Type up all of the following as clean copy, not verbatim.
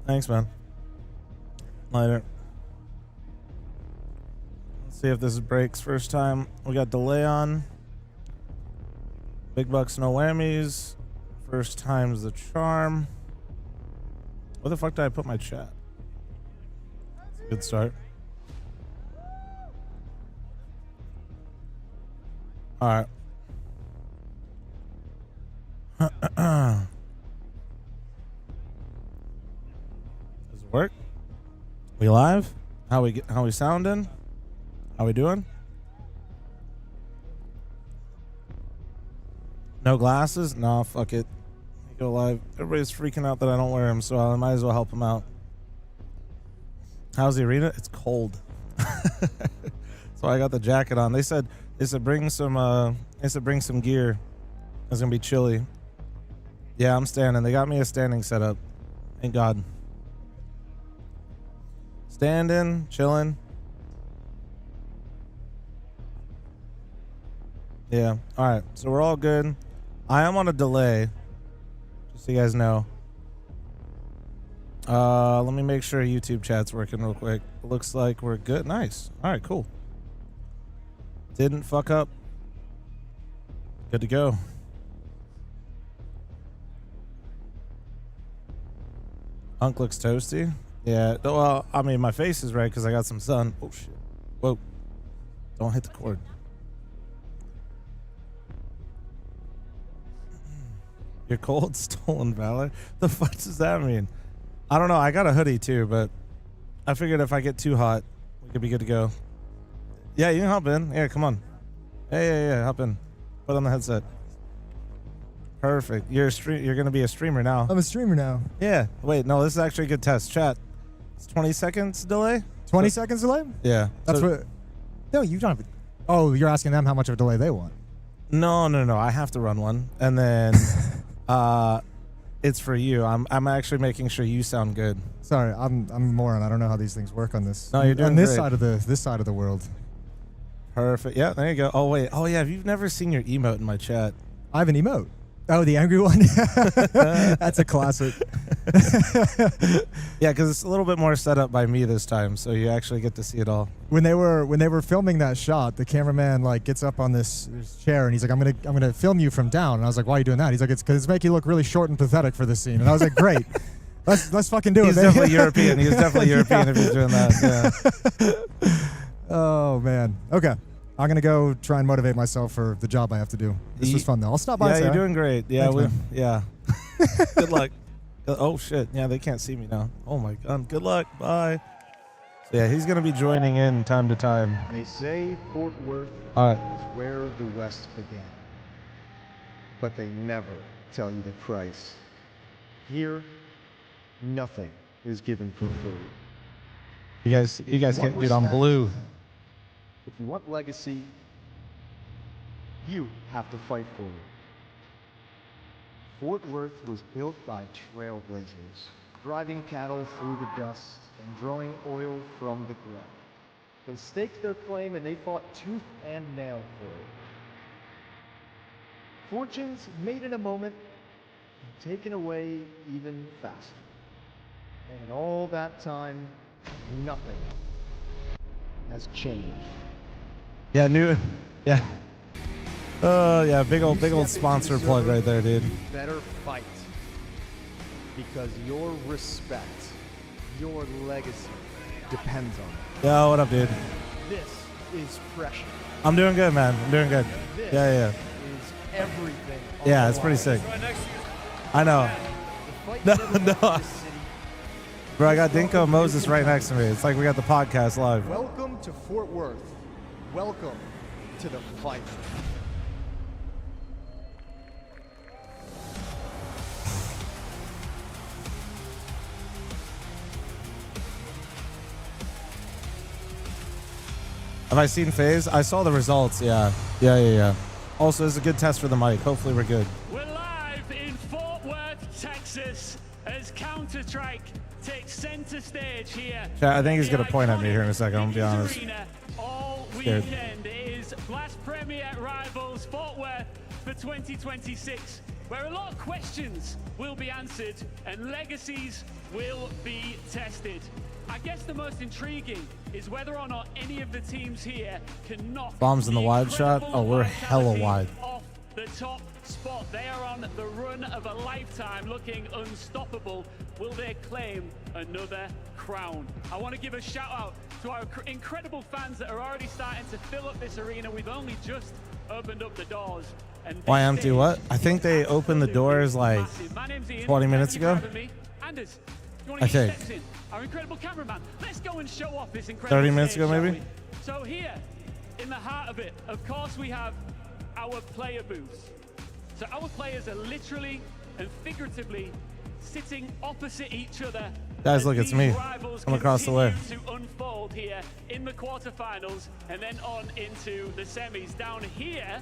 Thanks, man. Later. Let's see if this breaks first time. We got delay on. Big bucks, no whammies. First time's the charm. Where the fuck did I put my chat? Good start. All right. Does it work? We live? How we sounding? How we doing? No glasses? No, fuck it. Go live. Everybody's freaking out that I don't wear them, so I might as well help them out. How's the arena? It's cold. So I got the jacket on. They said bring some gear. It's gonna be chilly. Yeah, I'm standing. They got me a standing setup. Thank God. Standing, chilling. Yeah. All right. So we're all good. I am on a delay, just so you guys know. Let me make sure YouTube chat's working real quick. It looks like we're good. Nice. All right, cool. Didn't fuck up. Good to go. Unk looks toasty. Yeah. Well, I mean, my face is red because I got some sun. Oh, shit. Whoa. Don't hit the cord. You're cold? Stolen valor? The fuck does that mean? I don't know. I got a hoodie too, but I figured if I get too hot, we could be good to go. Yeah, you can hop in. Yeah, come on. Yeah, hop in. Put on the headset. Perfect. You're gonna be a streamer now. I'm a streamer now. Yeah. Wait, no, this is actually a good test. Chat. It's 20 seconds delay? 20 seconds delay? Yeah. That's what. No, you don't have. Oh, you're asking them how much of a delay they want. No. I have to run one, and then it's for you. I'm actually making sure you sound good. Sorry, I'm a moron. I don't know how these things work on this. No, you're doing on this great. this side of the world. Perfect. Yeah, there you go. Oh wait. Oh yeah. If you've never seen your emote in my chat, I have an emote. Oh, the angry one. That's a classic. Yeah, because it's a little bit more set up by me this time, so you actually get to see it all. When they were filming that shot, the cameraman like gets up on this chair and he's like, "I'm gonna film you from down." And I was like, "Why are you doing that?" He's like, "It's because it's making you look really short and pathetic for this scene." And I was like, "Great, let's fucking do it." He's definitely European. He's definitely European if he's doing that. Yeah. Oh man. Okay. I'm gonna go try and motivate myself for the job I have to do. This was fun though. I'll stop by. Yeah, you're doing great. Yeah, Thanks, yeah. Good luck. Oh shit. Yeah, they can't see me now. Oh my God. Good luck. Bye. So, yeah, he's gonna be joining in time to time. They say Fort Worth All right. is where the West began, but they never tell you the price. Here, nothing is given for free. You guys can't do it on blue. If you want legacy, you have to fight for it. Fort Worth was built by trailblazers, driving cattle through the dust and drawing oil from the ground. They staked their claim and they fought tooth and nail for it. Fortunes made in a moment, taken away even faster. And in all that time, nothing has changed. Yeah, yeah. Oh yeah, big old sponsor plug right there, dude. Better fight, because your respect, your legacy depends on it. Yo, what up, dude? This is pressure. I'm doing good, man. I'm doing good. This Yeah. is everything. on Yeah, the it's pretty line. sick. I know. The fight No, never no. left this city. Bro, I got Dinko Moses right next to me. It's like we got the podcast live. Welcome to Fort Worth. Welcome to the fight. Have I seen FaZe? I saw the results, yeah. Also, it's a good test for the mic. Hopefully we're good. We're live in Fort Worth, Texas, as Counter-Strike takes center stage here. Chat, I think he's going to point at me here in a second, I'm going to be honest. Arena all Scared. weekend. It is Blast Premier Rivals Fort Worth for 2026. where a lot of questions will be answered and legacies will be tested. I guess the most intriguing is whether or not any of the teams here can knock Bombs in the wide shot. incredible Oh, we're hella vitality wide. off the top spot. They are on the run of a lifetime, looking unstoppable. Will they claim another crown? I want to give a shout out to our incredible fans that are already starting to fill up this arena. We've only just opened up the doors. And Why empty what? I think they opened the doors like 20 minutes ago. Anders, you want I to get think. steps in? Our incredible cameraman. Let's go and show off this incredible 30 minutes stage, ago, shall maybe? we? So here, in the heart of it, of course, we have our player booths. So our players are literally and figuratively sitting opposite each other. Guys, as look, it's these me. rivals I'm across the way. continue to unfold here in the quarterfinals and then on into the semis. Down here,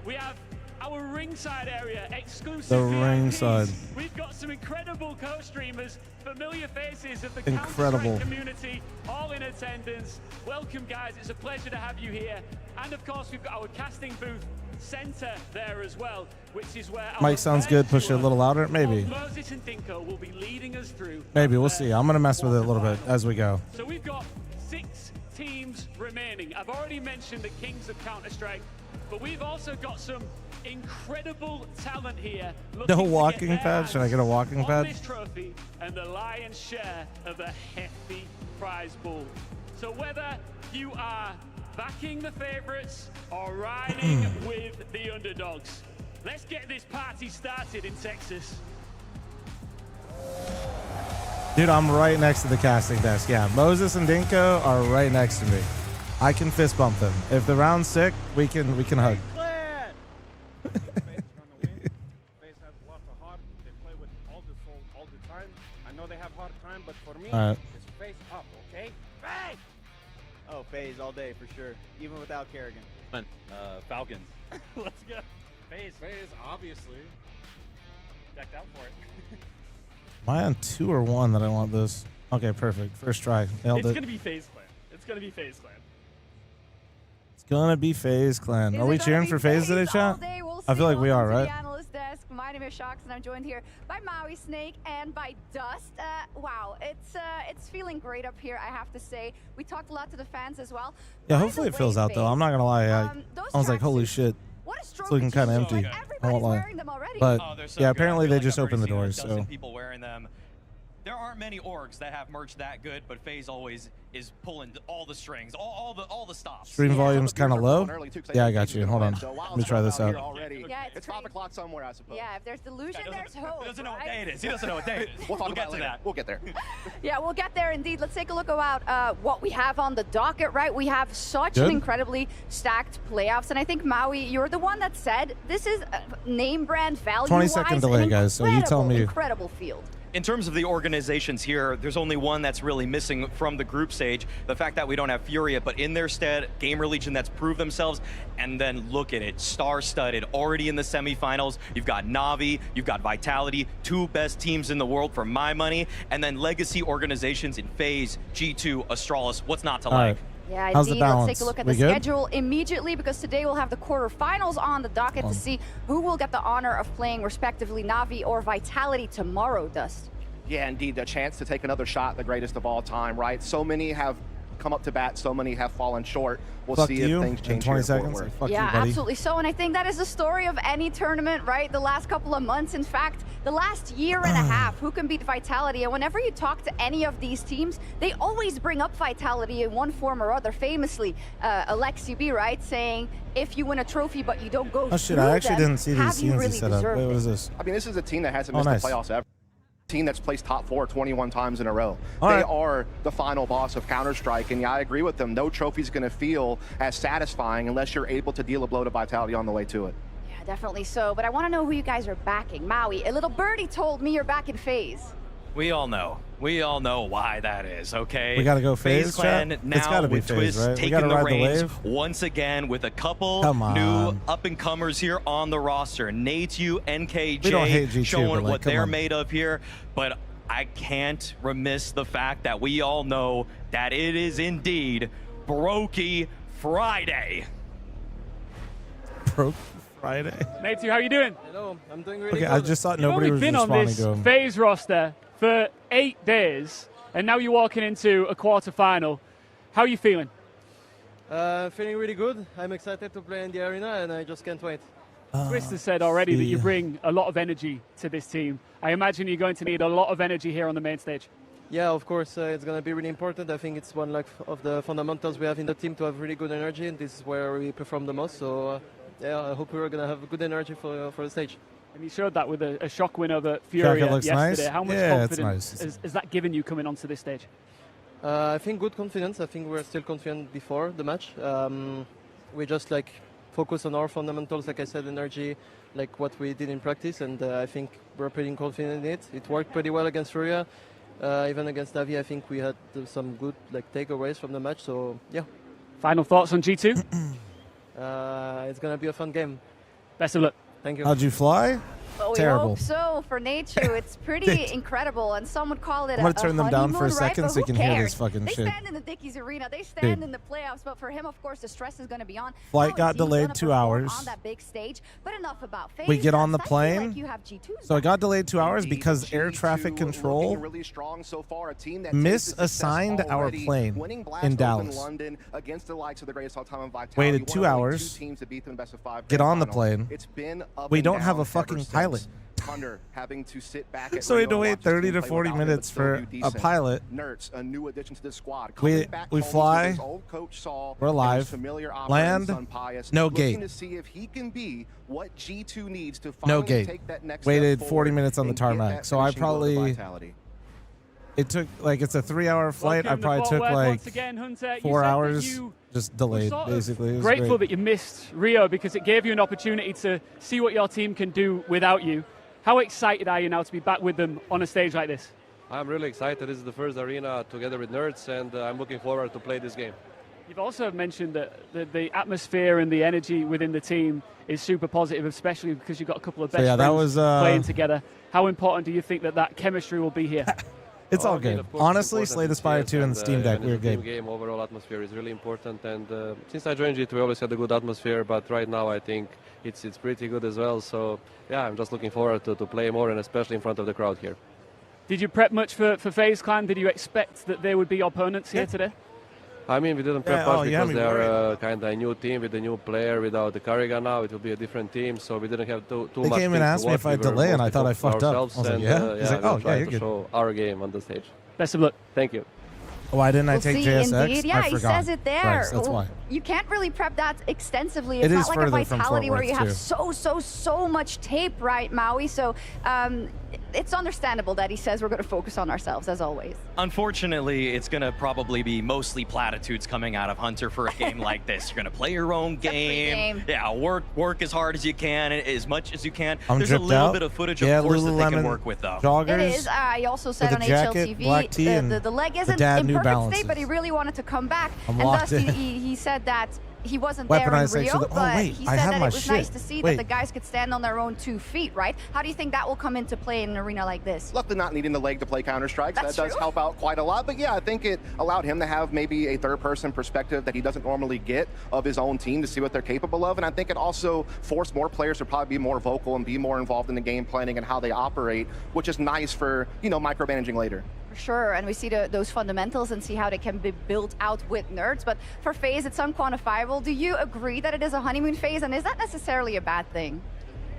we have our ringside area, exclusive The VIPs. ringside. We've got some incredible co-streamers, familiar faces of the Incredible. Counter-Strike community, all in attendance. Welcome, guys. It's a pleasure to have you here. And of course, we've got our casting booth center there as well, which is where our Mic sounds good. Push it a tour little louder. Maybe. of Moses and Dinko will be leading us through. Maybe. We'll their see. I'm going to mess with it a little bit as we go. So we've got 6 teams remaining. I've already mentioned the Kings of Counter-Strike, but we've also got some incredible talent here. No looking to get walking their pad? Should I get a walking hands pad? on this trophy and the lion's share of a hefty prize pool. So whether you are backing the favorites or riding with the underdogs, let's get this party started in Texas. Dude, I'm right next to the casting desk. Yeah, Moses and Dinko are right next to me. I can fist bump them. If the round's sick, we can hug. But for me, All right. it's face up, okay? Face! Oh, FaZe all day for sure, even without Kerrigan. Falcons. Let's go. Face, obviously. Decked out for it. Am I on 2 or 1 that I want this? Okay, perfect. First try. Nailed It's it. gonna be FaZe Clan. It's gonna be FaZe Clan. It's gonna be FaZe Clan. Is Are we it gonna cheering be for FaZe today, FaZe chat? all day? We'll I see. feel like we are, Welcome to right? the analyst desk. My name is Shocks, and I'm joined here by Maui Snake and by Dust. Wow, it's feeling great up here, I have to say. We talked a lot to the fans as well. Yeah, By hopefully the it fills way, out though. FaZe, I'm not gonna lie. those I was like, holy tracksuits, shit. what a stroke It's looking of kind of genius. empty. Like, I everybody's won't lie. wearing them already. But Oh, they're so yeah, good. I apparently feel they like just I've opened the already doors. seen a dozen So people wearing them. There aren't many orgs that have merch that good, but FaZe always is pulling all the strings, all the stops. stream volume's kind of low. Early too, 'cause Yeah, I think got he's you. gonna Hold win. on. So while Let me it's try rough this out out. here already, Yeah, it's crazy. 5 o'clock somewhere, I suppose. Yeah, if there's delusion, there's hope. He doesn't know what right? day it is. He doesn't know what day it is. We'll talk get about to it later. that. We'll get there. Yeah, we'll get there indeed. Let's take a look about what we have on the docket, right? We have such Good. an incredibly stacked playoffs, and I think, Maui, you're the one that said this is name brand value. 20-second delay, guys, so you tell me. Incredible field. In terms of the organizations here, there's only one that's really missing from the group stage. The fact that we don't have Furia, but in their stead, Gamer Legion that's proved themselves. And then look at it, star-studded, already in the semifinals. You've got Na'Vi, you've got Vitality, 2 best teams in the world for my money. And then legacy organizations in FaZe, G2, Astralis. What's not to All like? right. Yeah, How's the indeed. Let's balance? take a look at We the good? schedule immediately, because today we'll have the quarterfinals on the docket to see who will get the honor of playing respectively Na'Vi or Vitality tomorrow, Dust. Yeah, indeed, the chance to take another shot, the greatest of all time, right? So many have come up to bat, so many have fallen short. We'll Fuck see you if things in change 20 here in Fort seconds. Worth. Fuck Yeah, you, buddy. absolutely so. And I think that is the story of any tournament, right? The last couple of months, in fact, the last year and a half, who can beat Vitality? And whenever you talk to any of these teams, they always bring up Vitality in one form or other. Famously, Alexi B, right, saying, if you win a trophy but you don't go Oh shit, through I actually them, didn't see these have you scenes really he set up. deserved Wait, what it? is this? I mean, this is a team that hasn't Oh, missed nice. the playoffs ever. Team that's placed top 4 21 times in a row. All They right. are the final boss of Counter-Strike, and yeah, I agree with them. No trophy's going to feel as satisfying unless you're able to deal a blow to Vitality on the way to it. Yeah, definitely so. But I want to know who you guys are backing. Maui, a little birdie told me you're back in FaZe. We all know. We all know why that is, okay? We gotta go FaZe, Clan chat? now It's gotta be with FaZe, Twist right? We taking gotta the ride the reins wave? once again with a couple Come new on. up-and-comers here on the roster. Nateyu, NKJ, We don't hate G2, showing but, like, what come they're on. made of here. But I can't remiss the fact that we all know that it is indeed Brokey Friday. Broke Friday. Matey, how you doing? Hello, I'm doing really Okay, good. I just thought You've nobody only was been on responding this to him. FaZe roster for 8 days, and now you're walking into a quarterfinal. How are you feeling? Feeling really good. I'm excited to play in the arena, and I just can't wait. Twist has said already that you yeah. bring a lot of energy to this team. I imagine you're going to need a lot of energy here on the main stage. Yeah, of course, it's going to be really important. I think it's one of the fundamentals we have in the team to have really good energy, and this is where we perform the most. So, yeah, I hope we're going to have good energy for the stage. And you showed that with a shock win over Jacket Furia looks yesterday. nice. How much Yeah, it's confidence nice. has that given you coming onto this stage? I think good confidence. I think we're still confident before the match. We just focus on our fundamentals, like I said, energy, like what we did in practice, and I think we're pretty confident in it. It worked pretty well against Furia. Even against Navi, I think we had some good takeaways from the match. So yeah. Final thoughts on G2? It's gonna be a fun game. Best of luck. Thank you. How'd you fly? Well, we Terrible. hope so for Nature. It's pretty incredible, and some would call it I'm gonna a turn them down for a honeymoon, right? second But so you who can hear cares? this fucking They shit. stand in the Dickies Arena. They stand Dude. in the playoffs. But for him, of course, the stress is going to be on. Flight How got is he delayed gonna 2 perform hours. on that big stage? But enough about We FaZe. get on the That's, I feel plane. like you have G2's So it back. got delayed 2 hours Indeed, because air traffic G2 control looking really strong so far, a team that tasted success misassigned our already, plane winning Blast in Open Dallas. London against the likes of the greatest all-time in Vitality. Waited one 2 of only hours, 2 teams to beat them in best of 5 get grand on the final. plane. It's been up We and don't have down a fucking ever since. pilot. Thunder having to sit back at So we had Ringo to and wait watch his 30 team to play 40 without him, but minutes still for do a decent. pilot. Nertz, a new addition to the squad. We- Coming back we home fly, to his old coach Saul, we're and his live, familiar land, operating son Pius, no looking gate. to see if he can be what G2 needs to No finally gate. take that next Waited step 40 forward minutes on the and get tarmac. that So I finishing blow to probably- Vitality. It took it's a 3-hour flight. Welcome I probably to took Fort Worth once again, Hunter. You 4 said that hours, you just were delayed sort of basically. It was grateful great. that you missed Rio because it gave you an opportunity to see what your team can do without you. How excited are you now to be back with them on a stage like this? I'm really excited. This is the first arena together with Nerds, and I'm looking forward to play this game. You've also mentioned that the atmosphere and the energy within the team is super positive, especially because you've got a couple of best yeah, that friends was, playing together. How important do you think that chemistry will be here? It's Oh, all I mean, good. of course, Honestly, it's Slay the important Spire to 2 and see Steam it, Deck, and we're it's a team good. game. Overall atmosphere is really important, and since I joined G2, we always had a good atmosphere, but right now I think it's pretty good as well. So yeah, I'm just looking forward to play more, and especially in front of the crowd here. Did you prep much for FaZe Clan? Did you expect that they would be opponents here today? I mean, we didn't prep Yeah, much you had because me they are worried. kind of a new team with a new player. Without the Carrigan now, it will be a different team, so we didn't have too They much came and things to asked me watch. if I'd We were delay, and I mostly thought I focused on fucked up. I ourselves, was like, and, yeah? He's like, we'll oh, yeah, try you're to good. show our game on the stage. Best of luck. Thank you. Why didn't I We'll take see, JSX? indeed. Yeah, I he forgot. says it there. Christ, that's why. You can't really prep that extensively. It It's is not like a further from Vitality Fort where you Worth, have too. so much tape, right, Maui? So it's understandable that he says we're going to focus on ourselves, as always. Unfortunately, it's going to probably be mostly platitudes coming out of Hunter for a game like this. You're going to play your own a free game. Yeah, work as hard as you can, as much as you can. I'm There's a dripped little out. bit of footage, Yeah, of course, that they can Lululemon work with, though. joggers. It is. He also said with on a jacket, HLTV black tee, and the leg isn't dad in New perfect Balances. state, but he really wanted to come back. I'm and locked thus in. he said that he wasn't there in Weaponized Rio, next to the- but wait, he I said have that my it was shit. nice to see Wait. that the guys could stand on their own 2 feet, right? How do you think that will come into play in an arena like this? Luckily not needing the leg to play Counter-Strike, so That's that does true. help out quite a lot. But yeah, I think it allowed him to have maybe a third-person perspective that he doesn't normally get of his own team to see what they're capable of. And I think it also forced more players to probably be more vocal and be more involved in the game planning and how they operate, which is nice for, micromanaging later. For sure, and we see those fundamentals and see how they can be built out with Nerds. But for FaZe, it's unquantifiable. Do you agree that it is a honeymoon phase, and is that necessarily a bad thing?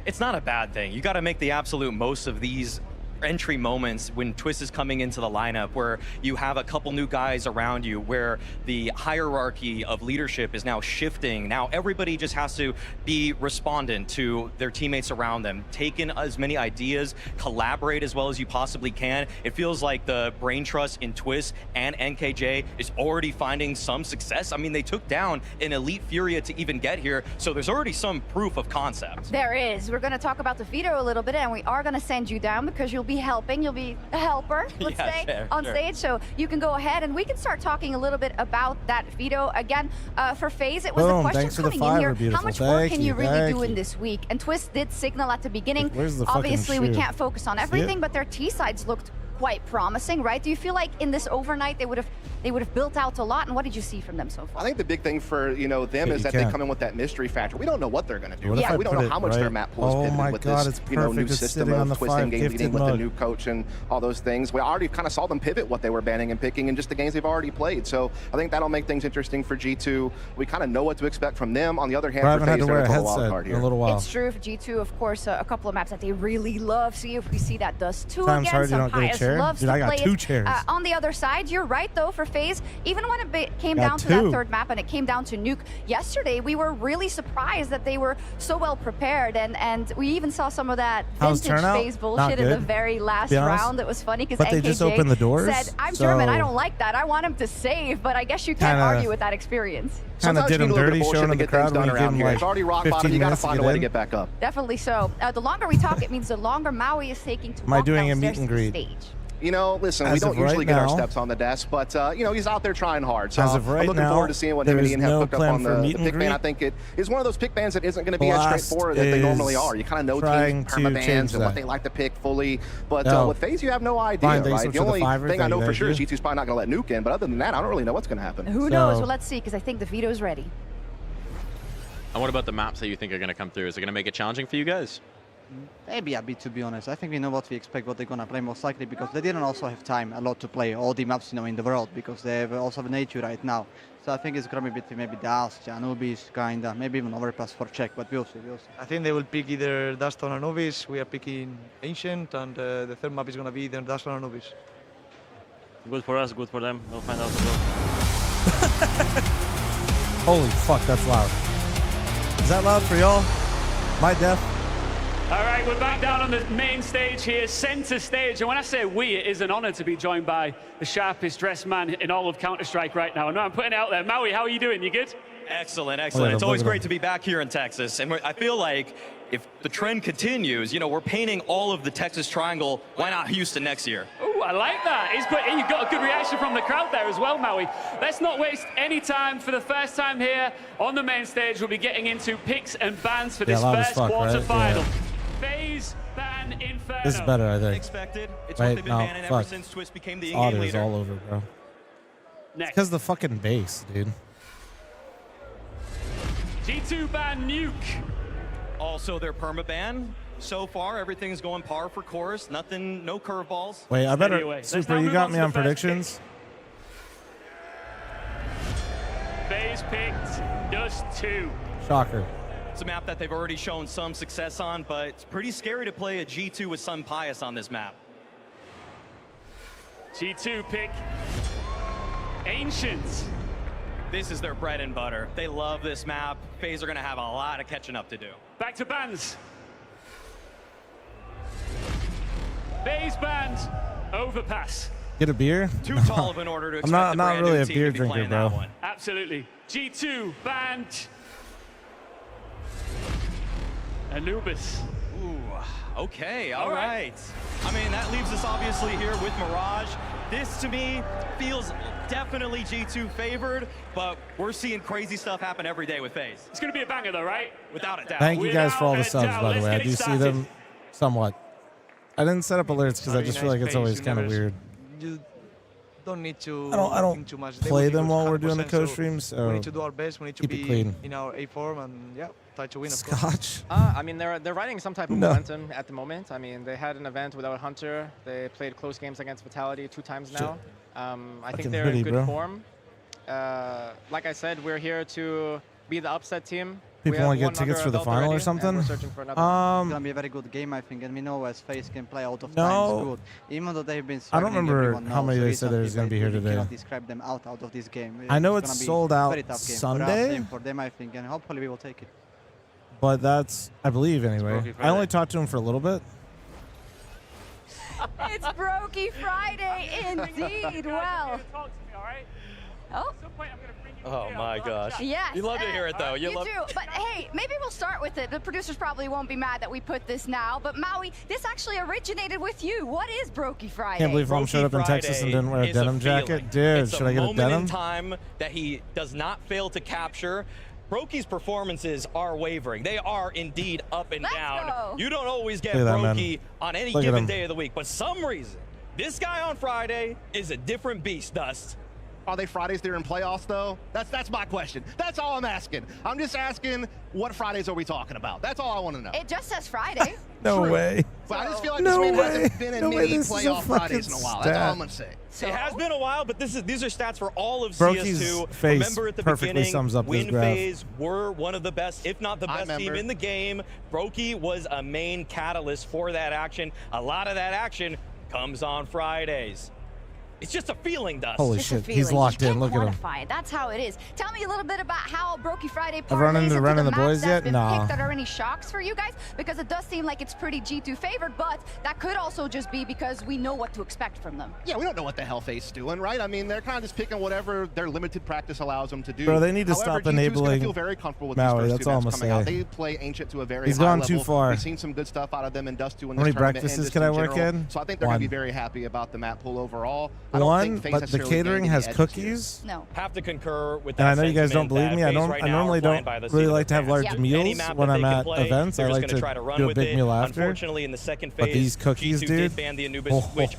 It's not a bad thing. You got to make the absolute most of these entry moments when Twist is coming into the lineup, where you have a couple new guys around you, where the hierarchy of leadership is now shifting. Now everybody just has to be respondent to their teammates around them, take in as many ideas, collaborate as well as you possibly can. It feels like the brain trust in Twist and NKJ is already finding some success. I mean, they took down an elite Furia to even get here, so there's already some proof of concept. There is. We're going to talk about the veto a little bit, and we are going to send you down because you'll be helping. You'll be a helper, let's Yeah, say, sure, on sure. stage. So you can go ahead, and we can start talking a little bit about that veto. Again, for FaZe, it was Boom, a question thanks for the coming in fiver, here. How beautiful. much work Thank can you, you really thank do in you. this week? And Twist did signal at the beginning. Where's the fucking Obviously, we shoe? can't focus on See it? everything, but their T-sides looked quite promising, right? Do you feel like in this overnight they would have they would have built out a lot. And what did you see from them so far? I think the big thing for them is that they come in with that mystery factor. We don't know what they're going to do. Yeah, we don't know how much their map pool is pivoted with this new system of twisting game leading with the new coach and all those things. We already kind of saw them pivot what they were banning and picking in just the games they've already played. So I think that'll make things interesting for G2. We kind of know what to expect from them. On the other hand, for FaZe, they're a wild card here. In a little while. It's true for G2, of course, a couple of maps that they really love. See if we see that Dust 2 again. Some Pius loves to play it. On the other side, you're right though, for FaZe, even when it came down to that third map and it came down to Nuke yesterday, we were really surprised that they were so well prepared, and we even saw some of that vintage FaZe bullshit in the very last round. It was funny because they just opened the doors. Said, I'm German, I don't like that. I want him to save, but I guess you can't argue with that experience. Kind of did him dirty showing in the crowd when he gave him like it's already rock bottom. You got to find a way to get back up. Definitely so. The longer we talk, it means the longer Maui is taking to walk downstairs to the stage. Listen, we don't usually get our steps on the desk, but, he's out there trying hard. So I'm looking forward to seeing what him and Ian have cooked up on the pick ban. I think it is one of those pick bans that isn't going to be as straightforward as they normally are. You kind of know teams' permabans and what they like to pick fully. But with FaZe, you have no idea, right? The only thing I know for sure is G2's probably not going to let Nuke in, but other than that, I don't really know what's going to happen. Who knows? Well, let's see, because I think the veto's ready. And what about the maps that you think are going to come through? Is it going to make it challenging for you guys? Maybe a bit, to be honest. I think we know what we expect, what they're going to play most likely, because they didn't also have time a lot to play all the maps in the world, because they have also have nature right now. So I think it's going to be between maybe Dust, Anubis, kinda, maybe even Overpass for Czech, but we'll see, I think they will pick either Dust or Anubis. We are picking Ancient, and the third map is going to be either Dust or Anubis. Good for us, good for them. We'll find out as well. Holy fuck, that's loud. Is that loud for y'all? My deaf? All right, we're back down on the main stage here, center stage. And when I say we, it is an honor to be joined by the sharpest dressed man in all of Counter-Strike right now. I know I'm putting it out there. Maui, how are you doing? You good? Excellent, excellent. It's always great to be back here in Texas. And I feel like if the trend continues, we're painting all of the Texas Triangle. Why not Houston next year? Oh, I like that. You've got a good reaction from the crowd there as well, Maui. Let's not waste any time. For the first time here on the main stage, we'll be getting into picks and bans for this first quarterfinal. FaZe ban Inferno. This is better, I think. Expected. It's what they've been banning ever since Twist became the in-game leader. All over, bro. Next. Because the fucking base, dude. G2 ban Nuke. Also their permaban. So far, everything's going par for course. Nothing, no curveballs. Wait, I better. Super, you got me on predictions? FaZe picked Dust 2. Shocker. It's a map that they've already shown some success on, but it's pretty scary to play a G2 with Sun Pius on this map. G2 pick Ancients. This is their bread and butter. They love this map. FaZe are going to have a lot of catching up to do. Back to bans. FaZe bans Overpass. Get a beer? Too tall of an order to expect I'm not really a beer drinker, bro. Absolutely. G2 banned Anubis. Ooh, okay, all right. I mean, that leaves us obviously here with Mirage. This, to me, feels definitely G2 favored, but we're seeing crazy stuff happen every day with FaZe. It's going to be a banger, though, right? Without a doubt. Thank you guys for all the subs, by the way. I do see them somewhat. I didn't set up alerts because I just feel like it's always kind of weird. You don't need to. I don't too much. play them while we're doing the co-streams, so we need to do our best. We need to keep it clean. In our A form and try to win. Scotch. I mean, they're riding some type of momentum at the moment. I mean, they had an event without Hunter. They played close games against Vitality 2 times now. I think they're in good form. Like I said, we're here to be the upset team. People want to get tickets for the final or something? It's going to be a very good game, I think, and we know as FaZe can play out of time good. Even though they've been I don't remember how many they said there's going to be here today. Cannot describe them out of this game. I know it's sold out Sunday. For them, I think, and hopefully we will take it. But that's, I believe, anyway. I only talked to him for a little bit. It's Brokey Friday, indeed. Well. Oh my gosh. Yes. You love to hear it though. You do. But hey, maybe we'll start with it. The producers probably won't be mad that we put this now. But Maui, this actually originated with you. What is Brokey Friday? Can't believe Fl0m showed up in Texas and didn't wear a denim jacket. Dude, should I get a denim? It's a moment in time that he does not fail to capture. Brokey's performances are wavering. They are indeed up and down. You don't always get Brokey on any given day of the week, but some reason, this guy on Friday is a different beast, Dust. Are they Fridays during playoffs, though? That's my question. That's all I'm asking. I'm just asking, what Fridays are we talking about? That's all I want to know. It just says Friday. No way. But I just feel like No this man way. hasn't been in No way, many this is a playoff Fridays in a fucking while. That's all stat. I'm going to say. It has been a while, but these are stats for all of Brokey's CS2. face Remember at the perfectly beginning, sums up this Win graph. Phase were one of the best, if not the best team in the game. Brokey was a main catalyst for that action. A lot of that action comes on Fridays. It's just a feeling, Dust. Holy shit, he's locked in. Look at him. Quantify it. That's how it is. Tell me a little bit about how Brokey Friday I've run into the the boys maps yet? that's been Nah. picked that are any shocks for you guys? Because it does seem like it's pretty G2 favored, but that could also just be because we know what to expect from them. Yeah, we don't know what the hell Face is doing, right? I mean, they're kind of just picking whatever their limited practice allows them to do. Bro, they need to However, stop G2's enabling gonna feel very comfortable with Maui, these that's first two all maps I'm coming out. saying. They play Ancient to a very He's high gone level. too far. We've seen some good stuff out of them in Dust 2 in How this many tournament breakfasts and just can I in work general. in? So I think they're going to be One. very happy about the map pool overall. I don't One, think FaZe but the necessarily catering gained has any edges here. cookies. No. Have to concur with that. And I know you guys don't sentiment believe me. that I FaZe don't. right I now normally are flying don't by the seat really of like to their have large pants. meals Any map when that I'm they can at play, events. I they're just like gonna try to run do a with big it. meal after. Unfortunately, in the second But phase, these cookies, G2 dude. did ban the Anubis, which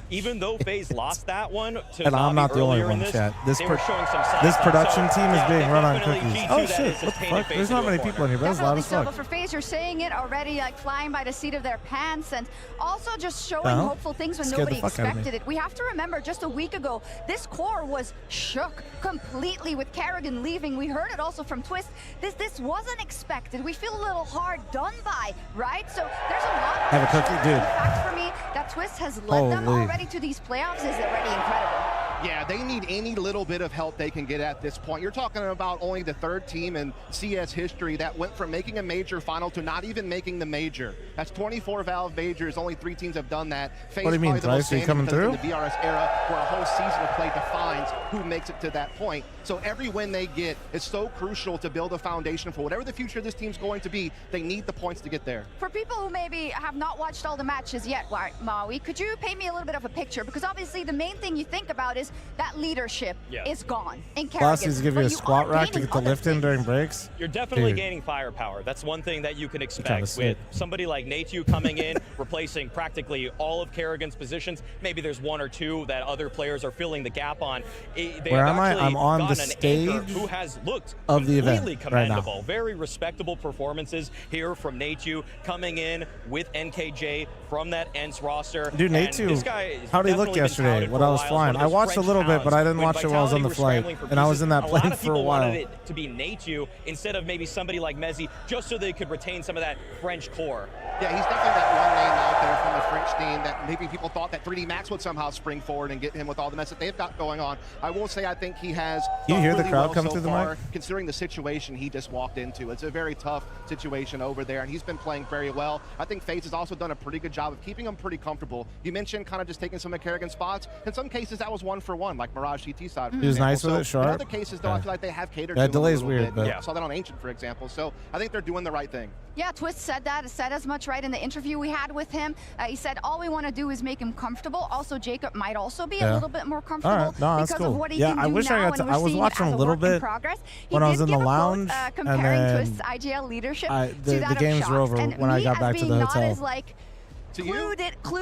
even though FaZe lost that one to And I'm Navi not the only earlier in one, this, chat. This they were showing some signs this of- production so, team is yeah, being run on definitely cookies. G2 Oh that shit! is just What the painted fuck? FaZe There's not into a many corner. people in here, bro. There's a lot Definitely of so, fuck. but for FaZe, you're saying it already, like flying by the seat of their pants, and also just showing Uh-huh. hopeful things when Scared the nobody fuck out of me. expected it. We have to remember, just a week ago, this core was shook completely with Kerrigan leaving. We heard it also from Twist. This wasn't expected. We feel a little hard done by, right? So there's a lot of Have a cookie, dude. The fact for me that Twist has led them Holy. already to these playoffs is already incredible. Yeah, they need any little bit of help they can get at this point. You're talking about only the third team in CS history that went from making a major final to not even making the major. That's 24 Valve majors. Only 3 teams have done that. FaZe What do you mean, probably the most Bryce? Are you standard coming because through? it's in the VRS era where a whole season of play defines who makes it to that point. So every win they get is so crucial to build a foundation for whatever the future of this team's going to be. They need the points to get there. For people who maybe have not watched all the matches yet, Maui, could you paint me a little bit of a picture? Because obviously the main thing you think about is that leadership is gone in Kerrigan. Classes give you a But squat are rack to gaining get the other lift in things. during breaks. You're definitely Dude. gaining firepower. That's one thing that you can kinda expect sick. with somebody like Natu coming in, replacing practically all of Kerrigan's positions. Maybe there's 1 or 2 that other players are filling the gap on. They Where have am I? actually I'm on the gotten an anchor stage who has looked of the event completely right now. commendable. Very respectable performances here from Natu, coming in with NKJ from that ENCE roster. Dude, And Natu, this guy has how'd he look definitely been yesterday touted when for I a was while as flying? one of I those watched a French little bit, but I hounds. didn't When watch it while I was on Vitality the were flight, scrambling for and I was in that pieces, a lot plane of for a people while. wanted it to be Natu instead of maybe somebody like Mezzi, just so they could retain some of that French core. Yeah, he's definitely that one name out there from the French team that maybe people thought that 3D Max would somehow spring forward and get him with all the mess that they've got going on. I will say I think he has You done hear the really crowd well come so through the far, mic? considering the situation he just walked into. It's a very tough situation over there, and he's been playing very well. I think FaZe has also done a pretty good job of keeping him pretty comfortable. You mentioned kind of just taking some of Kerrigan's spots. In some cases, that was 1 for 1, like Mirage GT side. For He was example. nice with So it, sharp? In other cases, though, I feel like they have catered That to him a delay's little weird, bit. but- Yeah. I saw that on Ancient, for example. So I think they're doing the right thing. Yeah, Twist said as much right in the interview we had with him. He said all we want to do is make him comfortable. Also, Jacob might also be a little bit more comfortable All right. No, that's because cool. of what he Yeah, can I do wish I now, got to. and we're I was seeing it watching as a little work in bit progress. He when I was did in the give a quote, lounge, and comparing then Twist's IGL leadership the to that games of were Shox. over And when I me got as back to being the not hotel. as like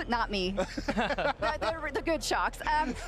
not me. the good Shox.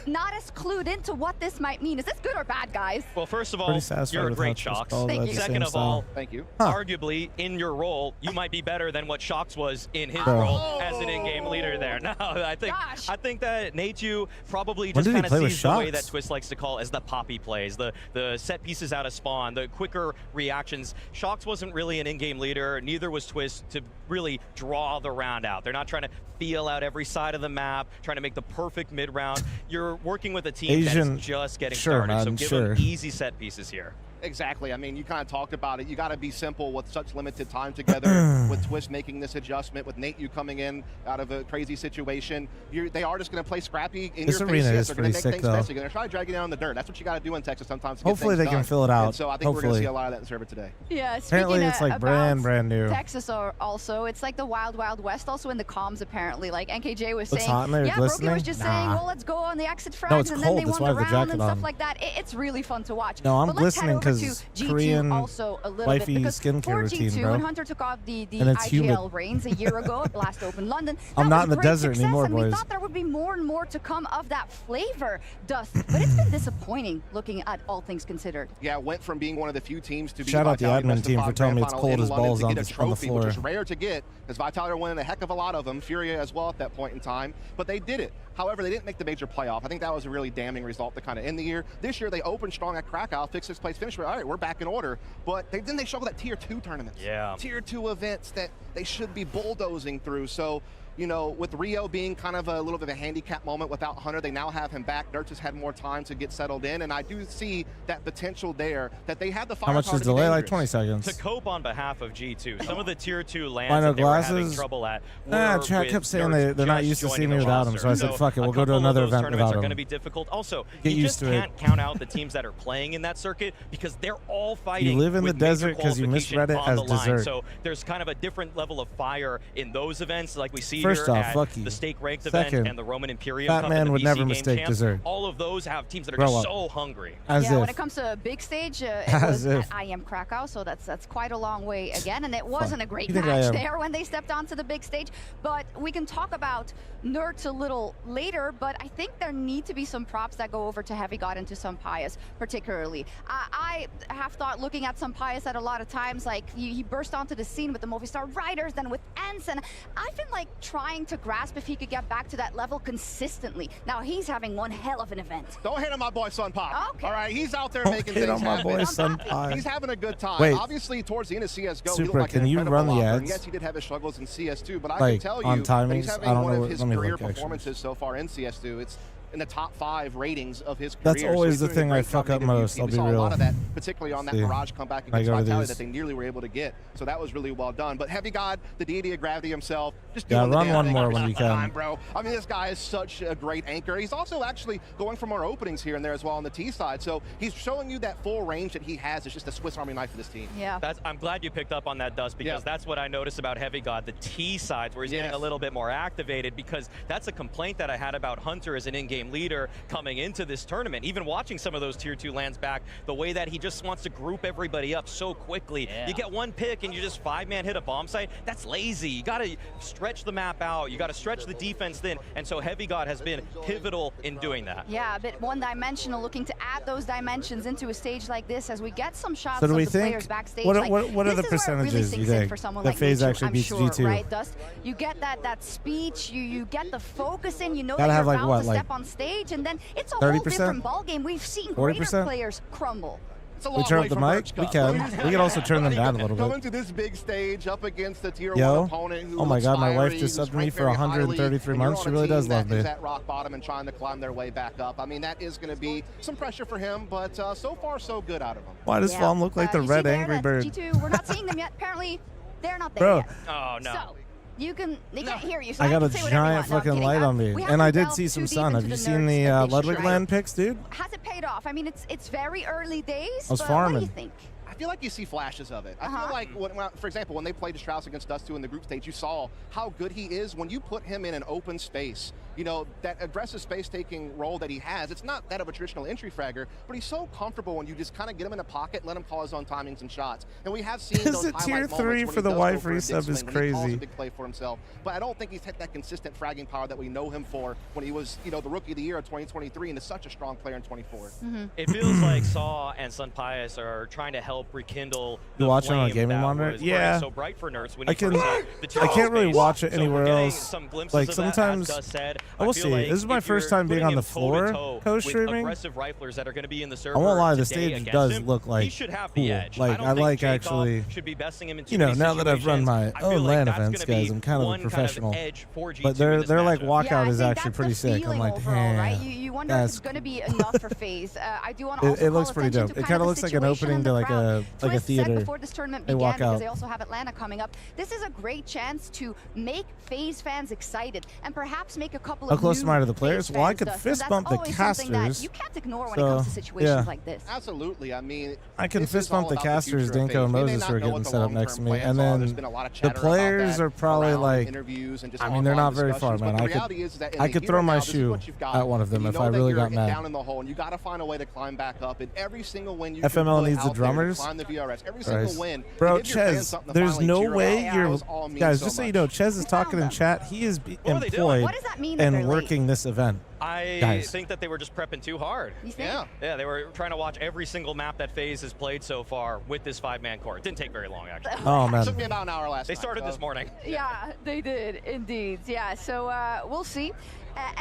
Not as clued into what this might mean. Is this good or bad, guys? Well, first of all, Pretty satisfied you're a with great how Twist Shox. followed at the Second same of style. all, Thank you. arguably, in your role, you might be better than what Shox was in his Bro. role as an in-game leader there. No, I think that Natu probably When just did he kind of play with sees the way Shox? that Twist likes to call as the poppy plays, the set pieces out of spawn, the quicker reactions. Shox wasn't really an in-game leader, neither was Twist to really draw the round out. They're not trying to feel out every side of the map, trying to make the perfect mid-round. You're working with a team Asian- that's just getting sure, started, so man, give sure. them easy set pieces here. Exactly. I mean, you kind of talked about it. You got to be simple with such limited time together. With Twist making this adjustment, with Nate you coming in out of a crazy situation, they are just going to play scrappy in This your arena face. is They're going pretty to make sick, things though. messy. They're going to try to drag you down in the dirt. That's what you got to do in Texas sometimes to Hopefully get they things can done. fill it out. And so I think we're going to Hopefully. see a lot of that in the server today. Yeah, Apparently speaking it's like about brand new. Texas also, it's like the wild, wild west. Also in the comms, apparently, like NKJ was What's saying. hot in there? Yeah, Brokey Glistening? was just Nah. saying, well, let's go on the exit frags, No, it's and cold. then they That's won why I the have the round jacket and stuff on. like that. It's really fun to watch. No, I'm But let's head glistening over his Korean also a little wifey bit because skincare for routine, G2, bro. when Hunter took off the And it's IGL humid. reigns a year ago at Last Open London, I'm that not was in the great desert success, anymore, and we boys. thought there would be more and more to come of that flavor, Dust. But it's been disappointing looking at all things considered. Yeah, went from being one of the few teams to be Shout out the Vitality admin Best of team for 5 telling me grand it's final cold in as London balls to on get a the trophy, floor. which is rare to get, because Vitality are winning a heck of a lot of them, Furia as well at that point in time, but they did it. However, they didn't make the major playoff. I think that was a really damning result to kind of end the year. This year, they opened strong at Krakow, 6th place finish. All right, we're back in order. But then they struggled at Tier 2 tournaments. Yeah. Tier 2 events that they should be bulldozing through. So, you know, with Rio being kind of a little bit of a handicap moment without Hunter, they now have him back. Nurts has had more time to get settled in, and I do see that potential there, that they have the How firepower much is to be delay? Like dangerous. 20 seconds. To cope on behalf of G2, some of the tier 2 lands Why no that they were having glasses? trouble at Nah, were chat with kept saying Nerds they're not just used to joining seeing me the without him, roster. so I said, fuck it, we'll go to a couple of another those event tournaments without are him. going to be difficult. Also, Get you used just to it. can't count out the teams that are playing in that circuit because they're all fighting. You live in the with major desert 'cause you qualification misread it on as the line. dessert. So there's kind of a different level of fire in those events, like we see First here off, at fuck you. the stake ranked Second, event and the Roman Imperium Fat Cup Man and the would BC never Game mistake Champs. dessert. All of those have teams that are Grow just up. so hungry. As Yeah, if. when it comes to big stage, it As was if. at IM Krakow, so that's quite a long way again, and it wasn't a great You think I match am? there when they stepped onto the big stage. But we can talk about Nerds a little later, but I think there need to be some props that go over to Heavy God and to Sampayas, particularly. I have thought, looking at Sampayas at a lot of times, like he burst onto the scene with the Movistar Riders, then with Ents, and I've been like trying to grasp if he could get back to that level consistently. Now he's having one hell of an event. Don't hit on my boy Sun Pop. Okay. All right, he's out there Don't making hit things on my happen. boy Sun Pop. He's having a good time. Wait. Obviously, towards the end of CS:GO, he Super, looked like can an you incredible run the operator. ads? Yes, he did have his struggles in CS2, but I Like, can tell on you that he's timings? having I don't one know of his let me career look, actually. performances so far in CS2. It's in the top 5 ratings of his career. That's so always he's the doing a thing I great fuck job up making most, UT. I'll We be saw a real. lot of that, particularly on that See. Mirage comeback I against go to Vitality these. that they nearly were able to get. So that was really well done. But Heavy God, the deity of gravity himself, just Yeah, doing the run damn one thing more every when you single can. time, bro. I mean, this guy is such a great anchor. He's also actually going for more openings here and there as well on the T side. So he's showing you that full range that he has. It's just a Swiss Army knife for this team. Yeah. I'm glad you picked up on that, Dust, because that's what I noticed about Heavy God, the T sides, where he's getting a little bit more activated, because that's a complaint that I had about Hunter as an in-game leader coming into this tournament. Even watching some of those tier 2 lands back, the way that he just wants to group everybody up so quickly. You get one pick and you just 5-man hit a bomb site. That's lazy. You got to stretch the map out. You got to stretch the defense thin. And so Heavy God has been pivotal in doing that. Yeah, a bit one-dimensional, looking to add those dimensions into a stage like this as we get some shots So do of we the think- players backstage. what are- Like, what are the this is where it really percentages, sinks you in think, for someone that like FaZe Nature, actually I'm beats sure, G2? right, Dust? You get that speech, you get the focus in, you know Gotta that have, you're like, about what, to like step on stage, and then it's a 30%? whole different ballgame. We've seen greater 40%? players crumble. It's a We long turn way up the from mic? Birch We Cup. can. We can also turn them down a little Going bit. to this big stage up against a tier Yo. 1 opponent who Oh my looks God, my wife fiery, just who's subbed me ranked for very 133 highly, months. and She you're on really a does team love that me. is at rock bottom and trying to climb their way back up. I mean, that is going to be some pressure for him, but so far so good out of him. Why does fl0m look like the You see red there, Angry that's Bird? G2, we're not seeing them yet. Apparently, they're not there Bro. yet. Oh, no. So, they can't hear you. So I got can a say whatever you giant want. No, I'm fucking kidding. light on me. We And haven't I did delved see too some deep sun. Have into you the seen the nerds that they Ludwig should. land pics, dude? Has it paid off? I mean, it's very early days. I was but farming. What do you think? I feel like you see flashes of it. I feel like, for example, when they played Strauss against Dust2 in the group stage, you saw how good he is when you put him in an open space. You know, that aggressive space-taking role that he has, it's not that of a traditional entry fragger, but he's so comfortable when you just kind of get him in a pocket and let him call his own timings and shots. And we have seen those Is it highlight tier moments 3 when for he the does go wife for a big resub is swing, when he calls crazy. a big play for himself. But I don't think he's hit that consistent fragging power that we know him for when he was, you know, the rookie of the year of 2023 and is such a strong player in 24. It feels like Saw and Sun Pius are trying to help rekindle You the watching on a flame gaming that monitor? was Yeah. burning so bright for Nerds when I he can. first hit the tier I one can't really space. watch it So anywhere we're getting else. some glimpses Like of that, as sometimes, Gus said. I will feel see. like This is my if first you're time being putting on him the floor toe-to-toe co-streaming. with aggressive riflers that are going to be in the server I won't lie, the today stage against does him, look like he should have cool. the edge. Like I I don't like think actually. should be besting him in You know, too now many that I've run my situations. I feel own like LAN that's events, gonna be guys, I'm kind of a one professional. edge for G2 But in their this like matchup. walkout I is think actually that's pretty the sick. I'm feeling like, overall, right? damn. You wonder if it's going to be enough for FaZe. I do want to It- also it looks call pretty attention dope. to It kind kinda of looks the like an situation opening in to the like crowd. a Twist theater. said before this tournament They began, walk because out. they also have Atlanta coming up. This is a great chance to make FaZe fans excited and perhaps make a couple couple How of close am I to the players? FaZe Well, I fans, could Dustin. fist That's bump the always something that casters. you can't ignore when it comes to situations like this. Absolutely. I mean, I can this fist is all bump the about casters, future of Dinko and FaZe. We may Moses not who are know getting what the set up next to me. long-term And plans are. then There's been a lot of the chatter about players that are probably around like, interviews and just I mean, they're online not very far, discussions, man. but the reality is that in I the could here throw and my now, this is shoe what you've got. at one of them And if you I know that really you're got mad. down in the hole, and you got to find a way to climb back up. And every single win you FML can put needs the out there to drummers. climb the VRS, every single win. Bro, to give your fans Ches, something to there's finally no cheer way about, you're... those all mean Guys, so just so you much. know, Ches is talking in chat. He is What are they doing? employed What does that mean that and they're late? working this event. I Guys. think that they were just prepping too hard. You think? Yeah, they were trying to watch every single map that FaZe has played so far with this 5-man core. It didn't take very long, actually. Oh, man. It took me about an hour last They night, started so. this morning. Yeah, they did indeed. Yeah, so we'll see.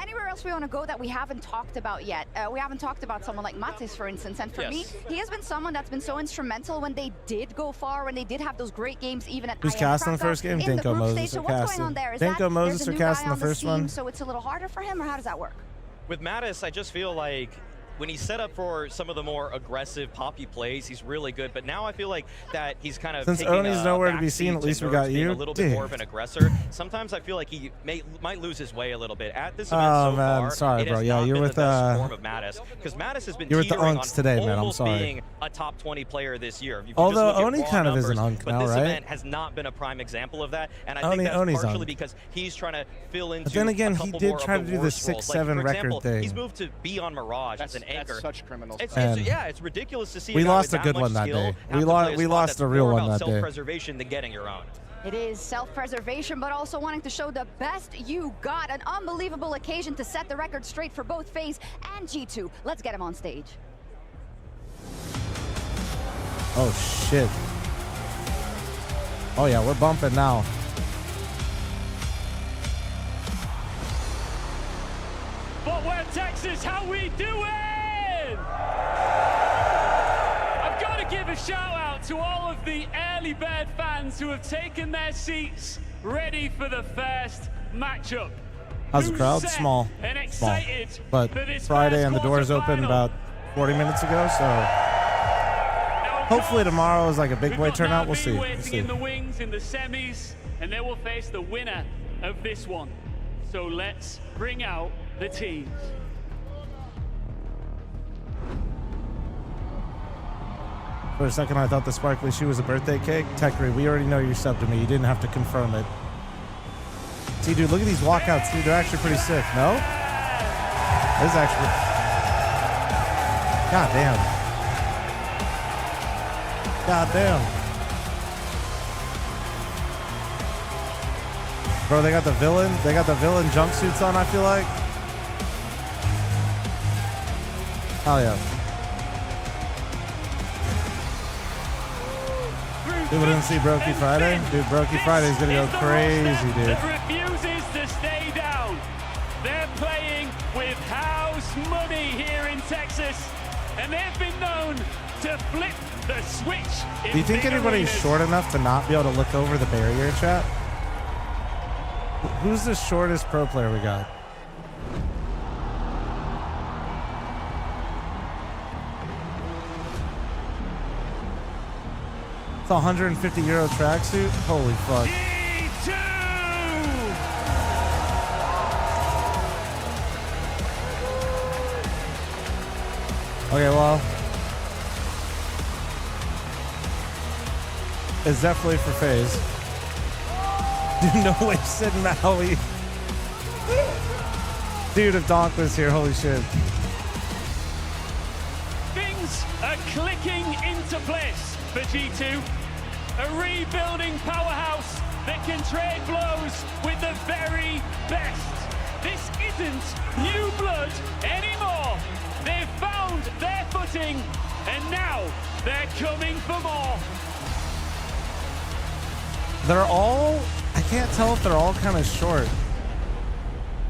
Anywhere else we want to go that we haven't talked about yet? We haven't talked about someone like Matis, for instance. And for me, he has been someone that's been so instrumental when they did go far, when they did have those great games, even at Who's IM casting the Krakow, first game? in the Dinko group Moses stage. So are what's casting. going on there? Is Dinko that Moses there's a are new guy casting the on first team, one? so it's a little harder for him, or how does that work? With Mattis, I just feel like when he's set up for some of the more aggressive, poppy plays, he's really good. But now I feel like that he's kind of Since taking Oni's a nowhere to be backseat seen, at least we Nerds got being you. a little bit more of Dude. an aggressor. Sometimes I feel like he might lose his way a little bit. At this event Oh, so man, far, sorry, it bro. has Yeah, not you're been with, the best form of Mattis, because Mattis has been you're with the teetering Unks on today, man. I'm almost sorry. being a top 20 player this year. If you Although just look at Oni raw kind of is an numbers, Unk but now, this right? event has not been a prime example of that, and I Oni- think that's Oni's partially Unk. because he's trying to fill into But then again, a he couple did more try of to the do the worst roles. Like, 6-7 for record example, thing. He's moved to be on Mirage as an anchor. That's such criminal It's, stuff. it's ridiculous to see. We a guy lost with a good that one much that skill day. have We to play a we spot lost that's a real more one about that day. self-preservation than getting your own. It is self-preservation, but also wanting to show the best you got. An unbelievable occasion to set the record straight for both FaZe and G2. Let's get him on stage. Oh, shit. Oh, yeah, we're bumping now. But we're Texas, how we doing? I've got to give a shout out to all of the Early Bird fans who have taken their seats ready for the first matchup. How's the crowd? Who's set Small. and Small. excited But for this Friday first and the doors opened quarterfinal? about 40 minutes ago, so hopefully tomorrow is like a big We've boy got turnout. We'll Navi see. We'll waiting see. in the wings in the semis, and they will face the winner of this one. So let's bring out the teams. For a second, I thought the sparkly shoe was a birthday cake. Tekri, we already know you're sub to me. You didn't have to confirm it. See, dude, look at these walkouts, dude. They're actually pretty sick, no? This is actually... God damn. God damn. Bro, they got the villain. They got the villain jumpsuits on, I feel like. Hell yeah. People didn't see Brokey Friday? Dude, Brokey Friday's gonna go crazy, dude. That refuses to stay down. They're playing with house money here in Texas, and they've been known to flip the switch. Do you think anybody's short enough to not be able to look over the barrier, chat? Who's the shortest pro player we got? It's a 150 euro tracksuit? Holy fuck. Okay, well, it's definitely for FaZe. Dude, no way sitting Maui. Dude, if Donk was here, holy shit. Things are clicking into place for G2. A rebuilding powerhouse that can trade blows with the very best. This isn't new blood anymore. They've found their footing, and now they're coming for more. They're all, I can't tell if they're all kind of short.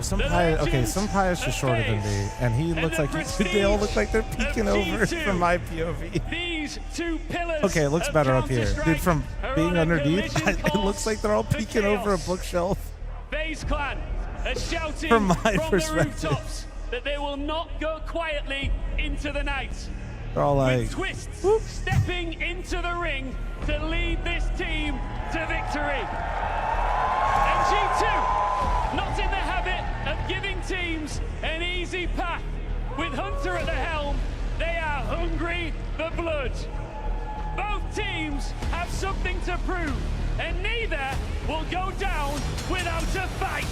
Some Pius is shorter than me, and he looks like they all look like they're peeking over from my POV. These two pillars. Okay, it looks better up here. Dude, from being underneath, collision it looks like they're all for peeking over a chaos. bookshelf. FaZe Clan are shouting From my the perspective. rooftops that they will not go quietly into the night. They're all like, With twists stepping into the ring to lead this team to victory. And G2, not in the habit of giving teams an easy path. With Hunter at the helm, they are hungry for blood. Both teams have something to prove, and neither will go down without a fight.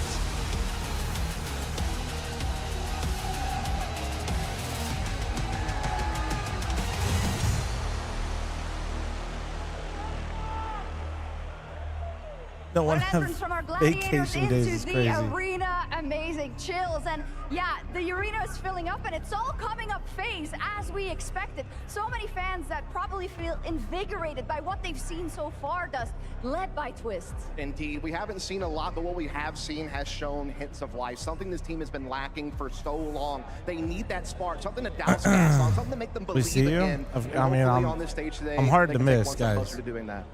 No one What an entrance from our gladiators vacation days into is the crazy. arena. Amazing chills. And yeah, the arena is filling up and it's all coming up phase as we expected. So many fans that probably feel invigorated by what they've seen so far, Dust, led by Twist. Indeed, we haven't seen a lot, but what we have seen has shown hints of life, something this team has been lacking for so long. They need that spark, something to douse gas on, something to make them believe again. I mean, on this stage today, I'm hard they to can take miss, one step guys. closer to doing that.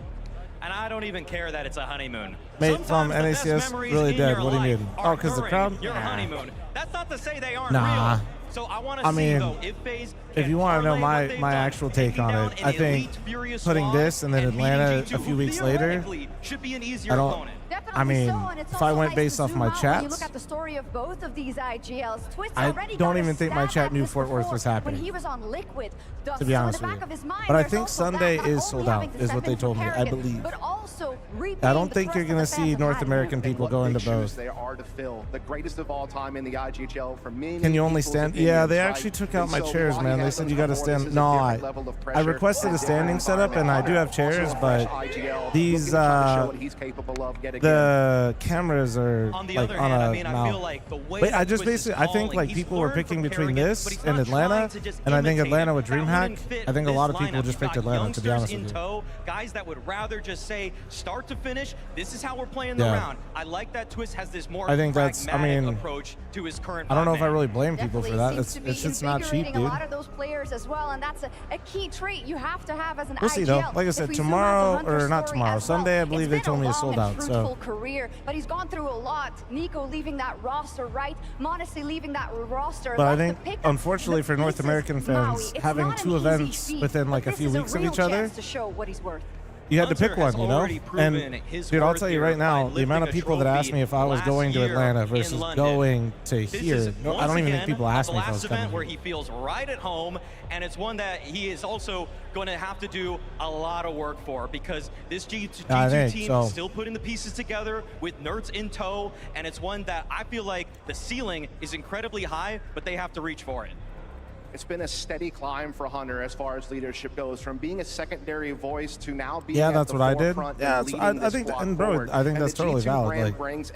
And I don't even care that it's a honeymoon. Mate, from Sometimes the best NACS, memories really in dead. your What do you life mean? are Oh, because the during crowd? your Nah. honeymoon. That's not to say they aren't Nah. real. So I want to I see, mean, though, if FaZe if you want to know parlay what they've my done, actual take on down it, an I think elite, furious putting squad this and then and beating Atlanta G2, a few who weeks later, theoretically should be an easier I don't. opponent. Definitely I mean, so, and it's if I also went nice based to off zoom my out when you chats, look at the story of both of these IGLs. Twist I already don't got a even think my stab chat at knew this Fort Worth before was happening. when he was on Liquid. Dust. To be So honest in the with back you. of his mind, But I there's think also Sunday that not is only sold having out, to is step what they into told me. I Kerrigan, believe. but also I don't repaying think the you're trust going to of the see fans North have had. American people What go big into shoes both. They are to fill. The greatest of all time in the IGHL for many. Can you only people's stand? Yeah, opinions, they right? actually took out And my so chairs, while man. he They has said them you got to before, this stand. is a No, different level of I pressure, requested a different standing setup, and I do have chairs, Also a fresh but IGL, these looking to try to show what he's capable of yet again. the cameras are On the like other on hand, a I mean, I mount. feel like the way Wait, I that just Twist is basically I think calling, like he's people were learned from picking between Kerrigan, this but he's and not trying Atlanta, to just and I think imitate Atlanta him. with That DreamHack. wouldn't fit I think a this lot of people lineup. just You've picked got Atlanta, to be honest youngsters with in you. tow, guys that would rather just say start to finish. This is how we're playing the Yeah. round. I like that Twist has this more I think that's- I pragmatic mean, approach to his current. I don't know if I five-man. really blame people for that. Seems to be It's just not cheap, invigorating dude. a lot of those players as well, and that's a key trait you have to have as an We'll IGL. see though. Like I If said, we zoom out to tomorrow Hunter's or not story tomorrow, as well, Sunday I believe they it's told been me a it's sold long out. and So fruitful career, but he's gone through a lot. Nico leaving that roster, right? Modesty leaving that roster. But I left think, to pick up unfortunately the for North pieces. American Maui, fans, it's having not an two easy events feat, within like but a few this is weeks of real each other, chance to show what he's worth. you had to Hunter pick one, has you know? already proven And his dude, I'll worth tell you here right by now, the amount of lifting a people that asked me if I was trophy going to last Atlanta year versus in London. going to This here. is No, I once don't even again think people a asked me if I blast was event coming. where he feels right at home, and it's one that he is also going to have to do a lot of work for, because this G2 I think team so. is still putting the pieces together with Nerds in tow, and it's one that I feel like the ceiling is incredibly high, but they have to reach for it. It's been a steady climb for Hunter as far as leadership goes, from being a secondary voice to now being Yeah, at that's the what I did. forefront Yeah, and it's- leading I this think that- squad and bro, forward. I think And that's the totally G2 valid, brand like- brings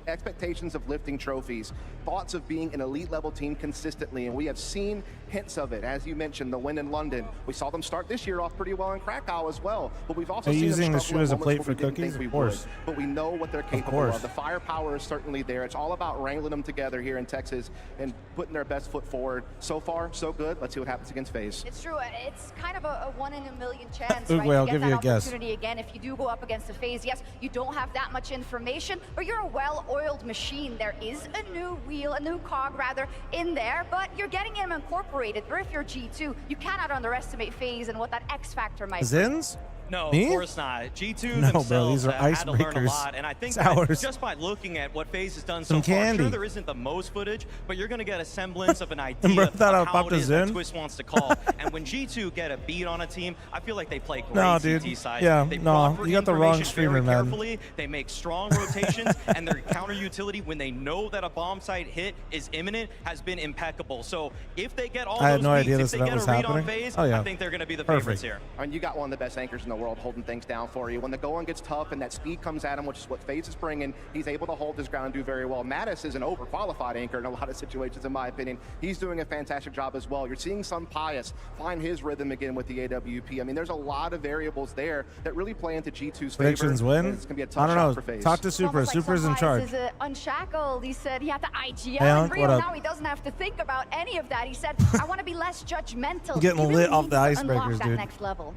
expectations of lifting trophies, thoughts of being an elite level team consistently, and we have seen hints of it. As you mentioned, the win in London. We saw them start this year off pretty well in Krakow as well, but we've also Are you seen using them the struggle shoe as a at plate moments for where we didn't cookies? think we Of course. would. But we know what they're capable course. of. The firepower is certainly there. It's all about wrangling them together here in Texas and putting their best foot forward. So far, so good. Let's see what happens against FaZe. It's true. It's kind of a 1 in a million chance, Oogway, right, I'll to give get you that a guess. opportunity again if you do go up against a FaZe. Yes, you don't have that much information, but you're a well-oiled machine. There is a new wheel, a new cog rather, in there, but you're getting him incorporated. Or if you're G2, you cannot underestimate FaZe and what that X factor might be. Zins? No, Me? of course not. G2 No, bro, themselves these are have had to learn a icebreakers. lot, and I think Sours. that just by looking at what FaZe has done Some so far, candy. sure there isn't the most footage, but you're going to get a semblance of an bro idea of thought I how popped it a is that Zen. Twist wants to call. And when G2 get a beat on a team, I feel like they play great No, CT dude. side. Yeah, They no, buffer you got the wrong information streamer, very man. carefully. They make strong rotations, and their counter utility when they know that a bomb site hit is imminent has been impeccable. So if they get all I had those no beats, idea if this they event get was a read happening. on FaZe, Oh, yeah. I think they're going to be the Perfect. favorites here. I mean, you got one of the best anchors in the world holding things down for you. When the going gets tough and that speed comes at him, which is what FaZe is bringing, he's able to hold his ground and do very well. Mattis is an overqualified anchor in a lot of situations, in my opinion. He's doing a fantastic job as well. You're seeing Sun Pius find his rhythm again with the AWP. I mean, there's a lot of variables there that really play into G2's Predictions favor. win? And it's going to be a tough I don't shot know. for FaZe. Talk to It's Super. almost like Super's in Sunrise charge. is unshackled. He said he had the IGL Hey, in Unc, Rio. what up? Now he doesn't have to think about any of that. He said, I want to be less judgmental. Getting He really lit off the needs to unlock icebreakers, that dude. next level.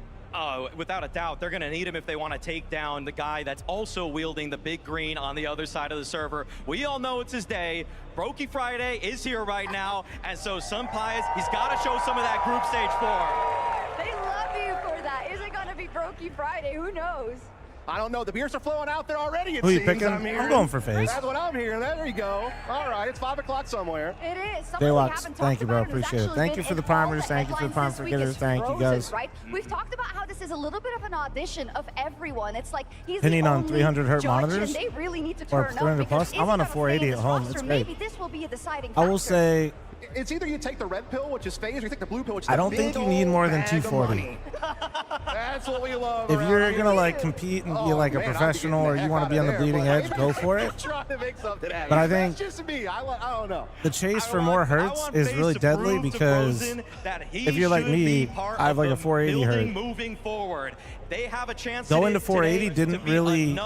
Without a doubt, they're going to need him if they want to take down the guy that's also wielding the big green on the other side of the server. We all know it's his day. Brokey Friday is here right now, and so Sun Pius, he's got to show some of that group stage 4. They love you for that. Is it going to be Brokey Friday? Who knows? I don't know. The beers are flowing out there already, it Who you seems. picking? I'm hearing. I'm going for FaZe. That's what I'm hearing. There you go. All right, it's 5 o'clock somewhere. It is. Daywalks, thank you, bro. Appreciate it. Thank you for the primers. Thank you for the prime forgetters. Thank you, guys. Right? We've talked about how this is a little bit of an audition of everyone. It's like he's Pinning the on only 300 hertz judge, monitors? And they really need to Or turn 300 up plus? because I'm on a if he's gonna stay 480 in at this home. roster, It's great. Maybe this will be a deciding I will factor. say, It's either you take the red pill, which is FaZe, or you take the blue pill, which is I don't think you need more than 240. 240. That's what we love. If you're around gonna here. like compete and be like a man, I'd be professional, getting or the you heck want out to be of on the there, bleeding but edge, go for it. Trying to make something happen. But I That's think just me. I don't know. the chase for more hertz is really deadly because if you're like me, I have like a 480 hertz. Moving forward, they have a chance. Going to 480 didn't really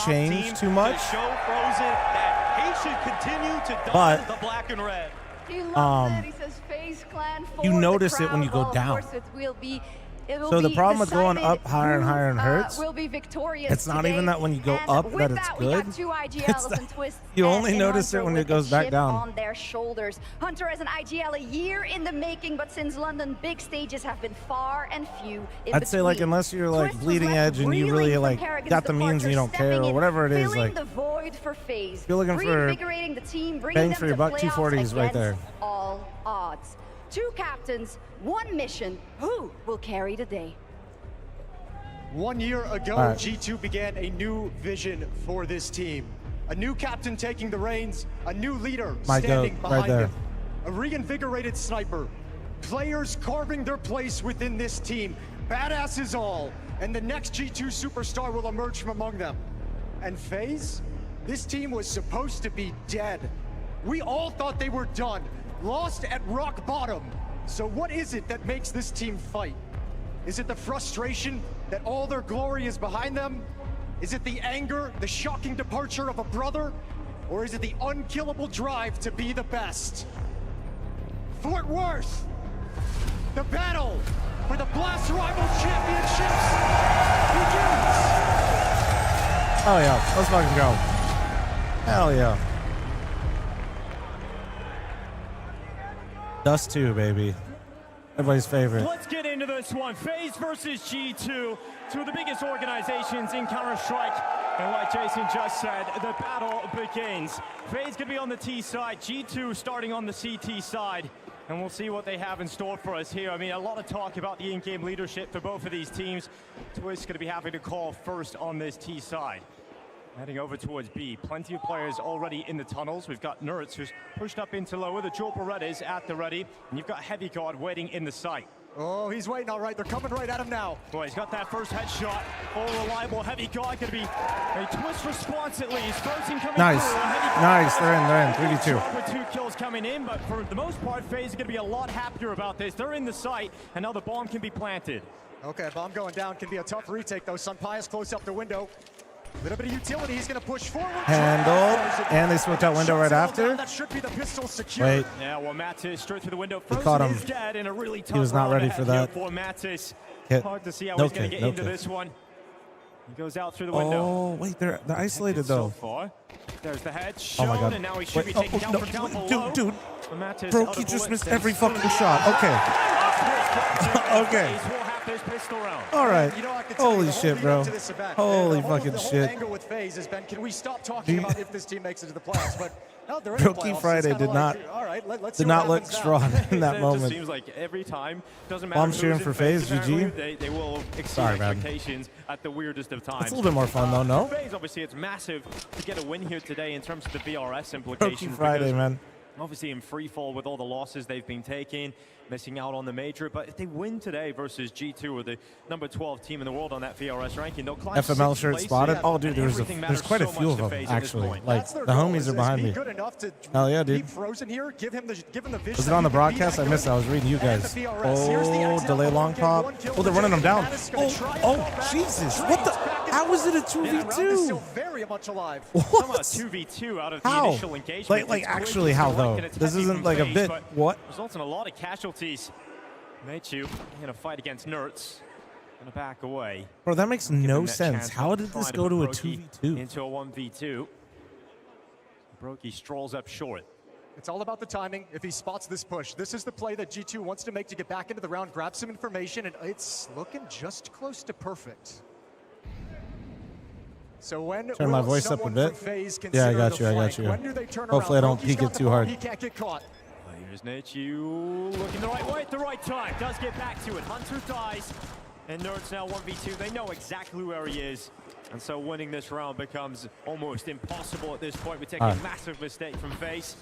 change too much. To show Frozen that he should continue to But, don the black and red. He loves it. He says FaZe Clan for you the notice it when you crowd. go down. Of course, it will be. So the problem with going up higher and higher in hertz, will be victorious it's not today. even that when you go And up with that it's we good. got two IGLs It's and that Twist you and only notice Hunter it when it with goes a back chip down. on their shoulders. Hunter as an IGL, a year in the making, but since London, big stages have been far and few in I'd say like between. unless you're like Twist was bleeding left edge and you reeling really from like Kerrigan's got the means and you departure, don't care stepping or in, whatever it is, filling like the void for FaZe. if you're looking for Reinvigorating the team, bringing bang them for your to buck, playoffs 240 is right there. against all odds. Two captains, one mission. Who will carry the day? 1 year ago, All right. G2 began a new vision for this team. A new captain taking the reins, a new leader My standing goat, right behind there. him, a reinvigorated sniper, players carving their place within this team, badasses all, and the next G2 superstar will emerge from among them. And FaZe, this team was supposed to be dead. We all thought they were done, lost at rock bottom. So what is it that makes this team fight? Is it the frustration that all their glory is behind them? Is it the anger, the shocking departure of a brother? Or is it the unkillable drive to be the best? Fort Worth, the battle for the Blast Rivals Championships begins! Oh yeah, let's fucking go. Hell yeah. Dust 2, baby. Everybody's favorite. Let's get into this one. FaZe versus G2, two of the biggest organizations in Counter-Strike. And like Jason just said, the battle begins. FaZe gonna be on the T side, G2 starting on the CT side. And we'll see what they have in store for us here. I mean, a lot of talk about the in-game leadership for both of these teams. Twist gonna be having to call first on this T side. Heading over towards B. Plenty of players already in the tunnels. We've got Nerds who's pushed up into lower. The dual Berettas at the ready. And you've got Heavy Guard waiting in the site. Oh, he's waiting all right. They're coming right at him now. Boy, he's got that first headshot. All reliable. Heavy Guard going to be a Twist response at least. Frozen coming Nice. through. Nice. They're in. 3v2. With 2 kills coming in, but for the most part, FaZe is going to be a lot happier about this. They're in the site, and now the bomb can be planted. Okay, bomb going down can be a tough retake though. Sunpius close up the window. A little bit of utility, he's going to push forward. Handled, and they switched out window right after. That should be the pistol secure. Wait. Yeah, well, Mattis straight through the window. He Frozen caught him. is dead in a really tough He was not round ready ahead for here that. For Mattis. Hit. Hard to see how No he's going to kick, get no into kick. this one. He goes out through the window. Oh, wait, they're isolated So though. far. There's the head Oh shown, my god. and now he should Wait, be taken down no, from down below. dude. But Mattis Bro, out he of just bullets missed and every soon fucking shot. Okay. Okay. FaZe will have this pistol round. All right. You know, I can tell you Holy the whole shit, lead bro. up to this event, Holy the whole- fucking the whole shit. angle with FaZe has been, can we stop talking about if this team makes it to the playoffs? But no, they're in the Brokey playoffs. Friday It's kinda did not. like, all right, let's Did see not what look happens now. strong in that It moment. just seems like every time, doesn't matter Well, I'm who's cheering in for FaZe, FaZe, apparently, GG. They will exceed Sorry, man. expectations at the weirdest of times. It's a little bit more fun though, no? FaZe, obviously, it's massive to get a win here today in terms of the VRS implications. Brokey Friday, because man. Obviously in free fall with all the losses they've been taking, missing out on the major. But if they win today versus G2, or the number 12 team in the world on that VRS ranking, they'll climb FML 6 shirt places, spotted. Oh, dude, and there's everything there's matters quite a so few much of to them FaZe at this actually. point. Like That's their the goal, homies is are behind be me. good enough to Hell yeah, dude. keep Frozen here, give him the vision. Was it on the broadcast? I missed it. I was reading you guys. Oh, delay long pop. Oh, they're running them down. Oh, Jesus. What the? How is it a 2v2? Very much alive. Talking about 2v2 out of the How? initial engagement. Like It's actually quick, how it's though? like, and it's This heavy isn't from like a FaZe, bit. but What? Results in a lot of casualties. Mechu in a fight against Nerds. Gonna back away. Bro, that makes Give him no that sense. chance How did this to go put to a Brokey 2v2? into a 1v2. Brokey strolls up short. It's all about the timing. If he spots this push, this is the play that G2 wants to make to get back into the round, grab some information, and it's looking just close to perfect. So when Turn my will voice up a someone bit. from FaZe Yeah, I consider got the you. I got flank? you. When do they turn Hopefully, I around? don't Roki's peek got it the too ball, hard. He can't get caught. Here's Nachu looking the right way at the right time. Does get back to it. Hunter dies. And Nerds now 1v2. They know exactly where he is. And so winning this round becomes almost impossible at this point. We're taking a massive mistake from FaZe.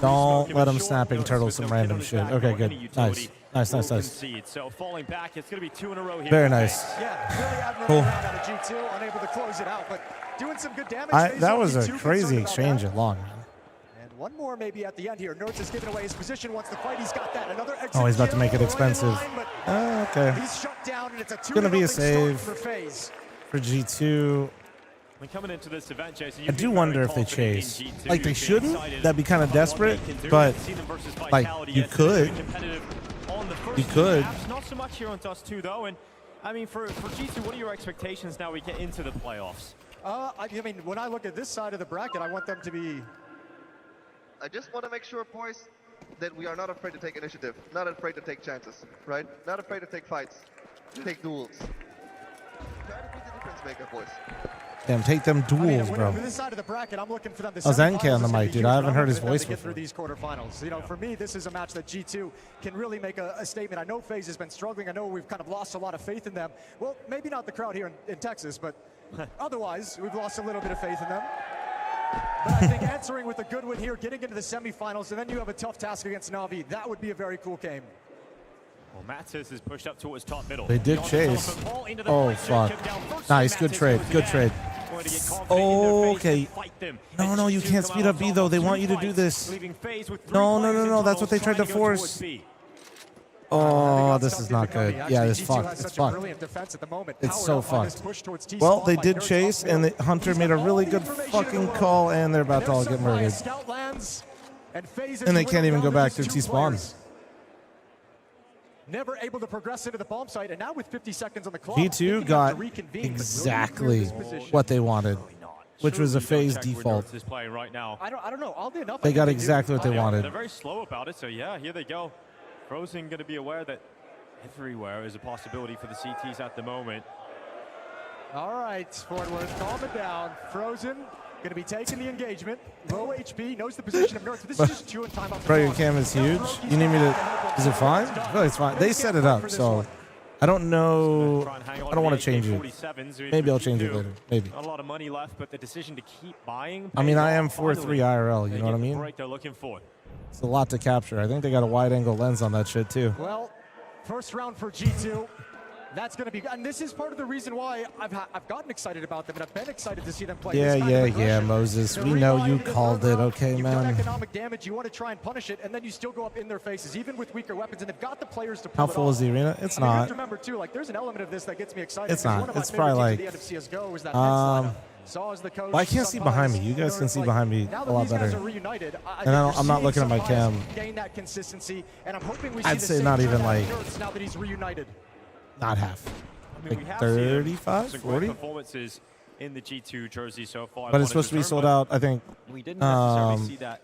Don't let him snapping turtle some random shit. Okay, good. Nice. Nice. So falling back, it's going to be 2 in a row here. Very nice. Yeah, really admirable Cool. round out of G2, unable to close it out, but doing some good damage. FaZe That on was a G2 crazy concerned about exchange that. at long. And one more maybe at the end here. Nerds has given away his position, wants to fight. He's got that. Another exit. Oh, he's about to make it kill, expensive. right in line, but Okay. he's shut down, and it's a 2-0 Gonna be a start save for FaZe. for G2. When coming into this event, Jason, I do wonder if they chase. Like, they shouldn't. That'd be kind of desperate, but, like, you could. You could. Not so much here on Dust 2, though. And, I mean, for G2, what are your expectations now we get into the playoffs? I mean, when I look at this side of the bracket, I want them to be... I just want to make sure, boys, that we are not afraid to take initiative, not afraid to take chances, right? Not afraid to take fights, take duels. Try to be the difference maker, boys. Damn, take them duels, bro. For this side of the bracket, I'm looking for them to Oh, Zenke on the mic, dude. I haven't heard his voice to get before. through these quarterfinals. You know, for me, this is a match that G2 can really make a statement. I know FaZe has been struggling. I know we've kind of lost a lot of faith in them. Well, maybe not the crowd here in Texas, but otherwise, we've lost a little bit of faith in them. But I think answering with a good win here, getting into the semifinals, and then you have a tough task against Na'Vi. That would be a very cool game. Well, Mattis is pushed up towards top middle. They did chase. Oh, fuck. Nice. Good trade. Good trade. Okay. No, you can't speed up B, though. They want you to do this. No. That's what they tried to force. Oh, this is not good. Yeah, it's fucked. It's fucked. It's so fucked. Well, they did chase, and the Hunter made a really good fucking call, and they're about to all get murdered. And they can't even go back to T-spawn. Never able to progress into the bomb site, and now with 50 seconds on the clock, G2 got exactly what they wanted, which was a FaZe default. I don't know. Oddly enough, They got exactly what they wanted. They're very slow about it, so yeah, here they go. fl0m going to be aware that everywhere is a possibility for the CTs at the moment. All right, Fort Worth, calm it down. fl0m going to be taking the engagement. Low HP, knows the position of Nerds. This is just 2 in timeout. Bro, your cam is huge. You need me to... Is it fine? I feel like it's fine. They set it up, so... I don't know... I don't want to change it. Maybe I'll change it later. Maybe. Not a lot of money left, but the decision to keep buying... I mean, I am 4-3 IRL, you know what I mean? Break they're looking for. It's a lot to capture. I think they got a wide-angle lens on that shit, too. Well, first round for G2. That's going to be, and this is part of the reason why I've gotten excited about them, and I've been excited to see them play. Yeah, Moses. We know you called it, okay, You've man. got economic damage. You want to try and punish it, and then you still go up in their faces, even with weaker weapons, and they've got the players to pull How it full off. is the arena? It's I mean, you have not. to remember too, like there's an element of this that gets me excited. It's because not. One of my It's favorite probably teams at the end of CS:GO was that Saw as the coach. Well, I can't see behind me. You guys can see behind me a lot better. And I'm not looking at my cam. Gain that consistency, and I'm hoping we I'd see say the same not even trend out of like... Nerds now that he's reunited. Not half. I mean, Like 35, some 40? great performances in the G2 jersey so far. But it's supposed to be sold out, I think, We didn't necessarily see that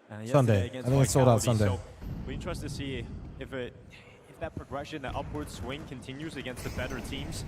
Sunday. yesterday I against think it's sold out Vitality, Sunday. So we're interested to see if that progression, that upward swing continues against the better teams.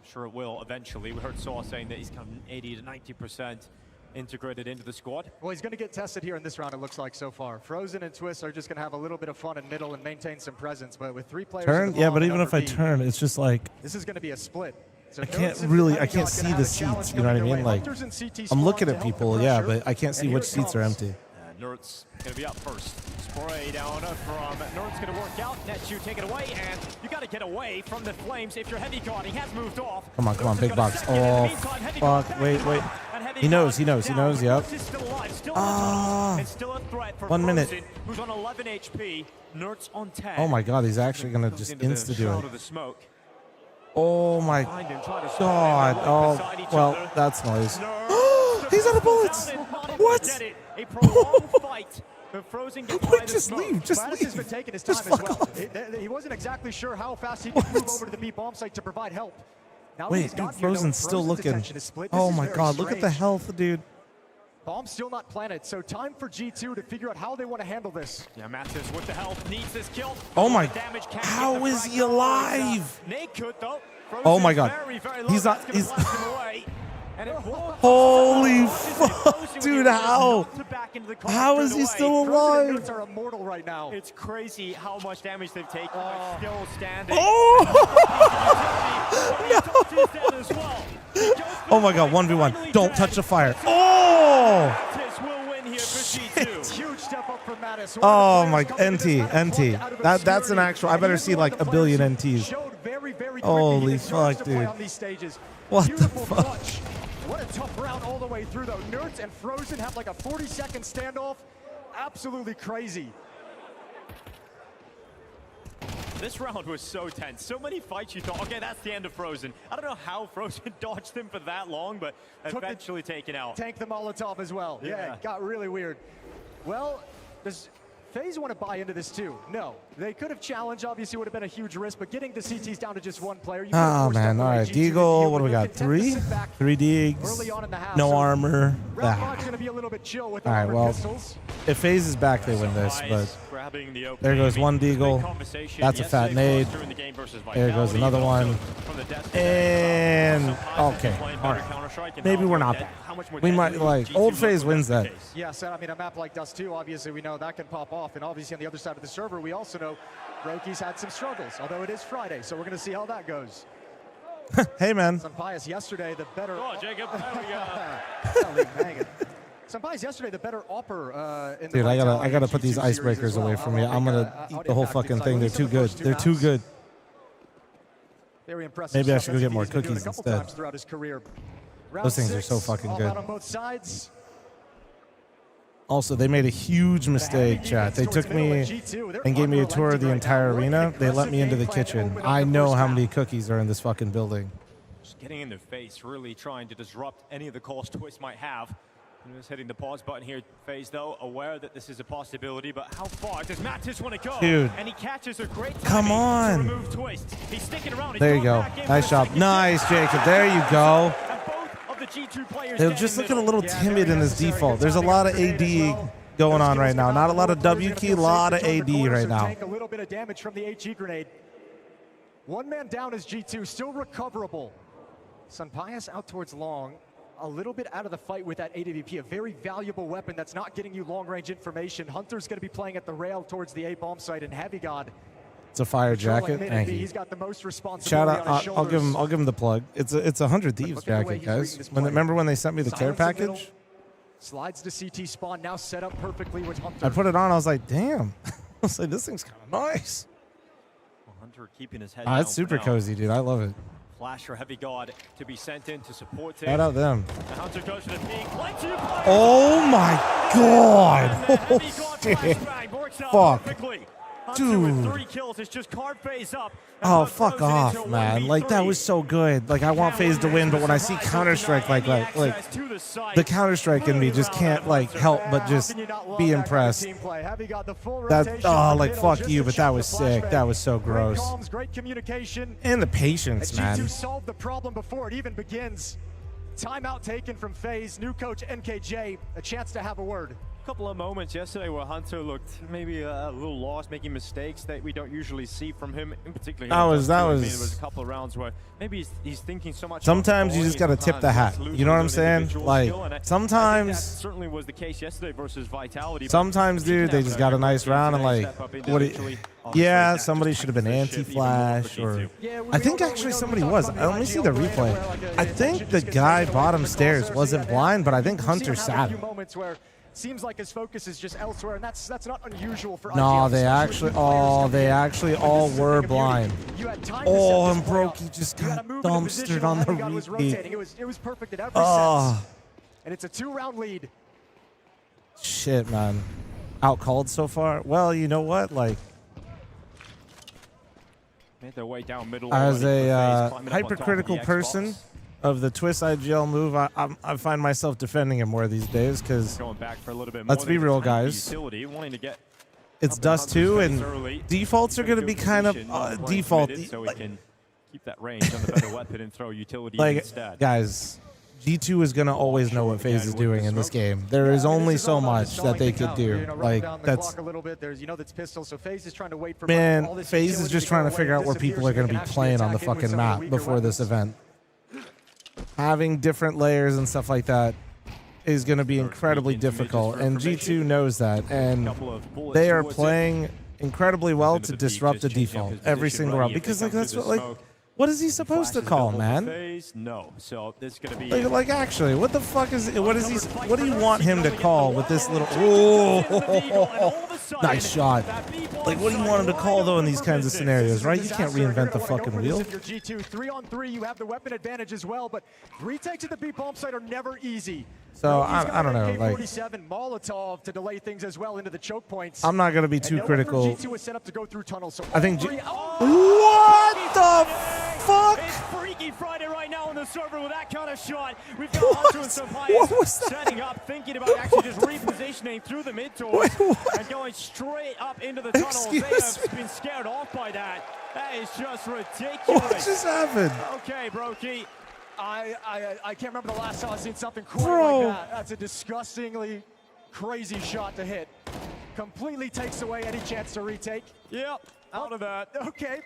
I'm sure it will eventually. We heard Saw saying that he's come 80 to 90% integrated into the squad. Well, he's going to get tested here in this round, it looks like so far. fl0m and Twist are just going to have a little bit of fun in middle and maintain some presence, but with 3 players Turn? in the Yeah, ball but and even if I number B, turn, it's just like... this is going to be a split. So I can't Nerds and really... I Pentagon can't can see have the a challenge seats, you know what I coming mean? their way. Like, Hunters and CT I'm spawn looking to at help the people, yeah, pressure. but I can't see And which here it seats are comes. empty. Nerds going to be up first. Spray down from Nerds going to work out. Netu take it away, and you got to get away from the flames if you're heavy guard. He has moved off. Come on, big box. Oh, fuck. Wait. He knows, yep. And still a threat for 1 minute. fl0m, who's on 11 HP. Nerds on 10. Oh my god, he's actually going to just insta-do Shroud it. of the smoke. Oh my Find him, try to spray god. them Oh, beside each well, other. that's noise. He's out of bullets! What? A prolonged fight. But fl0m gets by the Just smoke. leave, just Gladys leave. has been taking his time Just as fuck well. off. He wasn't exactly sure how fast he could move over to the B bomb site to provide help. Now that Wait, he's dude, gotten here, though, fl0m's still fl0m's looking. attention is split. This Oh is my very god, look at the strange. health, dude. Bomb still not planted, so time for G2 to figure out how they want to handle this. Yeah, Mattis with the health needs this kill. Oh my... Damage can't How get the is he frag. alive? Nate could though. Oh my God. He's not. He's. Holy fuck, dude! How is he still alive? Are immortal right now. It's crazy how much damage they've taken. But still standing. Oh my God! 1v1. Don't touch the fire. Oh! Huge step up for Mattis. Oh my NT. That's an actual. I better see like a billion NTs. Holy fuck, dude! What the fuck? What a tough round all the way through, though. Nerds and fl0m have like a 40-second standoff. Absolutely crazy. This round was so tense. So many fights you thought, okay, that's the end of fl0m. I don't know how fl0m dodged him for that long, but eventually taken out. Tank the Molotov as well. Yeah, it got really weird. Well, does FaZe want to buy into this too? No. They could have challenged, obviously would have been a huge risk, but getting the CTs down to just one player. Oh man, all right. Deagle, what do we got? Three Deags, no armor. Gonna be a little bit chill with all right, well, pistols. if FaZe is back, they win this, but there goes one Deagle. That's a fat nade. There goes another one. And, okay, all right. Maybe we're not back. We might, like, old FaZe wins that. Yes, I mean, a map like Dust 2, obviously we know that can pop off, and obviously on the other side of the server, we also know Roki's had some struggles, although it is Friday, so we're going to see how that goes. Hey, man. Sampai's yesterday, the better... Oh, Jacob, there we go. Sampai's yesterday, the better upper in the Dude, I gotta put these icebreakers away from me. I'm gonna eat the whole fucking thing. They're too good. They're too good. Very impressive. Maybe I should go get more cookies instead. Those things are so fucking good. On both sides. Also, they made a huge mistake, chat. They took me and gave me a tour of the entire arena. They let me into the kitchen. I know how many cookies are in this fucking building. Just getting in their face, really trying to disrupt any of the calls Twist might have. And just hitting the pause button here. FaZe, though, aware that this is a possibility, but how far does Mattis want to go? Dude. And he catches a great Come on. to remove Twist. He's sticking around. There you go. Nice job. Nice, Jacob. There you go. The They're just looking a little timid in his default. There's a lot of AD going on right now. Not a lot of W key, a lot of AD right now. Take a little bit of damage from the HE grenade. One man down is G2, still recoverable. Sampai's out towards long. A little bit out of the fight with that AWP, a very valuable weapon that's not getting you long-range information. Hunter's going to be playing at the rail towards the A bomb site, and Heavy God. It's a fire jacket. Thank you. He's got the most responsibility. Shout out! On his I'll give him the plug. It's a 100 Thieves jacket, guys. Remember when they sent me the care package? Slides to CT spawn, now set up perfectly with Hunter. I put it on. I was like, damn. I was like, this thing's kind of nice. Well, Hunter keeping his head. It's super cozy, dude. I love it. Flash for Heavy God to be sent in to support him. Shout out them. The Hunter goes for the peak. Oh my god! Oh shit! Fuck, dude. 3 kills. It's just card phase up. Oh, fuck off, man. Like, that was so good. Like, I want FaZe to win, but when I see Counter-Strike like the Counter-Strike in me just can't, like, help but just be impressed. That, oh, like, fuck you, but that was sick. That was so gross. And the patience, man. G2 solved the problem before it even begins. Timeout taken from FaZe. New coach NKJ, a chance to have a word. Couple of moments yesterday where Hunter looked maybe a little lost, making mistakes that we don't usually see from him, in particular. That was. There was a couple of rounds where maybe he's thinking so much. Sometimes you just gotta tip the hat. You know what I'm saying? Like, sometimes. That certainly was the case yesterday versus Vitality. Sometimes, dude, they just got a nice round and like, yeah, somebody should have been anti-flash or. I think actually somebody was. Let me see the replay. I think the guy bottom stairs wasn't blind, but I think Hunter sat him. Seems like his focus is just elsewhere, and that's not unusual for. No, they actually all were blind. Oh, and Brokey just got dumpstered on the repeat. It was perfect at every sense. And it's a 2-round lead. Shit, man. Out called so far. Well, you know what? Like, made their way down middle. As a hypercritical person of the Twist IGL move, I find myself defending him more these days because, let's be real, guys. It's Dust 2, and defaults are going to be kind of default. So we can keep that range on the better weapon and throw utility like, instead. Guys, G2 is gonna always know what FaZe is doing in this game. There is only so much that they could do. Like that's. A little bit. There's, this pistol. So FaZe is trying to wait for Man, FaZe is just trying to figure out where people are going to be playing on the fucking map before this event. Having different layers and stuff like that is going to be incredibly difficult, and G2 knows that, and they are playing incredibly well to disrupt the default every single round, because like that's what is he supposed to call, man? No. So this is going to be like actually, what the fuck is what do you want him to call with this little nice shot? Like, what do you want him to call though in these kinds of scenarios, right? You can't reinvent the fucking wheel. If you're G2, 3-on-3, you have the weapon advantage as well, but retakes at the B bomb site are never easy. So I don't know, like AK-47 Molotov to delay things as well into the choke points. I'm not gonna be too critical. G2 is set up to go through tunnels. So I think what the fuck? It's Freaky Friday right now on the server with that kind of shot. We've got Hunter and Sampayas setting up, thinking about actually just repositioning through the mid doors and going straight up into the tunnels. They have been scared off by that. That is just ridiculous. What just happened? Okay, Brokey. I can't remember the last time I've seen something quite like that. That's a disgustingly crazy shot to hit. Completely takes away any chance to retake. Yep, out of that. Okay.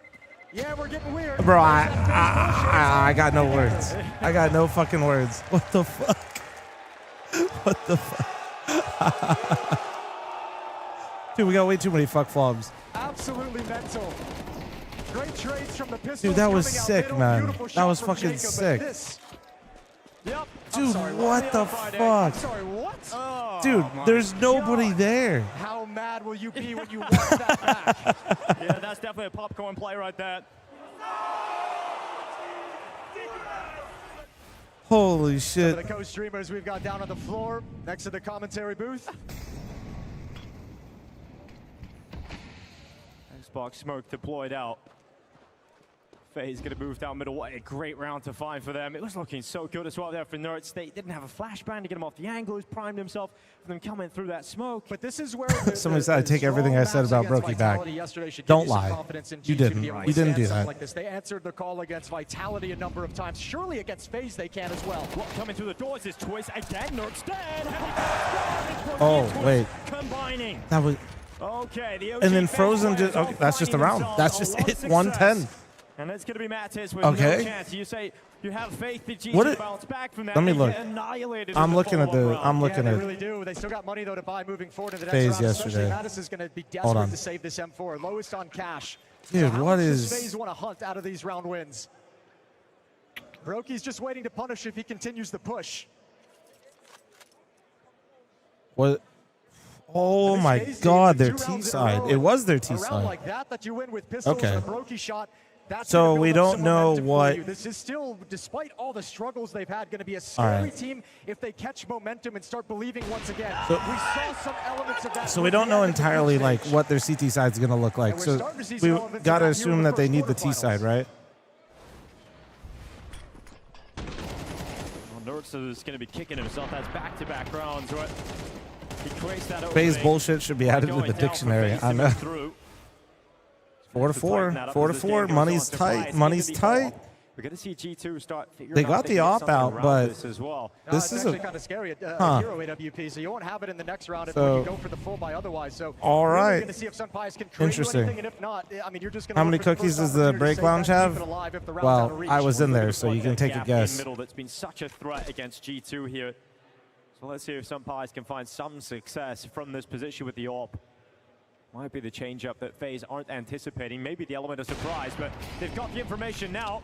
Yeah, we're getting weird. Bro, I got no words. I got no fucking words. What the fuck? What the fuck? Dude, we got way too many fuck flobs. Absolutely mental. Great trades from the pistol. Dude, that was sick, man. That was fucking sick. Yep. Dude, what the fuck? Sorry, what? Oh, dude, there's nobody there. How mad will you be when you want that back? Yeah, that's definitely a popcorn play right there. Holy shit. Some of the co-streamers we've got down on the floor next to the commentary booth. Xbox smoke deployed out. FaZe going to move down middle. What a great round to find for them. It was looking so good as well there for Nerds. They didn't have a flashbang to get him off the angle. He's primed himself for them coming through that smoke. But this is where somebody said I take everything I said about Brokey back. Don't lie. You didn't. You didn't do that. Like this. They answered the call against Vitality a number of times. Surely against FaZe they can as well. Coming through the doors is Twist again. Nerds dead. Oh, wait. Combining. That was. Okay. The and then Frozen just. Okay, that's just a round. That's just it. 110. And it's going to be Mattis with okay. no chance. You say you have faith that G2 to bounce back from that. Let me look. I'm looking at the. I'm looking at. They really do. They still got money though to buy moving forward in the next FaZe round. yesterday. Mattis is going to be desperate to save this M4. Lowest on cash. Dude, so what does is? FaZe want to hunt out of these round wins? Brokey's just waiting to punish if he continues the push. What? Oh my God, their T side. It was their T side. Like that you win with pistols okay. and a Brokey shot. That's so we don't know what. This is still, despite all the struggles they've had, going to be a scary team if they catch momentum and start believing once again. So, we saw some elements of that. So we don't know entirely like what their CT side is going to look like. So we got to assume that they need the T side, right? Well, Nerds is going to be kicking himself. That's back-to-back rounds, right? He creates that FaZe bullshit should be added to the dictionary. I know. 4-4, 4-4. Money's tight. Money's tight. We're going to see G2 start figuring they got the op out, but this as well. This is actually kind of scary at Hero AWP, so you won't have it in the next round if you go for the full buy otherwise. So all right. We're going to see if Sunpies can create anything, and if not, I mean, you're just going to. How many cookies does the break lounge have? Well, I was in there, so you can take a guess. Middle that's been such a threat against G2 here. So let's see if Sunpies can find some success from this position with the AWP. Might be the change-up that FaZe aren't anticipating. Maybe the element of surprise, but they've got the information now.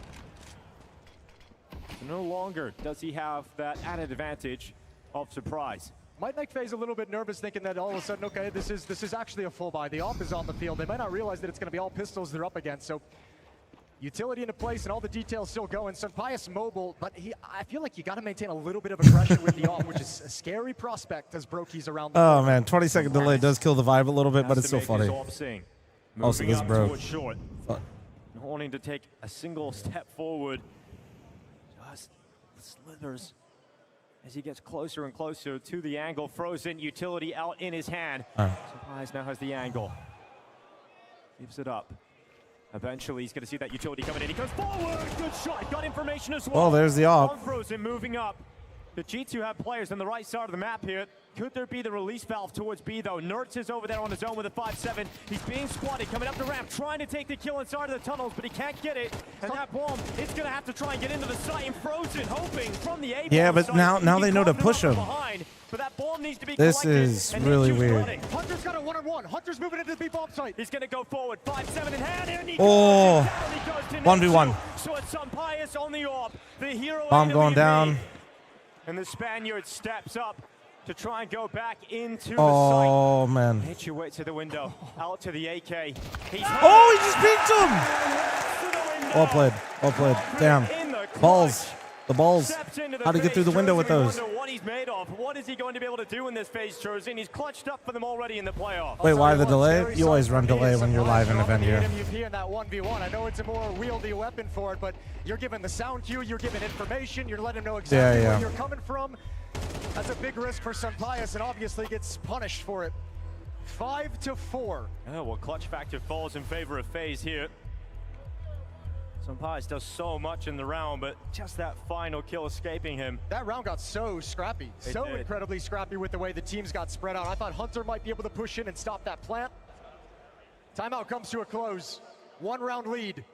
So no longer does he have that added advantage of surprise. Might make FaZe a little bit nervous, thinking that all of a sudden, okay, this is actually a full buy. The AWP is on the field. They might not realize that it's going to be all pistols they're up against. So utility into place and all the details still going. Sunpias mobile, but I feel like you got to maintain a little bit of aggression with the AWP, which is a scary prospect as Brokey's around the Oh man, 20-second delay does kill the vibe a little bit, but it's still funny. Also, this broke. Short. Not wanting to take a single step forward. Just slithers as he gets closer and closer to the angle. Frozen utility out in his hand. Sunpias now has the angle. Keeps it up. Eventually, he's going to see that utility coming in. He goes forward. Good shot. Got information as well. Oh, there's the AWP. Frozen moving up. The G2 have players on the right side of the map here. Could there be the release valve towards B, though? Nertz is over there on his own with a 5-7. He's being spotted, coming up the ramp, trying to take the kill inside of the tunnels, but he can't get it. And that bomb, it's going to have to try and get into the site. And Frozen hoping from the A. Yeah, but now they know to push him. But that bomb needs to be This collected, is and really Ninja's weird. running. Hunter's got a 1-on-1. Hunter's moving into the B bomb site. He's going to go forward. 5-7 in hand. And he Oh, goes to 1v1. So it's Sampayas on the AWP. The hero Bomb AWE going down. lead. And the Spaniard steps up to try and go back into the site. Oh, man. Hit your way to the window, out to the AK. Oh, he just peeked him! Well played. Well played. Damn. Balls. The balls. How to get through the window with those. What he's made of. What is he going to be able to do in this phase, Jersey? And he's clutched up for them already in the playoffs. Wait, why the delay? You always run delay when you're live in event here. MVP in that 1v1. I know it's a more wieldy weapon for it, but you're given the sound cue, you're given information, you're letting him know exactly where you're coming from. That's a big risk for Sampayas, and obviously gets punished for it. 5-4. Oh, well, clutch factor falls in favor of FaZe here. Sampayas does so much in the round, but just that final kill escaping him. That round got so scrappy, so incredibly scrappy with the way the teams got spread out. I thought Hunter might be able to push in and stop that plant. Timeout comes to a close. 1 round lead.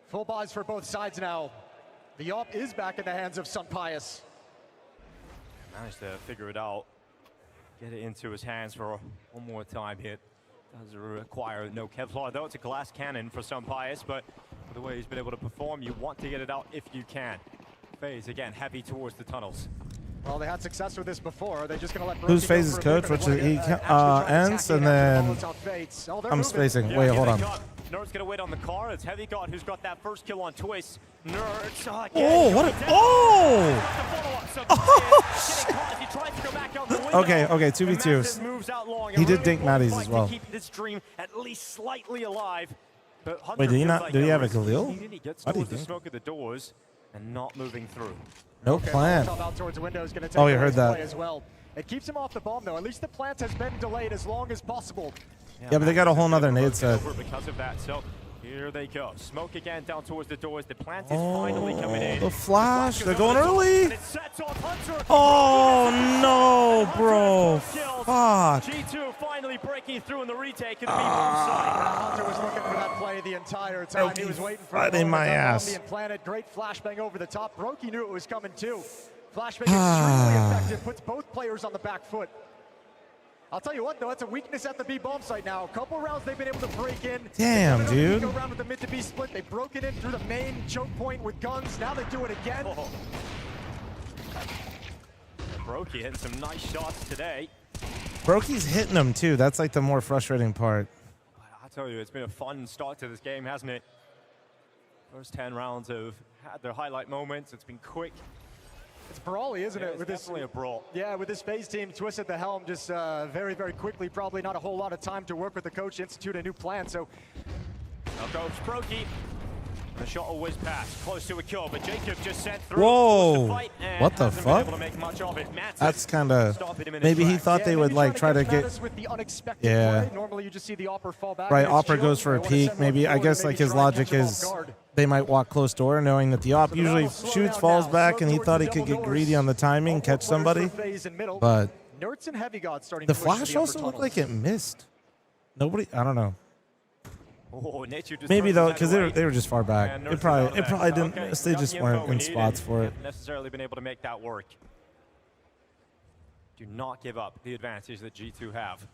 Full buys for both sides now. The AWP is back in the hands of Sampayas. Managed to figure it out. Get it into his hands for one more time here. Does require no Kevlar, though. It's a glass cannon for Sampayas, but for the way he's been able to perform, you want to get it out if you can. FaZe, again, heavy towards the tunnels. Well, they had success with this before. Are they just going to let Who's FaZe's coach? Which is he ends, and then I'm spacing. Wait, hold on. Nerd's going to wait on the car. It's Heavy God who's got that first kill on Twist. Nerds. Oh, what a... Oh! Okay, 2v2. He did dink Maddie's as well. Keep this dream at least slightly alive. But Hunter Wait, did he not? like Did he have a risk. Khalil? He gets How do you towards the think? smoke of the doors and not moving through. No plan. Out towards the window is going to take Oh, you heard that. play as well. It keeps him off the bomb, though. At least the plant has been delayed as long as possible. Yeah, but they got a whole nother nade set. Because of that, so here they go. Smoke again down towards the doors. The plant is finally coming in. The flash. They're going early. And it sets off Hunter. Oh, no, bro. Fuck. G2 finally breaking through in the retake. It'll be bomb side. Hunter was looking for that play the entire time. He was waiting for Right in my ass. Being planted. Great flashbang over the top. Brokey knew it was coming too. Flashbang extremely effective. Puts both players on the back foot. I'll tell you what, though, that's a weakness at the B bomb site now. A couple rounds they've been able to break in. Damn, dude. Go around with the mid to B split. They broke it in through the main choke point with guns. Now they do it again. Brokey hitting some nice shots today. Brokey's hitting them too. That's like the more frustrating part. I tell you, it's been a fun start to this game, hasn't it? First 10 rounds have had their highlight moments. It's been quick. It's brawly, isn't it? It's definitely a brawl. Yeah, with this FaZe team, Twist at the helm, just very, very quickly. Probably not a whole lot of time to work with the coach, institute a new plan. So, now Coach Brokey. The shot will whiz past, close to a kill, but Jacob just sent through. Whoa! To fight and What the hasn't been fuck? able to make much of it. Matson That's kind of. stopping him in Maybe his he tracks. thought they would like try to get. with the unexpected Yeah. play. Normally, you just see the Opper fall back. Right, It's Opper chill. goes for a They wanna peek. send one Maybe I forward, guess maybe like his try and logic catch him off is guard. they might walk close door, knowing that the op usually shoots, falls back, and he thought he could get greedy on the timing, catch somebody. But Nertz and Heavy God starting the to push to flash upper also looked tunnels. like it missed. Nobody, I don't know. Oh, Nature just Maybe throws though, that because away. they were just far back. And It Nertz is out of probably that. didn't. Okay, They got just the info weren't we in needed. spots for it. Haven't necessarily been able to make that work. Do not give up the advantage that G2 have.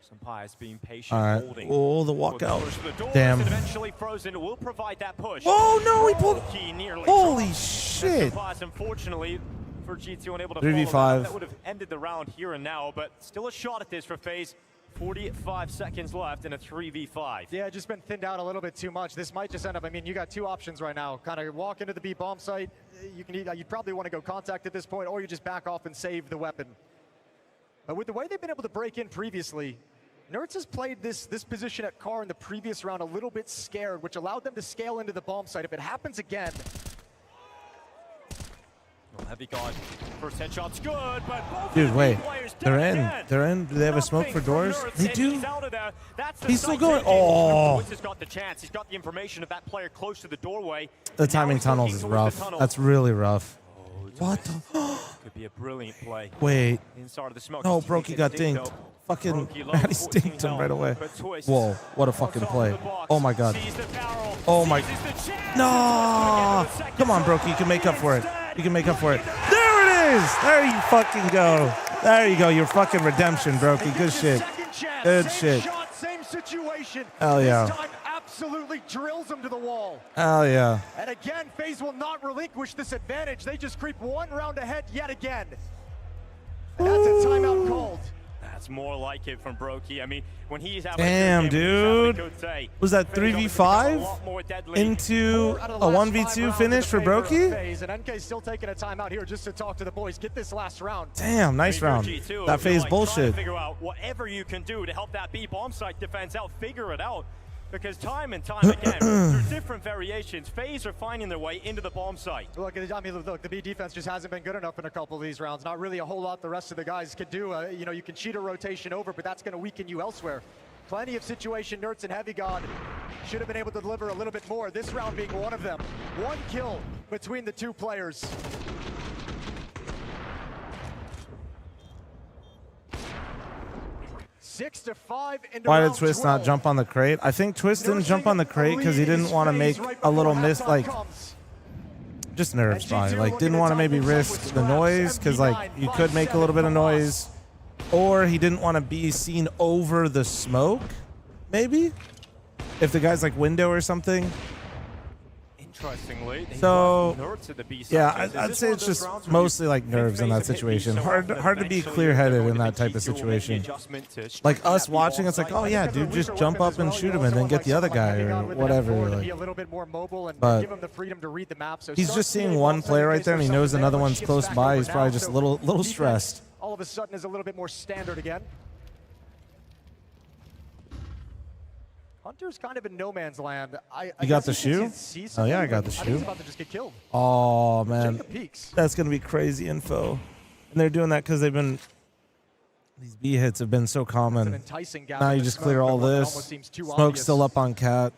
Sampayas being patient, All right. holding. Oh, the Will walkout. push the doors, Damn. and eventually Frozen will provide that push. Oh no, he pulled. Key nearly Holy dropped. shit! Sampayas, unfortunately, for G2 unable to 3v5. follow that would have ended the round here and now, but still a shot at this for FaZe. 45 seconds left in a 3v5. Yeah, just been thinned out a little bit too much. This might just end up, I mean, you got two options right now. Kind of walk into the B bomb site. You'd probably want to go contact at this point, or you just back off and save the weapon. But with the way they've been able to break in previously, Nertz has played this position at Car in the previous round a little bit scared, which allowed them to scale into the bomb site. If it happens again, Heavy God. First headshot's good, but both Dude, of the wait. players They're dead in. again. They're in. Do they have a smoke for doors? They do. He's out of there. That's the He's still site going. taking. Oh. Twist has got the chance. He's got the information of that player close to the doorway. The And now timing he's tunnels looking is towards rough. the tunnel. That's really rough. What the? Could be a brilliant play. Wait. Inside of the smoke. No, Just Brokey takes got a dig, dinked. though. Fucking Brokey low, Maddie 14 stinked him health, right away. but Twist Whoa, what a fucking on top play. of the box, Oh my god. sees the barrel, Oh my. seizes the chance, No. Come on, Brokey. You can make up for it. You can make up for it. There it is. There you fucking go. There you go. Your fucking redemption, Brokey. Good shit. Good shit. Shot, same situation. Hell yeah. This time absolutely drills him to the wall. Hell yeah. And again, FaZe will not relinquish this advantage. They just creep one round ahead yet again. And that's a timeout called. That's more like it from Brokey. I mean, when he's having Damn, a good game, dude. Was that 3v5 into a 1v2 finish for Brokey? FaZe, and NK's still taking a timeout here just to talk to the boys. Get this last round. Damn, nice round. That FaZe bullshit. Figure out whatever you can do to help that B bomb site defense out. Figure it out. Because time and time again, through different variations, FaZe are finding their way into the bomb site. Look, I mean, look, the B defense just hasn't been good enough in a couple of these rounds. Not really a whole lot the rest of the guys could do. You know, you can cheat a rotation over, but that's going to weaken you elsewhere. Plenty of situation nerds and Heavy God should have been able to deliver a little bit more. This round being one of them. One kill between the two players. Six to 5 into Why did round Twist 12. not jump on the crate? I think Twist didn't jump on the crate because he didn't want to make a little miss, like, just nerves probably. Like, didn't want to maybe risk the noise because, like, you could make a little bit of noise. Or he didn't want to be seen over the smoke, maybe? If the guy's, like, window or something. Interestingly, So, nerves at the B site. yeah, Is I'd this say one of it's those just rounds where mostly like nerves in that situation. Hard to be clear-headed in that type of situation. Like us watching, it's like, oh yeah, dude, just jump up and shoot him and then get the other guy or whatever. Like, but he's just seeing one player right there and he knows another one's close by. He's probably just a little stressed. All of a sudden is a little bit more standard again. Hunter's kind of in no man's land. You got the shoe? Oh yeah, I got the I think shoe. he's about to just get killed. Oh man, Check the peaks. that's gonna be crazy info. And they're doing that because they've been. These B hits have been so common. enticing gap Now in you the just smoke, clear but all one that this. almost seems too Smoke's obvious. still up on Cat.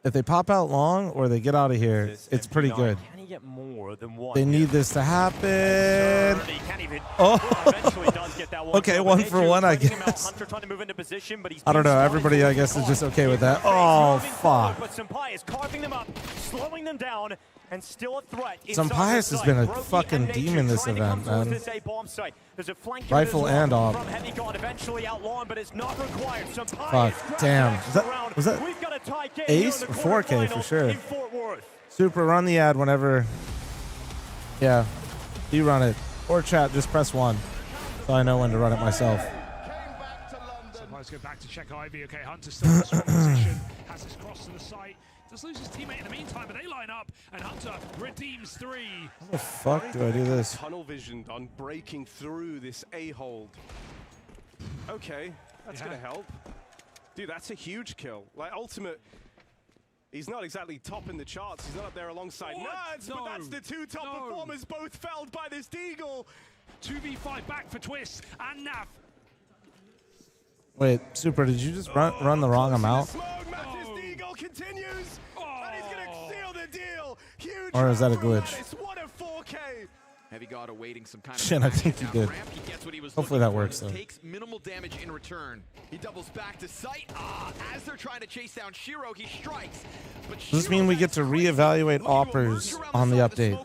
If they pop out long or they get out of here, it's pretty good. Can he get more than one? They need this to happen. He can't even. Oh. Eventually does get that one. Okay, kill, one but for Nature one, I dragging him out. guess. Hunter trying to move into position, but he's I don't know. being Everybody, I guess, is just okay with that. Oh, fuck. But Senpai is carving them up, slowing them down, and still a threat. Senpai has been a fucking demon this event, man. There's a flank Rifle and off. from Heavy God eventually outlawed, but it's not required. Senpai Fuck. Damn. Was that Ace or 4K for sure? Super, run the ad whenever. Yeah. You run it. Or chat, just press 1. So I know when to run it myself. Let's go back to check Ivy. Okay, Hunter's still in a strong position. Has his cross to the site. Does lose his teammate in the meantime, but they line up, and Hunter redeems 3. How the fuck do I do this? Tunnel visioned on breaking through this A-hold. Okay, that's gonna help. Dude, that's a huge kill. Like, Ultimate, he's not exactly top in the charts. He's not up there alongside Nerds, but that's the two top performers both felled by this Deagle. 2v5 back for Twist and Nav. Wait, Super, did you just run the wrong amount? Deagle continues, and he's gonna seal the deal. Huge Or is that a glitch? What a 4K. Heavy God awaiting some kind of Shit, I think he did. He gets what he was Hopefully that works though. Takes minimal damage in return. He doubles back to sight. As they're trying to chase down Shiro, he strikes. But Does this mean we get to reevaluate offers on the update?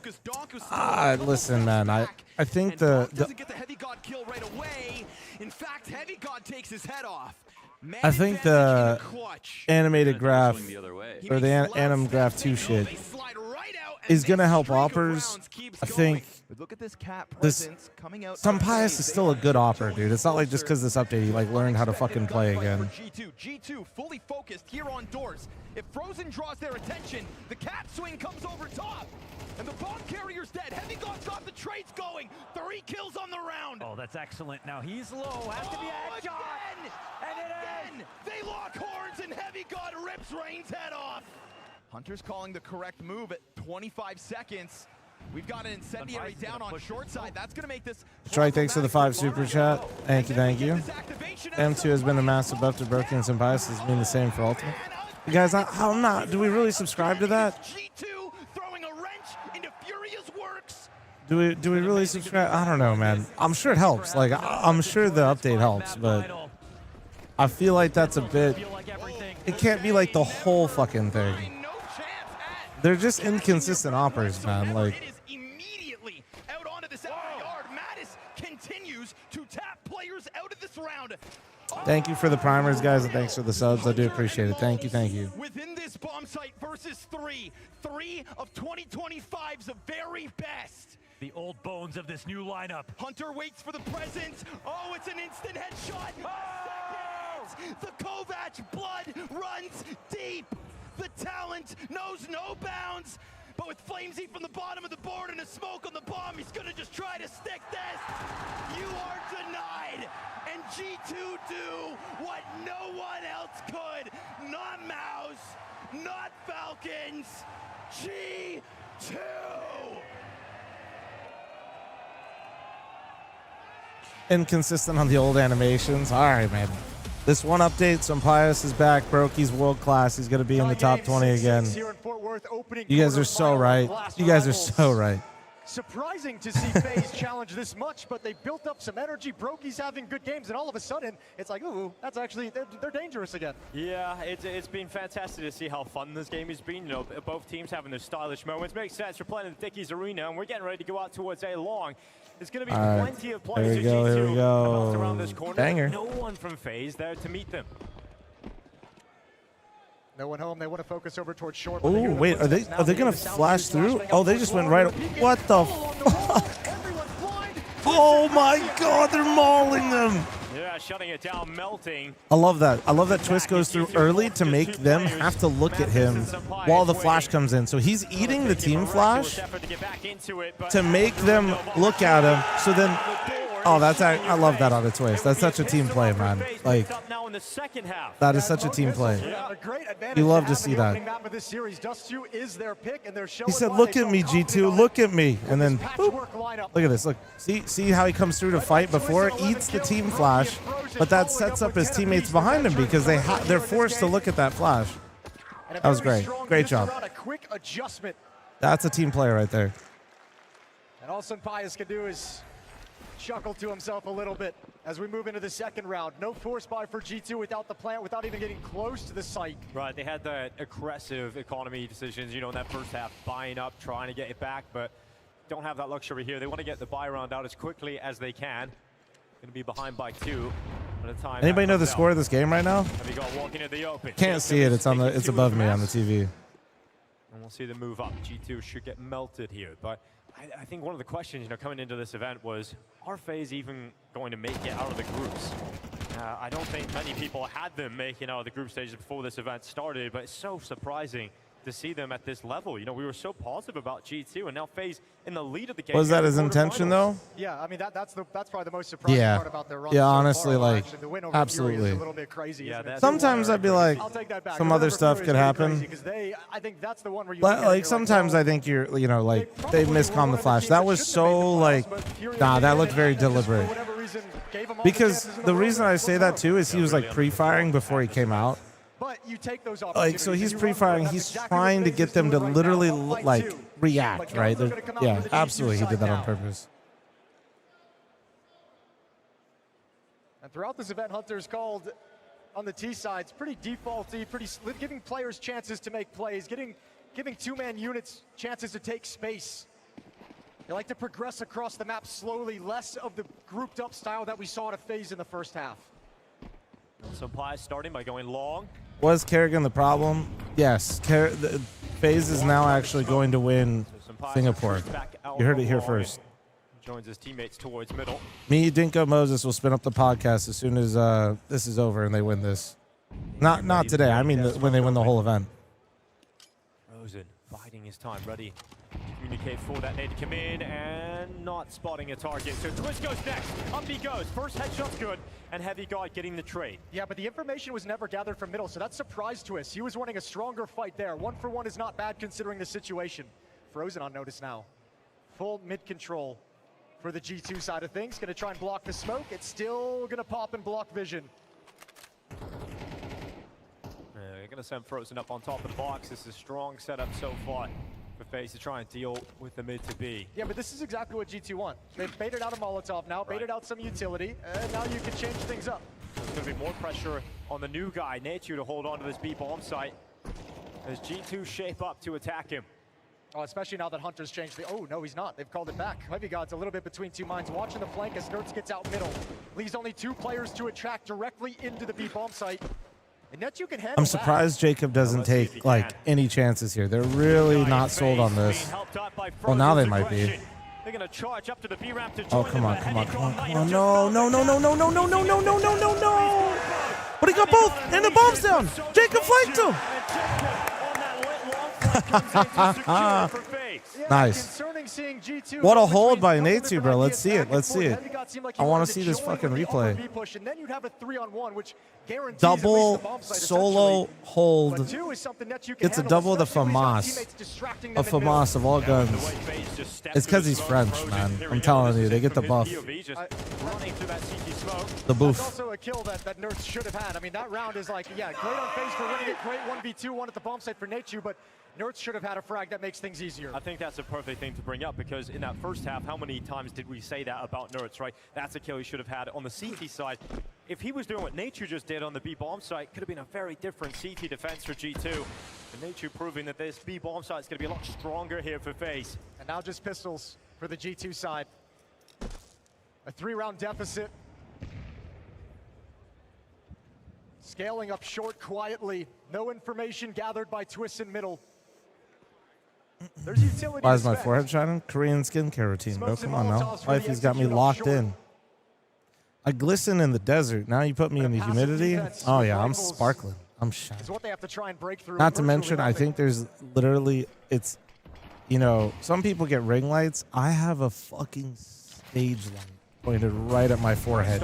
Listen, man, I think doesn't get the Heavy God kill right away. In fact, Heavy God takes his head off. I think the animated graph or the anim graph 2 shit is gonna help Oppers. I think this Senpai is still a good Opper, dude. It's not like just because this update he like learned how to fucking play again. G2 fully focused here on doors. If Frozen draws their attention, the cat swing comes over top. And the bomb carrier's dead. Heavy God's got the trades going. 3 kills on the round. Oh, that's excellent. Now he's low. Has to be a headshot. And again, they lock horns and Heavy God rips Rain's head off. Hunter's calling the correct move at 25 seconds. We've got an incendiary down on short side. That's going to make this. Strike, thanks for the 5 super chat. Thank you, thank you. M2 has been a massive buff to Brokey and Senpais. Has been the same for Ultimate. You guys, I'm not. Do we really subscribe to that? Do we really subscribe? I don't know, man. I'm sure it helps. Like, I'm sure the update helps, but I feel like that's a bit. It can't be like the whole fucking thing. They're just inconsistent operas, man. Like. Thank you for the primers, guys, and thanks for the subs. I do appreciate it. Thank you, thank you. Within this bomb site versus three of 2025's very best. The old bones of this new lineup. Hunter waits for the present. Oh, it's an instant headshot. Second. The Kovac blood runs deep. The talent knows no bounds. But with fl0m from the bottom of the board and a smoke on the bomb, he's gonna just try to stick this. You are denied. And G2 do what no one else could. Not Mouse, not Falcons. G2. Inconsistent on the old animations. All right, man. This one update, Senpais is back. Brokey's world class. He's going to be in the top 20 again. You guys are so right. You guys are so right. Surprising to see FaZe challenge this much, but they built up some energy. Brokey's having good games, and all of a sudden, it's like, ooh, that's actually, they're dangerous again. Yeah, it's been fantastic to see how fun this game has been. You know, both teams having their stylish moments. Makes sense. We're playing in the Dickies Arena, and we're getting ready to go out towards A long. There's going to be plenty of players here we go. around this corner. Banger. No one from FaZe there to meet them. No one home. They want to focus over towards short. Oh wait, are they gonna flash through? Oh, they just went right. What the? Oh my God, they're mauling them. Yeah, shutting it down, melting. I love that. I love that Twist goes through early to make them have to look at him while the flash comes in. So he's eating the team flash to make them look at him. So then, oh, I love that on a Twist. That's such a team play, man. Like, that is such a team play. You love to see that. He said, "Look at me, G2. Look at me." And then, boop. Look at this. Look, see how he comes through to fight before, eats the team flash, but that sets up his teammates behind him because they're forced to look at that flash. That was great. Great job. That's a team player right there. And all Senpais can do is chuckle to himself a little bit as we move into the second round. No force buy for G2 without the plant, without even getting close to the site. Right, they had the aggressive economy decisions, you know, in that first half, buying up, trying to get it back, but don't have that luxury here. They want to get the buy round out as quickly as they can. Going to be behind by 2 at a time. Anybody know the score of this game right now? Walking in the open. Can't see it. It's above me on the TV. And we'll see the move up. G2 should get melted here, but I think one of the questions, you know, coming into this event was, are FaZe even going to make it out of the groups? I don't think many people had them making out of the group stages before this event started, but it's so surprising to see them at this level. You know, we were so positive about G2, and now FaZe in the lead of the game. Was that his intention, though? Yeah, I mean, that's probably the most surprising part about their run. Yeah, so honestly, far. like, Actually, the win over absolutely. Fury is a little bit crazy. Yeah, Sometimes I'd be like, some other stuff could happen. I think that's the one where you Like sometimes I think you're, you know, like they miscom the flash. That was so like, nah, that looked very deliberate. Because the reason I say that too is he was like pre-firing before he came out. But you take those like, so he's pre-firing. He's trying to get them to literally like react, right? Yeah, absolutely. He did that on purpose. And throughout this event, Hunter's called on the T sides pretty defaulty, giving players chances to make plays, giving two-man units chances to take space. They like to progress across the map slowly, less of the grouped-up style that we saw at a FaZe in the first half. Senpais starting by going long. Was Kerrigan the problem? Yes. FaZe is now actually going to win Singapore. You heard it here first. Joins his teammates towards middle. Me, Dinko, Moses will spin up the podcast as soon as this is over and they win this. Not today. I mean when they win the whole event. Rosen biding his time, ready to communicate for that nade to come in and not spotting a target. So Twist goes next. Up he goes. First headshot's good, and Heavy God getting the trade. Yeah, but the information was never gathered from middle, so that surprised Twist. He was wanting a stronger fight there. 1-for-1 is not bad considering the situation. Frozen on notice now. Full mid control for the G2 side of things. Gonna try and block the smoke. It's still gonna pop and block vision. They're going to send fl0m up on top of the box. This is a strong setup so far for FaZe to try and deal with the mid to B. Yeah, but this is exactly what G2 want. They've baited out a Molotov now, baited out some utility, and now you can change things up. There's going to be more pressure on the new guy, Nature, to hold on to this B bomb site as G2 shape up to attack him. Oh, especially now that Hunter's changed the... Oh, no, he's not. They've called it back. Heavy God's a little bit between two minds. Watching the flank as Nerds gets out middle. Leaves only 2 players to attract directly into the B bomb site. And that you can handle. I'm surprised Jacob doesn't take like any chances here. They're really not sold on this. Well, now they might be. They're going to charge up to the B ramp to Oh, come on, come on, come on, come on. No, no, no, no, no, no, no, no, no, no, no, no, no. But he got both, and the bomb's down. Jacob flanked him. Nice. What a hold by Nate, bro. Let's see it. Let's see it. I want to see this fucking replay. And then you'd have a 3-on-1, which guarantees Double solo hold. It's a double the Fl0m. A Fl0m of all guns. It's because he's French, man. I'm telling you, they get the buff. The boof. That's also a kill that Nerds should have had. I mean, that round is like, yeah, great on FaZe for winning it. Great 1v2, one at the bomb site for Nature, but Nerds should have had a frag that makes things easier. I think that's a perfect thing to bring up because in that first half, how many times did we say that about Nerds, right? That's a kill he should have had on the CT side. If he was doing what Nature just did on the B bomb site, could have been a very different CT defense for G2. And Nature proving that this B bomb site is going to be a lot stronger here for FaZe. And now just pistols for the G2 side. A 3-round deficit. Scaling up short quietly. No information gathered by Twist in middle. There's utility. Why is my forehead shining? Korean skincare routine, bro. Come on now. Wifey's got me locked in. I glisten in the desert. Now you put me in the humidity. Oh yeah, I'm sparkling. I'm shining. Is what they have to try and break through. Not to mention, I think there's literally, it's, you know, some people get ring lights. I have a fucking stage light pointed right at my forehead.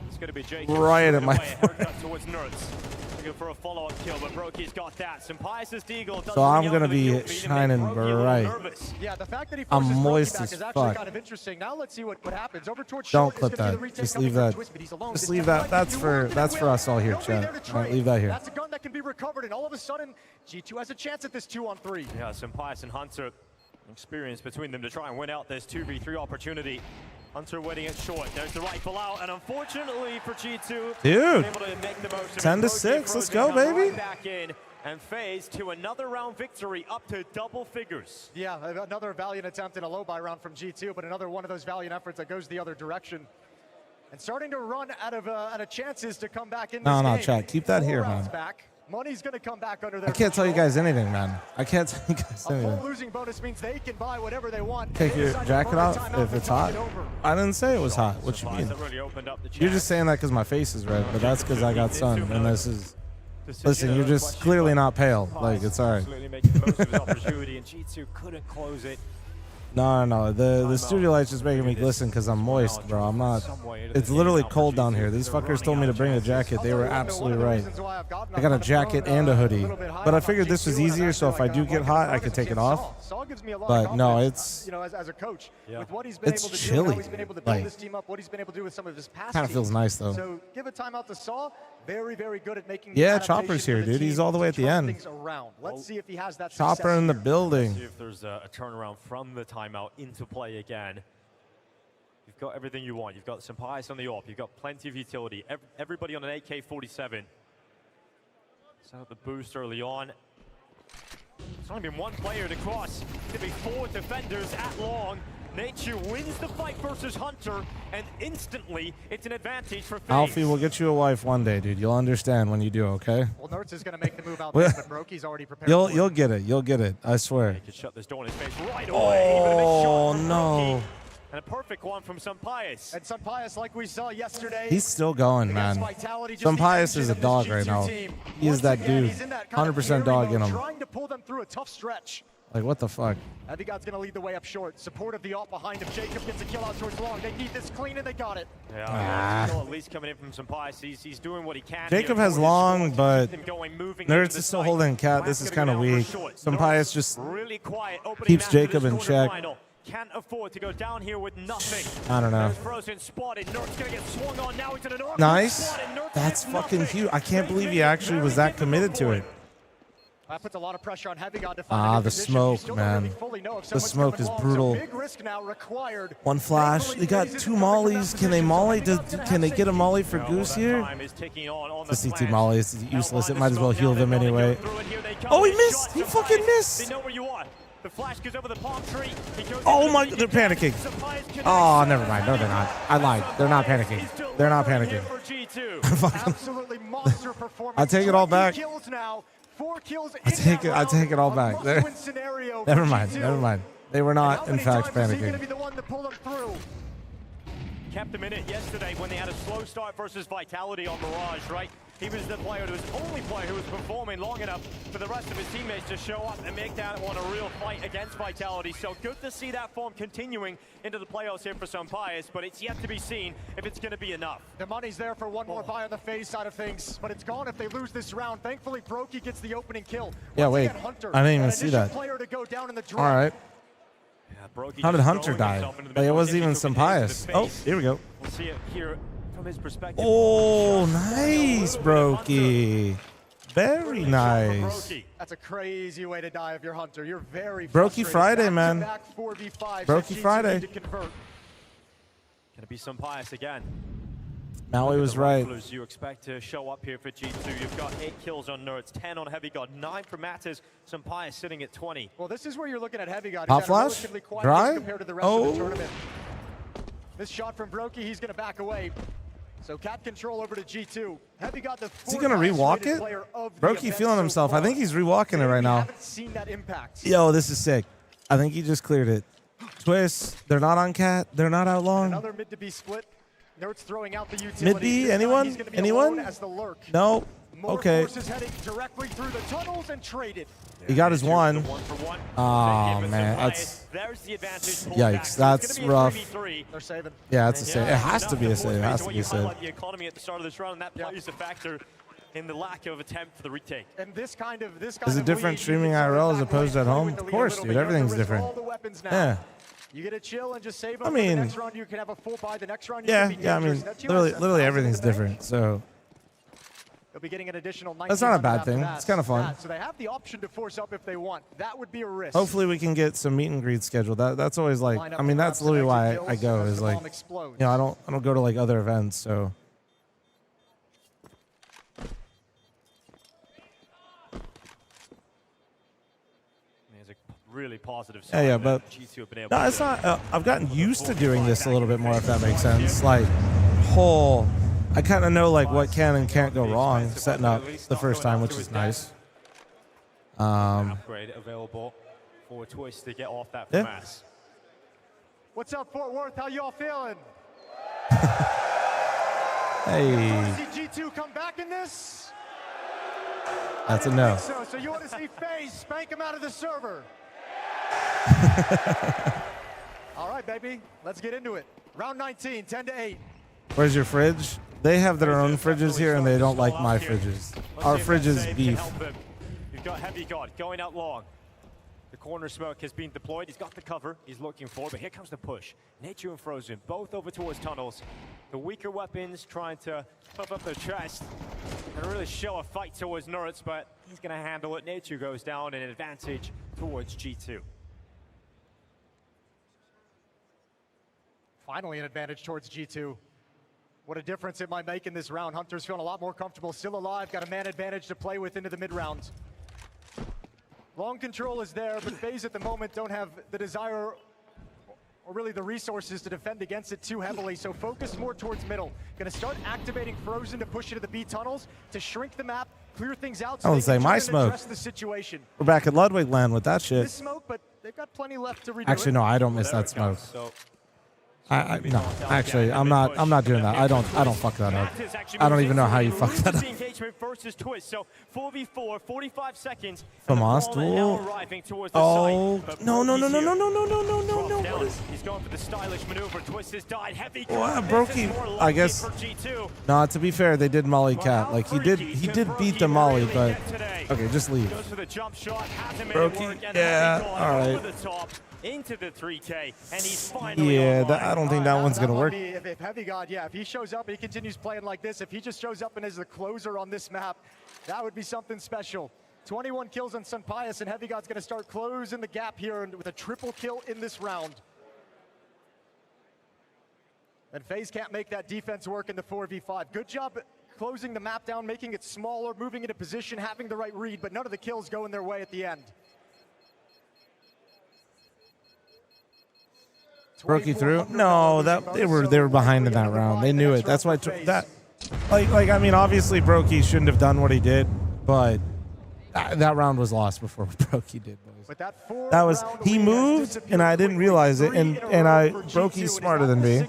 It's going to be Jacob right at my forehead. Towards Nerds. Looking for a follow-up kill, but Broky's got that. Sympaisis Deagle does So I'm going to be shining bright. Yeah, the fact that he I'm forces moist Brokey as back is actually fuck. kind of interesting. Now let's see what happens. Over towards Don't short clip is gonna be that. the retake Just coming leave from that. Twist, but he's alone. Just This leave is that. like That's you for want to win. us all here, Nobody there chat. to All right, trade. leave that here. That's a gun that can be recovered, and all of a sudden, G2 has a chance at this 2-on-3. Yeah, Sympaisis and Hunter, experience between them to try and win out this 2v3 opportunity. Hunter winning it short. There's the rifle out, and unfortunately for G2, Dude, able to make the most of 10 to it. 6. Let's fl0m go, come baby. right back in, and FaZe to another round victory, up to double figures. Yeah, another valiant attempt in a low buy round from G2, but another one of those valiant efforts that goes the other direction. And starting to run out of chances to come back in this No, game. chat. Keep that 4 here, rounds man. back. Money's going to come back under their I can't tell you control. guys anything, man. I can't tell you guys A full anything. losing bonus means they can buy whatever they want. Take They your decide to jacket burn a off timeout if it's and hot. talk it over. I didn't say it was hot. What you mean? You're just saying that because my face is red, but that's because I got sun, and this is... Listen, you're just clearly not pale. Like, it's all right. Absolutely making the most of his opportunity, and G2 couldn't close it. No. The studio light's just making me glisten because I'm moist, bro. I'm not... It's literally cold down here. These fuckers told me to bring a jacket. They were absolutely right. I got a jacket and a hoodie. But I figured this was easier, so if I do get hot, I could take it off. But no, it's... You know, as a coach, with what he's been It's able to chilly, do, how he's been able to build like- this team up, what he's been able to do with some of his past Kinda feels teams. nice, though. So give a timeout to Saw. Very, very good at making Yeah, adaptations Chopper's for here, the dude. team He's all the way at to the turn end. things around. Let's see if he has that Chopper success in the here. building. See if there's a turnaround from the timeout into play again. You've got everything you want. You've got some pies on the AWP. You've got plenty of utility. Everybody on an AK-47. Set up the boost early on. It's only been one player to cross. It's going to be 4 defenders at long. Nature wins the fight versus Hunter, and instantly it's an advantage for FaZe. Alfie, we'll get you a wife one day, dude. You'll understand when you do, okay? Well, Nerds is going to make the move out Well, there, but Brokey's already prepared for it. You'll get it. You'll get it. I swear. He could shut this door in his face right away. Oh, no. And a perfect one from Sampaius. And Sampaius, like we saw yesterday, He's still going, man. Sampaius is a dog right now. He is that dude. 100% dog in him. trying to pull them through a tough stretch. Like, what the fuck? Heavy God's going to lead the way up short. Support of the AWP behind him. Jacob gets a kill out towards long. They need this clean, and they got it. Yeah, at least coming in from Sampaius. He's doing what he can. Jacob here has for his long, squad to but keep them going, moving Nerds into is still the holding site. Cat. This is kind of weak. Sampaius just Really quiet, opening keeps map for Jacob this in check. quarterfinal. can't afford to go down here with nothing. I don't know. There's Frozen spotted. Nerf's gonna get swung on now. He's in an Nice. That's fucking huge. I can't believe he actually was that committed to it. That puts a lot of pressure on Heavy God to find a good The position. smoke, man. The smoke is brutal. Big risk now required. One flash. They got 2 mollies. Can they molly? Can they get a molly for Goose here? The CT molly is useless. It might as well heal them anyway. Oh, he missed. He fucking missed. They know where you are. The flash goes over the palm tree. Oh my, they're panicking. Oh, never mind. No, they're not. I lied. They're not panicking. They're not panicking. Absolutely monster performance. I take it all back. 4 kills now. 4 kills I take it all back. Never mind. Never mind. They were not, in fact, panicking. Kept them in it yesterday when they had a slow start versus Vitality on Mirage, right? He was the player, who was the only player who was performing long enough for the rest of his teammates to show up and make that one a real fight against Vitality. So good to see that form continuing into the playoffs here for Sampayas, but it's yet to be seen if it's going to be enough. The money's there for one more buy on the FaZe side of things, but it's gone if they lose this round. Thankfully, Brokey gets the opening kill. Yeah, wait. I didn't even see that. All right. How did Hunter die? Like, it wasn't even Sampayas. Oh, here we go. We'll see it here from his perspective. Oh, nice, Brokey. Very nice. That's a crazy way to die if you're Hunter. You're very Brokey Friday, man. Back-to-back 4v5. Brokey Friday. Gonna be Sampayas again. Maui was right. You expect to show up here for G2. You've got 8 kills on Nerds, 10 on Heavy God, 9 for Matters. Sampayas sitting at 20. Well, this is where you're looking at Heavy God. Pop flash? Dry? Compared to the rest of the tournament. This shot from Brokey, he's going to back away. So cat control over to G2. Heavy God, the is he going to rewalk it? Brokey feeling himself. I think he's rewalking it right now. Haven't seen that impact. Yo, this is sick. I think he just cleared it. Twist. They're not on cat. They're not out long. Another mid to be split. Nerds throwing out the utility. Mid B, anyone? Anyone? No. Okay. Directly through the tunnels and traded. He got his one. Oh man, that's yikes. That's rough. They're saving. Yeah, it's a save. It has to be a save. It has to be a save. The economy at the start of this round, that plays a factor in the lack of attempt for the retake. And this kind of is it different streaming IRL as opposed to at home? Of course, dude. Everything's different. Yeah. You get a chill and just save them. I mean, the next round you can have a full buy. The next round yeah. I mean, literally everything's different. So they'll be getting an additional 19. That's not a bad thing. It's kind of fun. So they have the option to force up if they want. That would be a risk. Hopefully we can get some meet and greet scheduled. That's always like, I mean, that's literally why I go is like, you know, I don't go to like other events. So. Really positive. Yeah, but no, it's not. I've gotten used to doing this a little bit more, if that makes sense. Like, I kind of know like what can and can't go wrong setting up the first time, which is nice. Upgrade available for Twist to get off that from Mass. What's up, Fort Worth? How y'all feeling? Hey. See G2 come back in this? That's a no. So you want to see FaZe spank him out of the server? All right, baby. Let's get into it. Round 19, 10-8. Where's your fridge? They have their own fridges here, and they don't like my fridges. Our fridge is beef. You've got Heavy God going out long. The corner smoke has been deployed. He's got the cover he's looking for, but here comes the push. Nature and Frozen, both over towards tunnels. The weaker weapons trying to puff up their chest and really show a fight towards Nerds, but he's going to handle it. Nature goes down in an advantage towards G2. Finally an advantage towards G2. What a difference it might make in this round. Hunter's feeling a lot more comfortable, still alive, got a man advantage to play with into the mid-round. Long control is there, but FaZe at the moment don't have the desire or really the resources to defend against it too heavily, so focus more towards middle. Gonna start activating Frozen to push into the B tunnels, to shrink the map, clear things out so I would they say can my try and smoke. address the situation. We're back at Ludwig land with that shit. This smoke, but they've got plenty left to redo Actually, it. no, I don't miss that smoke. No, actually, I'm not doing that. I don't fuck that up. I don't even know how you fuck that up. Engagement versus Twist, so 4v4, 45 seconds. Fl0m duel. Oh, no. He's going for the stylish maneuver. Twist has died. Heavy. Brokey, I guess. No, to be fair, they did molly cat. Like he did beat the molly, but okay, just leave. Goes for the jump shot. Brokey, yeah, all right. into the 3K, and he's finally Yeah, online. I don't think that one's gonna work. If Heavy God, yeah, if he shows up, he continues playing like this. If he just shows up and is the closer on this map, that would be something special. 21 kills on Sunpius, and Heavy God's going to start closing the gap here with a triple kill in this round. And FaZe can't make that defense work in the 4v5. Good job closing the map down, making it smaller, moving into position, having the right read, but none of the kills going their way at the end. Brokey through? No, they were behind in that round. They knew it. That's why I mean, obviously Brokey shouldn't have done what he did, but that round was lost before Brokey did. That was he moved and I didn't realize it, and Brokey's smarter than me,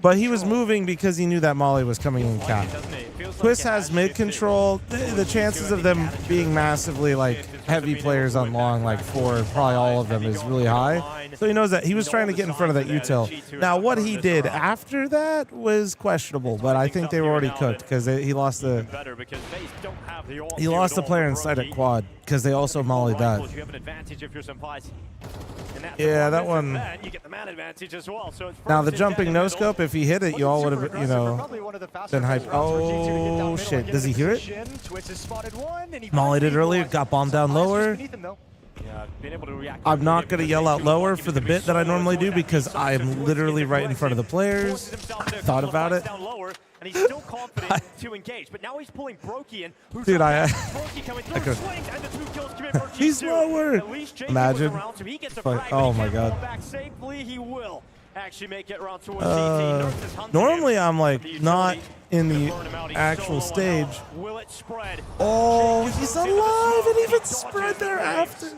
but he was moving because he knew that Molly was coming in cap. Twist has mid control. The chances of them being massively like heavy players on long, like 4, probably all of them, is really high. So he knows that he was trying to get in front of that util. Now what he did after that was questionable, but I think they were already cooked because he lost the player inside at quad because they also mollied that. Yeah, that one. Now the jumping no scope, if he hit it, you all would have, been hyped. Oh shit! Does he hear it? Mollied it earlier, got bombed down lower. I'm not going to yell out lower for the bit that I normally do because I'm literally right in front of the players. I thought about it. And he's still confident to engage, but now he's pulling Brokey in. Dude, Brokey coming through swings, and the 2 kills come in for G2. He's lower. Imagine. Oh my god. Back safely, he will actually make it around towards GT. Normally I'm like not in the actual stage. Will it spread? Oh, he's alive and even spread there after.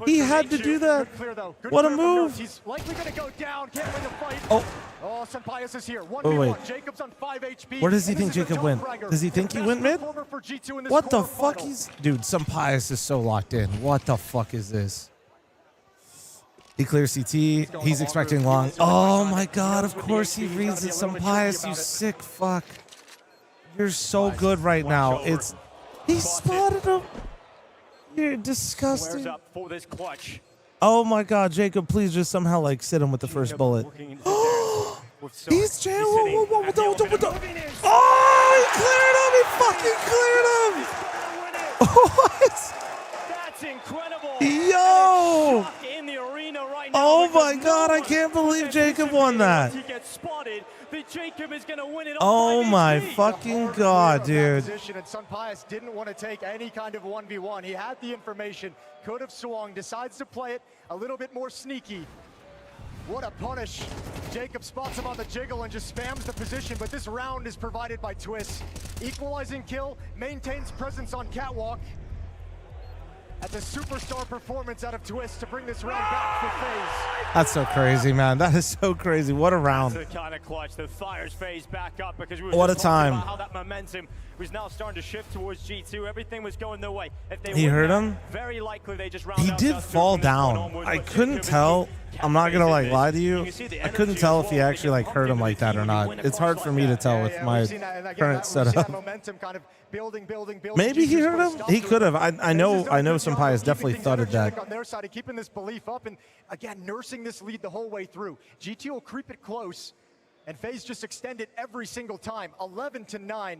He had to do that. What a move. He's likely going to go down. Can't win the fight. Oh, Sunpius is here. Oh, wait. Jacob's on 5 HP. Where does he think Jacob went? Does he think he went mid? What the fuck? Dude, Sunpius is so locked in. What the fuck is this? He clears CT. He's expecting long. Oh my god, of course he reads it. Sunpius, you sick fuck. You're so good right now. He spotted him. You're disgusting. Oh my god, Jacob, please just somehow like sit him with the first bullet. He's jail. Oh, he cleared him. He fucking cleared him. What? That's incredible. Yo. In the arena right now, oh my god, I can't believe Jacob won that. He gets spotted. Jacob is going to win it. Oh my fucking god, dude. And Sunpius didn't want to take any kind of 1v1. He had the information, could have swung, decides to play it a little bit more sneaky. What a punish. Jacob spots him on the jiggle and just spams the position, but this round is provided by Twist. Equalizing kill, maintains presence on catwalk. That's a superstar performance out of Twist to bring this round back for FaZe. That's so crazy, man. That is so crazy. What a round. That's the kind of clutch that fires FaZe back up because we were what a time. About how that momentum was now starting to shift towards G2. Everything was going their way. If they he heard him? Very likely they just round he did fall down. I couldn't tell. I'm not going to like lie to you. I couldn't tell if he actually like hurt him like that or not. It's hard for me to tell with my current setup. Maybe he hurt him. He could have. I know Sunpius definitely thudded that. On their side of keeping this belief up and again nursing this lead the whole way through. GT will creep it close, and FaZe just extend it every single time. 11-9.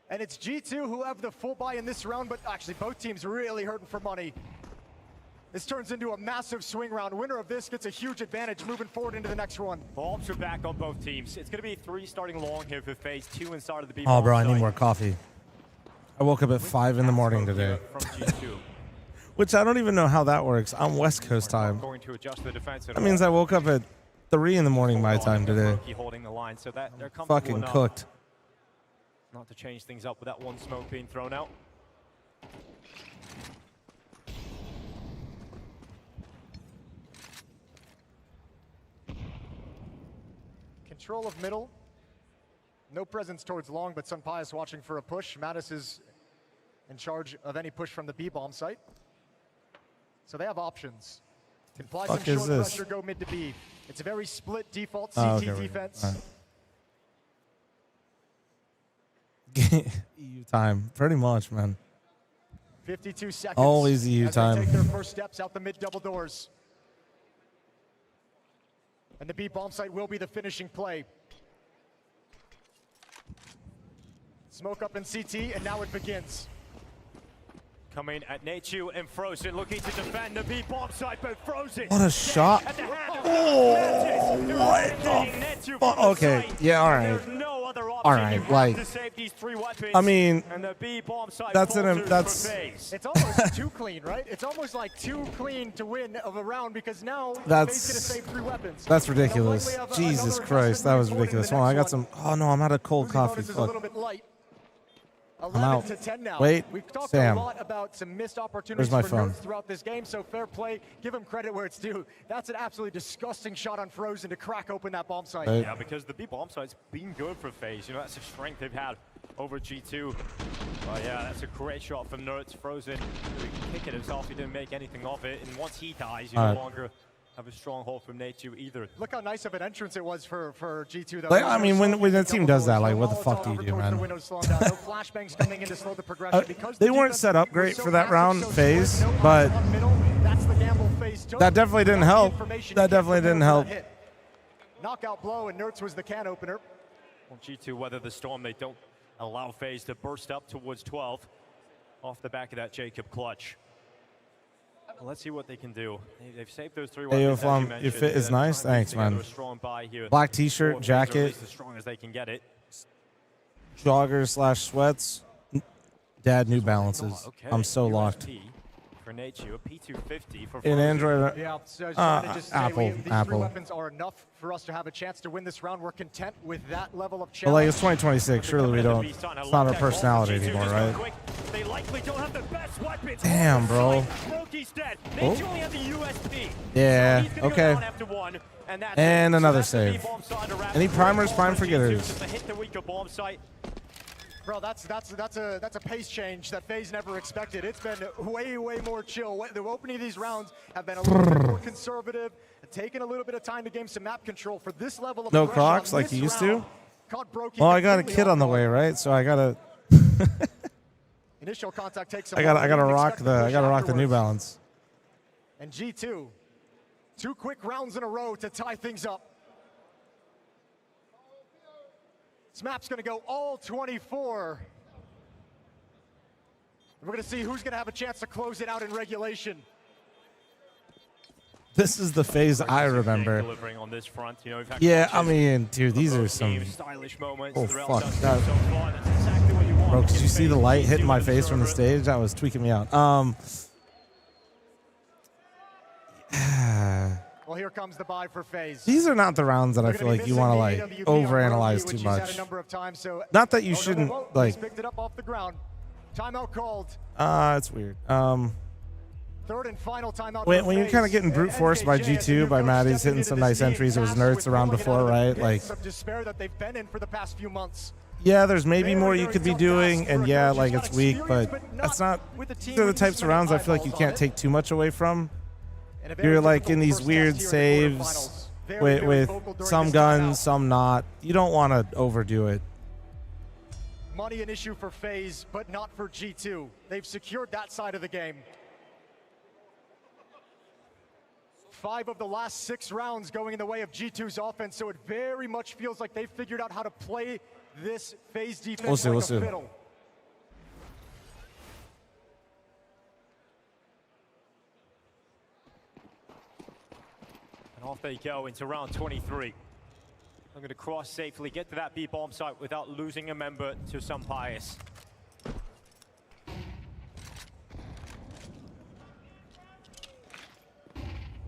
And it's G2 who have the full buy in this round, but actually both teams really hurting for money. This turns into a massive swing round. Winner of this gets a huge advantage moving forward into the next one. Bulbs are back on both teams. It's going to be 3 starting long here for FaZe, 2 inside of the B. Oh, bro, I need more coffee. I woke up at 5 in the morning today. Which I don't even know how that works. I'm West Coast time. That means I woke up at 3 in the morning my time today. Fucking cooked. Not to change things up with that one smoke being thrown out. Control of middle. No presence towards long, but Sunpius watching for a push. Mattis is in charge of any push from the B-bomb site. So they have options. Can apply some short pressure, go mid to B. It's a very split default CT defense. EU time, pretty much, man. 52 seconds. Always EU as time. they take their first steps out the mid double doors. And the B bomb site will be the finishing play. Smoke up in CT, and now it begins. Coming at Nature and Frozen, looking to defend the B bomb site, but Frozen. What a shot. Oh, what the fuck? Okay, yeah, all right. All right, like, I mean, that's It's almost too clean, right? It's almost like too clean to win of a round because now FaZe gonna save 3 weapons. That's ridiculous. Jesus Christ, that was ridiculous. Hold on, I got some. Oh no, I'm out of cold coffee. Fuck. I'm out. To 10 now. Wait, We've talked Sam. a lot about some missed opportunities Where's my for phone? Nerds throughout this game, so fair play. Give him credit where it's due. That's an absolutely disgusting shot on Frozen to crack open that bomb site. Yeah, because the B bomb site's been good for FaZe. You know, that's a strength they've had over G2. Oh yeah, that's a great shot from Nerds. Frozen kicking himself. He didn't make anything of it, and once he dies, you no longer have a stronghold from Nature either. Look how nice of an entrance it was for G2 though. Like, I mean, when the team does that, like, what the fuck do you do, man? They weren't set up great for that round, FaZe, but that definitely didn't help. That definitely didn't help. Knockout blow, and Nerds was the can opener. Well, G2 weather the storm. They don't allow FaZe to burst up towards 12 off the back of that Jacob clutch. Well, let's see what they can do. They've saved those 3 Hey, weapons. your fit is nice. Thanks, man. Black t-shirt, jacket, as strong as they can get it. joggers / sweats, Dad New Balances. I'm so locked. For Nature, P250 for In Android, yeah, so I was trying to just say Apple, these 3 Apple. weapons are enough for us to have a chance to win this round. We're content with that level of But challenge. like, it's 2026. Surely we don't. It's not our personality anymore, right? They likely don't have the best weapons. Damn, bro. Brokey's dead. Oh. Nature only had the USP. Yeah. So he's gonna Okay. go down after 1, and that's And it. another So that's the save. B-bomb side to wrap Any it. primers, prime For G2, forgetters. just to hit the weaker bomb site. Bro, that's a pace change that FaZe never expected. It's been way more chill. The opening of these rounds have been a little bit more conservative, taking a little bit of time to gain some map control for this level of No aggression Crocs on like this you used to. round. Caught Brokey Well, I got a completely kid on the off way, guard. right? So I gotta. Initial contact takes. I gotta rock the New Balance. And G2, 2 quick rounds in a row to tie things up. This map's gonna go all 24. We're going to see who's going to have a chance to close it out in regulation. This is the FaZe I remember. Delivering on this front, you know, we've had Yeah, I clutches mean, dude, these are of some. teams, stylish moments Oh throughout fuck! Dust That, so far. That's exactly what you want. bro, did you see the light hitting my G2 face from the stage? That was tweaking me out. Well, here comes the buy for FaZe. These are not the rounds that I feel like you want to like overanalyze too much. Not that you shouldn't like. Picked it up off the ground. Timeout called. It's weird. Third and final timeout. When you're kind of getting brute forced by G2, by Maddie's hitting some nice entries. It was Nerds around before, right? Like, some despair that they've been in for the past few months. yeah, there's maybe more you could be doing, and yeah, like it's weak, but that's not. These are the types of rounds I feel like you can't take too much away from. You're like in these weird saves with some guns, some not. You don't want to overdo it. Money an issue for FaZe, but not for G2. They've secured that side of the game. 5 of the last 6 rounds going in the way of G2's offense, so it very much feels like they've figured out how to play this FaZe defense like a fiddle. And off they go into round 23. I'm going to cross safely, get to that B-bomb site without losing a member to some bias.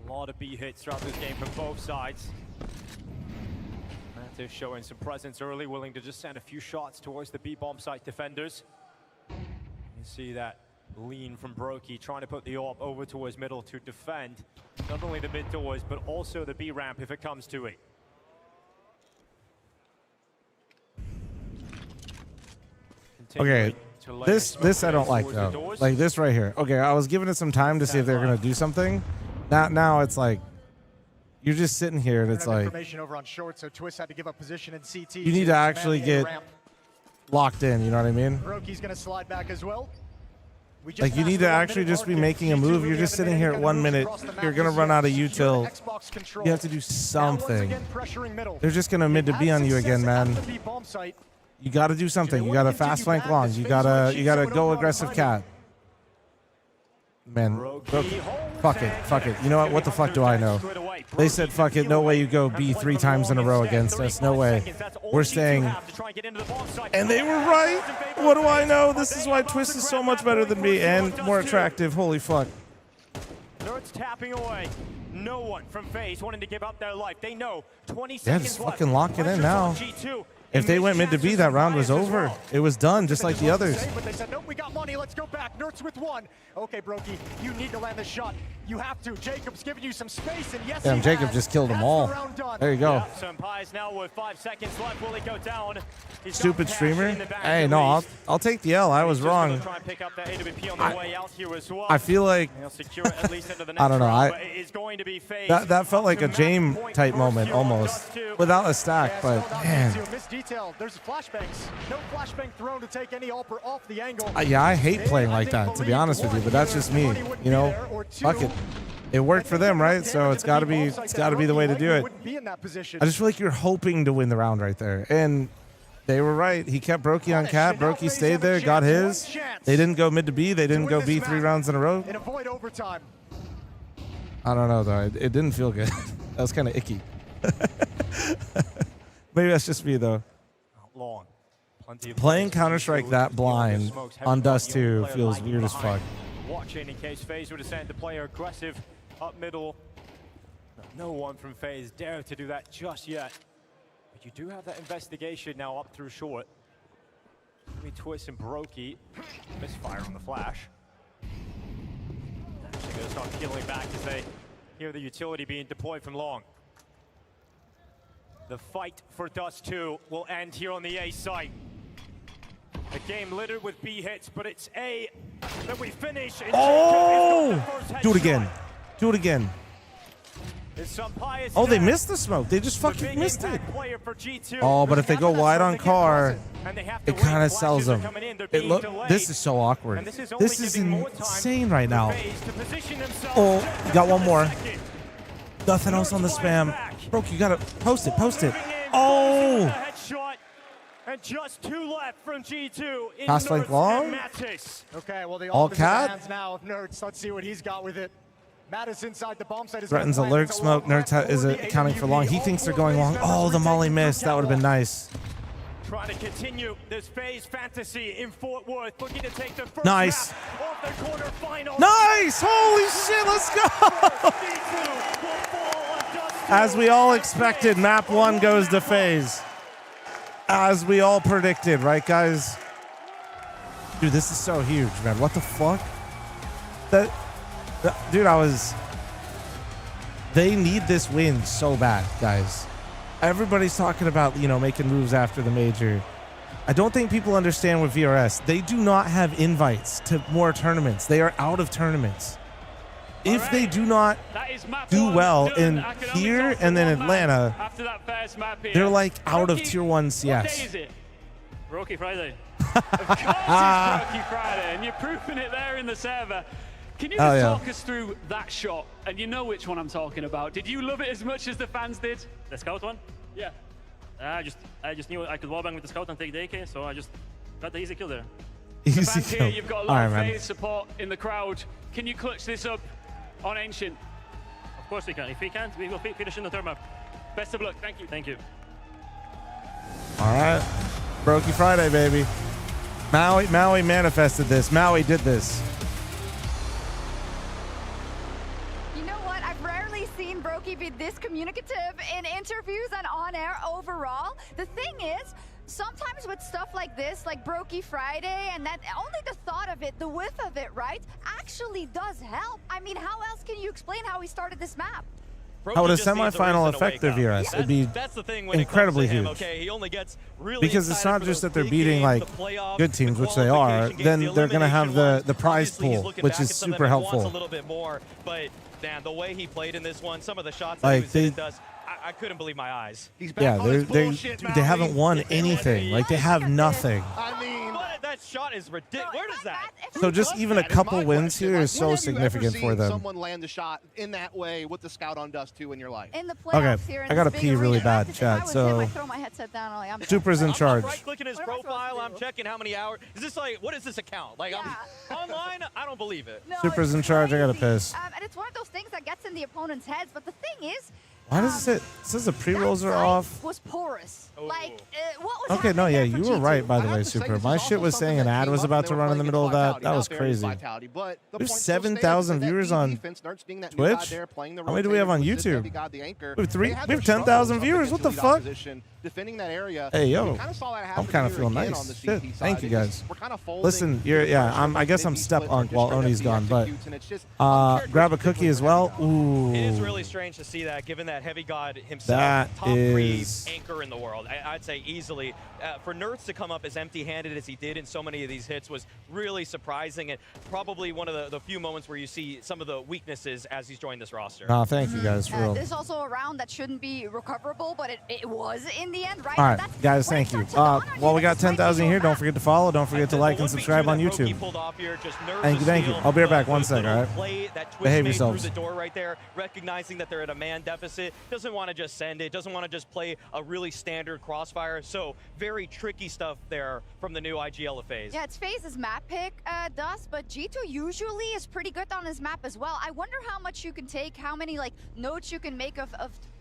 A lot of B hits throughout this game from both sides. Mantis showing some presence early, willing to just send a few shots towards the B-bomb site defenders. You see that lean from Brokey, trying to put the AWP over towards middle to defend not only the mid doors, but also the B ramp if it comes to it. Okay, this I don't like though. Like this right here. Okay, I was giving it some time to see if they're gonna do something. Now it's like you're just sitting here and it's like information over on short, so Twist had to give up position in CT. you need to actually get locked in. You know what I mean? Brokey's gonna slide back as well. Like, you need to actually just be making a move. You're just sitting here at 1 minute. You're going to run out of util. You have to do something. They're just going to mid to B on you again, man. You got to do something. You got to fast flank long. You got to go aggressive cat. Man, fuck it. Fuck it. You know what? What the fuck do I know? They said, fuck it. No way you go B 3 times in a row against us. No way. We're staying. And they were right. What do I know? This is why Twist is so much better than me and more attractive. Holy fuck. Nerds tapping away. No one from FaZe wanting to give up their life. They know 20 Yeah, seconds just left. fucking lock it in now. G2. If they went mid to B, that round was over. It was done, just like the others. But they said, nope, we got money. Let's go back. Nerds with 1. Okay, Brokey, you need to land the shot. You have to. Jacob's giving you some space, and yes, Damn, Jacob just killed them all. There you go. Some pies now with 5 seconds left. Will he go down? Stupid streamer. Hey, no, I'll take the L. I was wrong. I feel like I don't know. That felt like a James type moment almost, without a stack. But man, there's flashbangs. No flashbang thrown to take any off the angle. Yeah, I hate playing like that, to be honest with you. But that's just me. You know, fuck it. It worked for them, right? So it's got to be the way to do it. I just feel like you're hoping to win the round right there, and they were right. He kept Brokey on cap. Brokey stayed there, got his. They didn't go mid to B. They didn't go B 3 rounds in a row. And avoid overtime. I don't know though. It didn't feel good. That was kind of icky. Maybe that's just me though. Long. Playing Counter-Strike that blind on Dust 2 feels weird as fuck. Watching in case FaZe would have sent the player aggressive up middle. No one from FaZe dare to do that just yet. But you do have that investigation now up through short. Twist and Brokey. Misfire on the flash. They're going to start peeling back as they hear the utility being deployed from long. The fight for Dust 2 will end here on the A site. A game littered with B hits, but it's A that we finish. Oh! Do it again. Do it again. Oh, they missed the smoke. They just fucking missed it. Oh, but if they go wide on car, it kind of sells them. This is so awkward. This is insane right now. Oh, you got one more. Nothing else on the spam. Broke, you gotta post it. Post it. Oh! And just 2 left from G2. Pass flank long. Okay, well, All cat. hands now of Nerds. Let's see what he's got with it. Mattis inside the bomb site. Threatens a lurk smoke. Nerds is accounting for long. He thinks they're going long. Oh, the molly missed. That would have been nice. Trying to continue this FaZe fantasy in Fort Worth, looking to take the first nice. Off the quarterfinals. Nice! Holy shit, let's go! As we all expected, map 1 goes to FaZe. As we all predicted, right, guys? Dude, this is so huge, man. What the fuck? Dude, they need this win so bad, guys. Everybody's talking about, making moves after the major. I don't think people understand with VRS. They do not have invites to more tournaments. They are out of tournaments. If they do not do well in here and then Atlanta, they're like out of Tier 1 CS. What day is it? Brokey Friday. Of course it's Brokey Friday, and you're proving it there in the server. Can you just talk us through that shot? And you know which one I'm talking about. Did you love it as much as the fans did? The scout one? Yeah. I just knew I could wallbang with the scout and take the AK, so I just got the easy kill there. Easy kill. You've got a lot of FaZe support in the crowd. Can you clutch this up on Ancient? Of course we can. If we can't, we will finish in the third map. Best of luck. Thank you. Thank you. All right. Brokey Friday, baby. Maui manifested this. Maui did this. Brokey be this communicative in interviews and on air overall. The thing is, sometimes with stuff like this, like Brokey Friday, and that only the thought of it, the width of it, right, actually does help. I mean, how else can you explain how he started this map? How would a semifinal affect their VRS? It'd be incredibly huge. Okay, he only gets really because it's not just that they're beating like good teams, which they are. Then they're going to have the prize pool, which is super helpful. A little bit more, but man, the way he played in this one, some of the shots like that he does. I couldn't believe my eyes. He's back Yeah, on his bullshit, they haven't won anything. Like, they have nothing. I mean, that shot is ridiculous. Where does that? So just even a couple wins here is so significant for them. Someone land a shot in that way with the Scout on Dust 2 in your life. In the playoffs Okay, here in I gotta this pee big really arena, bad, if I chat. was So him, I'd throw my headset down. I'm like, I'm Super's in charge. I'm right-clicking his profile. I'm checking how many hours. Is this like, what is this account? Like, I'm online? I don't believe it. No, Super's it's in charge. I gotta crazy. piss. And it's one of those things that gets in the opponent's heads. But the thing is, Why does it say? It says the pre-rolls are off. was porous. Like, what was Okay, no, yeah, you were right, by the way, Super. My shit was saying an ad was about to run in the middle of that. That was crazy. We have 7,000 viewers on Twitch. How many do we have on YouTube? We have 10,000 viewers. What the fuck? Defending that area. Hey, yo, I'm kind of feeling nice. Shit, thank you guys. Listen, I guess I'm step unk while Oni's gone, but grab a cookie as well. Ooh. It is really strange to see that, given that Heavy God himself, That top 3 is- anchor in the world. I'd say easily. For Nerds to come up as empty-handed as he did in so many of these hits was really surprising, and probably one of the few moments where you see some of the weaknesses as he's joined this roster. Nah, thank you guys for real. This is also a round that shouldn't be recoverable, but it was in the end, right? All right, guys, thank you. Well, we got 10,000 here. Don't forget to follow. Don't forget to like and subscribe on YouTube. Thank you. I'll be right back. One sec, all right? Behave yourselves. Through the door right there, recognizing that they're at a man deficit, doesn't want to just send it, doesn't want to just play a really standard crossfire. So very tricky stuff there from the new IGL of FaZe. Yeah, it's FaZe's map pick, Dust, but G2 usually is pretty good on his map as well. I wonder how much you can take, how many like notes you can make of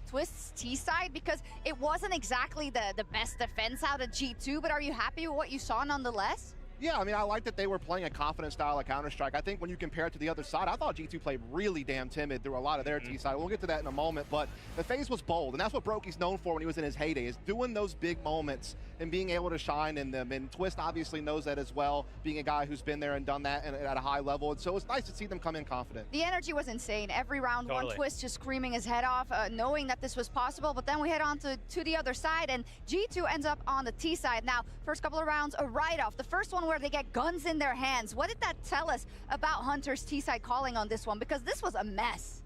Twist's T side, because it wasn't exactly the best defense out of G2, but are you happy with what you saw nonetheless? Yeah, I mean, I like that they were playing a confident style of Counter-Strike. I think when you compare it to the other side, I thought G2 played really damn timid through a lot of their T-side. We'll get to that in a moment, but the FaZe was bold, and that's what Brokey's known for when he was in his heyday, is doing those big moments and being able to shine in them. And Twist obviously knows that as well, being a guy who's been there and done that at a high level. And so it's nice to see them come in confident. The energy was insane. Every round, one Twist just screaming his head off, knowing that this was possible. But then we head on to the other side, and G2 ends up on the T side. Now, first couple of rounds, a write-off. The first one where they get guns in their hands. What did that tell us about Hunter's T-side calling on this one? Because this was a mess.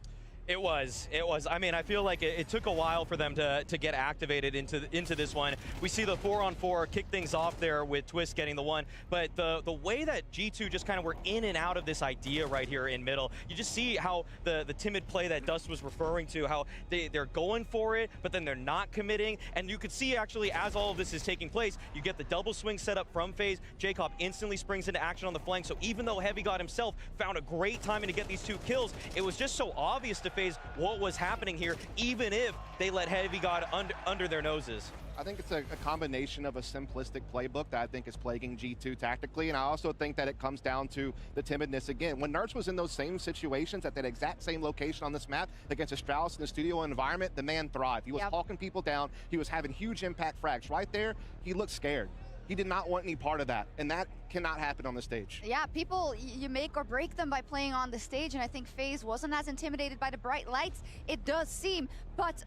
It was. I mean, I feel like it took a while for them to get activated into this one. We see the 4-on-4 kick things off there with Twist getting the one, but the way that G2 just kind of were in and out of this idea right here in middle, you just see how the timid play that Dust was referring to, how they're going for it, but then they're not committing, and you could see actually as all of this is taking place, you get the double swing set up from FaZe. Jacob instantly springs into action on the flank, so even though Heavy God himself found a great timing to get these 2 kills, it was just so obvious to FaZe what was happening here, even if they let Heavy God under their noses. I think it's a combination of a simplistic playbook that I think is plaguing G2 tactically, and I also think that it comes down to the timidness again. When Nerds was in those same situations at that exact same location on this map against a Strauss in the studio environment, the man thrived. He was hawking people down. He was having huge impact frags. Right there, he looked scared. He did not want any part of that, and that cannot happen on the stage. Yeah, people, you make or break them by playing on the stage, and I think FaZe wasn't as intimidated by the bright lights, it does seem, but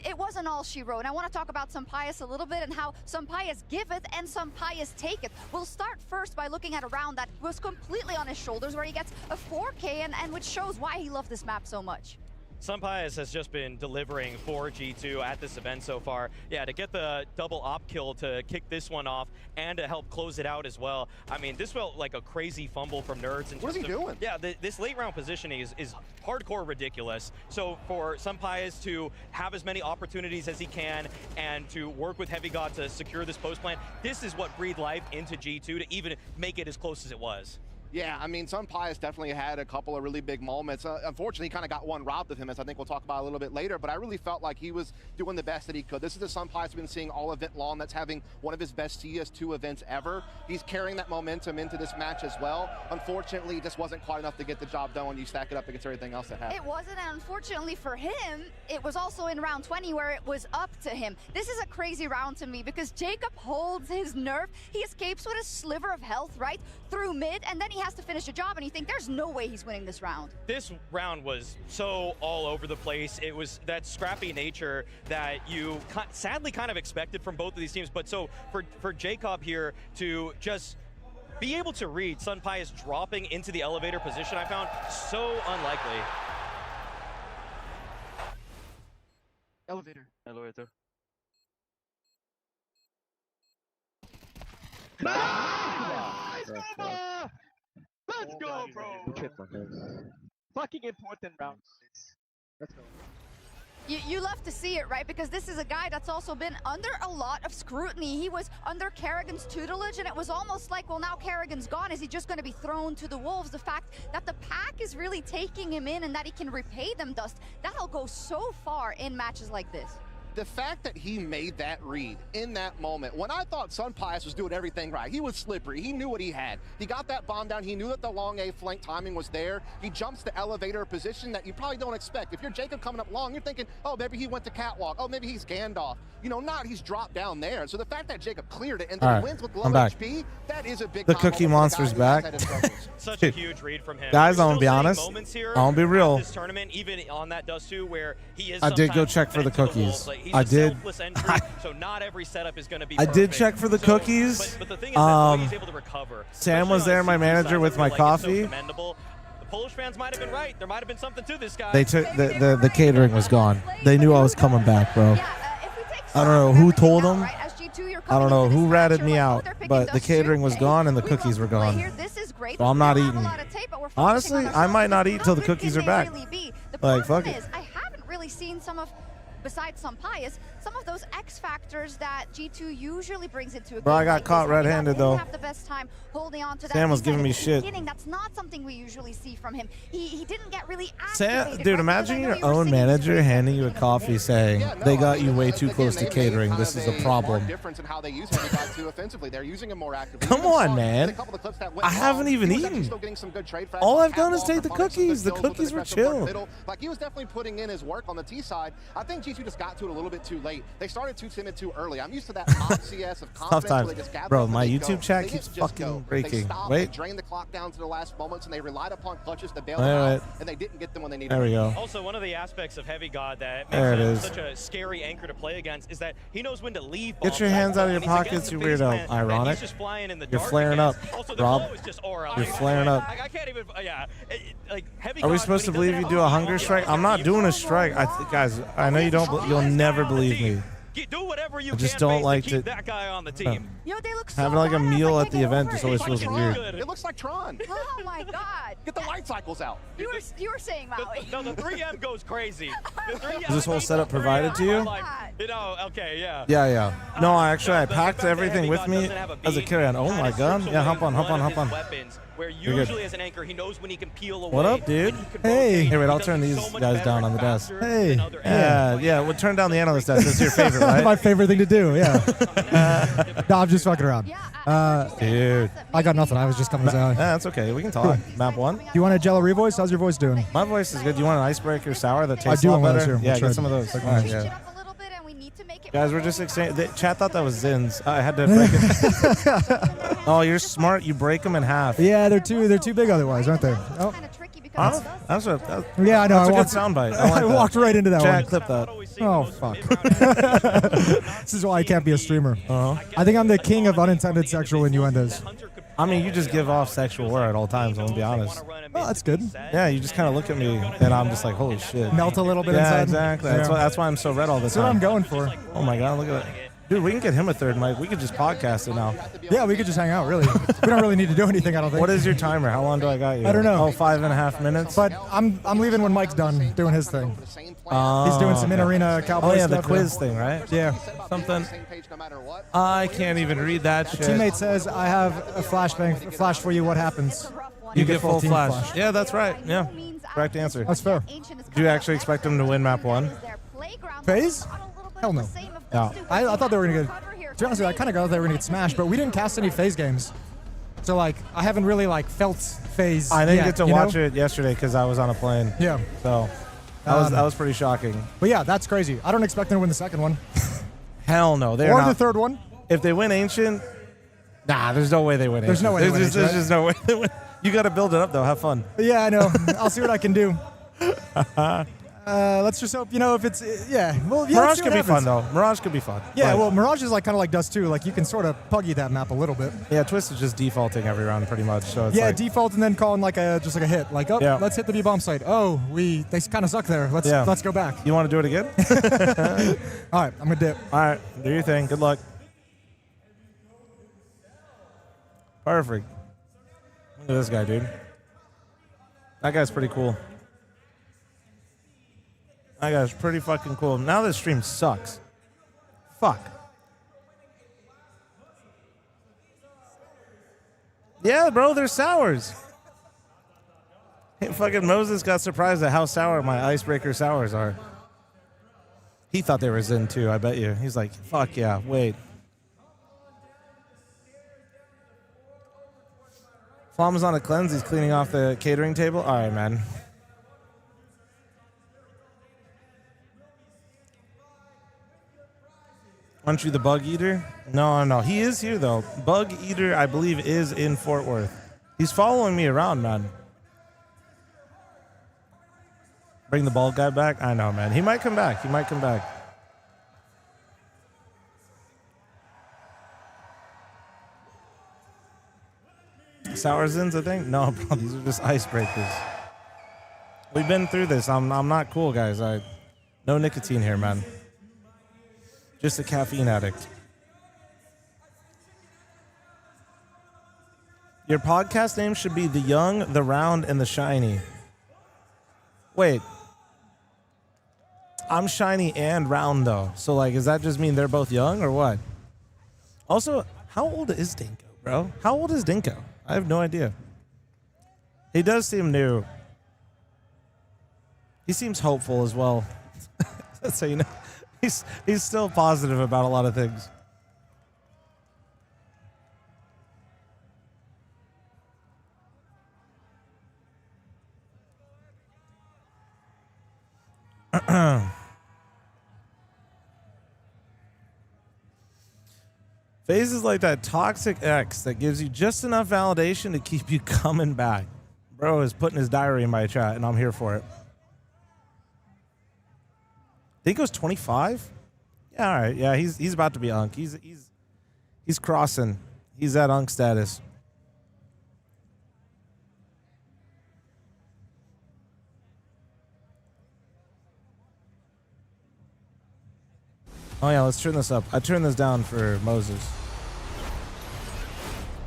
it wasn't all she wrote. And I want to talk about Sampayas a little bit and how Sampayas giveth and Sampayas taketh. We'll start first by looking at a round that was completely on his shoulders, where he gets a 4K, and which shows why he loved this map so much. Sampayas has just been delivering for G2 at this event so far. Yeah, to get the double op kill to kick this one off and to help close it out as well. I mean, this felt like a crazy fumble from Nerds. What is he doing? Yeah, this late round positioning is hardcore ridiculous. So for Sampayas to have as many opportunities as he can and to work with Heavy God to secure this post plan, this is what breathed life into G2 to even make it as close as it was. Yeah, I mean, Sampayas definitely had a couple of really big moments. Unfortunately, he kind of got one robbed of him, as I think we'll talk about a little bit later, but I really felt like he was doing the best that he could. This is the Sampayas we've been seeing all event long that's having one of his best CS2 events ever. He's carrying that momentum into this match as well. Unfortunately, it just wasn't quite enough to get the job done when you stack it up against everything else that happened. It wasn't, and unfortunately for him, it was also in round 20 where it was up to him. This is a crazy round to me because Jacob holds his nerve. He escapes with a sliver of health, right, through mid, and then he has to finish a job, and you think there's no way he's winning this round. This round was so all over the place. It was that scrappy nature that you sadly kind of expected from both of these teams, but so for Jacob here to just be able to read Sampayas dropping into the elevator position, I found so unlikely. Elevator. Elevator. Nice, Nova! Let's go, bro! Fucking important round. Let's go. You love to see it, right? Because this is a guy that's also been under a lot of scrutiny. He was under Kerrigan's tutelage, and it was almost like, well, now Kerrigan's gone. Is he just going to be thrown to the wolves? The fact that the pack is really taking him in and that he can repay them, Dust, that'll go so far in matches like this. The fact that he made that read in that moment, when I thought Sun Pius was doing everything right, he was slippery, he knew what he had. He got that bomb down, he knew that the long A flank timing was there. He jumps the elevator position that you probably don't expect. If you're Jacob coming up long, you're thinking, oh, maybe he went to catwalk, oh, maybe he's Gandalf. You know, not, he's dropped down there. So the fact that Jacob cleared it and then Alright, wins with low I'm back. HP, that is a big The combo Cookie for the Monster's guy who has back. had his struggles. Such a huge read from him. Guys, We're I'm gonna be still seeing honest. moments here I'll be real. This tournament, even on that Dust 2, where he is I did go sometimes check for the fed to wolves. cookies. Like, he's I a did. selfless entry, so not every setup is going to be I did perfect. check for the So, cookies. but the thing is that he's able to recover. Sam was Especially there, on my C2 manager, side, with I my feel like it's so coffee. commendable. The Polish fans might have been right. There might have been something to this guy. They took the catering was gone. They knew I was coming back, bro. I don't know who told them. I don't know who ratted me out, but the catering was gone and the cookies were gone. So I'm not eating. Honestly, I might not eat till the cookies are back. Like, fuck it. I haven't really seen some of, besides some pious, some of those X factors that G2 usually brings into a game. Bro, I got like caught this. red-handed, though. Have the best time holding on to that. Sam was He said giving at me the shit. beginning, that's not something we usually see from him. He didn't get really Sam, activated. dude, right? imagine Because I know your you were own singing manager screams handing you a coffee saying, they got you way too close to catering. This is a problem. Difference in how they use Heavy God too offensively. They're using him more actively. Come Even on, Son, man. a couple of clips that went I haven't wrong, even he was actually eaten. still getting some good trade frag All on I've done is catwalk, take the finding some good cookies. The kills with cookies were aggressive work chill. middle. Like, he was definitely putting in his work on the T side. I think G2 just got to it a little bit too late. They started too timid too early. I'm used to that hot CS of Tough confidence where times. they just gather Bro, up and my they YouTube go. chat They keeps didn't just fucking go. They breaking. stopped, Wait. They drained the clock down to the last moments, and they relied upon clutches to bail Wait, them wait. out, and they didn't get them when they needed There we them. go. Also, one of the aspects of Heavy God that There makes it him is. such a scary anchor to play against is that he knows when to leave. Get your hands out of your pockets, you weirdo. Ironic. You're flaring up, Rob. You're flaring up. I can't even. Yeah. Like Heavy Are we God, supposed to when he believe you doesn't do a have hunger strike? I'm not doing a strike. Guys, I know you don't. You'll never believe me. do whatever you I just can don't base like to keep to. that guy on the team. Yo, they look Having like a meal at the event just always feels weird. It looks like Tron. Oh my God. Get the light cycles out. You were saying Maui. No, the 3M goes crazy. The 3M Is this whole setup provided to you? You know, okay, yeah. Yeah, yeah. No, I packed everything with me as a carry-on. Oh my god. Yeah, hop on. Where You're good. usually as an anchor, he knows when he can peel away. What up, dude? Hey. Hey, wait, I'll turn these guys down on the desk. Hey. Yeah, we'll turn down the analyst desk. That's your favorite, right? My favorite thing to do, yeah. No, I'm just fucking around. Dude. I got nothing. I was just coming to say hi. Yeah, that's okay. We can talk. Map 1. You want a Jello revoice? How's your voice doing? My voice is good. You want an icebreaker sour that tastes do a lot want one of better? those, too. Yeah, We'll get try some of it. those. Like All right, one. yeah. Guys, we're just exchanging. The chat thought that was Zins. I had to break it. Oh, you're smart. You break them in half. Yeah, they're too big otherwise, aren't they? Oh. Huh? That's a Yeah, I know. That's a I good soundbite. I like I that. walked right into that Chat, one. clip that. Oh, fuck. This is why I can't be a streamer. I think I'm the king of unintended sexual innuendos. I mean, you just give off sexual word at all times, I'm going to be honest. Oh, that's good. Yeah, you just kind of look at me, and I'm just like, holy shit. Melt a little bit yeah, inside. Exactly. Yeah. That's why I'm so red all the That's time. what I'm going for. Oh, my God, look at that. Dude, we can get him a third mic. We could just podcast it now. Yeah, we could just hang out, really. We don't really need to do anything, I don't think. What is your timer? How long do I got you? I don't know. Oh, 5.5 minutes? But I'm leaving when Mike's done doing his thing. He's doing some in-arena cowboy Oh, yeah, stuff. the quiz thing, right? Yeah. Something. I can't even read that shit. Teammate says, I have a flash for you. What happens? You get full team flash. Yeah, that's right. Yeah. Correct answer. That's fair. Do you actually expect them to win map 1? FaZe? Hell no. Yeah. I thought they were going to get... To be honest with you, I kind of thought they were going to get smashed, but we didn't cast any FaZe games. So, like, I haven't really, like, felt FaZe I didn't yet, get to you watch know? it yesterday because I was on a plane. Yeah. So that was pretty shocking. But yeah, that's crazy. I don't expect them to win the second one. Hell no. They're or not. the third one. If they win Ancient, nah, there's no way they win There's Ancient. no way they win There's Ancient, just no way they win. You got to build it up, though. Have fun. Yeah, I know. I'll see what I can do. Let's just hope, if it's, yeah. Well, yeah, Mirage could be fun, though. Mirage could be fun. Yeah, well, Mirage is like kind of like Dust 2. Like, you can sort of puggy that map a little bit. Yeah, Twist is just defaulting every round pretty much. So it's yeah, like, default and then calling like just like a hit. Like, let's hit the B-bomb site. Oh, they kind of suck there. Let's go back. You want to do it again? All right, I'm going to dip. All right, do your thing. Good luck. Perfect. Look at this guy, dude. That guy's pretty cool. That guy's pretty fucking cool. Now this stream sucks. Fuck. Yeah, bro, they're sours. Hey, fucking Moses got surprised at how sour my icebreaker sours are. He thought they were Zen too, I bet you. He's like, fuck yeah, wait. fl0m is on a cleanse. He's cleaning off the catering table. All right, man. Aren't you the Bug Eater? No. He is here, though. Bug Eater, I believe, is in Fort Worth. He's following me around, man. Bring the bald guy back? I know, man. He might come back. Sour Zins, I think? No, bro, these are just icebreakers. We've been through this. I'm not cool, guys. No nicotine here, man. Just a caffeine addict. Your podcast name should be The Young, The Round, and The Shiny. Wait. I'm shiny and round, though. So, like, does that just mean they're both young or what? Also, how old is Dinko, bro? How old is Dinko? I have no idea. He does seem new. He seems hopeful as well. So, you know, he's still positive about a lot of things. FaZe is like that toxic ex that gives you just enough validation to keep you coming back. Bro is putting his diary in my chat, and I'm here for it. Dinko's 25? Yeah, all right. Yeah, he's about to be Unk. He's crossing. He's at Unk status. Oh, yeah, let's turn this up. I turned this down for Moses.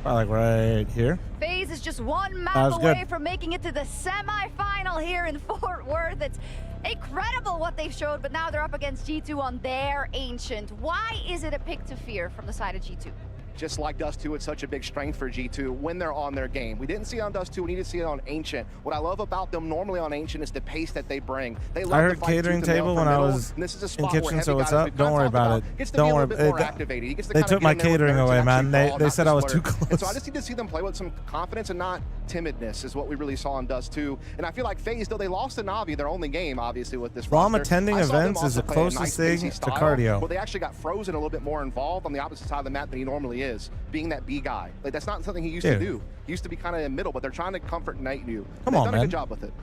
Probably like right here. FaZe is just one map away from making it to the semi-final here in Fort Worth. It's incredible what they've showed, but now they're up against G2 on their Ancient. Why is it a pick to fear from the side of G2? Just like Dust 2, it's such a big strength for G2 when they're on their game. We didn't see it on Dust 2, we need to see it on Ancient. What I love about them normally on Ancient is the pace that they bring. They love I heard catering table when I was in kitchen, so what's up? Don't worry about it. Don't worry. They took my catering away, man. They said I was too close. And so I just need to see them play with some confidence and not timidness is what we really saw on Dust 2. And I feel like FaZe, though they lost to Navi, their only game, obviously, with this roster. fl0m attending events is the closest thing to cardio. Well, they actually got Frozen a little bit more involved on the opposite side of the map than he normally is, being that B guy. Like, that's not something he used to do. He used to be kind of in the middle, but they're trying to comfort Nate-U. Come on, man. They've done a good job with it.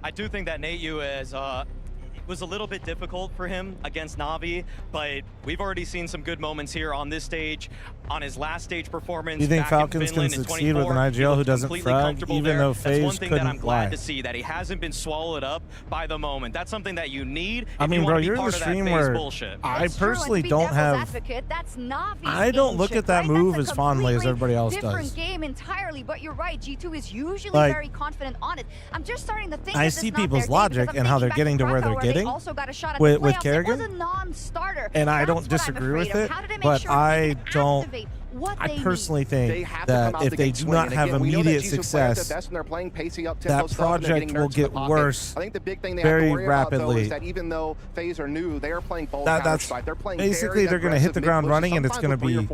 I do think that Nate-U was a little bit difficult for him against Navi, but we've already seen some good moments here on this stage. On his last stage performance, you think Falcons can succeed with an IGL who doesn't frag, even though FaZe couldn't? That's one thing that I'm glad to see, that he hasn't been swallowed up by the moment. That's something that you need. I mean, bro, you're in the stream where I personally don't have. I don't look at that move as fondly as everybody else does. Different game entirely, but you're right. G2 is usually very confident on it. I'm just starting to think. I see people's logic and how they're getting to where they're getting with Kerrigan, and I don't disagree with it, but I don't. I personally think that if they do not have immediate success, that project will get worse very rapidly. Is that even though FaZe are new, they are playing bold counter-strike. They're playing basically they're going to hit the ground running, and it's going to be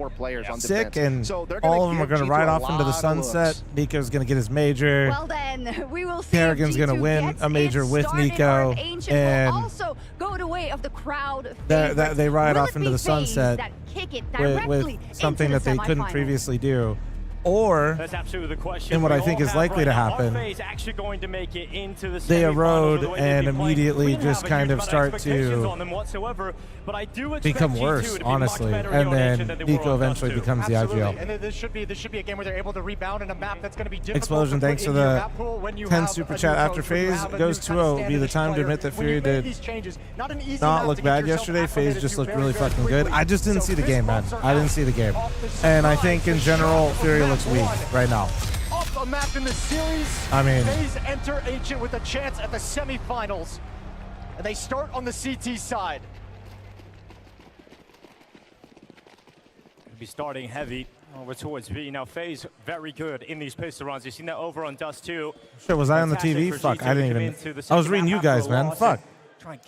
sick, and all of them are going to ride off into the sunset. Nico's going to get his major. Well, then we will see. Kerrigan's going to win a major with Nico, and also go the way of the crowd. They ride off into the sunset with something that they couldn't previously do. Or, That's absolutely the question. and what I think is likely to happen, actually going to make it into the they erode and immediately just just kind of start to become worse, honestly, and then Nico eventually becomes the IGL. And this should be a game where they're able to rebound in a map that's going to be difficult. Explosion, to thanks put for in your the map pool when you 10 have super a chat new after coach, when you FaZe have a goes new kind of 2-0. Be the standard time to player. admit that When you Fury make did these changes, not an easy not map look to get bad yourself yesterday. FaZe acclimated just to looked very, really very fucking good. quickly. I just didn't So see the game, man. fist bumps I are didn't see the game. And I think in general, Fury looks weak right now. Off a map in the series. I mean, FaZe enter Ancient with a chance at the semifinals. And they start on the CT side. Be starting heavy over towards B. Now FaZe very good in these pistol rounds. You've seen that over on Dust 2. Shit, was I on the TV? Fuck, I didn't even. I was reading you guys, man. Fuck.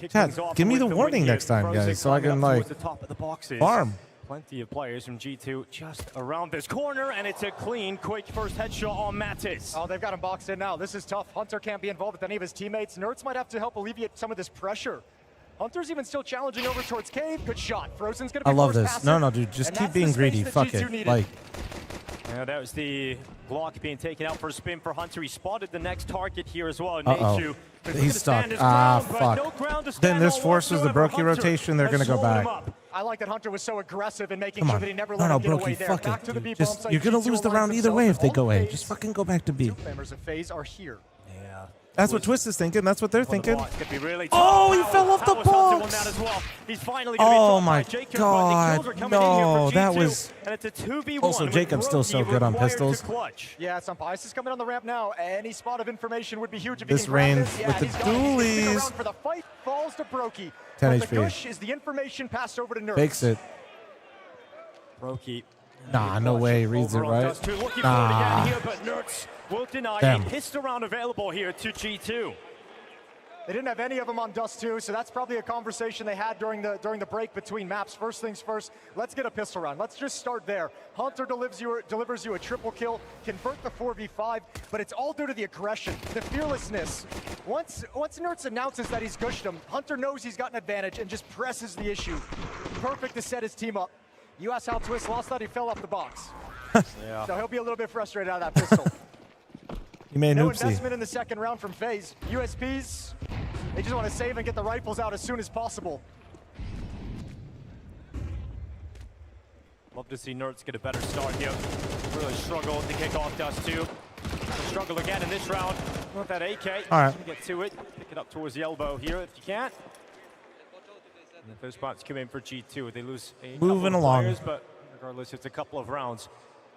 Chat, give me the warning next time, guys, so I can, like, farm. Plenty of players from G2 just around this corner, and it's a clean, quick first headshot on Mattis. Oh, they've got him boxed in now. This is tough. Hunter can't be involved with any of his teammates. Nerds might have to help alleviate some of this pressure. Hunter's even still challenging over towards Cave. Good shot. Frozen's gonna be I love forced this. passive. No, dude, just And keep that's being the space greedy. that Fuck G2 it. needed. Like, Yeah, that was the block being taken out for a spin for Hunter. He spotted the next target here as well. uh-oh. He's stuck. Ah, fuck. Then this forces the Brokey rotation. They're going to go back. I like that Hunter was so aggressive in making Come sure on. that he never No, let no, him get away Brokey, there. fuck Back to the it. B Dude. bomb Just, site. you're going to G2 lose the aligns round either himself way if they on go A. FaZe. Just fucking go back to B. Members of FaZe are here. Yeah. That's what Twist is thinking. That's what they're thinking. Really oh, he fell off the box. Well. He's finally oh my God! No, that was. And it's a 2v1 also, Jacob's still so good on pistols. Yeah, some bias is coming on the ramp now. Any spot of information would be huge if this he can grab rain this. Yeah, with the dualies. For the fight falls to Brokey. 10 but HP. the gush is the information passed over to Nerds. Fakes it. Brokey. Nah, no way. He reads it right. Nah. Here, but Nerds will deny Damn. a pistol round available here to G2. They didn't have any of them on Dust 2, so that's probably a conversation they had during the break between maps. First things first, let's get a pistol round. Let's just start there. Hunter delivers you a triple kill, convert the 4v5, but it's all due to the aggression, the fearlessness. Once Nerds announces that he's gushed him, Hunter knows he's got an advantage and just presses the issue. Perfect to set his team up. You asked how Twist lost that, he fell off the box. Yeah. So he'll be a little bit frustrated out of that pistol. You made No oopsie. investment in the second round from FaZe. USPs, they just want to save and get the rifles out as soon as possible. Love to see Nerds get a better start here. Really struggle to kick off Dust 2. Struggle again in this round. With that AK. All right. Get to it. Pick it up towards the elbow here if you can. And if those spots come in for G2, they lose a couple Moving of along. players, but regardless, it's a couple of rounds.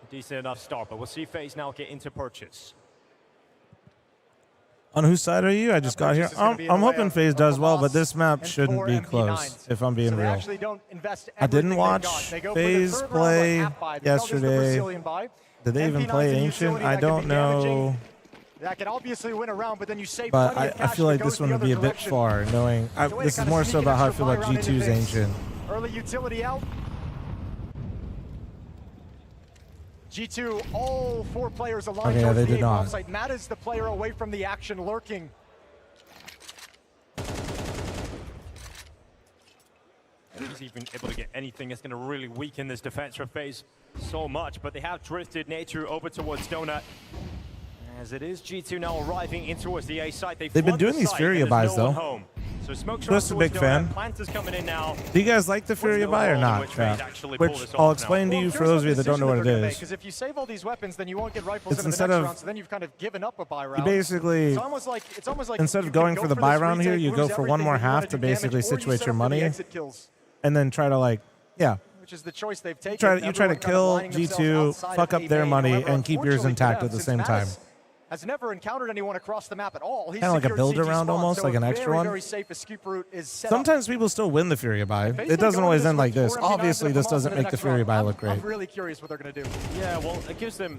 A decent enough start, but we'll see FaZe now get into purchase. On whose side are you? I just got here. I'm hoping FaZe does well, but this map shouldn't be close, if I'm being So they real. actually don't invest I didn't everything watch they've got. They go for the FaZe third round, play like half buy. They call this the yesterday. Brazilian buy. Did they even MP9's play a Ancient? utility I that can don't be damaging. know. That can obviously win a round, but then you save But plenty of I cash feel if like it this goes one the would be a other bit direction. far, knowing It's a way to this is kinda more sneak so an about how I extra feel like buy round into G2's things. Ancient. Early utility out. G2, all 4 players aligned Okay, yeah, towards they the did A bomb not. site. Matt is the player away from the action lurking. And he's even able to get anything that's going to really weaken this defense for FaZe so much, but they have drifted Nature over towards Donut. As it is G2 now arriving in towards the A site. They've been doing these Furia buys, though. So Smoke's Just a big fan. Planter's coming in now. Do you guys like the Furia buy or not, chat? Which I'll explain to you for those of you that don't know what it is. Because if you save all these weapons, then you won't get rifles It's in the instead next of- round, so then you've kind of given up a buy You round. basically, it's almost like instead you of can going go for the this buy round here, retake, you go lose for one everything, more but you wanna half do to basically damage, or you situate set your up for the money, exit kills, and then try to like, yeah. which is the choice they've taken. You try to Everyone kind of kill lining themselves G2, outside fuck of up their A money, However, and keep yours unfortunately intact for at the them, same since time. Mattis has never encountered anyone across the map at all. He's Kinda like a secured builder CT round spawn, almost, so like an a extra very, one. very safe escape route is set Sometimes people still win the Furia buy. up. It doesn't always end like this. 4 MP9s Obviously, and a this doesn't Famas in make the next Furia round. buy look I'm great. really curious what they're going to do. Yeah, well, it gives them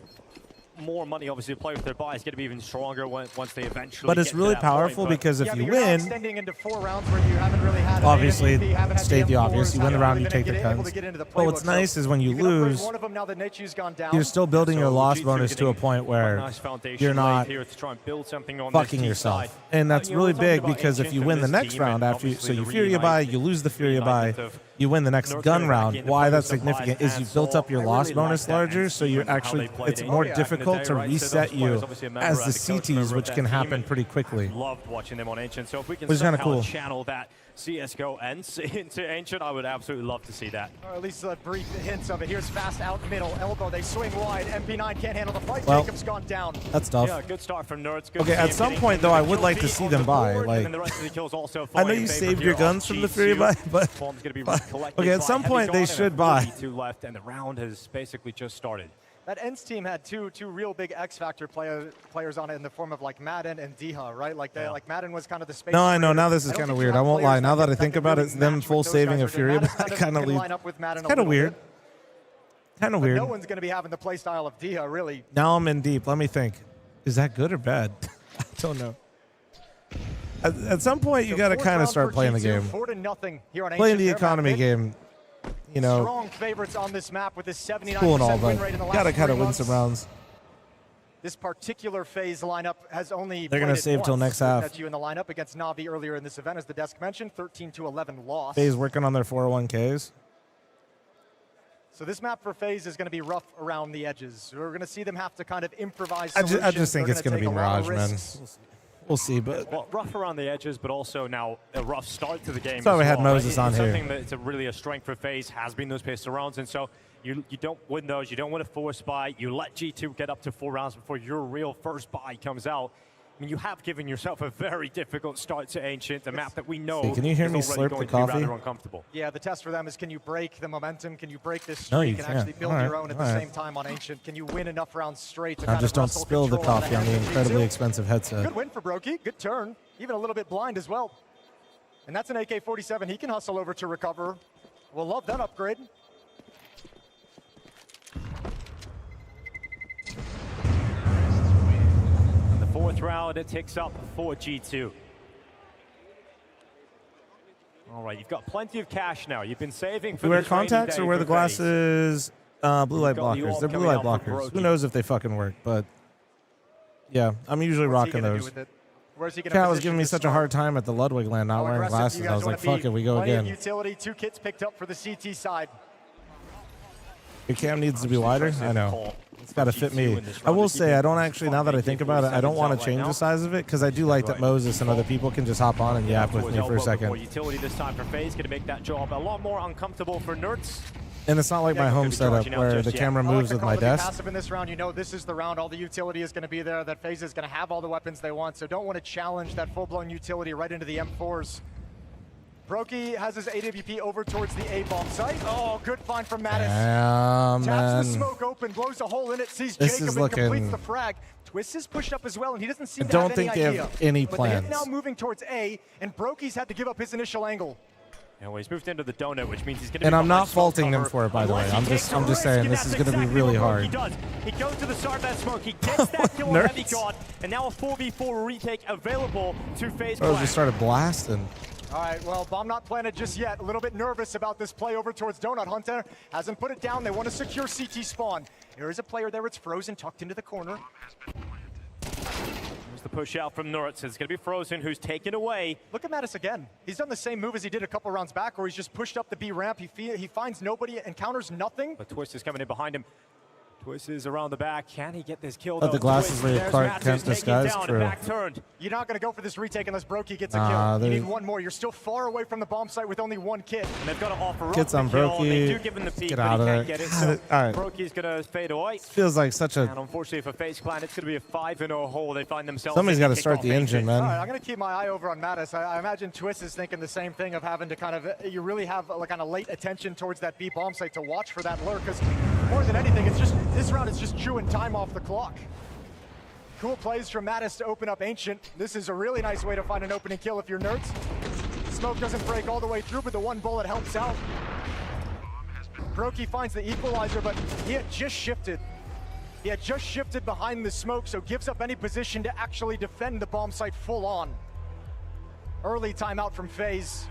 more money, obviously, to play with their buy. It's going to be even stronger once they eventually But it's get to really that point, powerful but- because if Yeah, you but you're now win, extending into 4 rounds where you haven't really had an obviously, AWP, haven't had state the M4s, obvious. You win the haven't round, really you take been the able guns. to get into the But what's playbook. nice So is when you can upgrade lose, one of them now that Nechu's gone down. you're still building your So lost G2 bonus to a getting point where nice foundation you're laid not here to try and build something on fucking this yourself. side. And that's You know, really we're talking big about because if Ancient you and win the this next team round and after you, so obviously you the Furia buy, you lose the Furia buy, reunitement of you win the next gun round. Why that's significant is you built up your loss bonus larger, so you're actually it's more difficult to reset you as the CTs, which can happen pretty quickly. Loved watching them on Ancient, so if we can Which is kinda somehow cool. channel that CSGO into Ancient, I would absolutely love to see that. Or at least brief hints of it. Here's fast out middle, elbow, they swing wide. MP9 can't handle the fight. Well, Jacob's gone down. That's tough. Yeah, good start from Nerds. Good Okay, to at see him some getting point though, I would like to see them buy. and Like, then the rest of the kills also I know falling you in favor saved here your guns of from the G2. free buy, but Bomb's gonna be collected okay, at by some Heavy point they Gone, should and buy. 42 left, and the round has basically just started. That Ents team had two real big X Factor players on it in the form of like Madden and Diha, right? Like like Madden was kind of the space. No, I know. creator. Now this is don't kind of think you weird. I have won't lie. players Now that I can think about it, really it's them match full what those saving guys a are Fury. doing. But I Madden kind of can leave. line up with Madden a Kind of little weird. bit, Kind of but weird. no one's going to be having the play style of Diha, really. Now I'm in deep. Let me think. Is that good or bad? I don't know. At some point, you got to kind of start playing the game. 4-0 here on Playing Ancient. the They're economy back. game. You know, Strong favorites on this map with this 79% cool and all, win but rate in the last got to kind 3 of win months. some rounds. This particular phase lineup has only They're gonna played it save till once. next half. That's you in the lineup against Navi earlier in this event, as the desk mentioned, 13-11 loss. FaZe working on their 401ks. So this map for FaZe is going to be rough around the edges. We're going to see them have to kind of improvise I solutions. just think They're it's going to be take a lot of Mirage, man. risks. We'll see, but Well, rough around the edges, but also now a rough start to the game. That's why as we had well. Moses on It's here. Something that's really a strength for FaZe has been those pistol rounds, and so you don't win those. You don't want to force buy. You let G2 get up to 4 rounds before your real first buy comes out. I mean, you have given yourself a very difficult start to Ancient, a map that we know See, can you hear is me already slurp going the to be coffee? rather uncomfortable. Yeah, the test for them is, can you break the momentum? Can you break this streak No, you and can't. actually build All your right, own at all the right. same time on Ancient? Can you win enough rounds straight to now kind just of don't wrestle spill the control out of coffee on the hand of incredibly G2? expensive headset. Good win for Brokey. Good turn. Even a little bit blind as well. And that's an AK-47 he can hustle over to recover. We'll love that upgrade. And the 4th round, it ticks up for G2. All right, you've got plenty of cash now. You've been saving for Do you wear this rainy contacts day or wear for the FaZe. glasses? Blue light got the blockers. orb They're blue coming light out for blockers. Who Brokey. knows if they fucking work? But yeah, I'm usually What's he rocking gonna do those. with it? Where's he gonna Cat was position giving me this such a smart? hard time at the Ludwig land not How wearing aggressive glasses. you I guys was like, wanna fuck be? it, we go Plenty of again. utility, 2 kits picked up for the CT side. Your cam needs to be wider. I know. It's got to fit me. I will say, I don't actually, now that I think about it, I don't want to change the size of it because I do like that Moses and other people can just hop on and yap with me for a second. Utility this time for FaZe, going to make that job a lot more uncomfortable for Nerds. And it's not like my home setup where the camera moves with my desk. Passive in this round, you know this is the round. All the utility is going to be there. That FaZe is going to have all the weapons they want, so don't want to challenge that full-blown utility right into the M4s. Brokey has his AWP over towards the A-bomb site. Oh, good find from Mattis. Damn, Taps man. the smoke open, blows a hole in it, sees This Jacob is and completes looking- the frag. Twist is pushed up as well, and he doesn't seem I to don't have think any they idea. have any But plans. they now moving towards A, and Brokey's had to give up his initial angle. Yeah, well, he's moved into the donut, which means he's going to And be I'm not behind smoke faulting them cover for it, by the way. unless he I'm takes just a risk, saying and this that's is going to be exactly really what hard. He does. He goes to the start of that smoke. He gets that kill on Nerds. Heavy God, and now a 4v4 retake available to FaZe. Oh, just started blasting. All right, well, bomb not planted just yet. A little bit nervous about this play over towards Donut. Hunter hasn't put it down. They want to secure CT spawn. There is a player there. It's frozen, tucked into the corner. There's the push out from Nerds. It's going to be Frozen, who's taken away. Look at Mattis again. He's done the same move as he did a couple rounds back, where he's just pushed up the B ramp. He finds nobody, encounters nothing. But Twist is coming in behind him. Twist is around the back. Can he get this kill? But the glasses were your Clark Kent disguise crew. Back turned. You're not going to go for this retake unless Brokey gets a Nah, kill. You there's- need one more. You're still far away from the bomb site with only 1 kit. And they've got to offer Gets up on the kill. And they Brokey. do give him the peek, Get but out he of can't there. get it. God, So all right. Brokey's going to fade away. Feels like such a... And unfortunately for FaZe Clan, it's going to be a 5-0 hole. They find themselves. Somebody's in got to kick start off the engine, man. All right, I'm going to keep my eye over on Mattis. I imagine Twist is thinking the same thing of having to kind of, you really have like kind of late attention towards that B bomb site to watch for that lurk, because more than anything, it's just, this round is just chewing time off the clock. Cool plays from Mattis to open up Ancient. This is a really nice way to find an opening kill if you're Nerds. Smoke doesn't break all the way through, but the 1 bullet helps out. Brokey finds the equalizer, but he had just shifted. He had just shifted behind the smoke, so gives up any position to actually defend the bomb site full on. Early timeout from FaZe.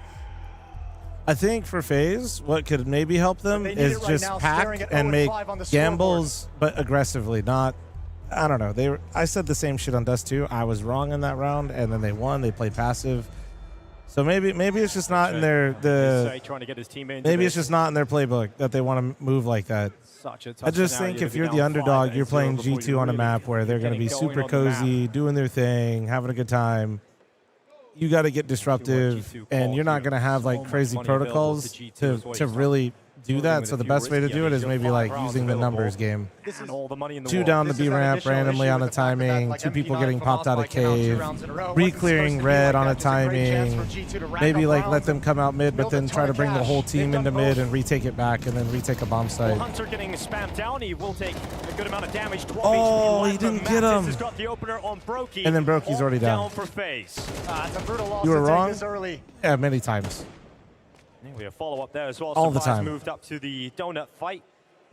I think for FaZe, what could maybe help them But they need is it right just now, pack staring at and make 0-5 on the gambles, but aggressively, not... I don't know. I said the same shit on Dust 2. I was wrong in that round, and then they won. They played passive. So maybe it's just not in their trying to get his team maybe it's just not in their playbook that they want to move like that. Such a tough I just scenario think to if be you're down the underdog, 5-0 you're playing before G2 you on a really map where they're going to getting be going super on the map. cozy, doing their thing, having a good time. You got to get disruptive, and you're not going to have like crazy protocols to really do that. So the best way to do it is maybe like using the numbers game. And all the money in the 2 world. down the B ramp randomly on a timing, 2 people getting popped out of cave, re-clearing red on a timing, maybe like let them come out mid, but then try to bring the whole team into mid and retake it back and then retake a bomb site. Hunter getting spammed down. He will take a good amount of damage. 12 Oh, HP he left, didn't but get Mattis him. has got the opener on Brokey. And then Brokey's already down. For FaZe. It's a brutal loss You were to take wrong? this early. Yeah, many times. We have follow-up there as well. All the Supplies time. moved up to the donut fight.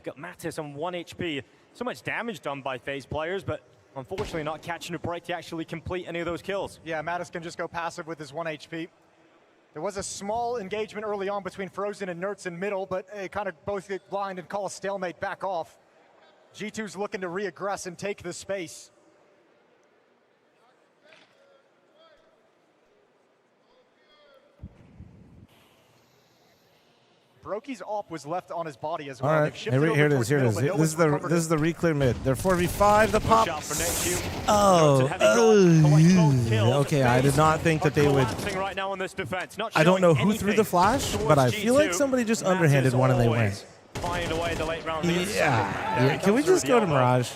Got Mattis on 1 HP. So much damage done by FaZe players, but unfortunately not catching a break to actually complete any of those kills. Yeah, Mattis can just go passive with his 1 HP. There was a small engagement early on between Frozen and Nertz in middle, but they kind of both get blind and call a stalemate back off. G2's looking to reaggress and take the space. Brokey's AWP was left on his body as well. All right, here it is. This is the re-clear mid. They're 4v5. The pop. Oh, okay. I did not think that they would. Right now on this defense. Not I don't know who anything threw the flash, but I feel like somebody just underhanded one and they went. Find a way the late round. Yeah. Can we just go to Mirage?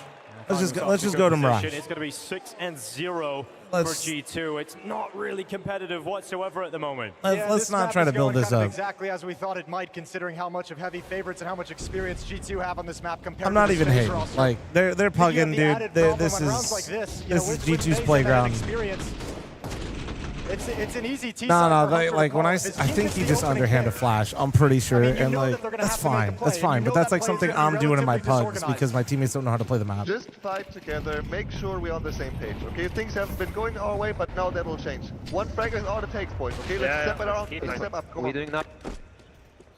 Let's just go to Mirage. It's going to be 6-0 for G2. It's not really competitive whatsoever at the moment. Let's not try to build this up. Exactly as we thought it might, considering how much of heavy favorites and how much experience G2 have on this map compared I'm not to even hating. Like they're pugging, dude. This is G2's playground. It's an easy T. No. Like when I think he just underhand a flash. I'm pretty sure, and like that's fine. That's fine. But that's like something I'm doing in my pugs because my teammates don't know how to play the map. Just fight together, make sure we're on the same page, okay? Things haven't been going our way, but now that will change. One frag is all it takes, boys, okay? Let's step it around, let's step up. Come on. Doing that?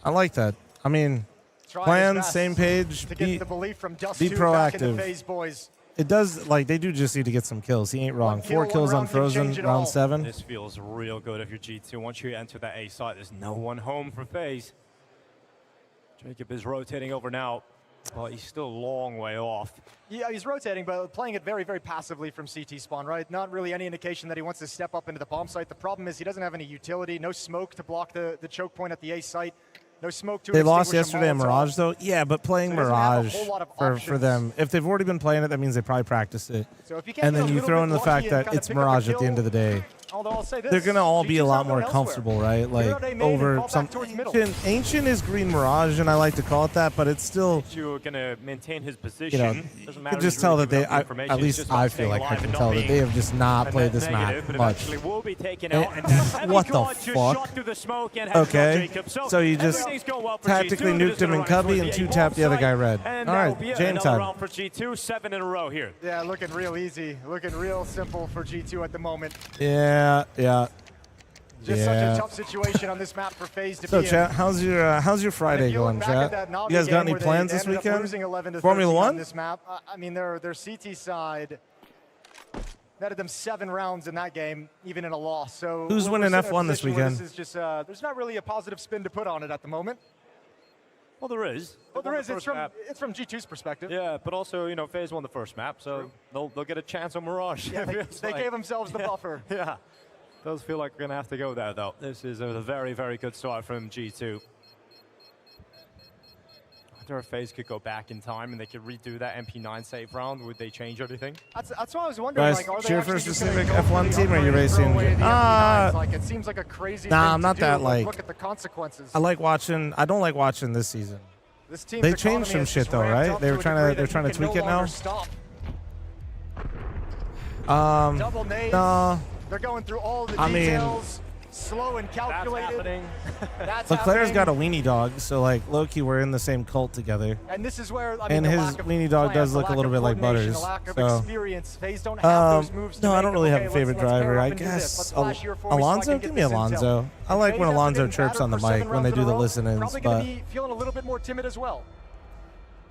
I like that. I mean, plans, same page, be proactive. It does, like, they do just need to get some kills. He ain't wrong. 4 kills on Frozen, round 7. This feels real good if you're G2. Once you enter that A site, there's no one home for FaZe. Jacob is rotating over now, but he's still a long way off. Yeah, he's rotating, but playing it very, very passively from CT spawn, right? Not really any indication that he wants to step up into the bomb site. The problem is he doesn't have any utility, no smoke to block the choke point at the A site. No smoke to They lost yesterday in Mirage, though. Yeah, but playing Mirage for them, if they've already been playing it, that means they probably practiced it. And then you throw in the fact that it's Mirage at the end of the day. They're going to all be a lot more comfortable, right? Like, over something. Ancient is Green Mirage, and I like to call it that, but it's still... You're going to maintain his position. You know, you can just tell that they, at least I feel like I can tell that they have just not played this map much. What the fuck? Okay, so you just tactically nuked him in Cubby and 2-tapped the other guy red. All right, James time. For G2, 7 in a row here. Yeah, looking real easy. Looking real simple for G2 at the moment. Yeah. Just such a tough situation on this map for FaZe to so, be chat, in. how's your Friday going, chat? You guys got any plans this weekend? Formula 1? This map. I mean, their CT side netted them 7 rounds in that game, even in a loss. So who's winning F1 this weekend? This is just, there's not really a positive spin to put on it at the moment. Well, there is. Well, there is. It's from G2's perspective. Yeah, but also, you know, FaZe won the first map, so they'll get a chance on Mirage. Yeah, they gave themselves the buffer. Yeah. Does feel like we're going to have to go there, though. This is a very, very good start from G2. I wonder if FaZe could go back in time and they could redo that MP9 save round. Would they change anything? That's what I was wondering. Guys, like, are they cheer for a actually just specific gonna go F1 for team, or are you upper racing? throw away the MP9s? Like, it seems like a crazy Nah, thing I'm not to that do. like. Look at the consequences. I like watching. I don't like watching this season. This team's They changed some shit though, right? They're trying to tweak it now. Double nades. No. They're going through all the I mean, details. Slow and calculated. That's Leclerc's got a weenie dog, so like low-key we're in the same cult together. And this is where and his weenie dog does look a little bit like Butters. So, no, I don't really have a favorite driver. I guess Alonso. Give me Alonso. I like when Alonso chirps on the mic when they do the listen-ins. Probably But be feeling a little bit more timid as well.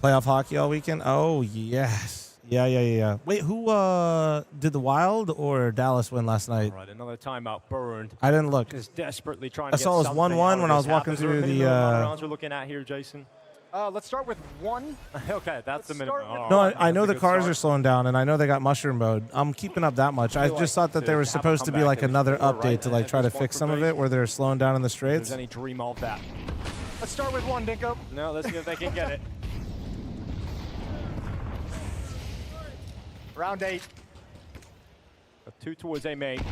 playoff hockey all weekend. Oh yes. Yeah. Wait, who did the Wild or Dallas win last night? Right, another timeout burned. I didn't look. Just desperately trying I to get saw it was something 1-1 out of when I this was walking half. Is there through a the, minimum amount of rounds we're looking at here, Jason? Let's start with 1. Okay, that's the minimum. No, I know the cars are slowing down, and I know they got mushroom mode. I'm keeping up that much. I just thought that there was supposed to be like another update to like try to fix some of it where they're slowing down in the If straights. there's any dream of that. Let's start with 1, Dinko. No, let's see if they can get it. Round 8. 2 towards A main. 2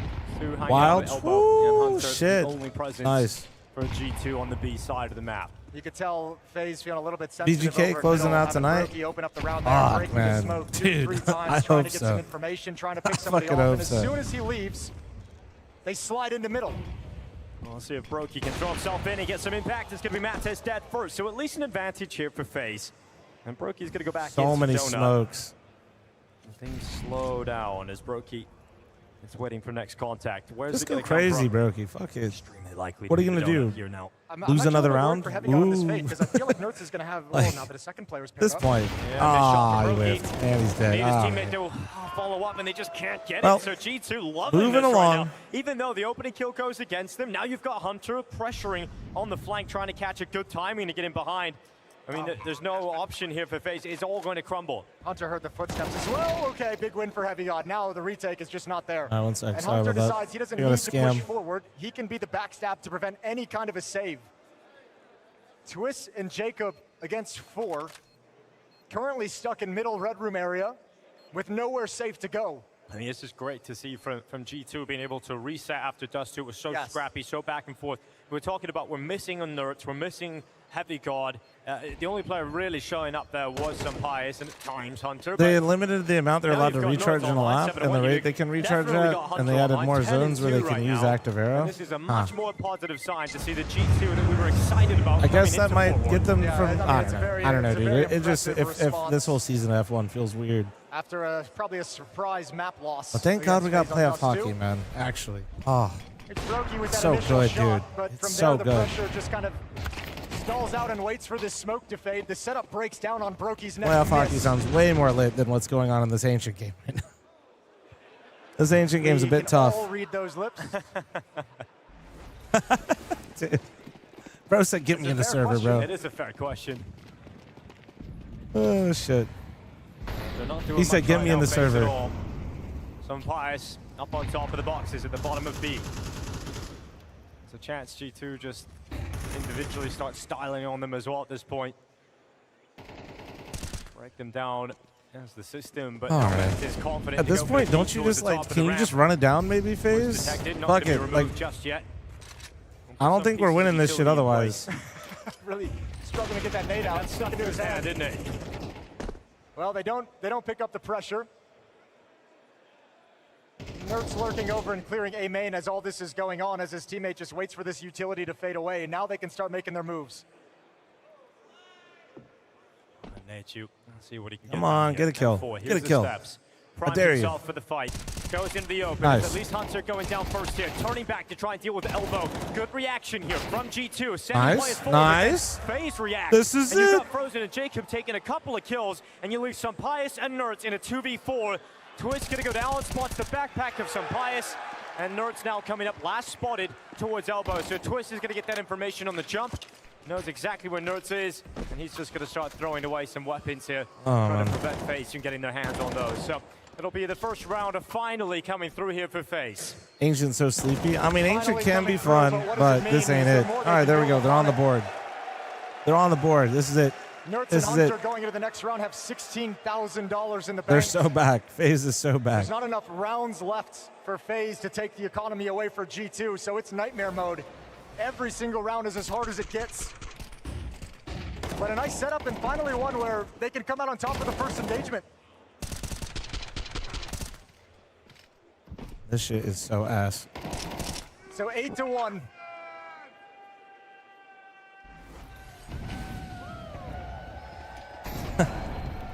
hanging Wild. out at elbow. Woo, and Hunter, shit. the only presence Nice. for G2 on the B side of the map. You could tell FaZe feeling a little bit sensitive. BGK over closing middle, out having tonight. Brokey open up the round there, Fuck, breaking man. the smoke 2-3 Dude, times, I trying hope to get so. some information, trying to pick I somebody fucking off. hope And as so. soon as he leaves, they slide into middle. Well, let's see if Brokey can throw himself in and get some impact. It's going to be Matt's dead first, so at least an advantage here for FaZe. And Brokey's going to go back So into many donut. smokes. And things slow down as Brokey is waiting for next contact. Where's Just it go going to crazy, come from? Brokey. Fuck it. Likely What are to you be gonna the do? donut here now. Lose another round? For heavy on this Ooh. fate, because I feel like Nertz is going to have. Like, now that a second player's At this picked up. point. Yeah, Ah, missed he shot from whiffed. Brokey. And he's dead. Need his Ah, teammate to follow up, and they just can't get Well, it. So G2 loving moving this right along. now. Even though the opening kill goes against them, now you've got Hunter pressuring on the flank, trying to catch a good timing to get him behind. I mean, there's no option here for FaZe. It's all going to crumble. Hunter heard the footsteps as well. Okay, big win for Heavy Odd. Now the retake is just not there. All right, 1 sec. And Sorry Hunter about that. decides he doesn't You need got a to push scam. forward. He can be the backstab to prevent any kind of a save. Twist and Jacob against 4. Currently stuck in middle red room area with nowhere safe to go. I mean, it's just great to see from G2 being able to reset after Dust 2. It was so Yes. scrappy, so back and forth. We're talking about we're missing on Nertz, we're missing Heavy God. The only player really showing up there was some Pius and at times Hunter. They but limited the amount they're now allowed to you've got recharge Nertz in a online, lap 7-1. and the You rate they can recharge definitely at, got and Hunter they added online, more 10-2 zones where they can right use now. active arrow. And this is a much more positive sign to see the G2 that we were excited about. I guess coming that into might get them Yeah, from. I mean, I it's don't a know. very- I don't know, it's a dude. very It just impressive if this whole season of F1 feels weird. After probably a surprise map loss. But thank God we got against FaZe on playoff Dust hockey, 2. man. Actually. Oh, It's Brokey with that so initial good, shot, dude. but It's from so there, the good. pressure just kind of stalls out and waits for this smoke to fade. The setup breaks down on Brokey's next playoff hockey miss. sounds way more lit than what's going on in this ancient game right now. This ancient game's a We bit can tough. all read those lips. Dude. Bro said, "Get me in the server, bro." It is a fair question. Oh shit. They're not doing He said, much "Get right me in now, the FaZe at server." all. Some Pius up on top of the boxes at the bottom of B. There's a chance G2 just individually start styling on them as well at this point. Break them down as the system, but All now right. Matt is confident At to this go for point, the don't deep you towards just the top like? of Can the you just ramp. run it down, maybe, Was FaZe? detected, not Fuck gonna it, be like removed just yet. I don't think we're winning this shit otherwise. Really struggling to get that nade out. It's stuck into his hand, didn't it? Well, they don't pick up the pressure. Nertz lurking over and clearing A main as all this is going on, as his teammate just waits for this utility to fade away. And now they can start making their moves. Nate, you see what he can Come get. on, down get a here. kill. 10-4. Get Here's a the kill. steps. I Primes dare you. himself for the fight. Goes into the open. Nice. At least Hunter going down first here. Turning back to try and deal with the elbow. Good reaction here from G2. Sending Nice, players forward. nice. FaZe react. This is and you've it. got Frozen and Jacob taking a couple of kills, and you leave Sampius and Nertz in a 2v4. Twist gonna go down, spots the backpack of Sampius, and Nertz now coming up last spotted towards elbow. So Twist is gonna get that information on the jump. Knows exactly where Nertz is, and he's just gonna start throwing away some weapons here, trying to prevent FaZe from getting their hands on those. So it'll be the first round of finally coming through here for FaZe. Ancient's so sleepy. I mean, Ancient Finally can be coming through, fun, but what does but it mean? this ain't Is there it. more All they right, can there we do go. They're on the on it? board. They're on the board. This is it. Nertz This and is Hunter it. going into the next round have $16,000 in the bank. They're so back. FaZe is so back. There's not enough rounds left for FaZe to take the economy away for G2, so it's nightmare mode. Every single round is as hard as it gets. But a nice setup, and finally one where they can come out on top of the first engagement. This shit is so ass. So 8-1.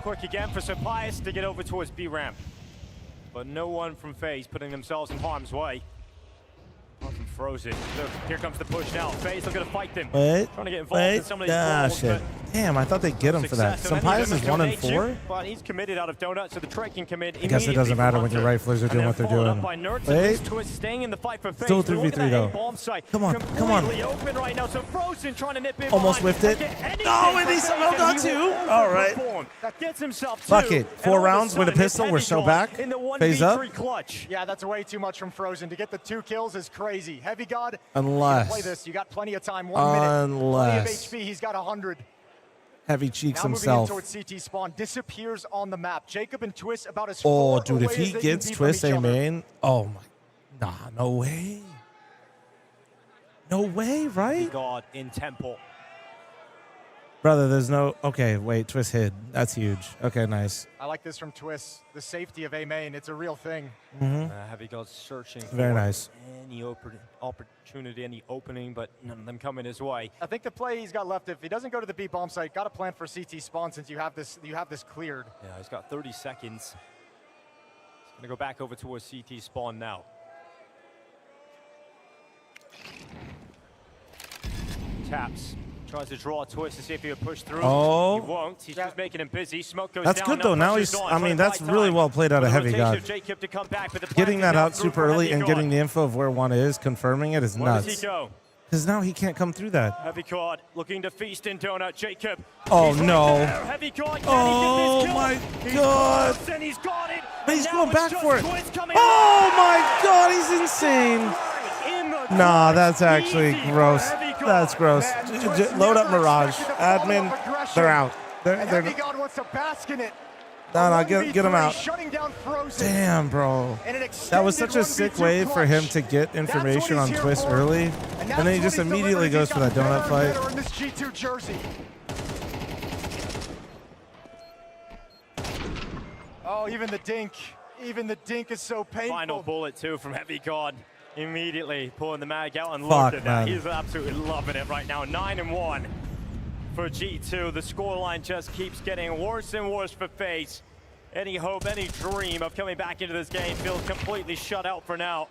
Quick again for Sampius to get over towards B ramp. But no one from FaZe putting themselves in harm's way. Apart from frozen. Look, here comes the push now. FaZe looking to fight them. Wait. Trying to get involved in some of these brawls, shit. but Damn, I thought they'd get him for that. success. Sampai's is 1-4. But he's committed out of Donut, so the trade can commit. I guess it doesn't matter when your riflers are doing what they're doing. Wait. Twist staying in the fight for FaZe. Still 3v3 though. Come on, come on. Open right now, so frozen trying to nip in Almost behind. whiffed it. Oh, and he somehow got two. All right. That gets himself Fuck two. it. 4 rounds with a pistol. We're so back. In the FaZe up. 1v3 clutch. Yeah, that's way too much from Frozen. To get the 2 kills is crazy. Heavy God, Unless. play this. You got plenty of time. 1 minute. Unless. Plenty of HP. He's got 100. Heavy cheeks Now himself. moving in towards CT spawn, disappears on the map. Jacob and Twist about as Oh, far dude, if away he as they gets can be Twist from each A other. main, oh my, nah, no way. No way, right? God in Temple. Brother, there's no, okay, wait, Twist hid. That's huge. Okay, nice. I like this from Twist. The safety of A main, it's a real thing. Heavy God's searching Very for nice. any opportunity, any opening, but none of them coming his way. I think the play he's got left, if he doesn't go to the B bomb site, got a plan for CT spawn since you have this cleared. Yeah, he's got 30 seconds. He's gonna go back over towards CT spawn now. Taps. Tries to draw a Twist to see if he would push through. Oh. He won't. He's just making him busy. Smoke goes That's down. good though. Now pressure's he's, on, I mean, trying to that's buy really time. well played out of The Heavy rotation God. of Jacob to come back, but the Getting plan that is now out through super for early Heavy and God. getting the info of where one is, confirming it is Where does nuts. he go? Because now he can't come through that. Heavy God looking to feast in Donut. Jacob. Oh, He's right no. there. Heavy God. Can Oh, he get this kill? my He's God. close and he's got it. But he's And going now back it's for just it. Twist coming Oh in. my God, he's insane. In the Nah, that's actually Easy for gross. Heavy God. That's gross. Load up Mirage. Admin, they're out. And They're Heavy God wants to bask in it. no, get him out. Shutting down Frozen. Damn, bro. And an That was such a sick 1v2 way for him clutch. to get information on he's here Twist for. early, And and then he just immediately goes for that donut fight. In this G2 jersey. Oh, even the dink is so painful. Final bullet too from Heavy God. Immediately pulling the mag out and Fuck, look at man. that. He's absolutely loving it right now. 9-1 for G2. The scoreline just keeps getting worse and worse for FaZe. Any hope, any dream of coming back into this game feels completely shut out for now.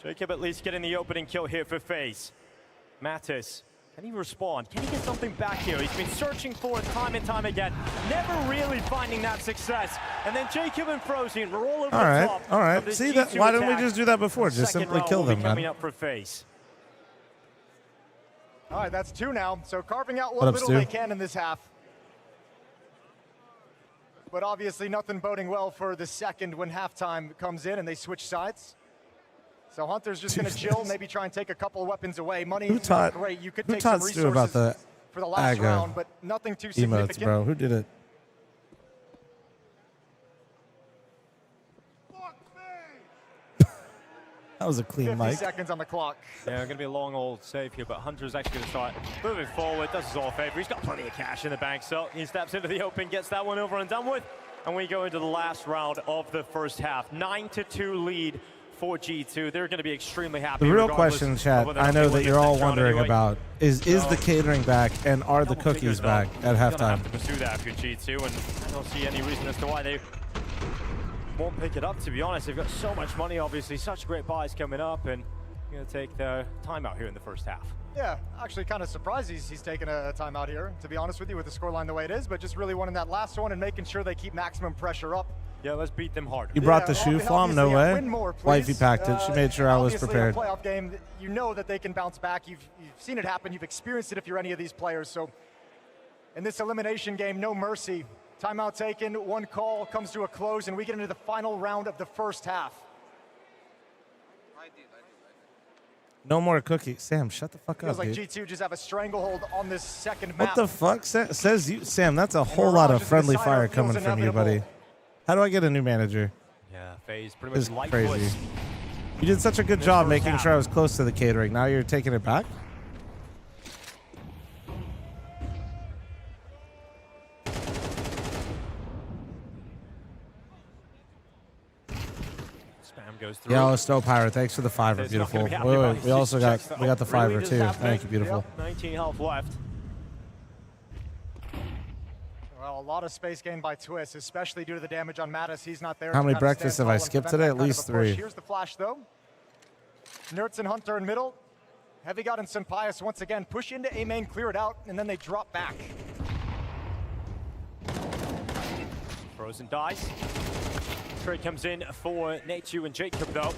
Jacob at least getting the opening kill here for FaZe. Mattis, can he respond? Can he get something back here? He's been searching for it time and time again, never really finding that success. And then Jacob and Frozen were all over All the right, top. all of right. this See that? G2 Why didn't we attack. just do that before? Just Second simply round kill will be them, coming man. up for FaZe. All right, that's 2 now. So carving out What what up, little Stu? they can in this half. But obviously nothing boding well for the second when halftime comes in and they switch sides. So Hunter's just going to chill, maybe try and take a couple of weapons away. Money Who is taught? not great. You could Who take some taught Stu about resources the for the last AGA round, but nothing too emotes, significant. bro? Who did it? That was a clean 50 mic. seconds on the clock. Yeah, going to be a long old save here, but Hunter's actually going to start moving forward. Does us all a favor. He's got plenty of cash in the bank, so he steps into the open, gets that one over and done with. And we go into the last round of the first half. 9-2 lead for G2. They're going to be extremely happy. The real regardless question, of chat, whether or I not know they that win you're this all next round wondering anyway. about is the catering back and are the Double cookies figures, back though. at You're gonna halftime? have to pursue that for G2, and I don't see any reason as to why they won't pick it up, to be honest. They've got so much money, obviously, such great buys coming up, and going to take their time out here in the first half. Yeah, actually kind of surprised he's taking a timeout here, to be honest with you, with the scoreline the way it is, but just really wanting that last one and making sure they keep maximum pressure up. Yeah, let's beat them hard. You brought the shoe, fl0m? No way. Win more, Wifey please. packed it. She made sure I was Obviously, prepared. in a playoff game, you know that they can bounce back. You've seen it happen. You've experienced it if you're any of these players. So in this elimination game, no mercy. Timeout taken, one call comes to a close, and we get into the final round of the first half. No more cookies. Sam, shut the fuck Feels up, like dude. G2 just have a stranglehold on this second What map. the fuck? Says you, Sam, that's a whole lot of friendly fire coming from you, buddy. How do I get a new manager? Yeah, FaZe pretty This much is light crazy. foot. You did such a good job making sure I was close to the catering. Now you're taking it back? Spam goes through. Yo, Snow Pirate, thanks for the fiver, It's not beautiful. gonna be happy Wait, about wait, it. we also Checks got the three fiver leaders too. happening. Thank you, beautiful. Yep, 19 health left. Well, a lot of space gained by Twist, especially due to the damage on Mattis. He's not there. How to many kind of breakfasts stand have I tall and skipped prevent today? that At kind of least a push. 3. Here's the flash, though. Nertz and Hunter in middle. Heavy God and Simpias once again push into A main, clear it out, and then they drop back. Frozen dies. Trade comes in for Nachu and Jacob though.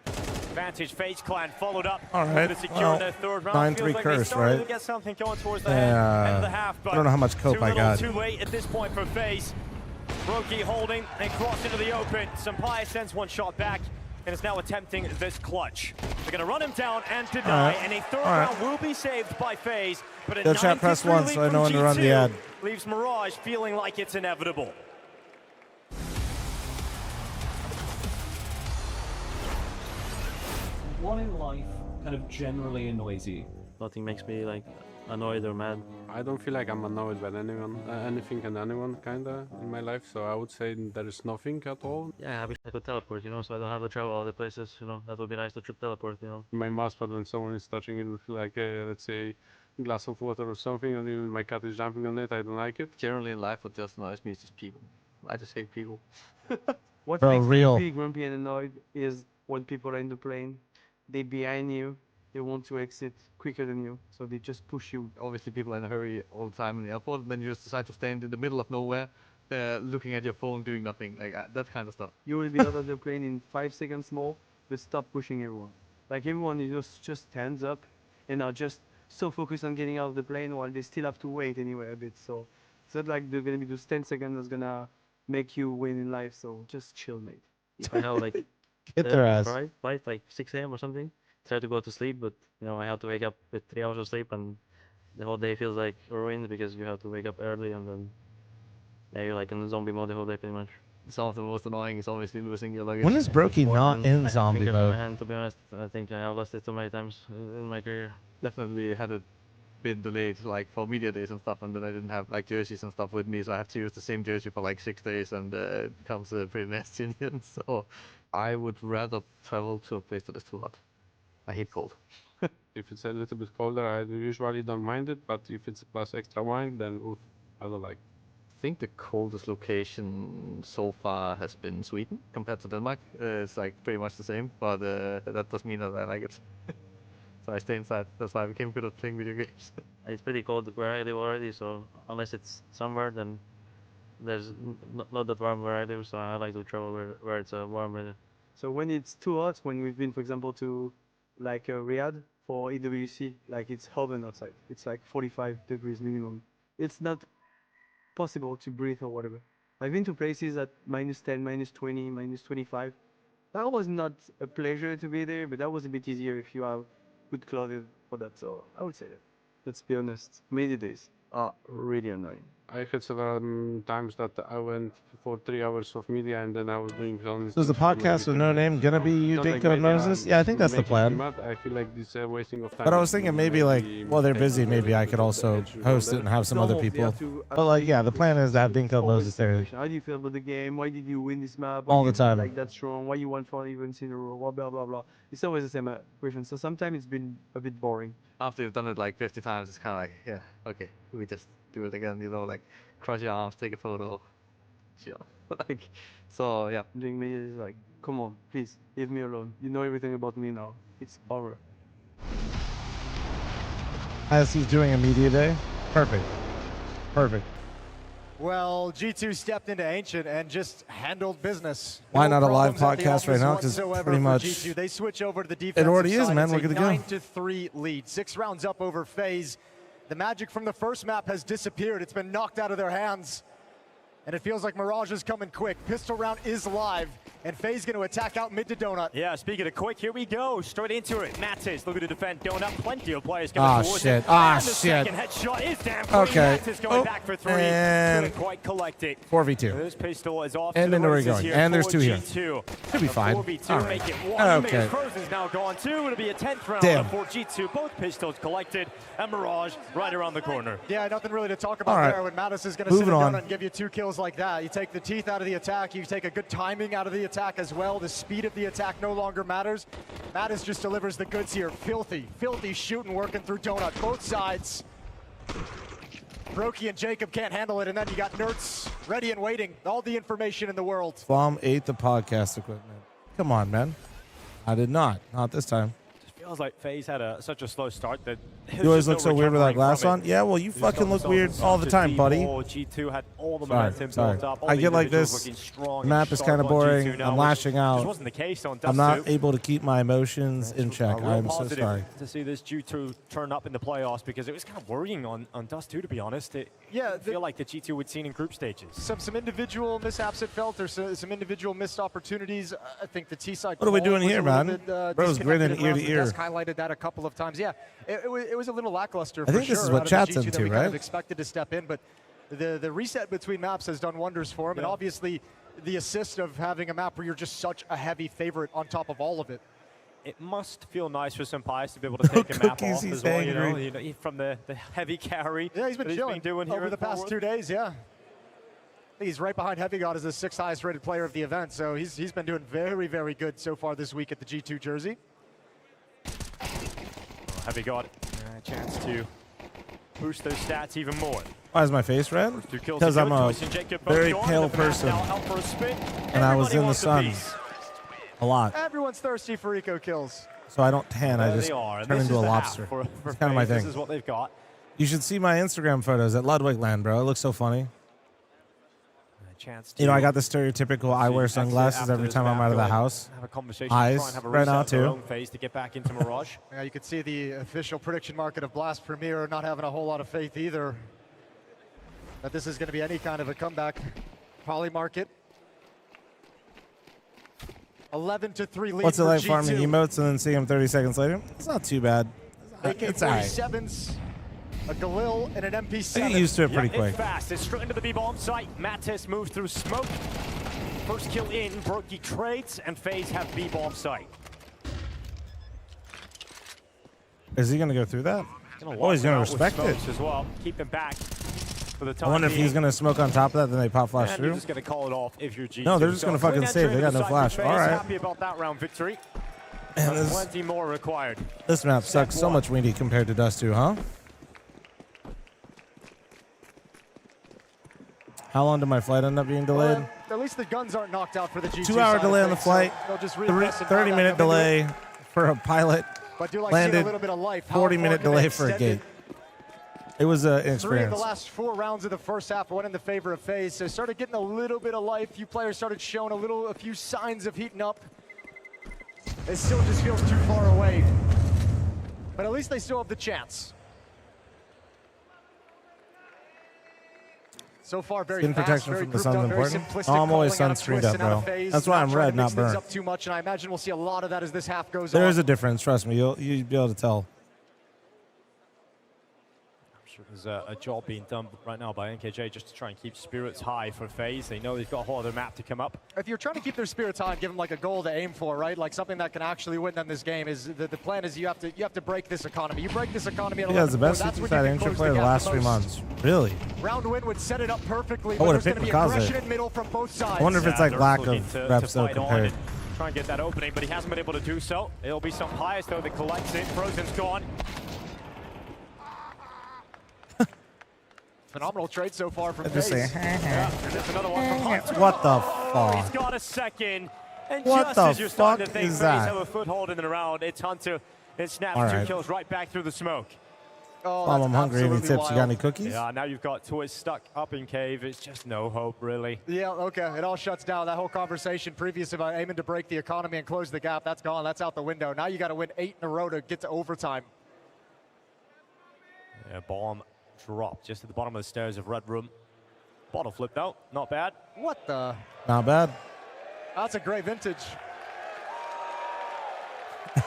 Advantage FaZe Clan followed up. All right. To secure in their third round. 9-3 Feels like curse, they started right? to get something going towards the end of the half, but I don't know how much cope I got. Too late at this point for FaZe. Brokey holding and cross into the open. Sampaya sends one shot back and is now attempting this clutch. They're going to run him down and deny, and a third round will be saved by FaZe. But a Yo, chat, press 1 so I know when to run the ad. Leaves Mirage feeling like it's inevitable. What in life kind of generally annoys you? Nothing makes me like annoyed or mad. I don't feel like I'm annoyed by anyone, anything and anyone kinda in my life, so I would say there is nothing at all. Yeah, I wish I could teleport, you know, so I don't have to travel all the places, you know. That would be nice to teleport, you know. My mousepad, when someone is touching it with like, let's say, a glass of water or something, and even my cat is jumping on it, I don't like it. Generally in life, what just annoys me is just people. I just hate people. What Bro, makes real. me big grumpy and annoyed is when people are in the plane, they behind you, they want to exit quicker than you, so they just push you. Obviously, people are in a hurry all the time in the airport, then you just decide to stand in the middle of nowhere, looking at your phone, doing nothing, like that kind of stuff. You will be out of the plane in 5 seconds more, but stop pushing everyone. Like everyone just stands up and are just so focused on getting out of the plane while they still have to wait anyway a bit. So it's not like they're gonna be those 10 seconds that's gonna make you win in life. So just chill, mate. If I have like Get their ass. flight like 6 a.m. or something, try to go to sleep, but you know I have to wake up with 3 hours of sleep, and the whole day feels like ruined because you have to wake up early, and then yeah, you're like in the zombie mode the whole day pretty much. Some of the most annoying is obviously losing your luggage. When is Brokey not in zombie mode? And to be honest, I think I have lost it too many times in my career. Definitely had it been delayed like for media days and stuff, and then I didn't have like jerseys and stuff with me, so I have to use the same jersey for like 6 days, and it becomes pretty nasty in the end. So I would rather travel to a place that is too hot. I hate cold. If it's a little bit colder, I usually don't mind it, but if it's plus extra wine, then oof, I don't like. I think the coldest location so far has been Sweden compared to Denmark. It's like pretty much the same, but that doesn't mean that I like it. So I stay inside. That's why I became good at playing video games. It's pretty cold where I live already, so unless it's somewhere, then there's not that warm where I live, so I like to travel where it's warm weather. So when it's too hot, when we've been, for example, to like Riyadh for EWC, like it's heaven outside. It's like 45 degrees minimum. It's not possible to breathe or whatever. I've been to places at -10, -20, -25. That was not a pleasure to be there, but that was a bit easier if you are good clothes for that. So I would say that. Let's be honest, many days are really annoying. I had several times that I went for 3 hours of media and then I was doing only. So is the podcast with no name gonna be you, Dinko and Moses? Yeah, I think that's the plan. I feel like this wasting of time. But I was thinking maybe like, while they're busy, maybe I could also host it and have some other people. But like, yeah, the plan is to have Dinko and Moses there. How do you feel about the game? Why did you win this map? All the time. Like that's wrong. Why you won 4 events in a row? Blah blah blah. It's always the same question. So sometimes it's been a bit boring. After you've done it like 50 times, it's kind of like, yeah, okay, we just do it again. You know, like cross your arms, take a photo, chill. Like, so yeah, doing me is like, come on, please, leave me alone. You know everything about me now. It's over. As he's doing a media day, perfect, perfect. Well, G2 stepped into Ancient and just handled business. Why No not a live problems at the podcast right office now? Because whatsoever pretty for much G2. They switch over to the defensive it already is, side. man. It's We're a good to go. 9-3 lead. 6 rounds up over FaZe. The magic from the first map has disappeared. It's been knocked out of their hands. And it feels like Mirage is coming quick. Pistol round is live, and FaZe going to attack out mid to Donut. Yeah, speaking of quick, here we go. Straight into it. Mattis looking to defend Donut. Plenty of players coming towards shit. him. Ah, And the shit. second headshot is down. Okay. Mattis going back for 3. And Couldn't quite collect it. 4v2. This pistol is off And to then the we're races going. here And there's for 2 here. G2. Should be fine. 4v2 All right. make it 1. Okay. Frozen's now gone 2. It'll be a 10th round Damn. for G2. Both pistols collected. And Mirage right around the corner. Yeah, nothing really to talk about All right. there when Mattis is going to sit in Donut and give you 2 kills like that. You take the teeth out of the attack. You take a good timing out of the attack as well. The speed of the attack no longer matters. Mattis just delivers the goods here. Filthy shooting working through Donut. Both sides. Brokey and Jacob can't handle it, and then you got Nertz ready and waiting. All the information in the world. fl0m ate the podcast equipment. Come on, man. I did not. Not this time. feels like FaZe had such a slow start that You always look so weird with that glass on. Yeah, well, you fucking look weird all the time, buddy. G2 had all the momentum built up. I get like this. The map is kind of boring. I'm lashing out. Wasn't the case on Dust I'm not 2. able to keep my emotions in check. I'm so sorry. To see this G2 turn up in the playoffs because it was kind of worrying on Dust 2, to be honest. It feel like the G2 we'd seen in group stages. Some individual mishaps it felt. There's some individual missed opportunities. I think the T side. What are we doing here, man? Bro's grinning ear to ear. Highlighted that a couple of times. Yeah, it was a little lackluster. I think this is what chat's into, that we right? kind of expected to step in, but the reset between maps has done wonders for him, and obviously the assist of having a map where you're just such a heavy favorite on top of all of it. It must feel nice for Senpais to be able to take a map off as well, you know, from the heavy carry. Yeah, he's been chilling doing here over the past 2 days, yeah. I think he's right behind Heavy God as the 6th highest rated player of the event, so he's been doing very, very good so far this week at the G2 jersey. Heavy God, a chance to boost those stats even more. Why is my face red? Because I'm a very pale person, and I was in the sun a lot. Everyone's thirsty for eco kills. So I don't tan, I just turn into a lobster. For It's kind of my thing. This is what they've got. You should see my Instagram photos at Ludwigland, bro. It looks so funny. Chance You know, I got the stereotypical I wear sunglasses every time I'm out of the house. Have a conversation, Eyes right now too. Phase to get back into Mirage. Yeah, you could see the official prediction market of Blast Premier not having a whole lot of faith either that this is going to be any kind of a comeback. Poly market 11-3 lead. What's it for like G2. farming emotes and then see him 30 seconds later? It's not too bad. It's all right. AK-47s, a Galil, and an MP7. I get used to it pretty quick. It's fast. It's straight into the B-bomb site. Mattis moves through smoke. First kill in. Brokey trades, and FaZe have B-bomb site. Is he going to go through that? Oh, he's going to respect it. As well. Keep him back for the time I wonder if he's going to smoke on top of that, then they pop flash and through. you're just going to call it off if you're G2. No, they're just going to fucking save. They got no flash. All right. Happy about that round victory. And Plenty more required. This map sucks so much weedy compared to Dust 2, huh? How long did my flight end up being delayed? Well, at least the guns aren't knocked out for the G2 2-hour delay on the flight. So 30-minute delay for a pilot. But do like landed. a little bit of life. 40-minute delay for a gate. It was an experience. 3 of the last 4 rounds of the first half went in the favor of FaZe, so started getting a little bit of life. Few players started showing a few signs of heating up. It still just feels too far away, but at least they still have the chance. So far, very Skin fast, protection very from the grouped sun's up, very important. simplistic, Oh, I'm always calling out a sunscreened twist up, and out of bro. phase, That's why I'm not trying red, to not mix things burnt. up too much, and I imagine we'll see a lot of that as this half goes There on. is a difference, trust me. You'll be able to tell. There's a job being done right now by NKJ just to try and keep spirits high for FaZe. They know they've got a whole other map to come up. If you're trying to keep their spirits high and give them like a goal to aim for, right? Like something that can actually win them this game is the plan is you have to break this economy. You break this economy at Yeah, it's the 11-4, best that's when 55 you can intro close player the the gap last the 3 most. months. Really? Round win would set it up perfectly, I but would've there's going to picked be Mikaze. aggression in middle from both sides. I wonder if it's like they're lack looking of to reps though fight on compared. and try and get that opening, but he hasn't been able to do so. It'll be some Pius though that collects it. Frozen's gone. Phenomenal trade so far from Just FaZe. say, Yeah, there's another one from Hunter. What the Oh, he's fuck? got a second. And What just the as you're starting to fuck think is FaZe that? have a foothold in the round, it's Hunter. It snaps All 2 right. kills right back through the smoke. Oh, Mom, that's I'm hungry. Any absolutely tips? You got any wild. cookies? Yeah, now you've got Twist stuck up in cave. It's just no hope, really. Yeah, okay. It all shuts down. That whole conversation previous about aiming to break the economy and close the gap, that's gone. That's out the window. Now you got to win 8 in a row to get to overtime. Yeah, bomb dropped just at the bottom of the stairs of Red Room. Bottle flipped out. Not bad. What the? Not bad. That's a great vintage. The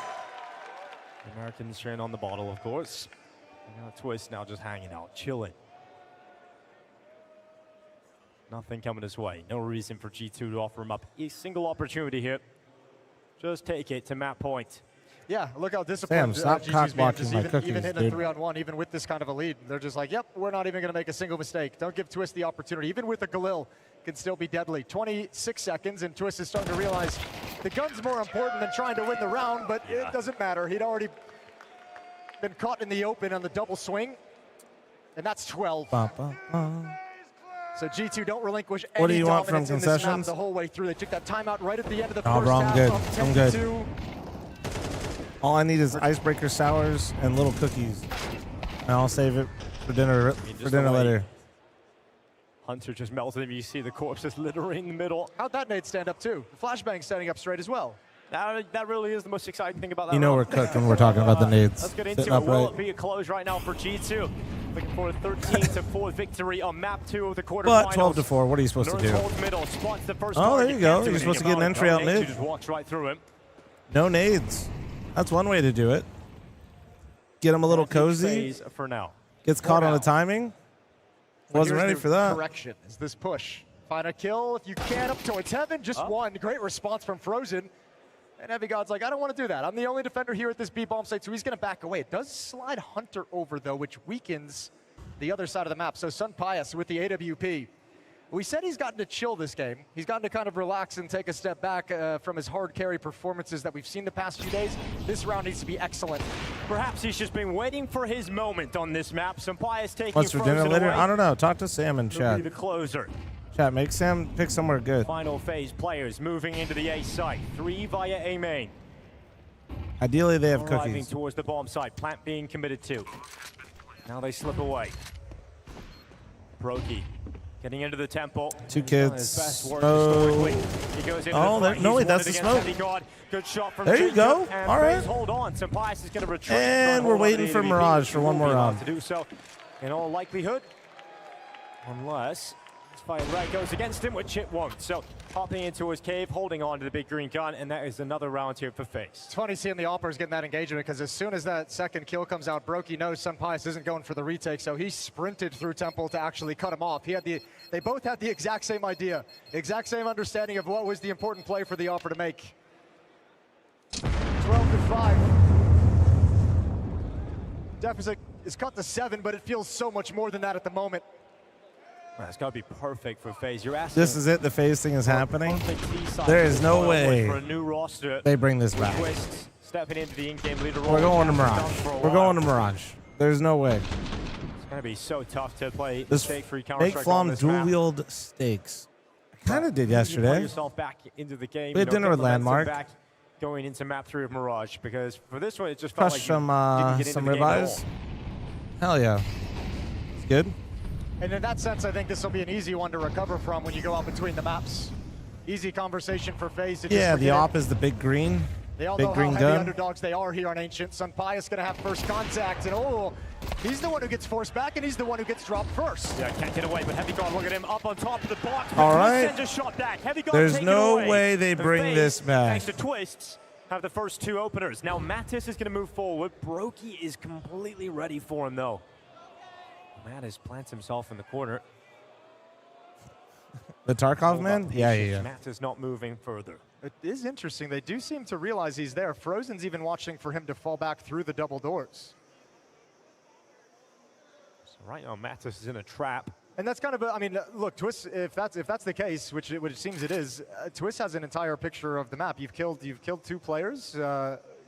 Americans train on the bottle, of course. And now Twist now just hanging out, chilling. Nothing coming his way. No reason for G2 to offer him up a single opportunity here. Just take it to map point. Yeah, look how disciplined Sam, stop G2's cock being. blocking Just my even cookies, hitting dude. a 3-on-1, even with this kind of a lead. They're just like, yep, we're not even going to make a single mistake. Don't give Twist the opportunity. Even with a Galil, can still be deadly. 26 seconds, and Twist is starting to realize the gun's more important than trying to win the round, but it doesn't matter. He'd already been caught in the open on the double swing, and that's 12. So G2 don't relinquish any What do you want from dominance in this map concessions? the whole way through. They took that timeout right at the end of the Oh, first bro, I'm half. good. Up I'm good. 10-2. All I need is icebreaker sours and little cookies, and I'll save it for dinner. Later. Hunter just melted him. You see the corpses littering in the middle. How'd that nade stand up too? The flashbang standing up straight as well. That really is the most exciting thing about that. You know round. we're cooked when we're talking about the nades. Let's get into Sitting it. Will upright. it be a close right now for G2? Looking for a 13-4 victory on map 2 of the quarterfinals. But 12-4. What are you supposed to do? Middle, spots the first Oh, there target, you go. can't do You're supposed to get anything an entry about out it. mid. Just walks right through him. No nades. That's one way to do it. Get him a little cozy. For now. Gets caught on the timing. Wasn't ready for that. Correction is this push. Find a kill if you can up towards heaven. Just one. Great response from Frozen. And Heavy God's like, I don't want to do that. I'm the only defender here at this B bomb site, so he's going to back away. It does slide Hunter over, though, which weakens the other side of the map. So Sun Pius with the AWP. We said he's gotten to chill this game. He's gotten to kind of relax and take a step back from his hard carry performances that we've seen the past few days. This round needs to be excellent. Perhaps he's just been waiting for his moment on this map. Sun Pius taking What's for dinner later? I don't know. Talk to Sam in He'll chat. be the closer. Chat, make Sam pick somewhere good. Final phase players moving into the A site. 3 via A main. Ideally, they have Arriving cookies. towards the bomb site. Plant being committed to. Now they slip away. Brokey getting into the temple. Two He's done kids. his best work Oh. historically. He goes into Oh, the front. no, He's wait, that's won it the against smoke. Heavy God. Good shot from There you Jacob, go. And All FaZe right. hold on. Sun Pius is going to retreat. And we're waiting for Mirage for one more round. To do so, in all likelihood, unless Fire Red goes against him, which it won't. So hopping into his cave, holding on to the big green gun, and that is another round here for FaZe. It's funny seeing the Oppers getting that engagement because as soon as that second kill comes out, Brokey knows Sun Pius isn't going for the retake, so he sprinted through Temple to actually cut him off. They both had the exact same idea, exact same understanding of what was the important play for the Opper to make. 12-5. Deficit is cut to 7, but it feels so much more than that at the moment. That's got to be perfect for FaZe. You're asking. This is it. The phase thing is happening. T-side There is no way for a new roster. they bring this back. Twists, stepping into the in-game leader role. We're going to Hasn't done Mirage. for a We're while. going to Mirage. There's no way. It's going to be so tough to play This stake-free make Counter-Strike on fl0m this dual map. wield stakes. I kind of did You yesterday. put yourself back into the game. We had dinner get with momentum Landmark. Back going into map 3 of Mirage, because for this one it just felt Crush like you didn't get into some the game at ribeyes. all. Hell yeah. It's good. And in that sense, I think this will be an easy one to recover from when you go out between the maps. Easy conversation for FaZe to just Yeah, the forget it. op is the big green. They all Big know green how heavy gun. underdogs they are here on Ancient. Sun Pius going to have first contact, and oh, he's the one who gets forced back, and he's the one who gets dropped first. Yeah, can't get away, but Heavy God, look at him up on top of the box. All Twist right. sends a shot back. Heavy God There's taken no away. way they And bring FaZe, this back. Thanks to Twists, have the first 2 openers. Now Mattis is going to move forward. Brokey is completely ready for him, though. Mattis plants himself in the corner. The Tarkov man? Yeah. Mattis not moving further. It is interesting. They do seem to realize he's there. Frozen's even watching for him to fall back through the double doors. So right now, Mattis is in a trap. And that's kind of, I mean, look, Twist, if that's the case, which it seems it is, Twist has an entire picture of the map. You've killed 2 players.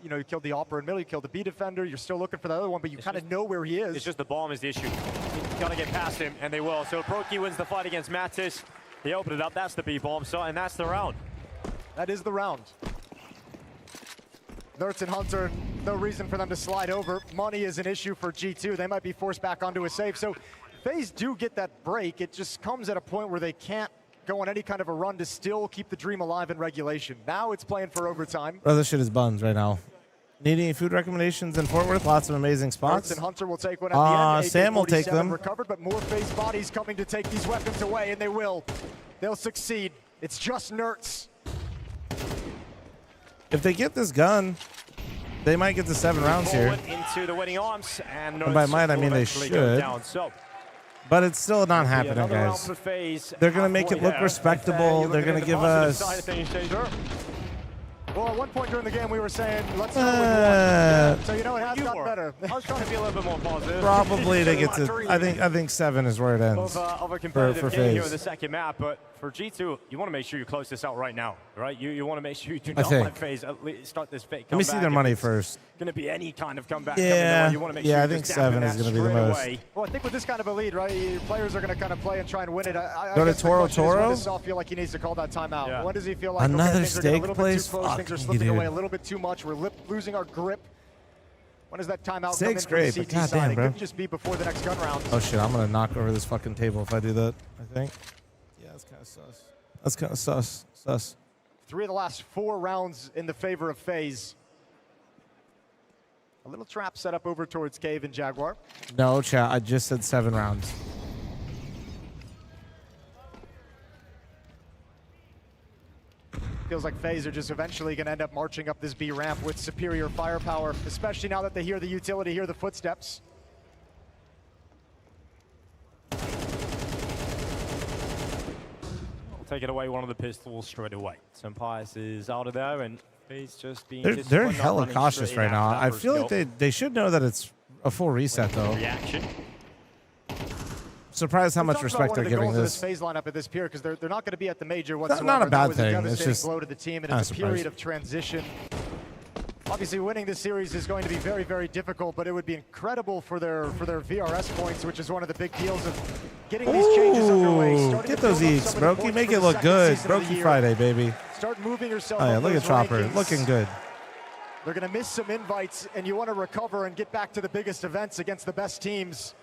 You know, you killed the Opera in middle, you killed the B defender. You're still looking for the other one, but you kind of know where he is. It's just the bomb is the issue. You gotta get past him, and they will. So Brokey wins the fight against Mattis. He opened it up. That's the B bomb. So, and that's the round. That is the round. Nertz and Hunter, no reason for them to slide over. Money is an issue for G2. They might be forced back onto a save. So FaZe do get that break. It just comes at a point where they can't go on any kind of a run to still keep the dream alive in regulation. Now it's playing for overtime. Bro, this shit is buns right now. Need any food recommendations in Fort Worth? Lots of amazing Nertz spots. and Hunter will take one at the end. Sam will take AK-47 them. recovered, but more FaZe bodies coming to take these weapons away, and they will. They'll succeed. It's just Nertz. If they get this gun, they might get to 7 rounds here. Into the winning arms, and And by might, I will mean they eventually go should. down. So, But it's still not happening, another round guys. for FaZe. They're going to make it Halfway look there. respectable. They're going to give us... Well, at one point during the game, we were saying, let's start with one. Yeah, so, you know, it has gotten better. I was trying to be a little bit more positive. Probably to get to... I think 7 is where it ends Of a for competitive game here in FaZe. the second map, but for G2, you want to make sure you close this out right now, right? You want to make sure you do not think. let FaZe at least start this fake Let me see their money first. Going to be any kind of comeback. Yeah, you want to make yeah, sure I think 7 is going to be the most. Well, I think with this kind of a lead, right, your players are going to kind of play and try and win it. I Go to guess the Toro question is, when Toro? does Saul feel like he needs to call that timeout? Yeah. When does he feel like Another okay, things are getting steak a little place? bit too close, Fuck things are me, slipping away a dude. little bit too much, we're losing our grip? When does that timeout Steak's come in great, from but the CT side? goddamn, It bro. couldn't just be before the next gun round. Oh shit, I'm gonna knock over this fucking table if I do that, I think. Yeah, that's kind of sus. That's kind of sus. 3 of the last 4 rounds in the favor of FaZe. A little trap set up over towards Cave and Jaguar. No, chat, I just said 7 rounds. Feels like FaZe are just eventually going to end up marching up this B ramp with superior firepower, especially now that they hear the utility, hear the footsteps. Take it away, one of the pistols straight away. Sempias is out of there, and FaZe just being They're disciplined, not hella running cautious straight right now. after that I first feel like kill. they should know that it's a full reset though. Reaction. Surprised how We much talked respect about they're one of the giving goals of this. FaZe lineup at this pier because they're not going to be at the major Not- whatsoever. not a That bad was thing. It's devastating just blow to the team, and kinda it's a surprised. period of transition. Obviously, winning this series is going to be very, very difficult, but it would be incredible for their VRS points, which is one of the big deals of getting these changes underway. Ooh, starting get to those build up eats, some of the Brokey. points Make for it the look second good. season of the Brokey year. Friday, baby. Start moving yourself Oh yeah, up look at those Chopper, rankings. looking good. They're going to miss some invites, and you want to recover and get back to the biggest events against the best teams.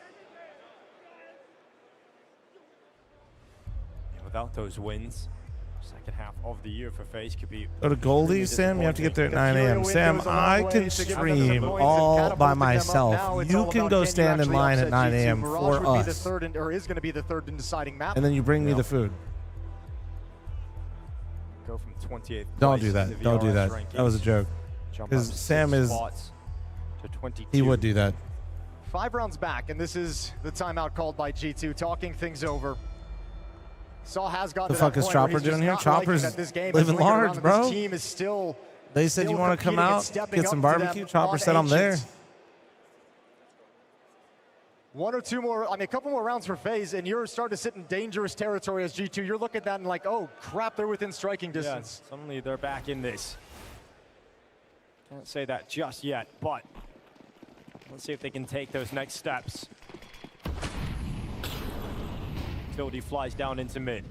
Without those wins, second half of the year for FaZe could be. Go to Goldie, Sam. You have to get there at 9 a.m. Sam, I can stream all by myself. You can go stand in line at 9 a.m. for us, Is going to be the third in deciding map. and then you bring me the food. Go from 28th. Don't place do in that. the Don't do VRS that. That was a rankings. joke. Jump Because up Sam 6 is. spots to 22. He would do that. 5 rounds back, and this is the timeout called by G2, talking things over. Saul has gotten The to fuck that is point where Chopper he's just doing here? not liking Chopper's that this game is living lingering around large, and bro. This team is still. They said still you want to come competing and out, stepping get some up to them barbecue. Chopper on said I'm there. Ancient. 1 or 2 more, I mean, a couple more rounds for FaZe, and you're starting to sit in dangerous territory as G2. You're looking at that and like, oh crap, they're within striking distance. Yeah, suddenly they're back in this. Can't say that just yet, but let's see if they can take those next steps. Tildy flies down into mid.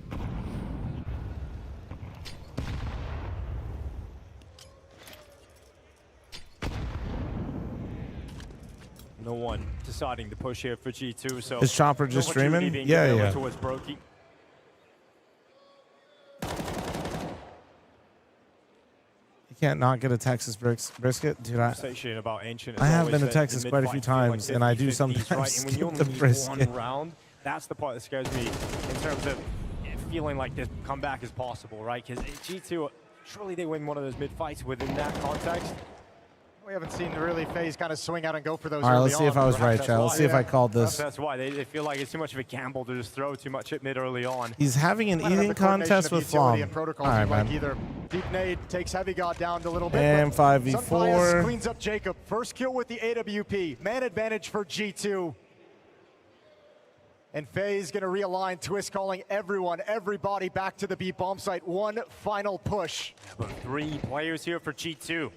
No one deciding to push here for G2, so Is Chopper just no opportunity streaming? being Yeah, given over yeah. towards Brokey. You can't not get a Texas brisket, dude. Conversation about Ancient. I is have always been to that Texas the quite a few mid-fight feel like times, and I do 50-50s, sometimes right? And when you skip only the lose brisket. one round, that's the part that scares me in terms of feeling like this comeback is possible, right? Because G2, surely they win one of those mid-fights within that context. We haven't seen really FaZe kind of swing out and go for those. All right, early let's see if on. I was Perhaps right, that's Chad. Let's why. see if I called Perhaps this. that's why they feel like it's too much of a gamble to just throw too much at mid early on. He's having an Might have eating the coordination contest of with utility fl0m. and protocols. All right, Like man. either deep nade takes Heavy God down a little bit. And but 5v4. Sunfires cleans up Jacob. First kill with the AWP. Man advantage for G2. And FaZe going to realign. Twist calling everyone, everybody back to the B bomb site. One final push. About 3 players here for G2.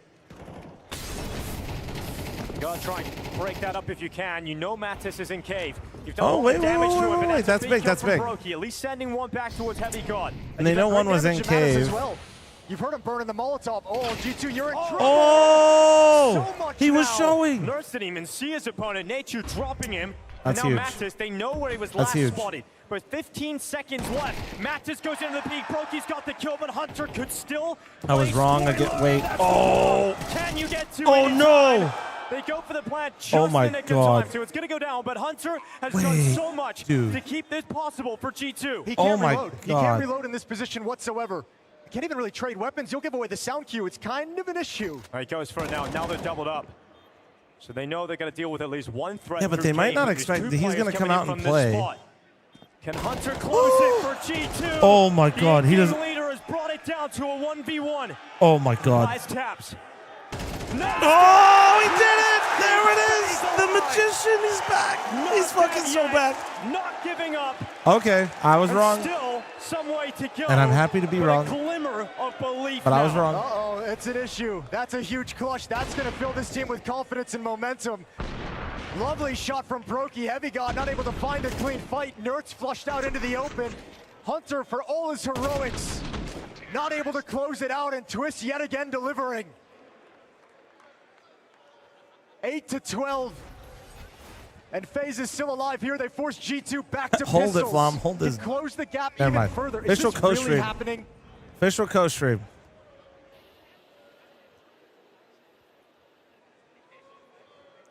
Gotta try and break that up if you can. You know Mattis is in cave. You've done Oh, all the wait, damage wait, to him, wait, and wait. That's a big, kill that's from big. Brokey, at least sending one back towards Heavy God. And they know one was in Damage to Mattis as cave. well. You've heard him burning the Molotov. Oh, G2, you're in trouble. Oh! So much He was now. showing. Nursed him and see his opponent, Nature dropping him. That's and now huge. Mattis, they know where he was That's last huge. spotted. But 15 seconds left. Mattis goes into the peak. Brokey's got the kill, but Hunter could still. I was place wrong. I point. get wait. That's Oh! Can you get to Oh it in no! time? They go for the plant just Oh my in the nick God. of time, so it's going to go down. But Hunter has done Wait, so much dude. to keep this possible for G2. He Oh can't my reload. He God. can't reload in this position whatsoever. He can't even really trade weapons. You'll give away the sound cue. It's kind of an issue. All right, goes for it now. Now they're doubled up. So they know they're going to deal with at least one threat. Yeah, but through they might Cave, not but there's expect 2 that he's players gonna come coming out in and from this play. spot. Can Hunter close it for G2? Oh my The God, he team doesn't- leader has brought it down to a 1v1. Oh my God. Eyes taps. Oh, he did it! There it is! the magician, he's back. He's fucking so back. Not giving up. Okay, I was wrong. Still some way to go. And I'm happy to be wrong. A glimmer of belief But I was now. wrong. Uh-oh, it's an issue. That's a huge clutch. That's going to fill this team with confidence and momentum. Lovely shot from Brokey. Heavy God not able to find a clean fight. Nertz flushed out into the open. Hunter, for all his heroics, not able to close it out, and Twist yet again delivering. 8-12. And FaZe is still alive here. They force G2 back to Hold pistols. it, fl0m. Hold this. To close the gap Never even mind. further. Official Is this coach really stream. happening? Official coach stream.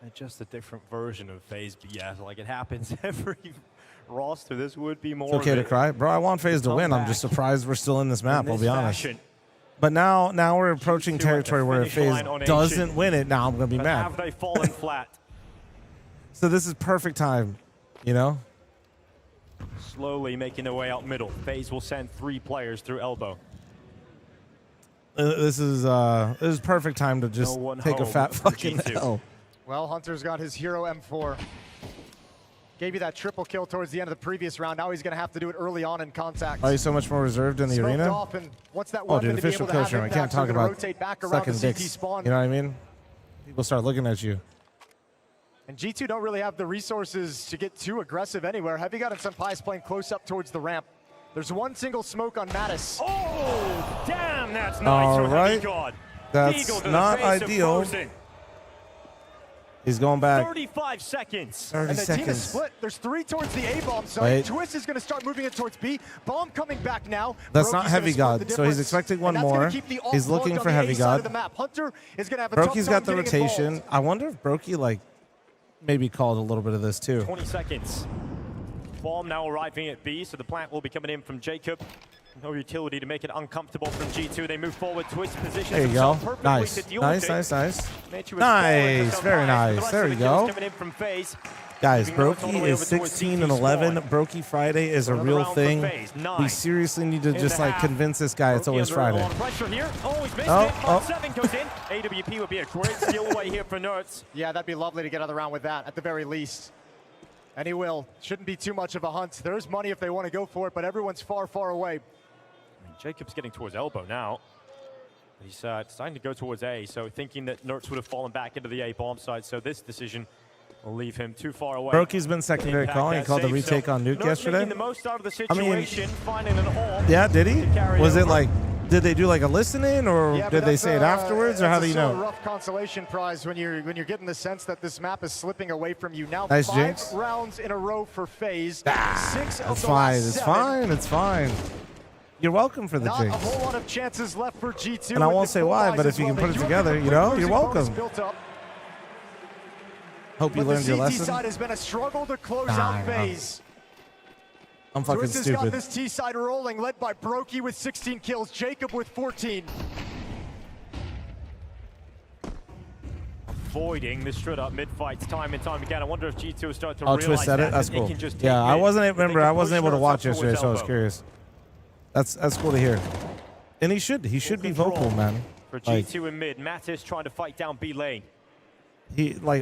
And just a different version of FaZe BS. Like, it happens every roster. This would be more It's okay of to it. cry. Bro, I want FaZe to win. I'm just surprised we're still in this map, I'll be honest. But now we're approaching territory where if FaZe doesn't win it, now I'm going to be But mad. have they fallen flat? So this is perfect time, you know? Slowly making their way out middle. FaZe will send 3 players through elbow. This is perfect time to just take a fat fucking L. Well, Hunter's got his hero M4. Gave you that triple kill towards the end of the previous round. Now he's going to have to do it early on in contact. Are you so much more reserved in the Smoked arena? off, and once that Oh, weapon dude, to be official able to have coach room. I impact, can't so talk they're gonna about rotate back around sucking the dicks. CT spawn. You know what I mean? People start looking at you. And G2 don't really have the resources to get too aggressive anywhere. Heavy God and Senpai is playing close up towards the ramp. There's one single smoke on Mattis. Oh, damn, that's nice All from right. Heavy God. That's Eagle to the not face of ideal. Frozen. He's going back. 35 seconds. 30 And the team is seconds. split. There's 3 towards the A-bomb side. Wait. Twist is going to start moving it towards B. Bomb coming back now. That's Brokey's not gonna Heavy split God, the so he's difference. expecting one And that's gonna more. keep the He's alt looking plug for on the Heavy A side God. of the map. Hunter is going to have a tough Brokey's time got the getting involved. rotation. I wonder if Brokey, like, maybe called a little bit of this too. 20 seconds. Bomb now arriving at B, so the plant will be coming in from Jacob. No utility to make it uncomfortable from G2. They move forward. Twist positions There you go. himself perfectly Nice. to deal Nice, with it. nice, nice. Nature was Nice. forward, Very so nice. the rest There of you the kills go. coming in from FaZe. Guys, Moving north all the Brokey way is over towards 16 CT and 11. spawn. Brokey Friday is a Another real round for thing. FaZe. We 9 seriously need to in just the like half. convince this guy it's Brokey always under a Friday. lot of pressure here. Oh, he's missed Oh, it. oh. 5-7 goes in. AWP would be a great steal away here for Nertz. Yeah, that'd be lovely to get another round with that, at the very least. And he will. Shouldn't be too much of a hunt. There's money if they want to go for it, but everyone's far, far away. Jacob's getting towards elbow now. He's deciding to go towards A, so thinking that Nertz would have fallen back into the A bomb side, so this decision will leave him too far away. Brokey's been secondary Impact calling. He that called the save, retake so on Nuke Nertz yesterday. making the most out of the I mean, situation, finding an AWP. Yeah, did he? to carry Was it over. like, did they do like a listen-in, or Yeah, but did they that's say it afterwards, or how do you It's a know? rough consolation prize when you're getting the sense that this map is slipping away from you. Now Nice 5 jinx. rounds in a row for FaZe. 6 of That's the fine. last It's 7. fine. It's fine. You're welcome for the Not jinx. a whole lot of chances left for G2. And I with won't the say full why, buys but as if you well. can put They it do have together, a you know, quick you're losing bonus welcome. built up. Hope you But learned the your CT lesson. side has been a struggle to close Nah, out FaZe. I'm fucking Twist has got stupid. this T side rolling, led by Brokey with 16 kills, Jacob with 14. Avoiding the straight up mid fights time and time again. I wonder if G2 will start to Oh, realize Twist said that, it. That's that they cool. can just Yeah, take I mid, wasn't. that they Remember, can I wasn't push able to Nertz watch up towards yesterday, so I was elbow. curious. That's cool to hear. And he should be vocal, man. For Like, G2 in mid, Mattis trying to fight down B lane.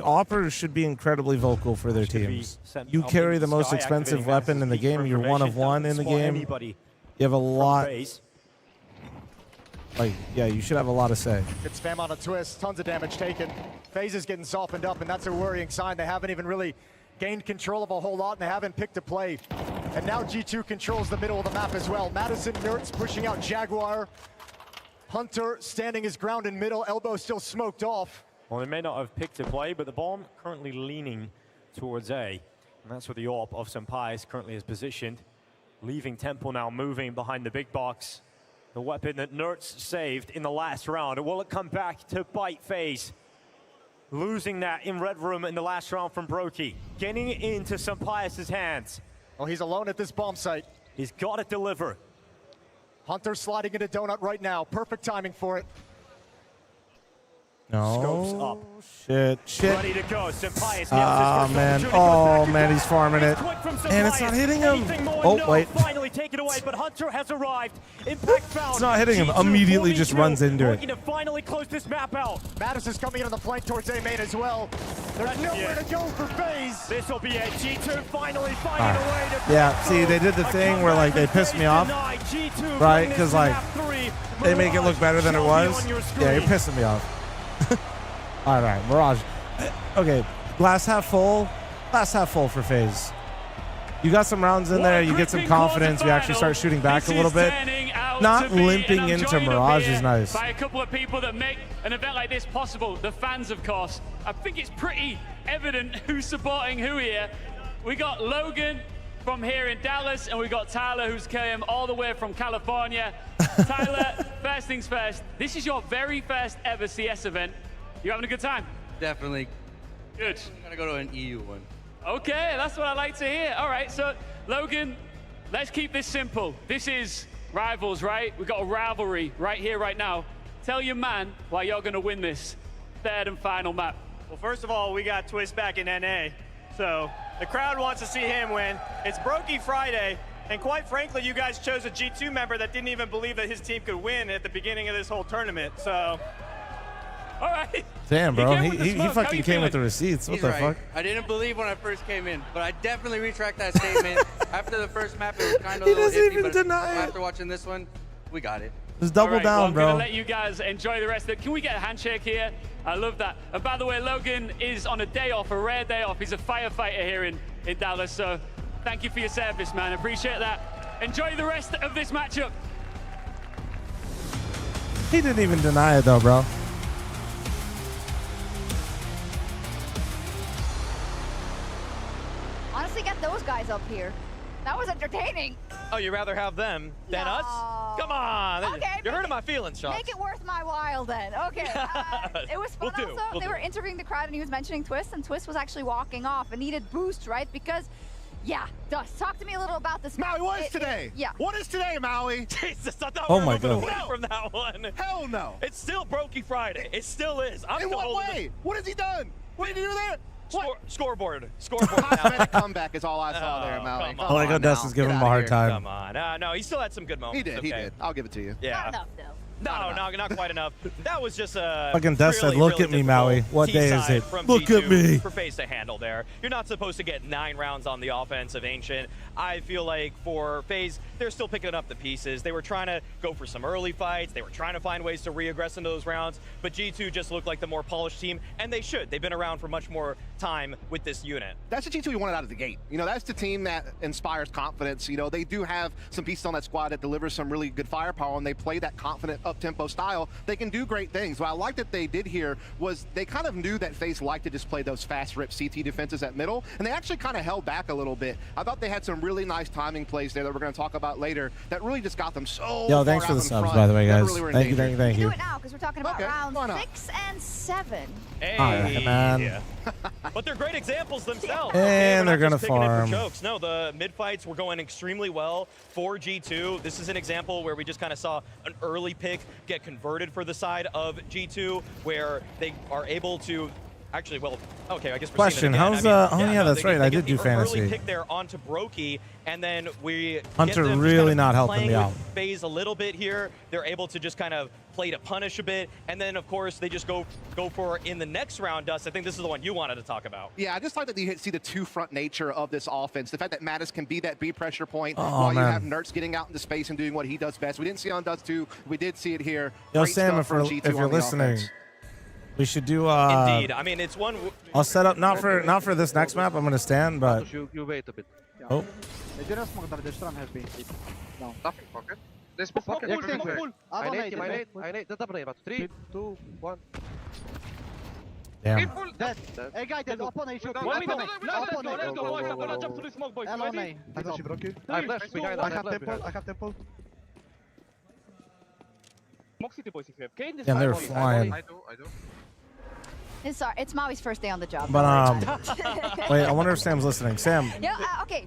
Operators should be incredibly vocal for their teams. sent You up carry in the the most sky, expensive activating weapon in the Mattis' peak game. for You're one of information. one in the Doesn't spot game. anybody You have a lot. FaZe. Yeah, you should have a lot to say. Good spam on a Twist, tons of damage taken. FaZe is getting softened up, and that's a worrying sign. They haven't even really gained control of a whole lot, and they haven't picked a play. And now G2 controls the middle of the map as well. Madison, Nertz pushing out Jaguar. Hunter standing his ground in middle, elbow still smoked off. Well, they may not have picked a play, but the bomb currently leaning towards A. And that's where the AWP of Senpai is currently is positioned. Leaving Temple now moving behind the big box. The weapon that Nertz saved in the last round. Will it come back to bite FaZe? Losing that in Red Room in the last round from Brokey. Getting into Senpai's hands. Oh, he's alone at this bomb site. He's got to deliver. Hunter sliding into Donut right now. Perfect timing for it. No. Scopes up. Shit. Ready to go. Senpai Ah, man. Oh, man, he's farming it. And it's not hitting him. Oh, wait. take it away, but Hunter has arrived. Impact found. It's not hitting him. G2 Immediately just runs into it. working to finally close this map out. Mattis is coming in on the flank towards A main as well. There's nowhere to go for FaZe. This will be it. G2 finally finding a way to. Yeah, see, they did the thing where like they pissed me off, right? Because like they make it look better than it was. Yeah, you're pissing me off. All right, Mirage. Okay, glass half full. Glass half full for FaZe. You got some rounds in there. You get some confidence. You actually start shooting back a little bit. Not limping into Mirage is nice. By a couple of people that make an event like this possible. The fans, of course. I think it's pretty evident who's supporting who here. We got Logan from here in Dallas, and we got Tyler, who's came all the way from California. Tyler, first things first. This is your very first ever CS event. You having a good time? Definitely. Good. I'm gonna go to an EU one. Okay, that's what I like to hear. All right, so Logan, let's keep this simple. This is rivals, right? We've got a rivalry right here, right now. Tell your man why you're gonna win this third and final map. Well, first of all, we got Twist back in NA, so the crowd wants to see him win. It's Brokey Friday, and quite frankly, you guys chose a G2 member that didn't even believe that his team could win at the beginning of this whole tournament, so. All right. Damn, bro. He fucking came with the receipts. What He's the right. fuck? I didn't believe when I first came in, but I definitely retract that statement. After the first map, it was kind of He a little doesn't iffy, even but deny it. after watching this one, we got it. Just double All right, down, well, I'm bro. gonna let you guys enjoy the rest of it. Can we get a handshake here? I love that. And by the way, Logan is on a day off, a rare day off. He's a firefighter here in Dallas, so thank you for your service, man. Appreciate that. Enjoy the rest of this matchup. He didn't even deny it, though, bro. Honestly, get those guys up here. That was entertaining. Oh, you'd rather have them than us? Come on. Okay, You're hurting my feelings, Sean. Make it worth my while then. Okay. It was fun We'll do. also. We'll they do. were interviewing the crowd and he was mentioning Twist, and Twist was actually walking off and needed boost, right? Because, yeah, Dust, talk to me a little about this. Maui, what is today? Yeah. What is today, Maui? Jesus, I thought Oh we were my moving God. away from that one. Hell no. It's still Brokey Friday. It still is. I'm In still what holding way? What has he done? What did he do there? Scoreboard. Cosmetic comeback is all I saw there, Maui. come Oh my God, Dust is giving him a hard time. Come on. No, he still had some good moments. He did. He okay. did. I'll give it to you. Yeah. Not enough, though. No, not quite enough. That was just a Fucking Dust said, really, "Look really at me, Maui. difficult What day is T-side it? from Look G2 at me." For FaZe to handle there. You're not supposed to get 9 rounds on the offense of Ancient. I feel like for FaZe, they're still picking up the pieces. They were trying to go for some early fights. They were trying to find ways to re-aggress into those rounds. But G2 just looked like the more polished team, and they should. They've been around for much more time with this unit. That's the G2 we wanted out of the gate. You know, that's the team that inspires confidence. You know, they do have some pieces on that squad that delivers some really good firepower, and they play that confident up-tempo style. They can do great things. What I like that they did here was they kind of knew that FaZe liked to just play those fast rip CT defenses at middle, and they actually kind of held back a little bit. I thought they had some really nice timing plays there that we're going to talk about later that really just got them so Yo, far thanks for out the in subs, front. by the way, Never guys. really were in Thank you, danger. thank you, Do thank it you. now, because we're talking about rounds 6 and 7. Hey, Alright, man. yeah. But they're great examples themselves. And We're they're not just gonna picking it for farm. jokes. No, the mid fights were going extremely well for G2. This is an example where we just kind of saw an early pick get converted for the side of G2, where they are able to. Actually, well, okay, I guess we're Question, seeing it again. how's, I mean, oh yeah, that's they right, I get did do the fantasy. Early pick there onto Brokey, and then we Hunter get them really just kind of not helping playing me with out. FaZe a little bit here. They're able to just kind of play to punish a bit, and then of course they just go for in the next round. Dust, I think this is the one you wanted to talk about. Yeah, I just like that you see the two-front nature of this offense. The fact that Mattis can be that B pressure point Oh, while you man. have Nertz getting out into space and doing what he does best. We didn't see it on Dust 2. We did see it here. Yo, Great Sam, stuff if from you're, G2 if you're on the listening, offense. we should do. Indeed, I mean it's one. I'll set up not for this next map. I'm gonna stand, but You wait a bit. oh, They didn't smoke that the storm has been hit. No. Nothing pocket. There's pocket. I nade him, I nade. That's up, 3, 2, 1. damn. Dead. Hey guy, dead. Open A, shoot. Let's go. I'm gonna jump to the smoke, boys. Ready? I got you, Brokey. I have left behind. I have temple. Smoke city, boys, if you have. Kane, this Damn, they were side. flying. I do. It's Maui's first day on the job. But wait, I wonder if Sam's listening. Sam, Yeah, okay.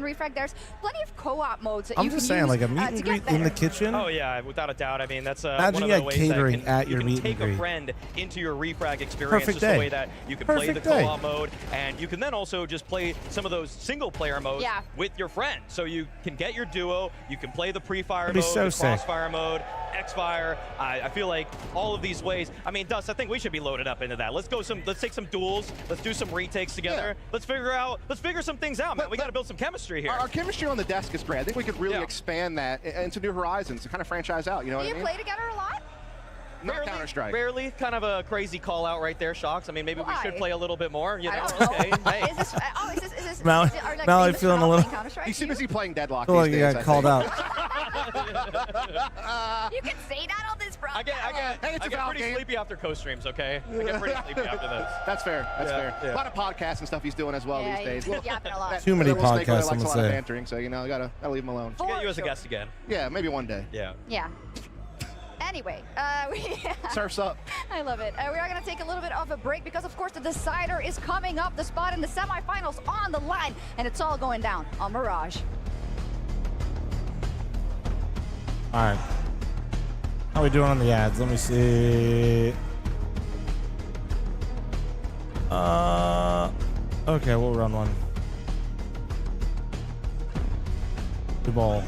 on Refrag. There's plenty of co-op modes that I'm you just can saying, use like a meet to and get greet better. in the kitchen. Oh yeah, without a doubt. I mean, that's Imagine one of you the had ways catering that at you your can meet and take a greet. friend into your refrag experience. Perfect just day. the way that you can play the Perfect day. co-op mode, and you can then also just play some of those single-player modes Yeah. with your friend. So you can get your duo, you can play the pre-fire That'd be mode, so the sick. crossfire mode, X-Fire. I feel like all of these ways. I mean, Dust, I think we should be loaded up into that. Let's take some duels. Let's do some retakes together. Yeah. Let's figure some things out, man. We got to build some chemistry here. Our chemistry on the desk is great. I think we could really expand that into new horizons and kind of franchise out. You know what I mean? Do you play together a lot? Not Counter-Strike. Rarely. Kind of a crazy call out right there, Shocks. I mean, maybe we should play a little bit more. You know? Okay. Hey. Is this Mallory feeling a little. He's too busy playing Deadlock. I feel like you got called out. You can say that on this broadcast. I get pretty sleepy after co-streams, okay? I get pretty sleepy after those. That's fair. That's fair. Yeah. A lot of podcasts and stuff he's doing as well these days. He's yapping a lot. Too many podcasts, I'm likes a gonna lot say. of bantering, so, you know, gotta leave him alone. We'll get you as a guest again. Yeah, maybe one day. Yeah. Yeah. Anyway, Surf's up. I love it. We are going to take a little bit of a break because, of course, the decider is coming up. The spot in the semifinals on the line, and it's all going down on Mirage. All right. How are we doing on the ads? Let me see. Okay, we'll run one. The ball.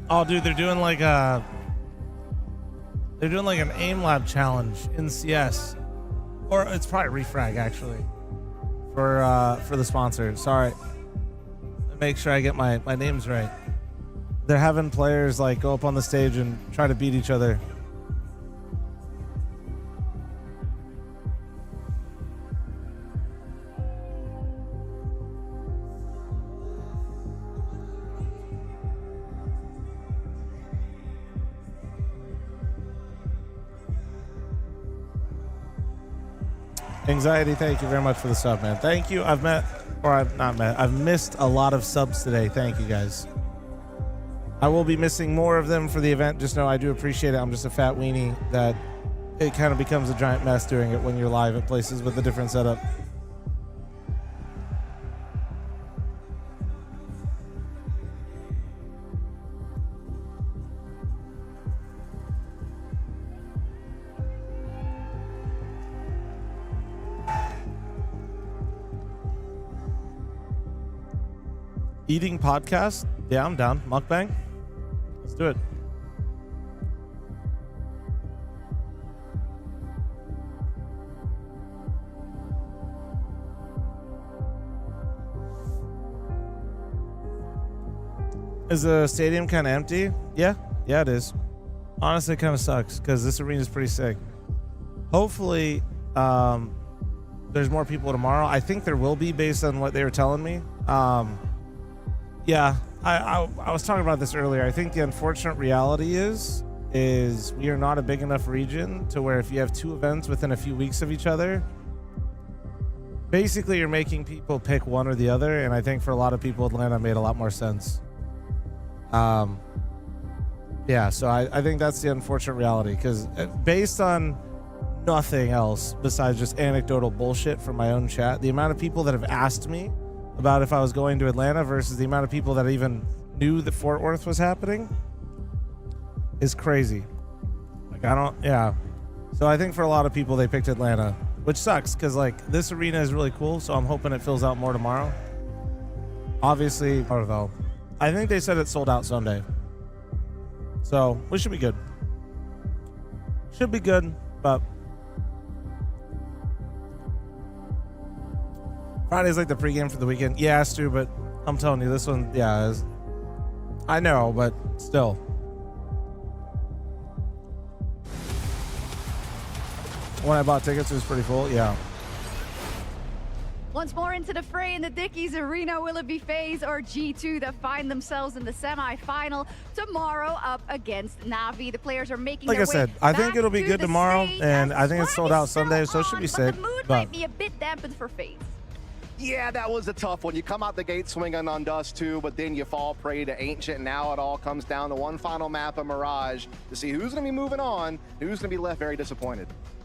Oh, dude, they're doing like an aim lab challenge in CS, or it's probably refrag actually for the sponsor. Sorry, make sure I get my names right. They're having players like go up on the stage and try to beat each other. Anxiety, thank you very much for the sub, man. Thank you. I've missed a lot of subs today. Thank you, guys. I will be missing more of them for the event. Just know I do appreciate it. I'm just a fat weenie that it kind of becomes a giant mess doing it when you're live at places with a different setup. Eating podcast? Yeah, I'm down. Mukbang? Let's do it. Is the stadium kind of empty? Yeah, it is. Honestly, it kind of sucks because this arena is pretty sick. Hopefully, there's more people tomorrow. I think there will be based on what they were telling me. Yeah, I was talking about this earlier. I think the unfortunate reality is we are not a big enough region to where if you have two events within a few weeks of each other, basically you're making people pick one or the other. And I think for a lot of people, Atlanta made a lot more sense. Yeah, so I think that's the unfortunate reality because based on nothing else besides just anecdotal bullshit from my own chat, the amount of people that have asked me about if I was going to Atlanta versus the amount of people that even knew that Fort Worth was happening is crazy. Like, So I think for a lot of people, they picked Atlanta, which sucks because, like, this arena is really cool, so I'm hoping it fills out more tomorrow. Obviously, I don't know. I think they said it sold out Sunday. So we should be good. Should be good, but Friday's like the pregame for the weekend. Yeah, Stu, but I'm telling you, this one, yeah, I know, but still. When I bought tickets, it was pretty full, yeah. Once more into the fray in the Dickies Arena, will it be FaZe or G2 that find themselves in the semifinal tomorrow up against Na'Vi? The players are making like their I said, way I think it'll be to good the tomorrow, stage and as I think it's sold out Sunday, so it should be sick. The mood might be a bit dampened for FaZe. Yeah, that was a tough one. You come out the gate swinging on Dust too, but then you fall prey to Ancient, and now it all comes down to one final map of Mirage to see who's going to be moving on, who's going to be left very disappointed.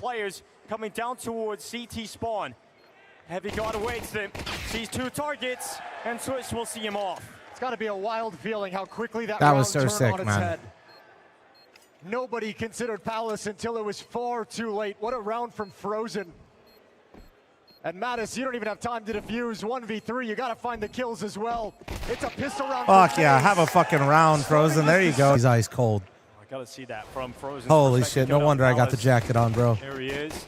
players coming down towards CT spawn. Heavy guard awaits them, sees 2 targets, and Twitch will see him off. It's got to be a wild feeling how quickly that That round was so turned sick, on its man. head. Nobody considered Palace until it was far too late. What a round from fl0m. And Mattis, you don't even have time to defuse. 1v3, you gotta find the kills as well. It's a pistol round. Fuck yeah, have a fucking round, Frozen. There you go. He's ice cold. I gotta see that from Frozen. Holy shit, no wonder I got the jacket on, bro. There he is.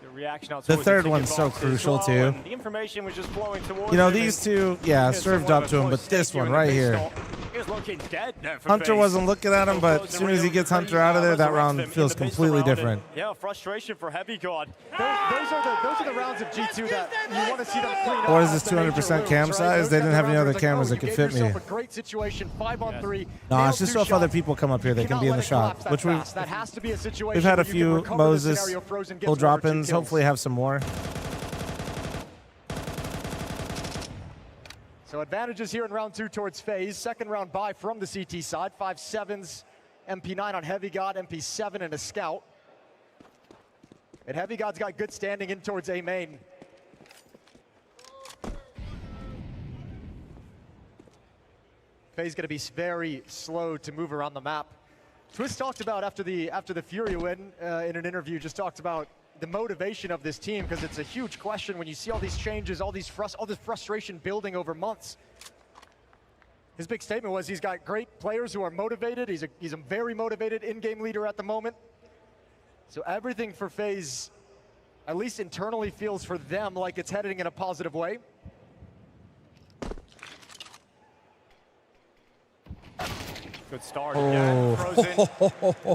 The reaction out The towards third ticket one's so box as crucial, well, too. and the information was just flowing towards You know, him, these and two, yeah, here's served someone up to him, with but a this stake one in the right here. pistol. He was looking dead there for Hunter FaZe. wasn't looking at him, but as soon as he gets Hunter out of there, that round feels completely different. Yeah, frustration for Heavy God. Those are the rounds of G2 that you want to see them clean up. What is this, 200% cam size? They didn't have any other cameras that could fit me. A great situation, 5-on-3. No, it's just so if other people come up here, they can be in the shot. Which we've had a few Moses full drop-ins. Hopefully have some more. So advantages here in round 2 towards FaZe. Second round buy from the CT side. 5.7s, MP9 on Heavy God, MP7 and a Scout. And Heavy God's got good standing in towards A main. FaZe gonna be very slow to move around the map. Twist talked about after the Fury win in an interview, just talked about the motivation of this team, because it's a huge question when you see all these changes, all this frustration building over months. His big statement was he's got great players who are motivated. He's a very motivated in-game leader at the moment. So everything for FaZe, at least internally, feels for them like it's heading in a positive way. Good start again. Frozen.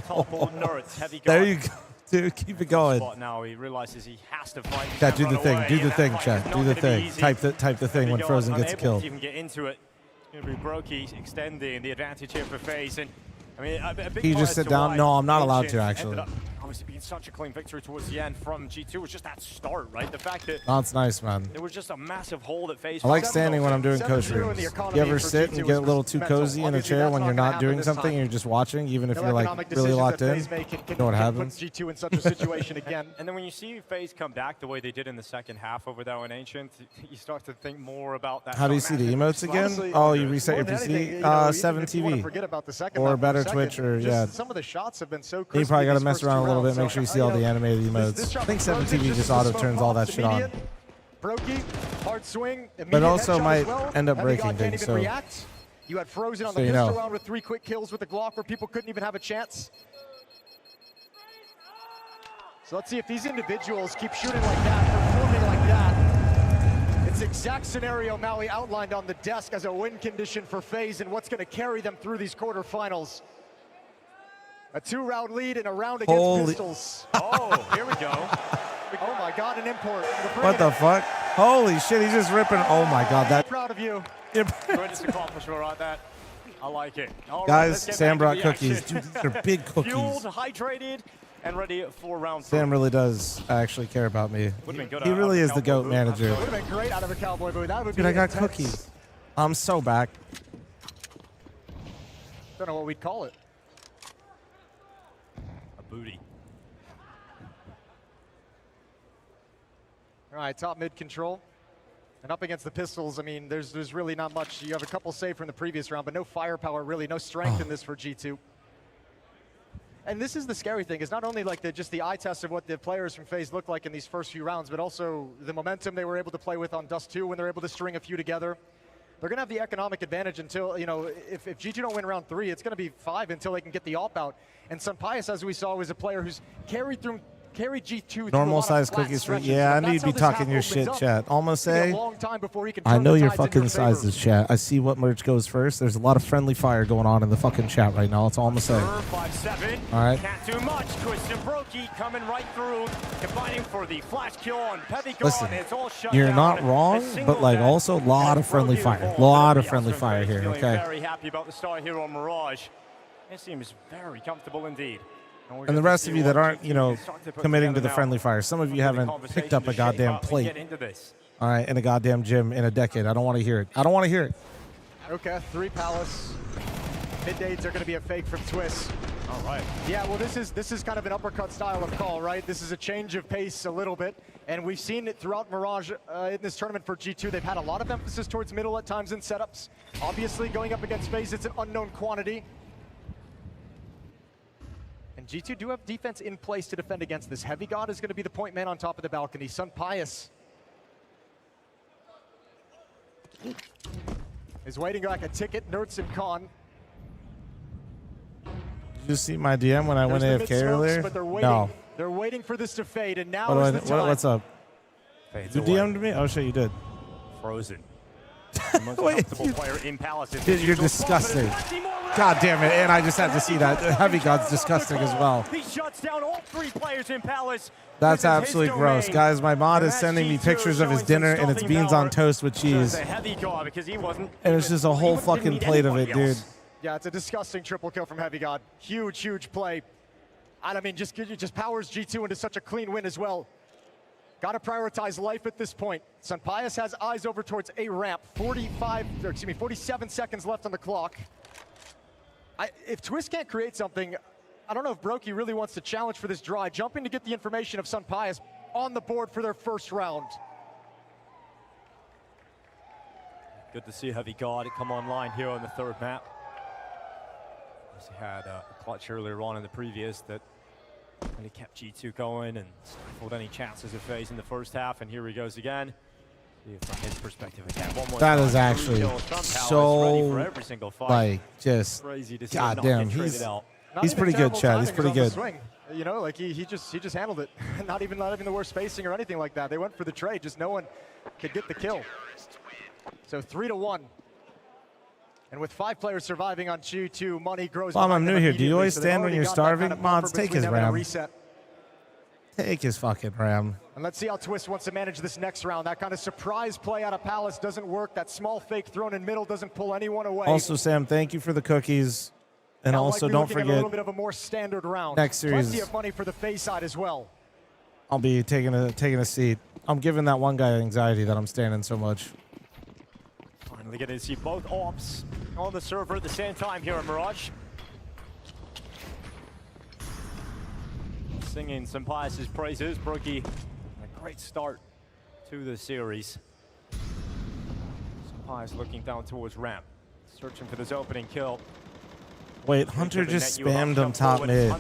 Toppled Nerds. Heavy God. There you go. Dude, keep it going. Now he realizes he has to fight. Chat, do the thing. Do the thing, chat. Do the thing. Type the thing when Frozen gets a kill. To even get into it. It's going to be Brokey extending the advantage here for FaZe. And I mean, a big Can you just sit down? No, I'm not allowed to, actually. Obviously being such a clean victory towards the end from G2 was just that start, right? The fact that That's nice, man. there was just a massive hole that FaZe. I like standing when I'm doing coach rooms. You ever sit and get a little too cozy in a chair when you're not doing something and you're just watching, even if you're like really locked in? You know what happens? G2 in such a situation again. And then when you see FaZe come back the way they did in the second half over that one Ancient, you start to think more about that. How do you see the emotes again? Oh, you reset your PC? 7 TV. Or better Twitch, or yeah. Some of the shots have been so crispy. You probably got to mess around a little bit, make sure you see all the animated emotes. I think 7 TV just auto turns all that shit on. Brokey, hard swing, but also might end up breaking things, so. You had Frozen on the pistol round with 3 quick kills with the Glock where people couldn't even have a chance. So let's see if these individuals keep shooting like that, performing like that. It's the exact scenario Maui outlined on the desk as a win condition for FaZe and what's going to carry them through these quarterfinals. A 2-round lead and a round against pistols. Oh, here we go. Oh my God, an import. What the fuck? Holy shit, he's just ripping. Oh my God, that. Proud of you. Tremendous accomplishment right there. I like it. All Guys, right, Sam brought action. cookies. Dude, these are big cookies. Fueled, hydrated, and ready for round 3. Sam really does actually care about me. Good He really is the GOAT manager. Would have been great out of a cowboy boot. That would Dude, be I got intense. cookies. I'm so back. Don't know what we'd call it. Booty. All right, top mid control. And up against the pistols, I mean, there's really not much. You have a couple saved from the previous round, but no firepower, really, no strength in this for G2. And this is the scary thing, is not only like just the eye test of what the players from FaZe look like in these first few rounds, but also the momentum they were able to play with on Dust 2 when they're able to string a few together. They're going to have the economic advantage until, you know, if G2 don't win round 3, it's going to be 5 until they can get the AWP out. And Sunpius, as we saw, was a player who's carried G2 Normal size cookies for, yeah, I need to be talking your shit, chat. Almost say, I I know your fucking sizes, chat. I see what merch goes first. There's a lot of friendly fire going on in the fucking chat right now. That's all I'm gonna say. 5-7. All right. Can't do much. Twist and Brokey coming right through, combining for the flash kill on Heavy God. Listen, It's all shut you're down. not wrong, but like also a lot of friendly fire. A lot of friendly fire here, okay? Very happy about the start here on Mirage. It seems very comfortable indeed. And the rest of you that aren't, you know, committing to the friendly fire, some of you haven't picked up a goddamn plate, all right, in a goddamn gym in a decade. I don't want to hear it. I don't want to hear it. Okay, 3 Palace. Mid-dates are going to be a fake from Twist. All right. Yeah, well, this is kind of an uppercut style of call, right? This is a change of pace a little bit, and we've seen it throughout Mirage in this tournament for G2. They've had a lot of emphasis towards middle at times in setups. Obviously, going up against FaZe, it's an unknown quantity. And G2 do have defense in place to defend against this. Heavy God is going to be the point man on top of the balcony. Sunpius He's waiting like a ticket, Nerds and Khan. Did you see my DM when I went There's AFK earlier? but they're waiting. No. They're waiting for this to fade, and now is the time. What's up? Fades You away. DM'd me? Oh, shit, you did. fl0m. The most comfortable player in Palace. Dude, you're disgusting. God damn it. And I just had to see that. Heavy God's disgusting as well. He shuts down all 3 players in Palace. That's within his absolutely gross. domain. Guys, my mod is And sending me that's pictures of his G2 dinner, showing and it's some beans stopping on toast with power. cheese. So it's a heavy God because he wasn't. And it's just a whole fucking need plate of it, anybody dude. else. Yeah, it's a disgusting triple kill from Heavy God. Huge, huge play. And I mean, just powers G2 into such a clean win as well. Got to prioritize life at this point. Sunpius has eyes over towards A ramp. 47 seconds left on the clock. If Twist can't create something, I don't know if Brokey really wants to challenge for this draw. Jumping to get the information of Sunpius on the board for their first round. Good to see Heavy God come online here on the 3rd map. He had a clutch earlier on in the previous that really kept G2 going and stifled any chances of FaZe in the first half, and here he goes again. See if from his perspective again. One more That time. is actually Kill from Palace, so, ready for every single fight. like, just, Crazy to see him not goddamn, get traded out. he's pretty good, Chad. He's pretty good. Swing. You know, like he just handled it. not even the worst spacing or anything like that. They went for the trade. Just no one could get the kill. So 3-1. And with 5 players surviving on G2, money grows. Mom, I'm behind new them here. Do you immediately, always so they've stand when already you're got that starving? kind of Mods, buffer take between his them and a ram. reset. Take his fucking ram. And let's see how Twist wants to manage this next round. That kind of surprise play out of Palace doesn't work. That small fake thrown in middle doesn't pull anyone away. Also, Sam, thank you for the cookies. And Now also, likely don't looking at a forget, little bit of a more standard round. next series- Plenty of money for the FaZe side as well. I'll be taking a seat. I'm giving that one guy anxiety that I'm standing so much. Finally getting to see both ops on the server at the same time here in Mirage. Singing some Pius' praises. Brokey, a great start to the series. Pius looking down towards ramp, searching for this opening kill. Wait, Hunter just spammed him top mid.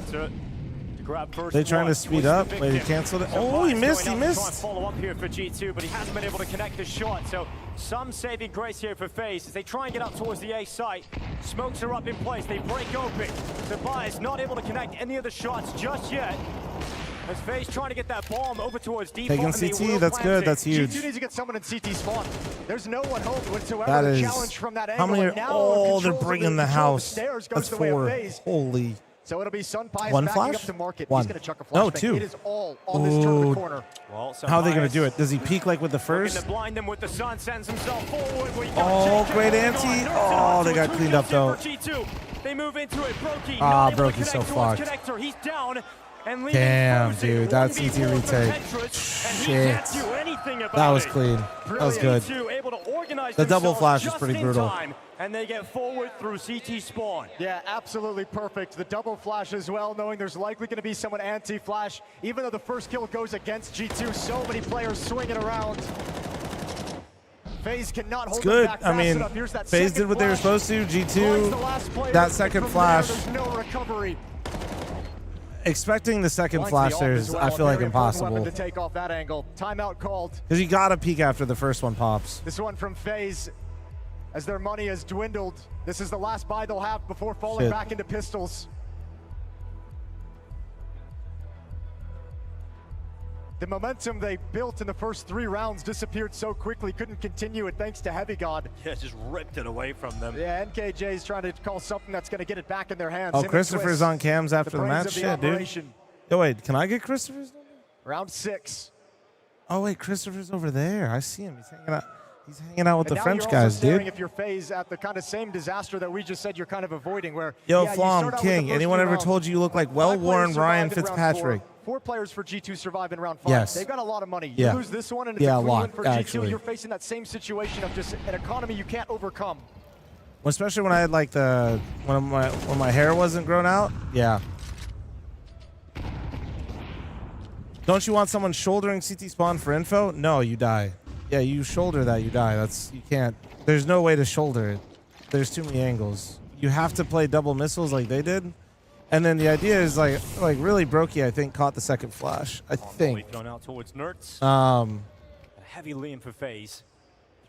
They trying to speed up? Wait, he canceled it. Oh, he missed, he missed. Follow up here for G2, but he hasn't been able to connect the shot. So some saving grace here for FaZe as they try and get up towards the A site. Smokes are up in place. They break open. Tobias not able to connect any of the shots just yet. As FaZe trying to get that bomb over towards deep. Taking CT, that's good, that's huge. G2 needs to get someone in CT spawn. There's no one home whatsoever That to is, challenge from that how angle. many, And now oh, they're controls of bringing the control of house. stairs goes That's the way of 4. FaZe. Holy. So it'll be Sunpius One backing flash? up to market. One. He's going to chuck a No, flashbang. 2. It is all on this turn of the corner. Well, How are they going to do it? Does he peek like with the Looking first? to blind them with the sun, sends himself forward. We Oh, got great JK anti. going on. Oh, they got cleaned up, though. G2. They move into it. Brokey. Ah, not able to Brokey's so connect towards fucked. Connector. He's down. And leaving Damn, frozen. dude, that 1v4 CT for retake. Petrus, and he Shit. can't do anything about That was it. clean. That was good. G2 able to organize The double themselves flash is just pretty in brutal. time, and they get forward through CT spawn. Yeah, absolutely perfect. The double flash as well, knowing there's likely going to be someone anti-flash. Even though the first kill goes against G2, so many players swinging around. FaZe cannot hold It's good. them back I fast mean, enough. Here's that FaZe second did what they were flash. supposed to. Finds the last G2, player, that and second from flash. There, there's no recovery. Expecting the second Finds flash the there AWP is, as well, I a feel like, very important weapon impossible. to take off that angle. Timeout called. Because you got to peek after the first one pops. This one from FaZe, as their money has dwindled. This is the last buy they'll have before falling Shit. back into pistols. The momentum they built in the first 3 rounds disappeared so quickly, couldn't continue it thanks to Heavy God. Yeah, just ripped it away from them. Yeah, NKJ's trying to call something that's going to get it back in their hands. Oh, Him and Christopher's Twist, on cams after the brains match? of the Shit, dude. operation. Yo, wait, can I get Christopher's number? Round 6. Oh, wait, Christopher's over there. I see him. He's hanging out with And the now French you're guys, also staring dude. if you're FaZe at the kind of same disaster that we just said you're kind of avoiding, where Yo, yeah, you start fl0m, out with King, the first anyone 3 ever rounds. told you you look like 5 well-worn players Ryan survived in round Fitzpatrick? 4 players for G2 survive in round 5. Yes. They've got a lot of money. Yeah. You lose this one and it's Yeah, a a clean lot, win for G2. actually. You're facing that same situation of just an economy you can't overcome. Well, especially when I had like when my hair wasn't grown out. Yeah. Don't you want someone shouldering CT spawn for info? No, you die. Yeah, you shoulder that, you die. You can't. There's no way to shoulder it. There's too many angles. You have to play double missiles like they did. And then the idea is like really Brokey, I think, caught the second flash. I think. Going out towards Nerds. A heavy lean for FaZe.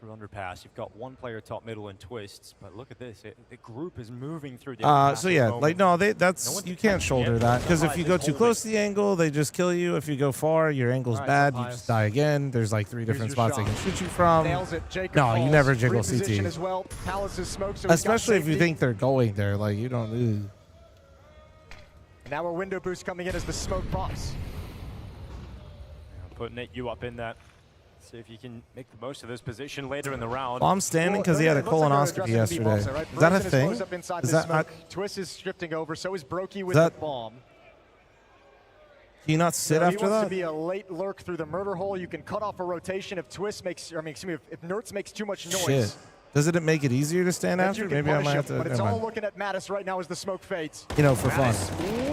through underpass. You've got one player top middle and twists, but look at this. The group is moving through the underpass So at the yeah, moment. like no, No that's one's you can't shoulder yet. that because if Sampais you is go too holding. close to the angle, they just kill you. If you go far, your angle's All right, bad. You Sampais. just die again. There's like 3 different Here's your spots they shot. can shoot you from. Nails it. Jacob No, you falls. never jiggle Reposition CT. as well. Palace's smoke, so he's got Especially if you safety. think they're going there, like you don't. Ugh. And now a window boost coming in as the smoke pops. Putting you up in that. See if you can make the most of this position later in the round. Well, I'm standing because he had a It looks like they're colonoscopy addressing the yesterday. B-bomb, right? Is that a Frozen thing? close up inside Is the that smoke. Twist is drifting over, so is Brokey with that- the bomb. Can you not sit So after he wants that? to be a late lurk through the murder hole. You can cut off a rotation if Twist makes, or I mean, excuse me, if Nertz makes too much noise. Shit. Doesn't it make it easier to stand then after? you can Maybe I punish might him, have to. But it's never all mind. looking at Mattis right now as the smoke fades. You know, for fun.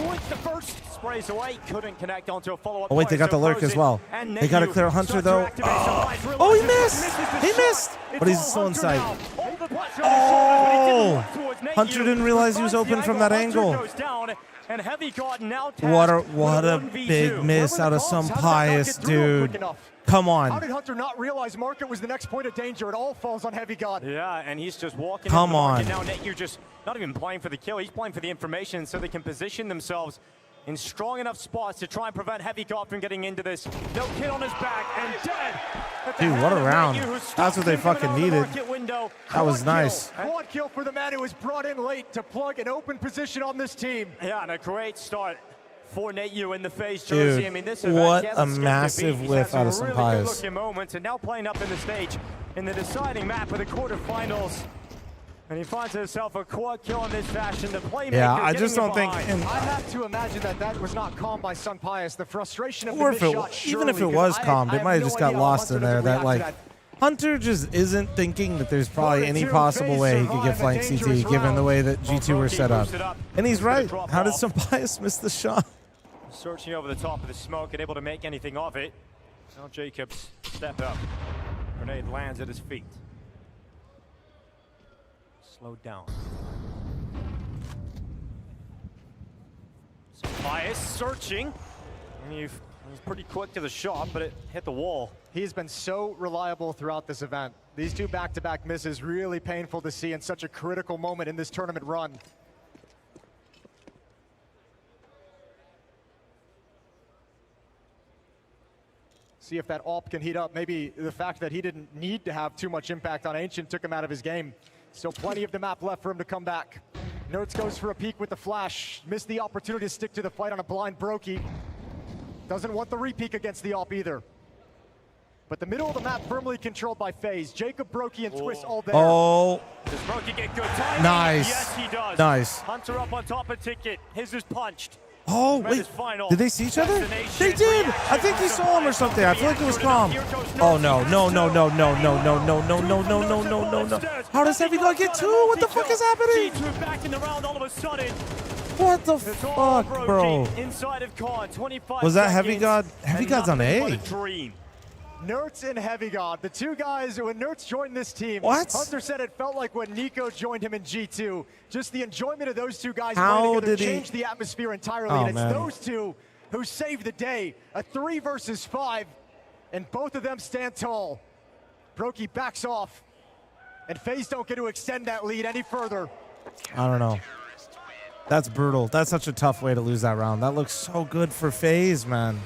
With the first sprays away, couldn't connect onto a follow-up. Oh wait, they play, got the so lurk as Frozen well. and They got to Neyu clear Hunter start to though. activate Sampais, Oh, he realizes missed! the He shot. missed! It's But he's all still Hunter inside. now. All the pressure on his shoulders, but he didn't look towards Neyu. Hunter didn't realize he was Finds the open from that Hunter angle. goes down, and Heavy God now What a tasked with a 1v2. big miss out of some How did that not pious get through him quick dude. enough? Come How on. did Hunter not realize Market was the next point of danger? It all falls on Heavy God. Yeah, and he's just walking Come into the market on. now. Neyu just not even playing for the kill. He's playing for the information so they can position themselves in strong enough spots to try and prevent Heavy God from getting into this. No kid on his back and dead. at the Dude, what hand a of round. Neyu, who That's stops what they him coming fucking out of the needed. market window. That was nice. Quad kill for the man who was brought in late to plug an open position on this team. Yeah, and a great start for Neyu in the phase Dude, jersey. I mean, this event, what he a hasn't skipped massive beat. He's whiff had out of some really Sampais. good-looking moments, and now playing up in the stage in the deciding map of the quarterfinals. And he finds himself a quad kill in this fashion. The playmaker Yeah, I getting just in don't think. behind. And, I have to imagine that that was not calmed by Sun Pius. The frustration of or the if missed it, shot, even if it surely, was 'cause calmed, I it have might have no just got idea how lost in Hunter there. doesn't That react like to that. Hunter just isn't thinking that there's probably any 4-2, possible FaZe way he could get survive a flank CT dangerous given the round. way that G2 were set up. And he's right. How did Sampais miss the shot? Searching over the top of the smoke and able to make anything of it. Now Jacobs step up. Grenade lands at his feet. Slowed down. Sampais searching. And he's pretty quick to the shot, but it hit the wall. He's been so reliable throughout this event. These two back-to-back misses, really painful to see in such a critical moment in this tournament run. See if that AWP can heat up. Maybe the fact that he didn't need to have too much impact on Ancient took him out of his game. Still plenty of the map left for him to come back. Nertz goes for a peek with the flash. Missed the opportunity to stick to the fight on a blind Brokey. Doesn't want the re-peek against the AWP either. But the middle of the map firmly controlled by FaZe. Jacob, Brokey, and Twist all there. Oh, Does Brokey get good timing? Nice. Yes, he does. Nice. Hunter up on top of Ticket. His is punched. Oh, Red wait. is final. Did they see each other? Destination. They did. I think he saw him or something. I feel like it was calm. Oh, no. No, no, no, no, no, no, no, no, no, no, no, no, no, no. How does Heavy God get two? What the fuck is happening? G2 back in the round all of a sudden. What the It's all fuck, Brokey bro? Inside of Con, 25 Was that Heavy seconds, God? Heavy and God's on nothing but A. a dream. Nertz and Heavy God, the two guys, when Nertz joined this team, What? Hunter said it felt like when Nico joined him in G2. Just the enjoyment of those two guys How playing together did he- changed the atmosphere entirely. Oh, and it's man. those two who saved the day. A 3 versus 5, and both of them stand tall. Brokey backs off, and FaZe don't get to extend that lead any further. I don't know. That's brutal. That's such a tough way to lose that round. That looks so good for FaZe, man.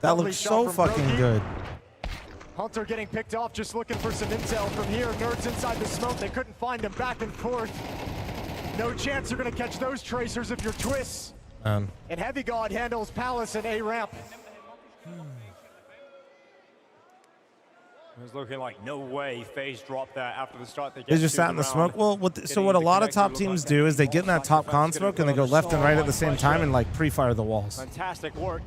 That Lovely looks shot so from fucking Brokey. good. Hunter getting picked off, just looking for some intel from here. Nerds inside the smoke, they couldn't find him. Back and forth. No chance you're gonna catch those tracers if you're Twists. And Heavy God handles Palace and A ramp. It was looking like no way FaZe dropped that after the start. They just sat in the smoke. Well, so what a lot of top teams do is they get in that top con smoke and they go left and right at the same time and like pre-fire the walls. Fantastic work.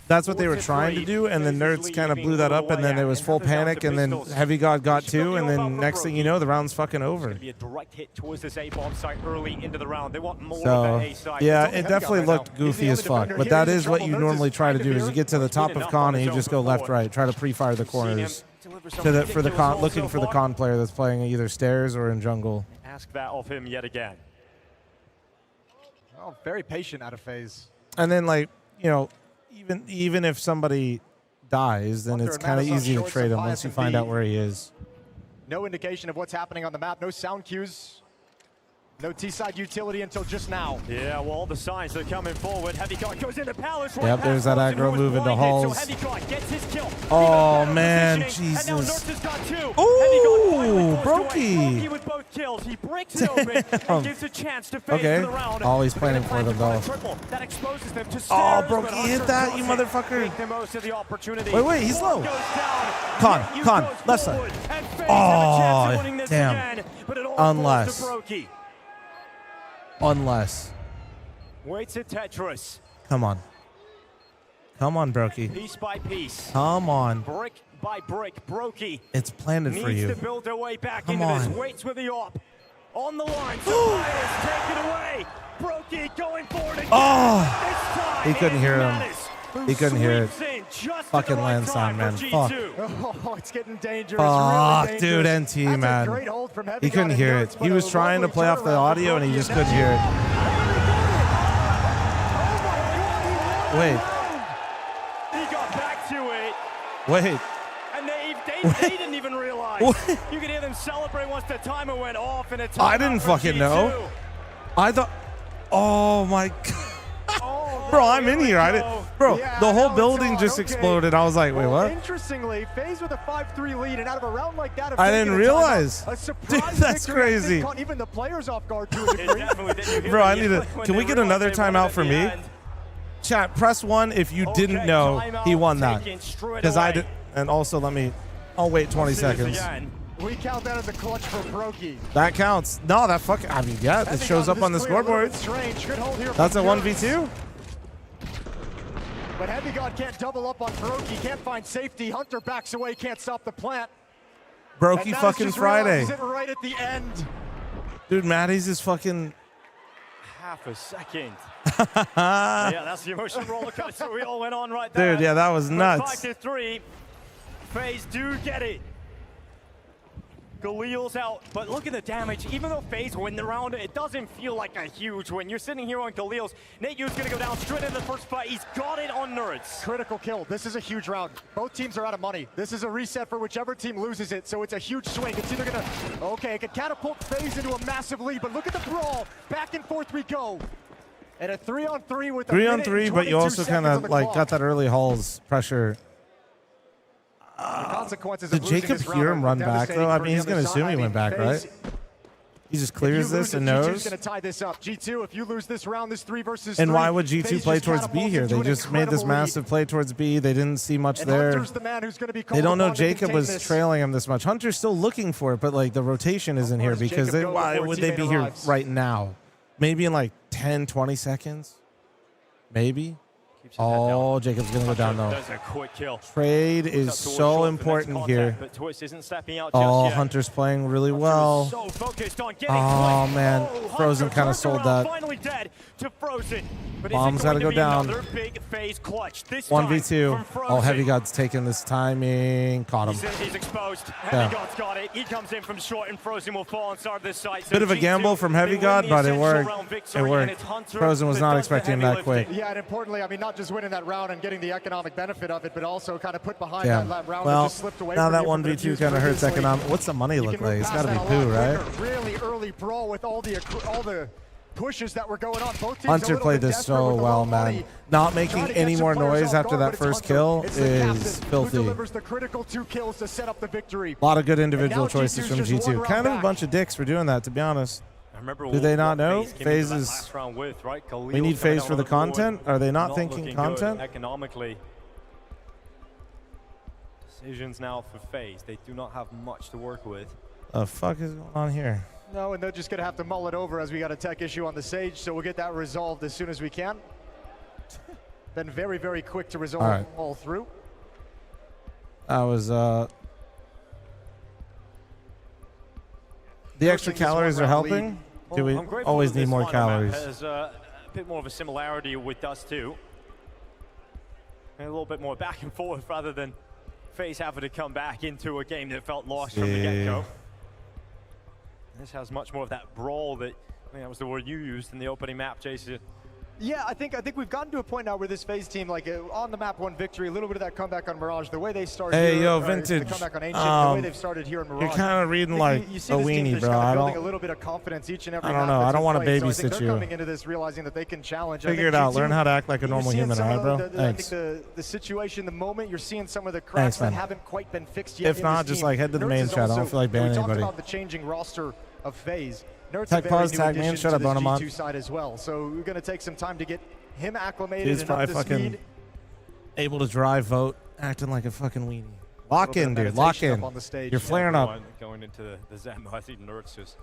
That's what they were trying to do, and the Nerds kind of blew that up, and then there was full panic, and then Heavy God got two, and then next thing you know, the round's fucking over. Be a direct hit towards this A-bomb site early into the round. They want more of So, that A site. yeah, it definitely looked goofy as fuck, but that is what you normally try to do, is you get to the top of con and you just go left, right, try to pre-fire the corners for the con, looking for the con player that's playing either stairs or in jungle. Ask that of him yet again. Oh, very patient out of FaZe. And then, like, you know, even if somebody dies, then it's kind of easy to trade him once you find out where he is. No indication of what's happening on the map. No sound cues. No T-side utility until just now. Yeah, well, all the signs are coming forward. Heavy Card goes into Palace. Yep, there's that aggro move into Halls. So Heavy Card gets his kill. Oh, man, Jesus. Ooh, Brokey. With both kills. He breaks it open and gives a chance to fade Okay. for the round. Always planning for them, though. That exposes them to Oh, stairs, Brokey but hit Hunter that, you doesn't motherfucker. make the most of the opportunity. Wait, he's low. Goes down. Con, left side. Oh, damn. Unless. Waits at Tetris. Come on. Come on, Brokey. Piece by piece. Come on. Brick by brick. Brokey. It's planted for you. Needs to build their way back Come into on. this. Waits with the AWP. On the line. Tobias take it away. Brokey going forward again. Oh! He couldn't hear him. He couldn't hear it. Fucking land sign, man. Fuck. Oh, it's getting dangerous. Fuck, really dude, dangerous. NT, That's a man. great hold from Heavy He couldn't God hear and it. Nerds, He but was a trying to lovely play off the turnaround audio, and he just couldn't hear it. Wait. He got back to it. Wait. And they didn't even realize. You could hear them celebrate once the timer went off, and it's I didn't fucking know. I thought. Oh my god. Bro, I'm in here. I didn't. Bro, Yeah, the whole now building it's on. just Okay. exploded. I was like, wait, Well, what? Interestingly, FaZe with a 5-3 lead, and out of a round like that, I didn't realize. a surprise Dude, that's victory, I think, crazy. caught even the players off guard to a degree. Bro, I need to. Can we get another timeout for me? Chat, press 1 if you didn't know he won that. Because I did. And also, let me. I'll wait 20 seconds. We count that as a clutch for Brokey. That counts. No, that fucking. I mean, yeah, it shows up on the scoreboard. That's a 1v2. But Heavy God can't double up on Brokey, can't find safety. Hunter backs away, can't stop the plant. Brokey fucking Friday. It right at the end. Dude, Maddie's is fucking. Half a second. Yeah, that's the emotional roller coaster we all went on right there. Dude, yeah, that was nuts. 5-3. FaZe do get it. Galil's out, but look at the damage. Even though FaZe win the round, it doesn't feel like a huge win. You're sitting here on Galil's. Nate Yu's gonna go down straight into the first fight. He's got it on Nerds. Critical kill. This is a huge round. Both teams are out of money. This is a reset for whichever team loses it, so it's a huge swing. It's either gonna, okay, it could catapult FaZe into a massive lead, but look at the brawl. Back and forth we go. And a 3-on-3 with a 3-on-3, but you also kind of like got that early Halls pressure. The consequences Did of losing Jacob this hear round him are run back devastating though? I for mean, the he's other gonna assume side. he went back, right? FaZe, He just if you clears lose this it, and G2's knows. gonna tie this up. G2, if you lose this round, this 3 versus And 3, why would G2 FaZe play just towards B catapults here? into They an just made this incredible lead. massive play towards B. They didn't see much And there. Hunter's the man who's gonna be They called don't know upon to Jacob contain was this. trailing him this much. Hunter's still looking for it, but like the rotation isn't here because Jacob they, go why before would they teammate be here arrives? right now? Maybe in like 10, 20 seconds? Maybe? Oh, Jacob's going to go down though. That's a quick kill. Trade is so important here. But Twist isn't stepping out Oh, just yet. Hunter's playing really well. So focused on getting Oh, Click. man. Frozen Hunter kind of turned sold around, that. Finally dead to Frozen. But Bomb's got to go down. Another big FaZe clutch. This time 1v2. from Frozen. Oh, Heavy God's taking this timing. Caught him. He's exposed. Yeah. Heavy God's got it. He comes in from short, and Frozen will fall inside this site. So Bit of a G2, gamble from Heavy they win God, the but it essential worked. round It victory, and worked. it's Hunter Frozen was that not does the expecting heavy that quick. lifting. Yeah, and importantly, I mean, not just winning that round and getting the economic benefit of it, but also kind of put behind Yeah. that round that Well, just slipped away now from that you from 1v2 abuse kind of hurts previously. economic. What's the money You look can like? move It's past got to that be a lot poo, right? quicker. Really early brawl with all the pushes that were going on. Both teams a Hunter little played bit this desperate so with the well, low man. money. Not Trying making to any get more some players noise off after guard, that but it's first Hunter. kill It's the is captain filthy. who delivers the critical 2 kills to set up the victory. A lot of good And individual now choices G2's from just one G2. round Kind of a back. bunch of dicks for doing that, to be honest. I remember Do they not what know? FaZe came into FaZe that is. last round with, right? We Galil's need coming FaZe down for on the board, content. Are they not thinking looking content? good economically? Decisions now for FaZe. They do not have much to work with. The fuck is going on here? No, and they're just going to have to mull it over as we got a tech issue on the Sage, so we'll get that resolved as soon as we can. Been very, very quick to resolve All right. all through. That was the extra calories are helping. Do we I'm grateful always that need this more final map calories? has a bit more of a similarity with Dust 2. And a little bit more back and forth rather than FaZe having to come back into a game that felt lost from the get-go. This has much more of that brawl that, I think that was the word you used in the opening map, Jason. Yeah, I think we've gotten to a point now where this FaZe team, like on the map, one victory, a little bit of that comeback on Mirage, the way they started. Hey, here, yo, the Vintage. comeback on Ancient, the way they've started here in Mirage. You're kind of reading like you a see this team weenie, just bro. kinda I building don't. a little bit of confidence each and every I don't map know. that's I don't in want to play. So I think babysit they're you. coming into this realizing that they can challenge. I Figure think it out. G2, Learn how to act like a you're normal seeing human, some all right, of bro? Thanks. I Thanks. think the situation, the moment, you're seeing some of the Thanks, cracks that man. haven't quite been fixed yet. If in not, this just team. like head to the Nerds main is chat. I don't also- feel like banning we talked anybody. about the changing roster of FaZe. Nerds Tech a very pause, new tag me in. addition Shut to up, this Bonamon. G2 side as well. So we're going to take some time to get him acclimated He's and up probably to fucking speed. able to drive, vote, acting like a fucking weenie. Lock in, dude. Lock in. You're flaring up. Going into the Zem, I think Nerds just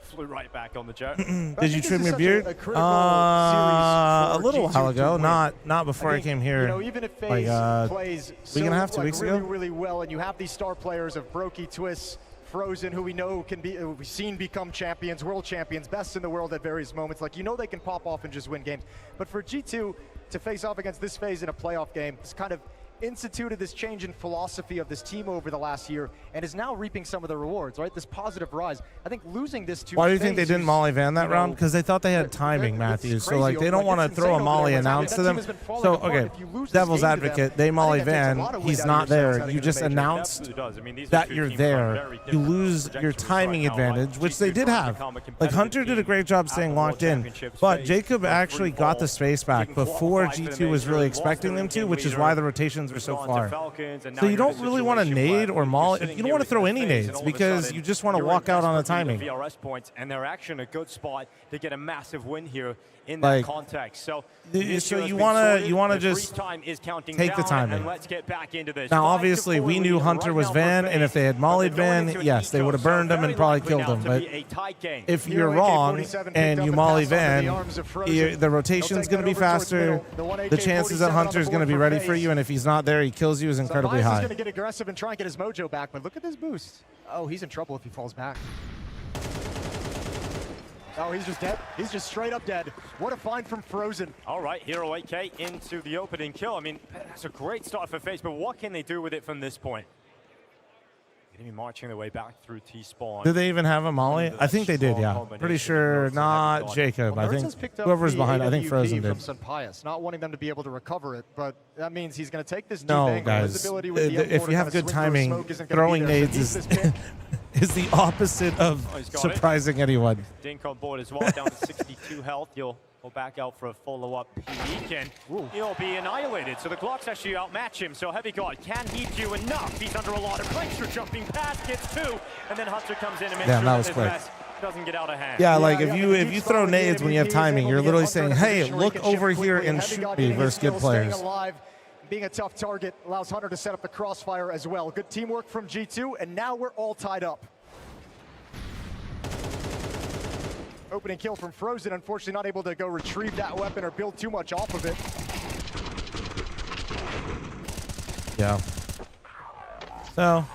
flew right back on the jet. Did you trim your beard? A little while ago. Not before I came here. You know, even if like FaZe plays week and a half, 2 weeks really, ago. really well, and you have these star players of Brokey, Twist, fl0m, who we know can be, we've seen become champions, world champions, best in the world at various moments. Like, you know, they can pop off and just win games. But for G2 to face off against this FaZe in a playoff game, it's kind of instituted this change in philosophy of this team over the last year and is now reaping some of the rewards, right? This positive rise. I think losing this to Why do you think they FaZe, didn't Molly Van that round? Because they thought they had timing, Matthews. So like they don't want to throw a Molly announce to them. So okay, devil's advocate, they Molly Van. He's not there. You just announced that you're there. You lose your timing advantage, which they did have. Like Hunter did a great job staying locked in, but Jacob actually got the space back before G2 was really expecting them to, which is why the rotations are so far. So you don't really want to nade or Molly. You don't want to throw any nades because you just want to walk out on a timing. VRS points, and they're actually in a good spot to get a massive win here in Like, that context. So you want to just take the timing. and let's get back into this. Now, obviously, we knew Hunter was Van, and if they had mollied Van, yes, they would have burned him and probably killed him. But if you're wrong and you molly Van, the rotation's going to be faster. The chances that Hunter's going to be ready for you, and if he's not there, he kills you, is incredibly He's high. going to get aggressive and try and get his mojo back, but look at this boost. Oh, he's in trouble if he falls back. Oh, he's just dead. He's just straight up dead. What a find from fl0m. All right, Hero 8K into the opening kill. I mean, that's a great start for FaZe, but what can they do with it from this point? Going to be marching their way back through T-spawn. Did they even have a molly? I think they did, yeah. Pretty sure not Jacob. I think whoever's behind, I think fl0m did. From Pius, not wanting them to be able to recover it, but that means he's going to take this No, angle. guys. His ability with the If you have good timing, throwing nades is the opposite of surprising anyone. Dink on board as well, down to 62 health. He'll go back out for a follow-up peek, and he'll be annihilated. So the Glocks actually outmatch him. So Heavy God, can he do enough? He's under a lot of pressure, jumping past, gets two, and then Hunter comes in and makes Damn, sure that that was this quick. mess doesn't get out of hand. Yeah, like if you throw nades when you have timing, you're literally saying, hey, look over here and shoot me versus good players. Being a tough target allows Hunter to set up the crossfire as well. Good teamwork from G2, and now we're all tied up. Opening kill from fl0m, unfortunately not able to go retrieve that weapon or build too much off of it. Yeah. So,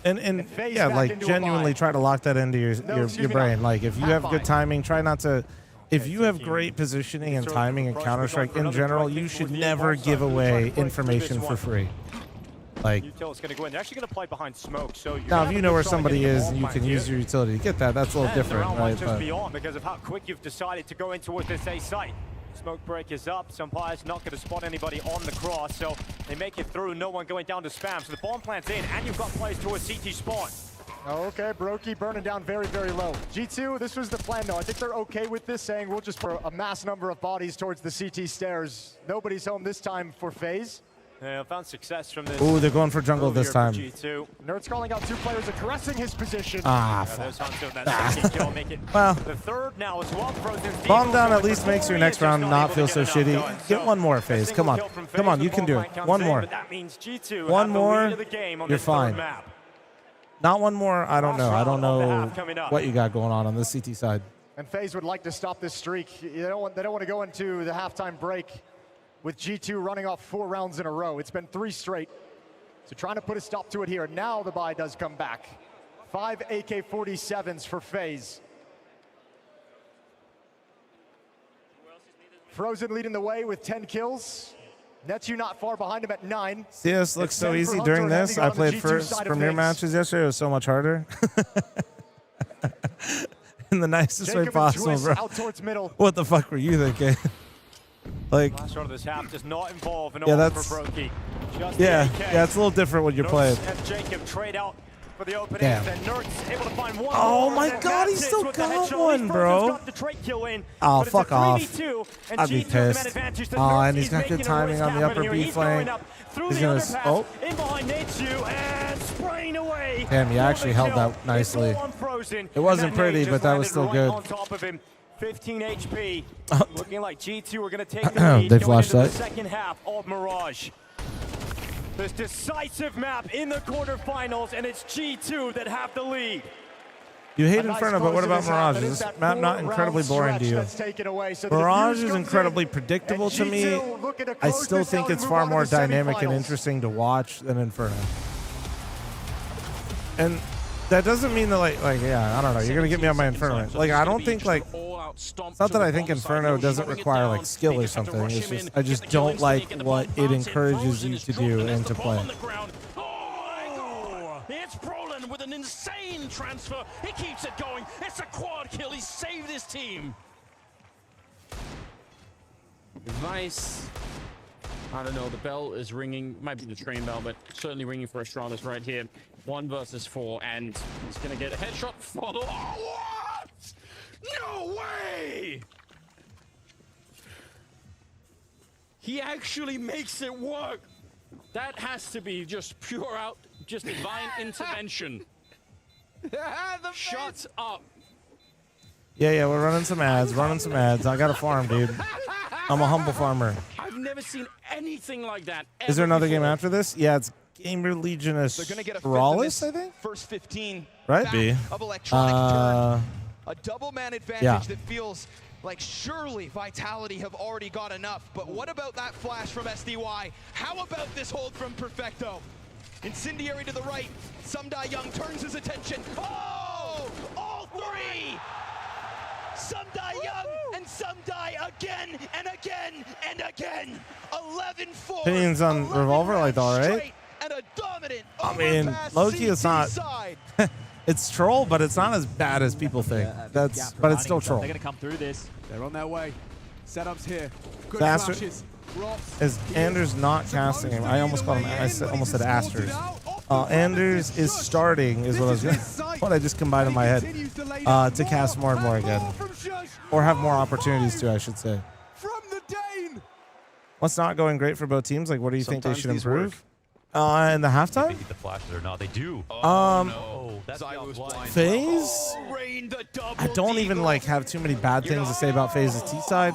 and yeah, like genuinely try to lock that into your brain. Like if you have good timing, try not to. If you have great positioning and timing in Counter-Strike in general, you should never give away information for free. Like, Util's going to go in. They're actually going to play behind smoke. So now if you know where somebody is and you can use your utility to get that, that's a little different, right? Just But beyond because of how quick you've decided to go in towards this A site. Smoke break is up. Sumpai's not going to spot anybody on the cross, so they make it through. No one going down to spam. So the bomb plant's in, and you've got players towards CT spawn. Okay, Brokey burning down very, very low. G2, this was the plan, though. I think they're okay with this, saying we'll just put a mass number of bodies towards the CT stairs. Nobody's home this time for FaZe. Yeah, found success from this. ooh, they're going for jungle this time. G2. Nerds calling out two players and caressing his position. Ah, There's Hunter, that second kill, make it well, the third now as well. fl0m's bomb down at least makes your next round not feel so shitty. Get one more, FaZe. Come on. Come on, you can do it. One more. That means G2 One have the more, lead of the game on you're this third fine. map. Not one more, I don't know. I don't know half coming up. what you got going on the CT side. And FaZe would like to stop this streak. They don't want to go into the halftime break with G2 running off 4 rounds in a row. It's been 3 straight. So trying to put a stop to it here. Now the buy does come back. 5 AK-47s for FaZe. fl0m leading the way with 10 kills. Netsu not far behind him at 9. CS looks so easy during this. I played first Premier matches yesterday. It was so much harder. In the nicest way possible, bro. Out towards middle. What the fuck were you thinking? Like, Last shot of this half does not involve an yeah, ult that's for Brokey. Just yeah, the AK. yeah. It's a little different when you're playing. And Jacob trade out for the opening. Damn. And Nert's able to find one Oh more, my and God, he that's it still with the got headshot. one, At least bro. Frozen's got the trade kill in, Oh, but it's fuck a off. 3v2, and I'd be G2 have an pissed. advantage. The Oh, Nerds and he's is got good making a timing risk on the happen upper here. B He's flank. going up through He's the gonna underpass, oh. in behind Natsu, and spraying away. Damn, you actually held that nicely. It wasn't pretty, but that was still good. On top of him. 15 HP. Looking like G2 are going to take the lead They going flashed into the that. second half of Mirage. This decisive map in the quarterfinals, and it's G2 that have the lead. You hate Inferno, but what about Mirage? Is this map not incredibly boring to you? Mirage is incredibly predictable to me. I still think it's far more dynamic and interesting to watch than Inferno. And that doesn't mean that, like yeah, I don't know. You're gonna get me on my Inferno. Like, I don't think, like, it's not that I think Inferno doesn't require, like, skill or something. It's just I just don't like what it encourages you to do and to play. It's Brolin with an insane transfer. He keeps it going. It's a quad kill. He saved his team. Vice. I don't know. The bell is ringing. Might be the train bell, but certainly ringing for Astralis right here. 1 versus 4, and he's going to get a headshot. Follow. Oh, what? No way! He actually makes it work. That has to be just pure out, just divine intervention. Shut up. Yeah, we're running some ads. I got a farm, dude. I'm a humble farmer. I've never seen anything like that. Is there another game after this? Yeah, it's Gamer Legion Astralis, I think? First 15 Right, B. of Electronic turn. A double man advantage yeah. that feels like surely Vitality have already got enough. But what about that flash from SDY? How about this hold from Perfecto? Incendiary to the right. Sumdai Young turns his attention. Oh! All three! Sumdai Young and Sumdai again and again and again. 11-4. Opinions on Revolver, like, alright? And a dominant I mean, low-key, it's not. It's troll, but it's not as bad as people think. But it's still troll. They're going to come through this. They're on their way. Setups here. Good Aster flashes. is Anders not casting him? I almost called him. Almost said Asters. Anders is starting, is what I was gonna, what I just combined in my head, to cast more and more again, or have more opportunities to, I should say. What's not going great for both teams? Like, what do you think they should improve? In the halftime? They get the flashes or not? They do. No, that's FaZe? I don't even like have too many bad things to say about FaZe's T side.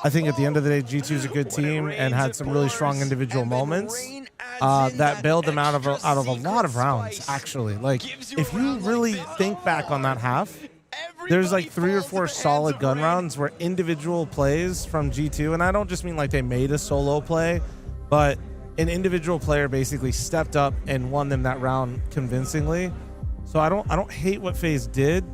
I think at the end of the day, G2 is a good team and had some really strong individual moments that bailed them out of a lot of rounds. Actually, like, if you really think back on that half, there's like 3 or 4 solid gun rounds where individual plays from G2, and I don't just mean like they made a solo play, but an individual player basically stepped up and won them that round convincingly. So I don't hate what FaZe did.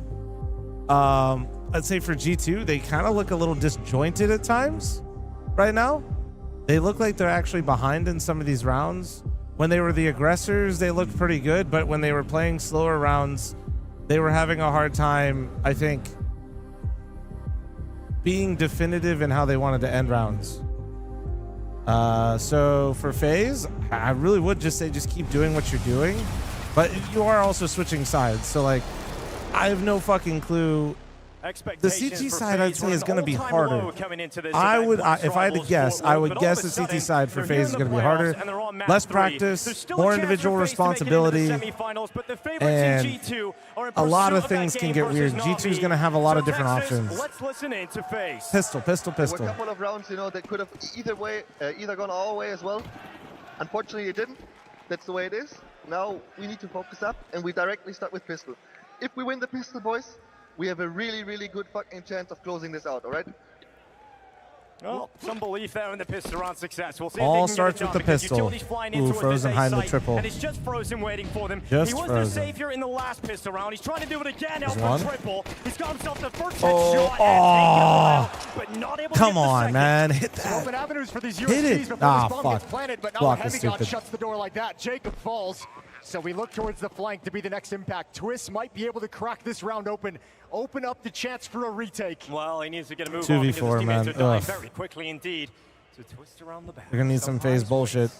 I'd say for G2, they kind of look a little disjointed at times right now. They look like they're actually behind in some of these rounds. When they were the aggressors, they looked pretty good, but when they were playing slower rounds, they were having a hard time, I think, being definitive in how they wanted to end rounds. So for FaZe, I really would just say just keep doing what you're doing, but you are also switching sides. So, like, I have no fucking clue. The CT side, I'd say, is going to be harder. I would, if I had to guess, I would guess the CT side for FaZe is going to be harder. Less practice, more individual responsibility, and a lot of things can get weird. G2 is going to have a lot of different options. Let's listen in to FaZe. Pistol. There were a couple of rounds, that could have either gone our way as well. Unfortunately, it didn't. That's the way it is. Now we need to focus up, and we directly start with pistol. If we win the pistol, boys, we have a really, really good fucking chance of closing this out, all right? Well, some belief there in the pistol round success. We'll see All if they can starts get it with the done, pistol. Utility's flying into Ooh, it with Frozen this hiding the A-site, triple. And it's just Frozen waiting for them. Just he was Frozen. the savior in the last pistol round. He's trying to do it again. Out There's for one. triple. He's got himself the first Oh, headshot. But not able to come get the on, second. man. Hit Some that. open avenues for these Hit USPs it. before Ah, this bomb gets fuck. planted, but now Block Heavy is God stupid. shuts the door like that. Jacob falls. So we look towards the flank to be the next impact. Twist might be able to crack this round open up the chance for a retake. Well, he needs to get a move 2v4, on because his teammates man. are dying Ugh. very quickly indeed. to twist around the back. They're gonna need some phase bullshit.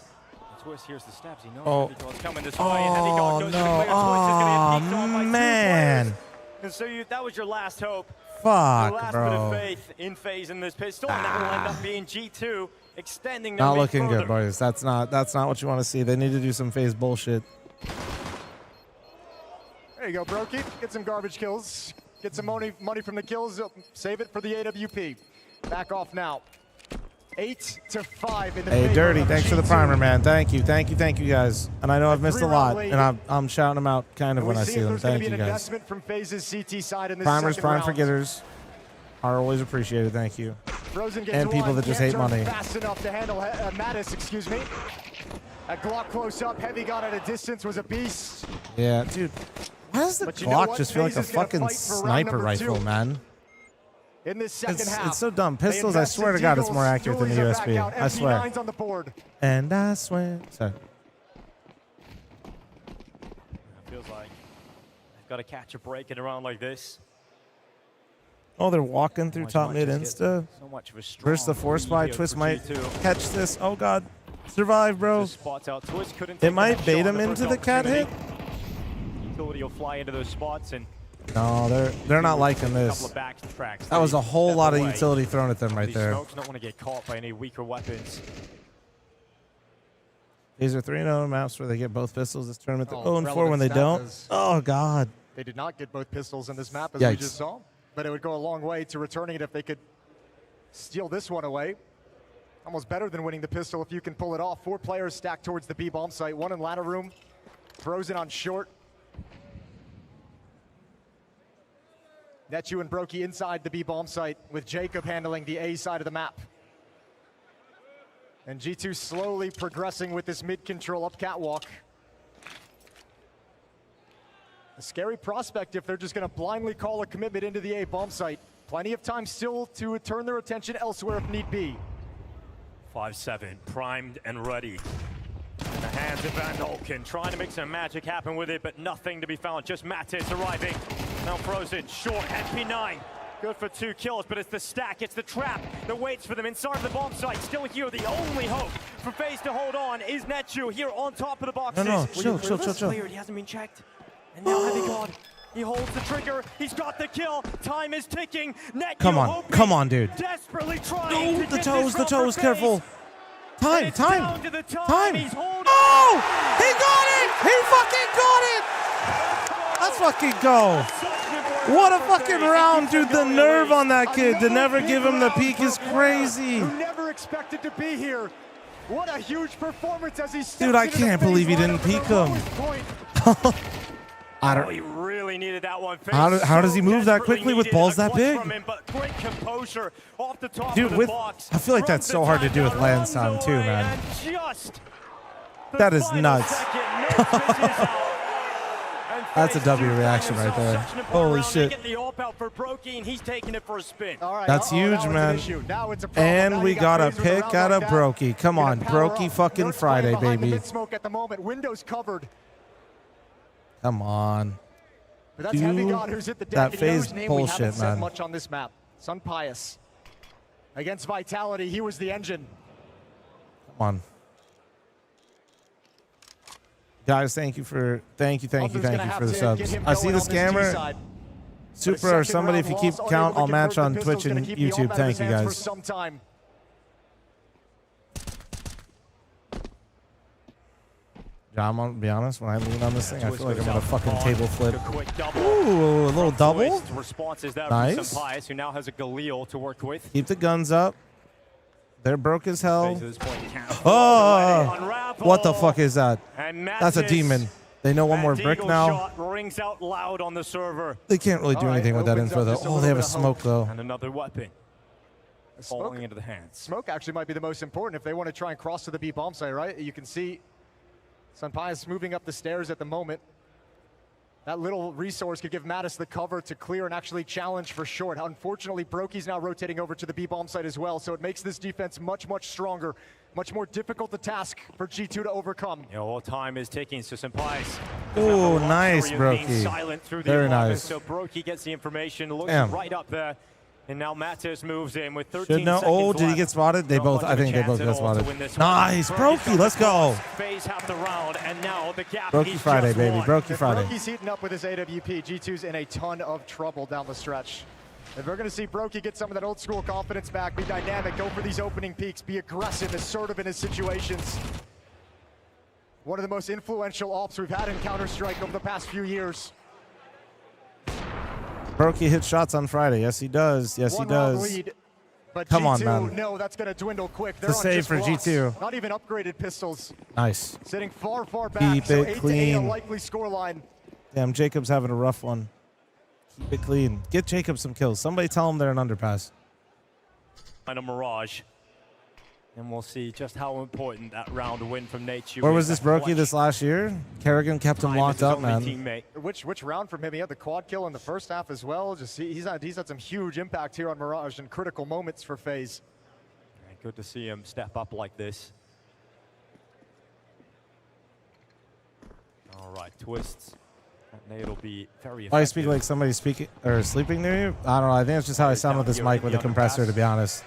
Twist, here's the steps. He knows Oh. Heavy God's coming this way. And Heavy God Oh goes no! to the clear. Twist is gonna get peeked on by two Man! players. And so that was your last hope. Fuck, your last bro. bit of faith in phase in this pistol, and that will end up being G2 extending their Not lead looking further. good, boys. That's not what you want to see. They need to do some phase bullshit. There you go, Brokey. Get some garbage kills. Get some money from the kills. Save it for the AWP. Back off now. 8-5 in the Hey, favor Dirty, of thanks for the G2. primer, man. Thank you, guys. And I know I've missed a lot, and I'm shouting them out kind of And when we I see see if them. there's gonna Thank be you, an guys. investment from FaZe's CT side in this Primers, second prime round. for getters are always appreciated. Thank you. Frozen gets And people one, that just can't hate turn money. fast enough to handle Mattis, excuse me. A Glock close up, Heavy God at a distance was a beast. Yeah, dude. Why does the But you know Glock what? just feel like a FaZe is gonna fucking fight for round sniper number rifle, 2. man? In this second half, It's so dumb. they Pistols, I invest swear in to God, it's Deagles. more accurate than the Stories are back USB. out. I swear. MP9's on the board. And I swear. Sorry. Feels like they've got to catch a break in a round like this. Oh, they're walking through Otherwise, top you mid might just insta. get so much of a strong Versus the force by lead Twist for might G2. catch this. Oh God, survive, bro. Just spots out. Twist couldn't It take the might headshot bait on him the into first the cat hit. opportunity. Utility will fly into those spots and No, they're not liking a couple this. of back tracks. That was They a whole step lot of away. utility thrown at them right These there. smokes don't want to get caught by any weaker weapons. These are 3-0 maps where they get both pistols this tournament. They're Oh, 0-4 when they relevant don't. stat is- Oh God. They did not get both pistols in this map, as we Yikes. just saw. But it would go a long way to returning it if they could steal this one away. Almost better than winning the pistol if you can pull it off. 4 players stacked towards the B-bomb site. 1 in ladder room. Frozen on short. Netu and Brokey inside the B-bomb site with Jacob handling the A side of the map. And G2 slowly progressing with this mid-control up catwalk. A scary prospect if they're just going to blindly call a commitment into the A bomb site. Plenty of time still to turn their attention elsewhere if need be. 5-7, primed and ready. In the hands of Van Dolken, trying to make some magic happen with it, but nothing to be found. Just Mattis arriving. Now Frozen, short, MP9. Good for 2 kills, but it's the stack, it's the trap that waits for them inside of the bomb site. Still here, the only hope for FaZe to hold on is Netu here on top of the boxes. No, chill. Cleared, he hasn't been checked. And now Heavy God, he holds the trigger. He's got the kill. Time is ticking. Netu Come on, hoping, come on, dude. desperately trying No, to the get toes, this the run toes, for careful. FaZe. Time, It's time, down to the time. He's holding. Oh! He got it! He fucking got it! Let's fucking go. What a fucking round, dude. The nerve on that kid to never give him the peak is crazy. Who never expected to be here. What a huge performance as he steps Dude, I into the can't FaZe believe he lineup didn't at the peek him. lowest point. I Oh, don't. he really needed that one. How does he move that quickly with balls that big? From him, but great composure off the top Dude, of the with box. I feel like that's so hard to do with lens time too, man. And just the That is final nuts. second, no switches out. And That's a FaZe W do reaction find right there. themselves such an important Holy round. They shit. get the AWP out for Brokey, and he's taking it for a spin. All right, That's huge, that was an man. issue. Now it's a problem. And Now we you got a FaZe with pick round out like of that. Brokey. Come Gonna on, power Brokey up. fucking Nerf's Friday, playing behind the baby. mid-smoke at the moment. Windows covered. Come on. But that's Do Heavy God who's hit the deck. that and you know phase whose name we bullshit, haven't said man. much on this map. Sun Pius. Against Vitality, he was the engine. Come on. Guys, thank you for the subs. I see the scammer. Super or somebody, if you keep count, I'll match on Twitch and YouTube. Thank you, guys. Yeah, I'm gonna be honest, when I lean on this thing, I feel like I'm gonna fucking table flip. Ooh, a little double. Responses there Nice. from Sampais, who now has a Galil to work with. Keep the guns up. They're broke as hell. To this point, can't Oh, what the fuck is that? And That's a Mattis, demon. They know one more that brick Deagle now. shot rings out loud on the server. They can't really do anything with that info, though. Oh, they have a smoke, though. And another weapon falling into the hands. Smoke actually might be the most important if they want to try and cross to the B bomb site, right? You can see Sun Pius moving up the stairs at the moment. That little resource could give Mattis the cover to clear and actually challenge for short. Unfortunately, Brokey's now rotating over to the B bomb site as well, so it makes this defense much, much stronger, much more difficult a task for G2 to overcome. You know, all time is ticking, so Sampais. Oh, nice, Brokey. Silent through the Very apartment, nice. So Brokey gets the information, looks Damn. right up there. And now Mattis moves in with 13 Should know. seconds Oh, did he left. get spotted? They Not both. much I of a think they chance both at got all to spotted. win this one. Nice, Brokey's Brokey. got Let's the go. cross. FaZe have the round, and now the gap Brokey is Friday, just baby. one. Brokey If Friday. Brokey's heating up with his AWP, G2's in a ton of trouble down the stretch. If we're going to see Brokey get some of that old school confidence back, be dynamic, go for these opening peaks, be aggressive, assertive in his situations. One of the most influential ops we've had in Counter-Strike over the past few years. Brokey hits shots on Friday. Yes, he does. Yes, he does. Lead, but Come G2, on, man. no, that's going to dwindle quick. They're The on save just for blocks, G2. Not even upgraded pistols. Nice. Sitting far, far back. Keep so it 8-8 a clean. likely scoreline. Damn, Jacob's having a rough one. Keep it clean. Get Jacob some kills. Somebody tell him they're an underpass. And a Mirage. And we'll see just how important that round win from Nature. Where was this Brokey this last year? Kerrigan kept him locked up, man. Which round from him? He had the quad kill in the first half as well. Just he's had some huge impact here on Mirage in critical moments for FaZe. Good to see him step up like this. All right, twists. That nade will be very effective. Why you speak like somebody speaking or sleeping near you? I don't know. I think it's just how I sound with this mic with the compressor, to be honest.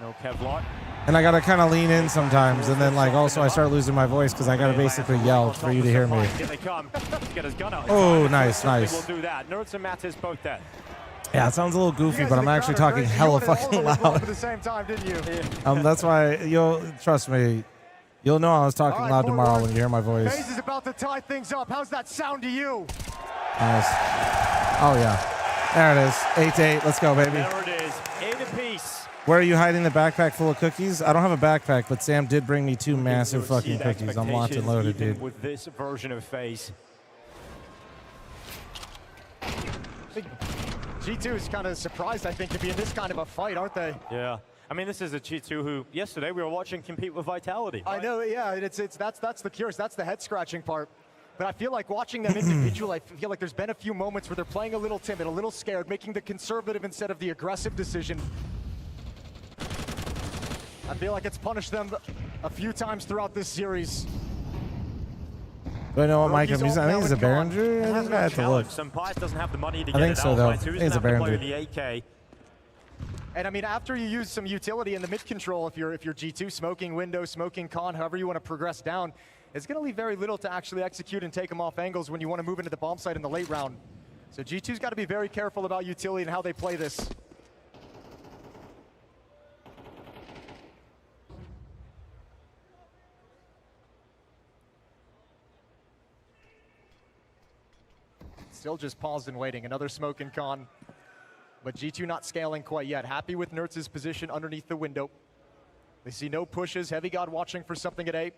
No Kevlar. And I gotta kind of lean in sometimes, and then like also I start losing my voice because I gotta basically yell for you to hear me. Here they come. Get his gun out. Oh, nice, nice. We'll do that. Nerds and Mattis both dead. Yeah, it sounds a little goofy, but I'm actually talking hella fucking loud. At the same time, didn't you? That's why you'll trust me. You'll know I was talking loud tomorrow when you hear my voice. FaZe is about to tie things up. How's that sound to you? Nice. Oh yeah, there it is. 8-8. Let's go, baby. There it is. 8 apiece. Where are you hiding the backpack full of cookies? I don't have a backpack, but Sam did bring me 2 massive fucking cookies. I'm locked and loaded, dude. With this version of FaZe. G2 is kind of surprised, I think, to be in this kind of a fight, aren't they? Yeah. I mean, this is a G2 who yesterday we were watching compete with Vitality. I know, yeah. That's the curious. That's the head scratching part. But I feel like watching them individually, I feel like there's been a few moments where they're playing a little timid, a little scared, making the conservative instead of the aggressive decision. I feel like it's punished them a few times throughout this series. Do I know what mic I'm using? I think it's a Behringer. I think I have to look. Sampais doesn't have the money to I get think it so, out, though. right? I So he's think it's a gonna have to play Behringer. with the AK. And I mean, after you use some utility in the mid control, if you're G2 smoking window, smoking con, however you want to progress down, it's going to leave very little to actually execute and take them off angles when you want to move into the bomb site in the late round. So G2's got to be very careful about utility and how they play this. Still just paused and waiting. Another smoke and con. But G2 not scaling quite yet. Happy with Nertz's position underneath the window. They see no pushes. Heavy God watching for something at A.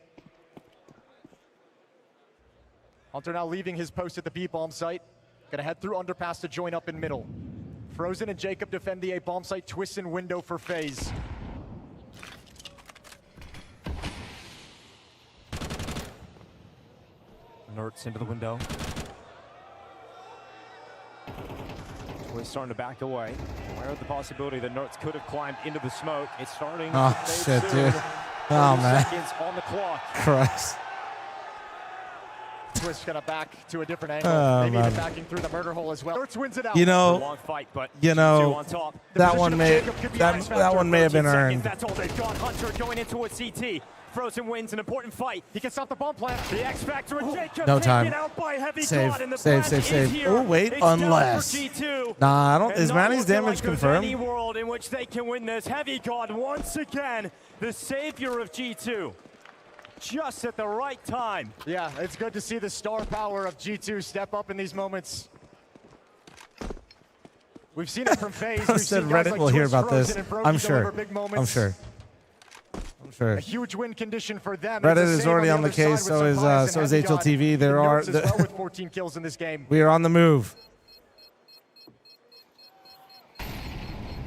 Hunter now leaving his post at the B bomb site. Gonna head through underpass to join up in middle. Frozen and Jacob defend the A bomb site. Twist in window for FaZe. Nertz into the window. We're starting to back away. Aware of the possibility that Nertz could have climbed into the smoke. It's starting Oh, to fade shit, soon. dude. Oh, 30 man. seconds on the clock. Christ. Twist gonna back to a different angle. Oh, Maybe man. even backing through the murder hole as well. Nertz wins it out. You know, Long fight, but you G2 know, on top. that one may that one may have been 13 seconds, earned. That's all they've got. Hunter going into a CT. Frozen wins an important fight. He can stop the bomb plant. The X Factor and Jacob No taken time. out by Heavy Save, God, and the save, plant save, is save. here. Oh, wait, It's down for unless. G2. Nah, I don't. And Is not Manny's looking damage like there's confirmed? any world in which they can win this. Heavy God once again, the savior of G2. Just at the right time. Yeah, it's good to see the star power of G2 step up in these moments. We've seen it from FaZe. We've Said seen guys Reddit like will hear Twist, about this. Frozen, and Brokey I'm deliver sure. big moments. I'm sure. I'm sure. A huge win condition for them. Reddit It's the is same already on the other side case. with So is Sampais and so is Heavy God. HLTV. There Even are. Nertz as well with 14 kills in this game. We are on the move.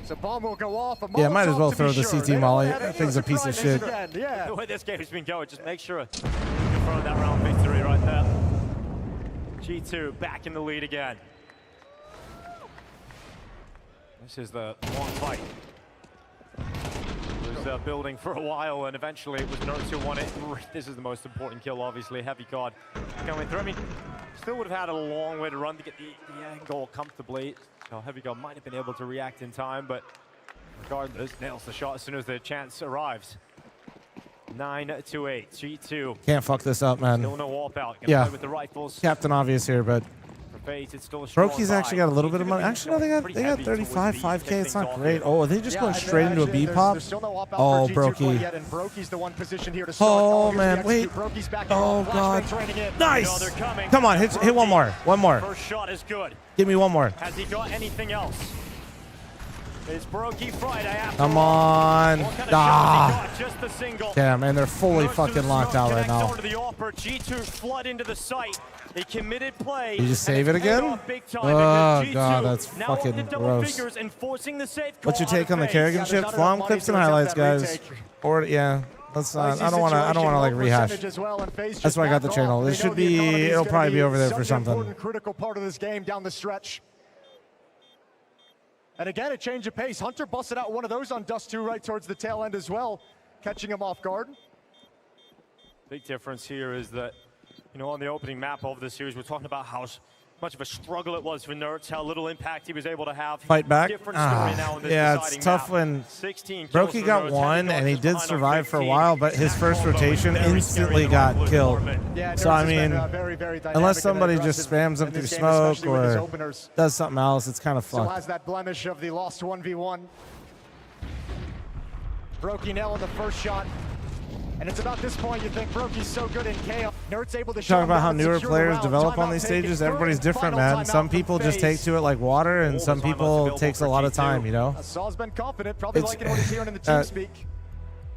So bomb will go off. Yeah, might as well to be throw the sure. CT They don't molly. have That any thing's a piece of shit. again. Yeah. The way this game's been going, just make sure you confirm that round victory right there. G2 back in the lead again. This is the long fight. It was building for a while, and eventually it was Nertz who won it. This is the most important kill, obviously. Heavy God coming through. I mean, still would have had a long way to run to get the angle comfortably. Now, Heavy God might have been able to react in time, but regardless, nails the shot as soon as the chance arrives. 9-8, G2. Can't fuck this up, man. Still no warp out. Gonna Yeah. play with the rifles. Captain Obvious here, but For FaZe, it's still a strong Brokey's buy. actually got a little bit of money. Actually, no, they got 35, 5K. It's not great. Oh, are they just going straight into a B pop? Oh, Brokey. Oh, man, wait. Oh, God. Nice. Come on, hit one more. One more. First shot is good. Give me one more. Has he got anything else? It's Brokey Friday after Come all. on. What kind of Ah. shot has he got? Just the single. Yeah, man, they're fully Most of the fucking locked smoke out right connects now. onto the offer. G2 flood into the site. A committed play. You just and save it's it paid again? off big time Oh, because G2 God, that's now up to fucking double gross. figures and forcing the safe What's your call take out on the of Kerrigan FaZe. ship? Fl0m clips and highlights, guys. Or yeah, let's not. I don't want to like rehash. That's why I got the channel. This should be. It'll probably be over there for something. Important, critical part of this game down the stretch. And again, a change of pace. Hunter busted out one of those on Dust 2 right towards the tail end as well, catching him off guard. Big difference here is that, you know, on the opening map of the series, we're talking about how much of a struggle it was for Nerds, how little impact he was able to have. Fight back. Different story now in this Yeah, it's deciding tough map. when 16 kills Brokey for got Nerds, one, Heavy God and he just did behind on survive for a 15. while, but his first rotation instantly got killed. So I mean, unless somebody just spams him through smoke or does something else, it's kind of Still fucked. has that blemish of the lost 1v1. Brokey nail in the first shot. And it's about this point you think Brokey's so good in chaos. Nerds able to Talk about how newer players develop on these stages. Everybody's different, man. Some people just take to it like water, and some people it takes a lot of time, you know? Saul's been confident, probably liking what he's hearing in the team speak.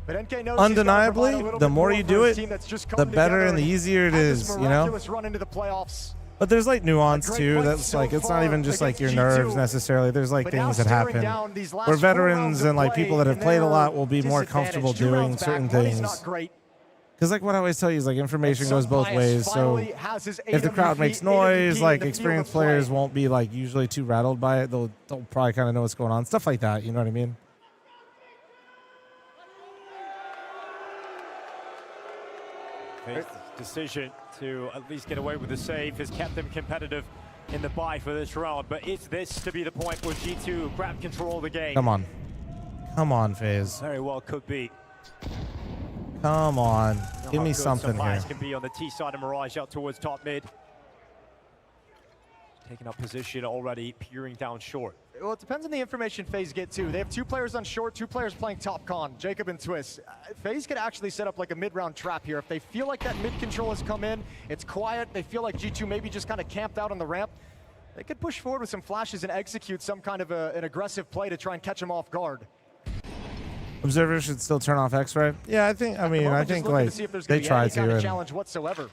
But NK knows Undeniably, the more you do it, the better and the easier it is, you know? Run into the playoffs. But there's like nuance too. That's like, it's not even just like your nerves necessarily. There's like things that happen where veterans and like people that have played a lot will be more comfortable doing certain things. Because like what I always tell you is like information goes both ways. So if the crowd makes noise, like experienced players won't be like usually too rattled by it. They'll probably kind of know what's going on. Stuff like that. You know what I mean? FaZe's decision to at least get away with the save has kept them competitive in the buy for this round. But is this to be the point where G2 grab control of the game? Come on. Come on, FaZe. Very well could be. Come on. Give me How good something some here. buys can be on the T side of Mirage out towards top mid. Taking up position already, peering down short. Well, it depends on the information FaZe get too. They have 2 players on short, 2 players playing top con, Jacob and Twist. FaZe could actually set up like a mid-round trap here. If they feel like that mid control has come in, it's quiet, they feel like G2 maybe just kind of camped out on the ramp, they could push forward with some flashes and execute some kind of an aggressive play to try and catch them off guard. Observers should still turn off X-ray. Yeah, I think like they try to. And Challenge whatsoever.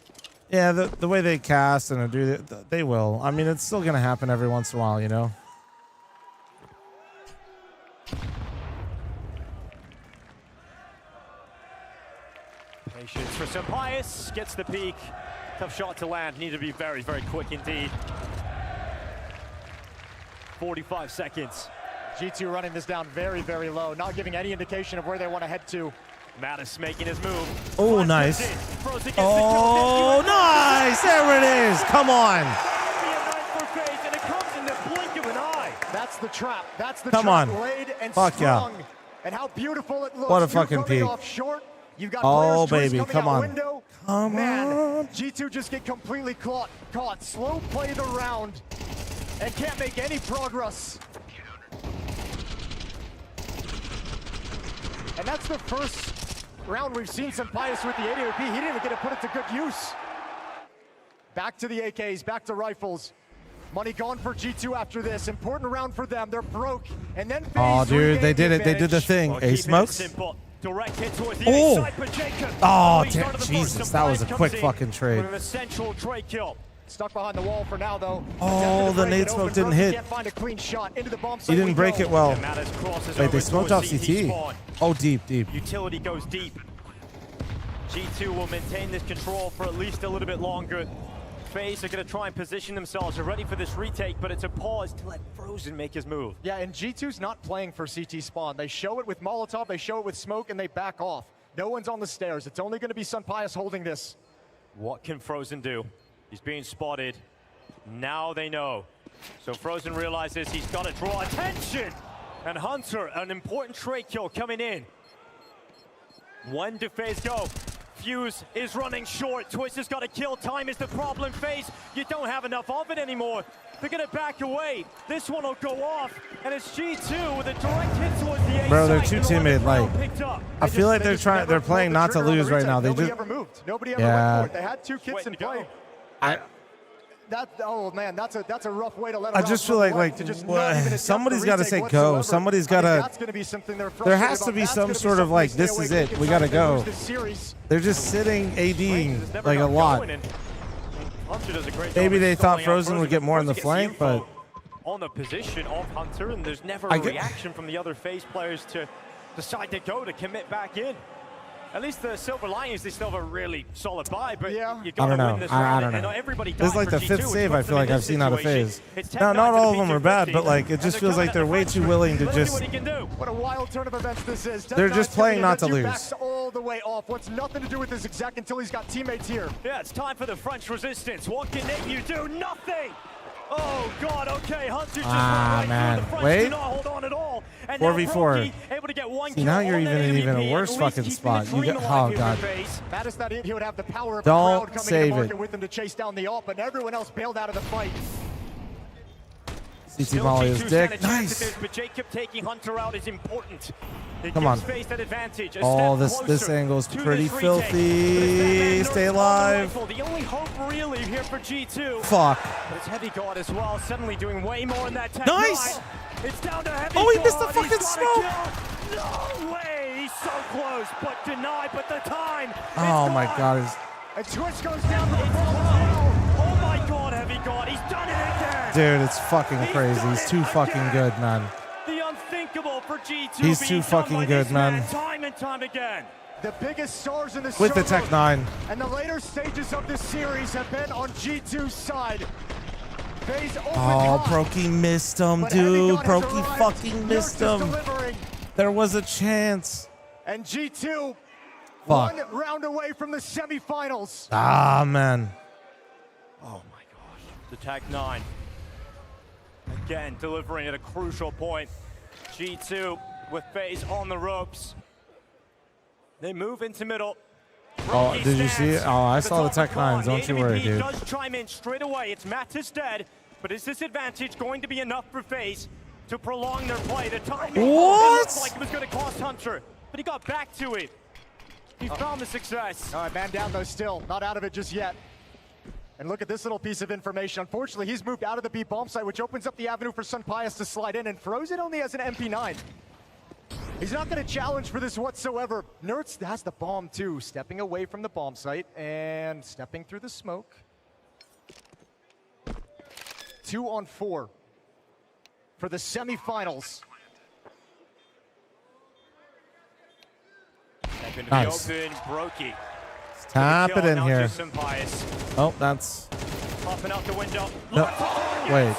yeah, the way they cast and do it, they will. I mean, it's still gonna happen every once in a while, you know. Patience for Sampaius, gets the peak. Tough shot to land, need to be very, very quick indeed. 45 seconds. G2 running this down very, very low, not giving any indication of where they want to head to. Mattis making his move. Oh, nice. Oh, nice. There it is. Come on. That's the trap. That's the Come trap on. laid and Fuck yeah. sprung. And how beautiful it looks. What a You're fucking coming peak. off short. You've got Oh, players baby. coming Come out on. window. Come Man, on. G2 just get completely caught. Slow play the round and can't make any progress. And that's the first round we've seen Sampaius with the AWP. He didn't even get to put it to good use. Back to the AKs, back to rifles. Money gone for G2 after this. Important round for them. They're broke. And then Oh, FaZe dude, regain they did the it. They did the advantage. thing. Well, Ace keeping it smokes. simple. Direct hit towards the Oh. inside for Jacob. Oh, He started the Jesus, first. that was a Sampaius quick comes fucking in trade. with an essential trade kill. Stuck behind the wall for now, though. Oh, the nade smoke didn't hit. Can't find a clean shot. Into the bomb He site didn't we break go. it well. And Mattis crosses Wait, over they smoked towards off CT CT. spawn. Oh, deep. Utility goes deep. G2 will maintain this control for at least a little bit longer. FaZe are going to try and position themselves. They're ready for this retake, but it's a pause to let fl0m make his move. Yeah, and G2's not playing for CT spawn. They show it with Molotov, they show it with smoke, and they back off. No one's on the stairs. It's only going to be Sampaius holding this. What can fl0m do? He's being spotted. Now they know. So fl0m realizes he's got to draw attention. And Hunter, an important trade kill coming in. When do FaZe go? Fuse is running short. Twist has got to kill. Time is the problem. FaZe, you don't have enough of it anymore. They're going to back away. This one will go off. And it's G2 with a direct hit towards the A Bro, they're side, too and the one timid. that Like, picked up. I feel like they're playing not to lose right now. They Nobody just ever moved. Nobody ever yeah. went for it. They had two kits in play. Oh man, that's a rough way to let. I just feel like to just not even somebody's got to say whatsoever. go. Somebody's got That's going to be something they're There has frustrated to be about. some That's sort gonna of be like, something this they is stay away it. from We got to if they lose go. this series. They're just sitting ADing like a lot. Hunter does a great job Maybe of they thought stalling out fl0m would get more in the gets flank, info but on the position of Hunter, and there's never a reaction from the other FaZe players to decide to go to commit back in. At least the silver lining is they still have a really solid buy, but you I got to don't know. win this I round. don't and know. everybody This is died like for the G2, 5th which save I puts feel them like in I've this seen out of situation. FaZe. It's Not 10-9 to all the of them are P250, bad, but like it just and feels they're like they're coming way at the too French. willing to Let's see just. what he can do. What a wild turn of events this is. They're just playing not to lose. Backs all the way off. Wants nothing to do with this exec until he's got teammates here. Yeah, it's time for the French resistance. What can you do? Nothing! Oh, God, okay. Hunter just right man. through. The French Wait. do not hold on at all. And 4v4. Now able to get one See, now kill you're on even that in even MVP, a worse at least fucking keeping spot. the You dream get, alive oh here god. for FaZe. Baddest that he would have the power of Don't the crowd coming save to market it. with him to chase down the ult, but everyone else bailed out of the fight. CT Molly is dick. Nice. But Jacob taking Hunter out is important. It Come gives on. FaZe that advantage. Oh, this angle's pretty filthy. Stay alive. The only hope really here for G2. Fuck. But it's Heavy God as well, suddenly doing way more in that tech. Nice. It's down to Heavy Oh, he God. missed the He's fucking got a smoke. kill. No way. He's so close, but denied. But the time. Oh my god. And Twitch goes down to the ball. Oh my God, Heavy God. He's done it again. Dude, it's fucking crazy. He's too fucking good, man. The unthinkable for G2. He's being too done fucking by good, this man. Time and time again. The biggest stars in the With the server Tech 9. and the later stages of this series have been on G2's side. FaZe opened Oh, hot, Brokey missed him, but dude. Heavy God has Brokey arrived. fucking missed Nurse is him. delivering, There was a chance. and G2 Fuck. one round away from the semifinals. Ah, man. Oh my gosh. The Tech 9. Again, delivering at a crucial point. G2 with FaZe on the ropes. They move into middle. Oh, Brokey did you see it? stands Oh, I at the saw the top of Tech 9s. the Don't you worry, AWP dude. does chime in straight away. It's Mattis dead, but is this advantage going to be enough for FaZe to prolong their play? The timing it What? looked like it was going to cost Hunter, but he got back to it. He found the success. All right, man down though still. Not out of it just yet. And look at this little piece of information. Unfortunately, he's moved out of the B bomb site, which opens up the avenue for Sunpius to slide in, and fl0m only has an MP9. He's not going to challenge for this whatsoever. Nerds has the bomb too, stepping away from the bomb site and stepping through the smoke. 2 on 4 for the semifinals. Step into Nice. the open, Brokey. Tap it in Now here. just Sunpius. Oh, that's. Popping out the window. No. Wait.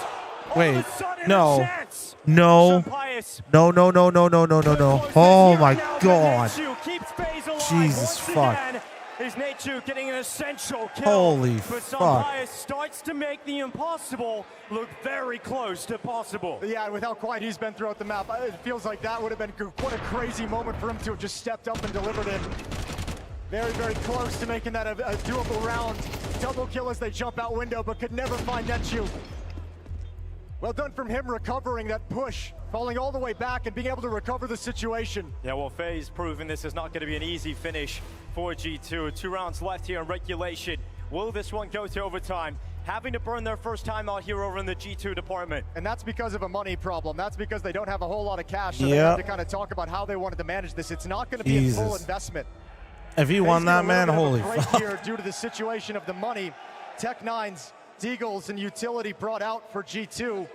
Wait. sudden, a No. chance. No. Sunpius. No, no, no, no, no, no, no, no. Oh my god. Nachu keeps FaZe alive Jesus once fuck. again. Is Nachu getting an essential kill? Holy but fuck. Sunpius starts to make the impossible look very close to possible. Yeah, and with how quiet he's been throughout the map, it feels like that would have been what a crazy moment for him to have just stepped up and delivered it. Very, very close to making that a doable round. Double kill as they jump out window, but could never find Nechu. Well done from him recovering that push, falling all the way back and being able to recover the situation. Yeah, well, FaZe proving this is not going to be an easy finish for G2. 2 rounds left here in regulation. Will this one go to overtime? Having to burn their first time out here over in the G2 department. And that's because of a money problem. That's because they don't have a whole lot of cash, so they Yep. have to kind of talk about how they wanted to manage this. It's not going to be a full Jesus. investment. If he won that, man, holy break fuck. here due to the situation of the money. Tech 9's Deagles and utility brought out for G2,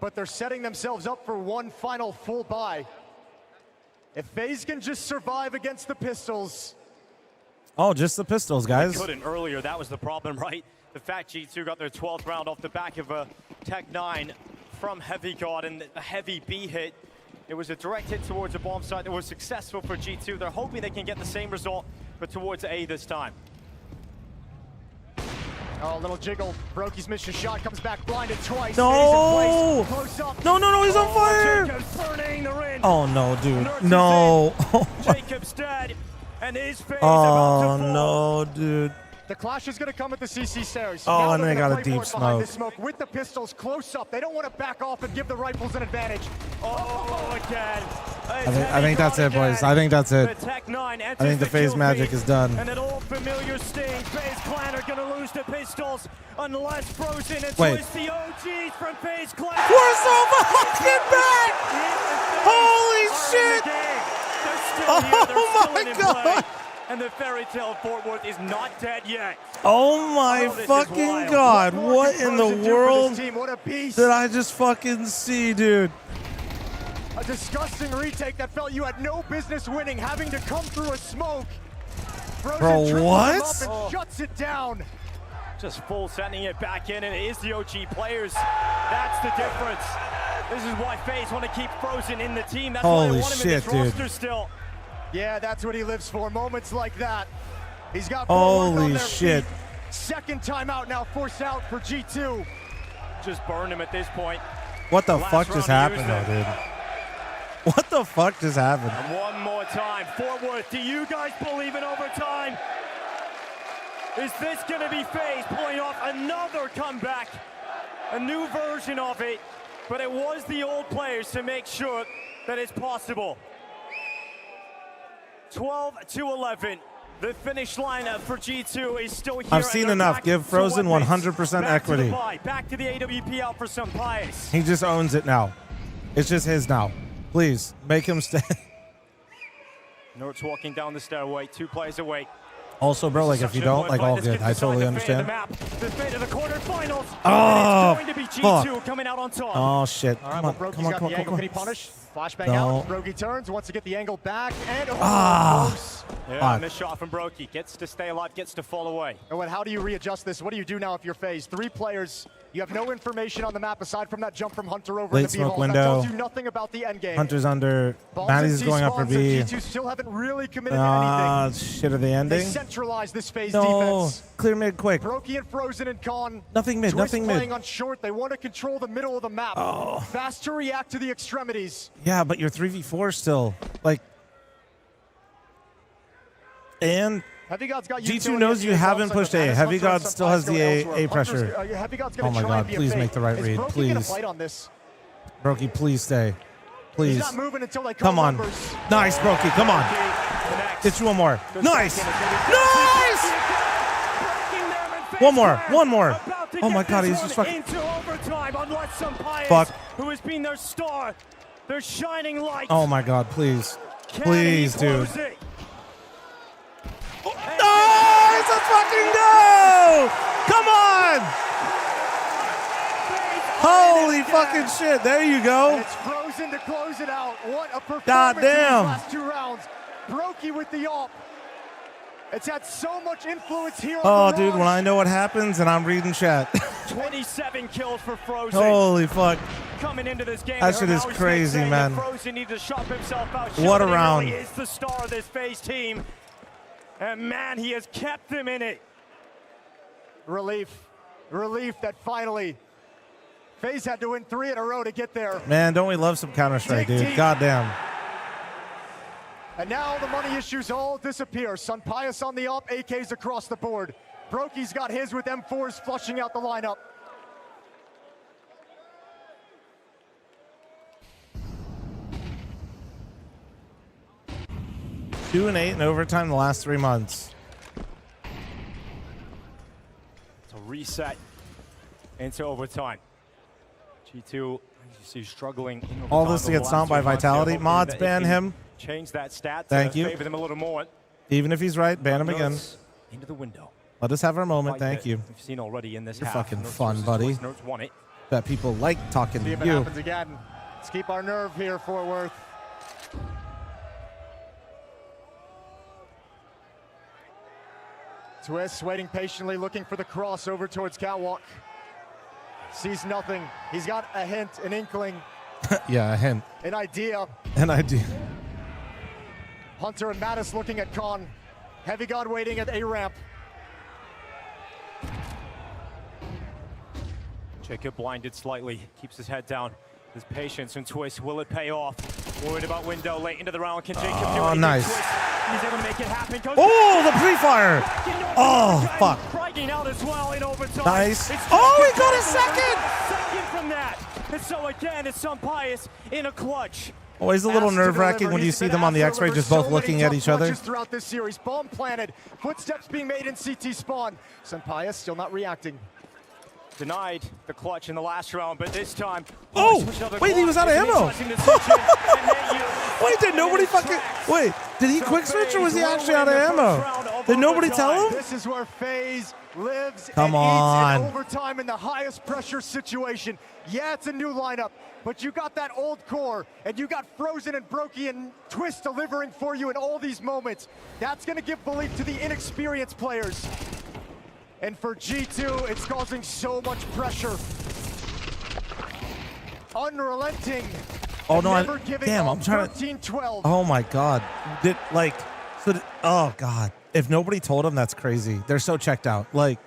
but they're setting themselves up for one final full buy. If FaZe can just survive against the Pistols. Oh, just the pistols, guys. Couldn't earlier, that was the problem, right? The fact G2 got their 12th round off the back of a Tech 9 from Heavy God and a heavy B hit. It was a direct hit towards a bomb site that was successful for G2. They're hoping they can get the same result, but towards A this time. Oh, a little jiggle. Broky's missed a shot, comes back blinded twice. No! Close up. No, he's on fire! Jacobs burning the ring. Oh, no, dude. No. Jacobs dead, and his face Oh, about to fall. no, dude. The clash is going to come at the CC stairs. Oh, Now and they're they got gonna a play for deep it behind smoke. the smoke with the pistols close up. They don't want to back off and give the rifles an advantage. Oh, again. I think that's it, boys. I think that's it. The Tech 9 I think the FaZe magic is done. And an old familiar sting. FaZe Clan are going to lose the pistols unless Frozen and Wait. Twist, the OGs from FaZe Clan. We're so fucking back! Holy shit! Oh my god! And the fairy tale of Fort Worth is not dead yet. Oh my this is fucking wild. god! What more What can in the Frozen do for world this team? What a beast. did I just fucking see, dude? A disgusting retake that felt you had no business winning, having to come through a smoke. Frozen Bro, triples what? him up and shuts it down. Just full sending it back in, and it is the OG players. That's the difference. This is why FaZe want to keep Frozen in the team. That's why Holy they want him shit, in this dude. roster still. Yeah, that's what he lives for. Moments like that. He's got Holy shit. Feet. Second time out now, forced out for G2. Just burned him at this point. What the Last fuck round just he happened, used though, it. dude? What the fuck just happened? And one more time, Fort Worth, do you guys believe in overtime? Is this going to be FaZe pulling off another comeback? A new version of it, but it was the old players to make sure that it's possible. 12-11. The finish line for G2 is still here. I've seen and they're enough. back Give to Frozen weapons. 100% Back to the equity. buy. Back to the AWP out for some pious. He just owns it now. It's just his now. Please, make him stay. Nort's walking down the stairway, 2 players away. Also, bro, like, if you don't, like, all good. I totally understand. The fate of the quarterfinals. Oh, and it's going to be G2 fuck. coming out on top. Oh, shit. All right, Come well, on, Broky's come on, got come on, the come angle. on. Can he punish? Flashbang No. out. Broky turns, wants to get the angle back, and close. Yeah, Fuck. missed shot from Broky. Gets to stay alive, gets to fall away. And how do you readjust this? What do you do now if you're FaZe? 3 players. You have no information on the map aside from that jump from Hunter over Late into B smoke Hall. window. That tells you nothing about the end game. Hunter's under. Balls Maddie's in going up for C-spawns, B. and G2 still haven't really committed to Ah, anything. shit, are they They ending? centralize this FaZe No. defense. Clear mid quick. Broky and Frozen and Con. Nothing mid, Twist nothing playing mid. on short. They want to control the middle of the map. Oh. Fast to react to the extremities. Yeah, but you're 3v4 still. Like, and Heavy God's got G2 utility knows at you the haven't outside, pushed but A. Hannes Heavy Hunter and God some still guys has the go A elsewhere. pressure. Heavy God's Oh gonna my try God, and be a please fake. make the right Is read, Broky please. gonna fight on this? Brokey, please stay. Please. He's not moving until they Come call on. numbers. Nice, Brokey. Come on. Get you one more. Nice. Nice. One more. One more. Oh my God, he's just fucking. Into overtime, unless some pious Fuck. who has been their star, their shining light. Oh my God, please. Can Please, he dude. close it? Nice. Let's fucking go. Come on. Holy fucking shit. There you go. And it's Frozen to close it out. What a performance God in these damn. last 2 rounds. Brokey with the AWP. It's had so much influence here on Oh, the dude, when Mirage. I know what happens and I'm reading chat. 27 kills for Frozen. Holy fuck. Coming into this game, That I shit heard is Howie Smith crazy, saying man. that Frozen needs to shop himself out. What a Showing he round. Really is the star of this FaZe team, and man, he has kept them in it. Relief that finally FaZe had to win 3 in a row to get there. Man, don't we love some Counter-Strike, Dig dude? deep. Goddamn. And now the money issues all disappear. Sun Pius on the AWP, AKs across the board. Brokey's got his with M4s flushing out the lineup. Two and 8 in overtime the last 3 months. It's a reset into overtime. G2, you see, struggling. In All overtime this to over get the stomped last by 2 months. Vitality. They're hoping Mods, that ban it can him. Change that stat Thank to you. favor them a little more. Even if he's right, ban him again. Nurse into the window. Let us have our moment. Fight Thank that you. We've seen already in this You're half. fucking Nurse fun, versus buddy. Twist. Nurse won it. That people like talking See to if it you. happens again. Let's keep our nerve here, Fort Worth. Twist waiting patiently, looking for the crossover towards Catwalk. Sees nothing. He's got a hint, an inkling, Yeah, a hint. an idea. An idea. Hunter and Mattis looking at Con. Heavy God waiting at A-ramp. Jacob blinded slightly, keeps his head down. His patience and twist, will it pay off? Worried about window late into the round. Can Jacob do anything? Nice. Twist. He's able to make it happen. Oh, the pre-fire. Oh, fuck. Striking out as well in overtime. Nice. Oh, he got a second. Second from that. And so again, it's Sampayas in a clutch. Always a little nerve-wracking when you see them on the X-ray just both looking at each other. Throughout this series, bomb planted, footsteps being made in CT spawn. Sampayas still not reacting. Denied the clutch in the last round, but this time. Oh, wait, he was out of ammo. Wait, did nobody fucking... Wait, did he quick switch or was he actually out of ammo? Did nobody tell him? This is where FaZe lives Come and on. eats in overtime in the highest pressure situation. Yeah, it's a new lineup, but you got that old core, and you got fl0m and Brokey and Twist delivering for you in all these moments. That's going to give belief to the inexperienced players. And for G2, it's causing so much pressure. Unrelenting. Oh, no, Damn, I'm trying to... 13-12. Oh, my God. Oh, God. If nobody told him, that's crazy. They're so checked out. Like,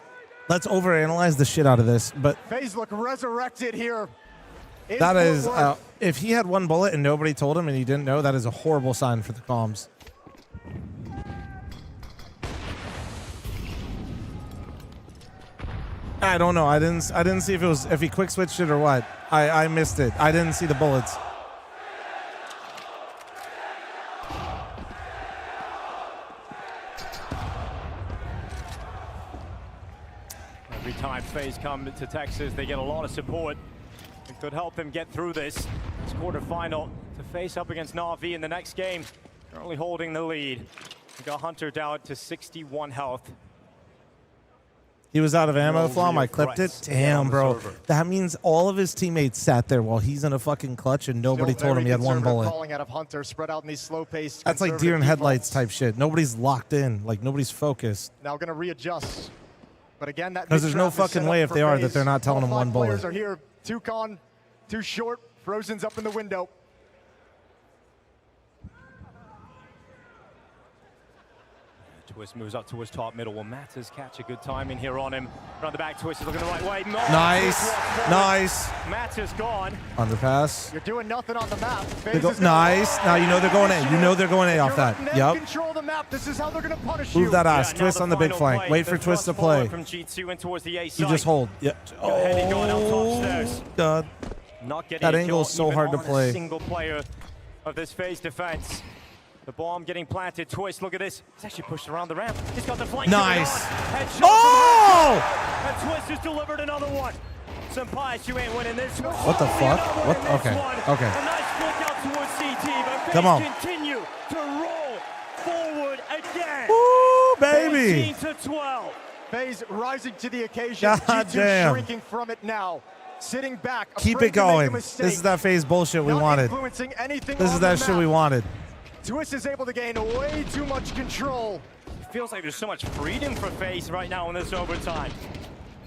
let's overanalyze the shit out of this. But FaZe look resurrected here. that is... if he had one bullet and nobody told him and he didn't know, that is a horrible sign for the comms. I don't know. I didn't see if he quick switched it or what. I missed it. I didn't see the bullets. Every time FaZe come to Texas, they get a lot of support. It could help them get through this quarterfinal to face up against Na'Vi in the next game. Currently holding the lead. We got Hunter down to 61 health. He was out of ammo, fl0m. I clipped it. Damn, bro. That means all of his teammates sat there while he's in a fucking clutch and nobody told him he had one bullet. Calling out of Hunter, spread out in these slow-paced. That's like deer in headlights type shit. Nobody's locked in. Like, nobody's focused. Now going to readjust. But again, that because there's no fucking way if they are that they're not telling him one bullet. Players are here. 2 con, 2 short. fl0m's up in the window. Twist moves up towards top middle. Will Matters catch a good timing here on him? Around the back, Twist is looking the right way. Nice. Nice. Matters gone. Underpass. You're doing nothing on the map. Nice. Now you know they're going A. You know they're going A off that. Yep. Control the map. This is how they're going to punish you. Move that ass. Twist on the big flank. Wait for Twist to play. From G2 in towards the A You side. just hold. Yep. Oh, God. Not getting that angle is so hard to play. Single player of this FaZe defense. The bomb getting planted. Twist, look at this. He's actually pushed around the ramp. He's got the flank. Nice. Oh! And Twist has delivered another one. Sampayas, you ain't winning this one. What the fuck? What? Okay. Okay. A nice flick out towards CT, but come on. Continue to roll forward again. Woo, baby. 14-12. FaZe rising to the occasion. God G2 damn. shrinking from it now. Sitting back. Keep it going. This is that FaZe bullshit we wanted. This is that shit we wanted. Twist is able to gain way too much control. It feels like there's so much freedom for FaZe right now in this overtime.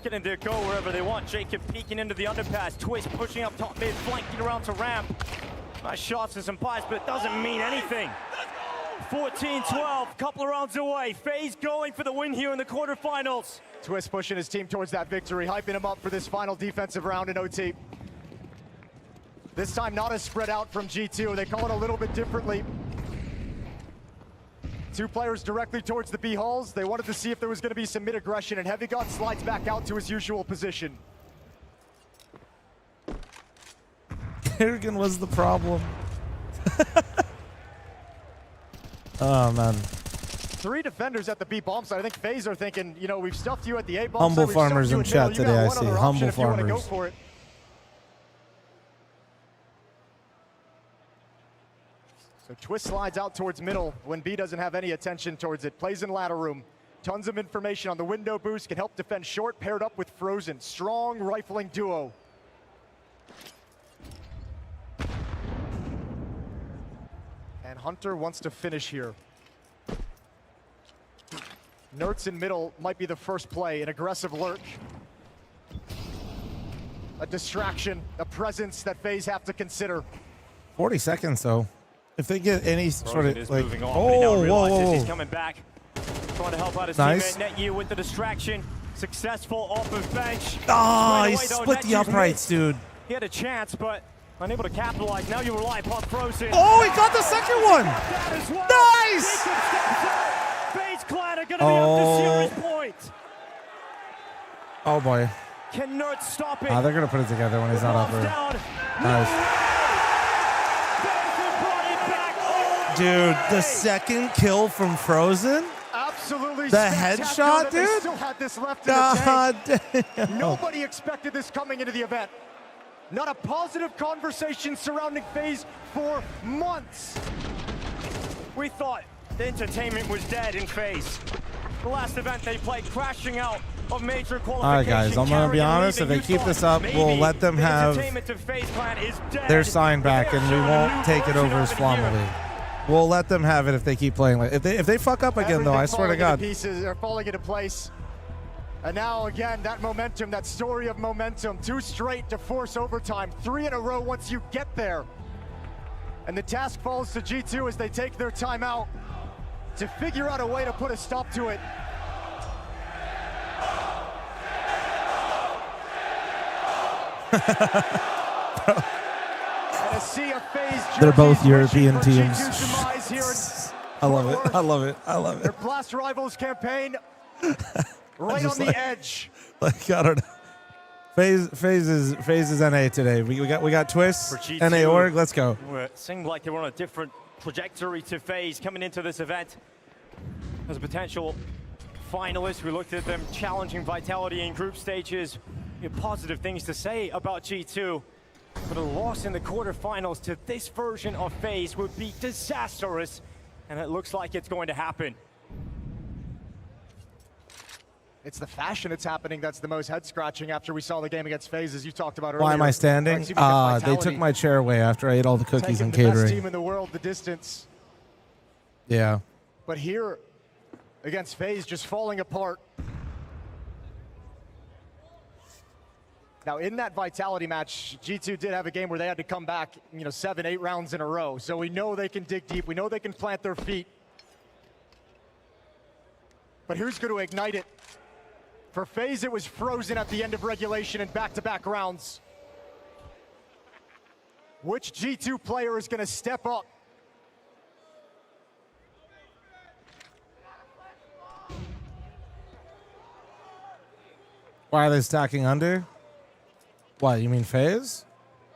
Getting to go wherever they want. Jacob peeking into the underpass. Twist pushing up top mid, flanking around to ramp. Nice shots and some pies, but it doesn't mean anything. 14-12, couple of rounds away. FaZe going for the win here in the quarterfinals. Twist pushing his team towards that victory, hyping him up for this final defensive round in OT. This time not as spread out from G2. They call it a little bit differently. 2 players directly towards the B halls. They wanted to see if there was going to be some mid-aggression, and Heavy God slides back out to his usual position. Kerrigan was the problem. Oh, man. 3 defenders at the B bomb side. I think FaZe are thinking, you know, we've stuffed you at the A bomb Humble side. farmers in chat today, I see. Humble farmers. Go for it. So Twist slides out towards middle when B doesn't have any attention towards it. Plays in ladder room. Tons of information on the window boost. Can help defend short, paired up with fl0m. Strong rifling duo. And Hunter wants to finish here. Nertz in middle might be the first play. An aggressive lurk. A distraction, a presence that FaZe have to consider. 40 seconds, though. If they get any sort of like, oh, whoa, he's coming back, trying to help out his nice. teammate NetU with the distraction. successful off of bench. Oh, Straight he away, though, split the Netu's uprights, missed. dude. He had a chance, but unable to capitalize. Now you rely upon fl0m. Oh, he got the second one. Nice. FaZe Clan are going to be up to series point. Oh boy. Can Nerds stop it? They're gonna put it together when he's not up there. Nice. Dude, the second kill from fl0m? Absolutely The spectacular headshot, that they dude? still had this left in the tank. Damn. Nobody expected this coming into the event. Not a positive conversation surrounding FaZe for months. We thought the entertainment was dead in FaZe. The last event they played, crashing out of major qualification. All right, guys, I'm gonna be honest. If they keep this up, we'll let them have their sign back, and we won't take it over as fl0m League. We'll let them have it if they keep playing. If they fuck up again, though, I swear to God. Pieces are falling into place. And now again, that momentum, that story of momentum, 2 straight to force overtime, 3 in a row once you get there. And the task falls to G2 as they take their time out to figure out a way to put a stop to it. And a sea of FaZe They're both jerseys European wishing for teams. G2's demise here in I love it. Fort I Worth. love it. I love Their it. Blast Rivals campaign right just on the like- edge. Like, I don't know. FaZe is NA today. We got Twist, For G2, NA org. Let's go. It seemed like they were on a different trajectory to FaZe coming into this event. As a potential finalist, we looked at them challenging Vitality in group stages. We had positive things to say about G2, but a loss in the quarterfinals to this version of FaZe would be disastrous, and it looks like it's going to happen. It's the fashion it's happening that's the most head-scratching after we saw the game against FaZe, as you talked about earlier. Why am I standing? Excuse me, against They took Vitality. my chair away after I ate all the cookies Taking and the best catering. team in the world the distance. Yeah. But here, against FaZe, just falling apart. Now, in that Vitality match, G2 did have a game where they had to come back, 7, 8 rounds in a row. So we know they can dig deep. We know they can plant their feet. But who's going to ignite it? For FaZe, it was fl0m at the end of regulation and back-to-back rounds. Which G2 player is going to step up? Why are they stacking under? What, you mean FaZe?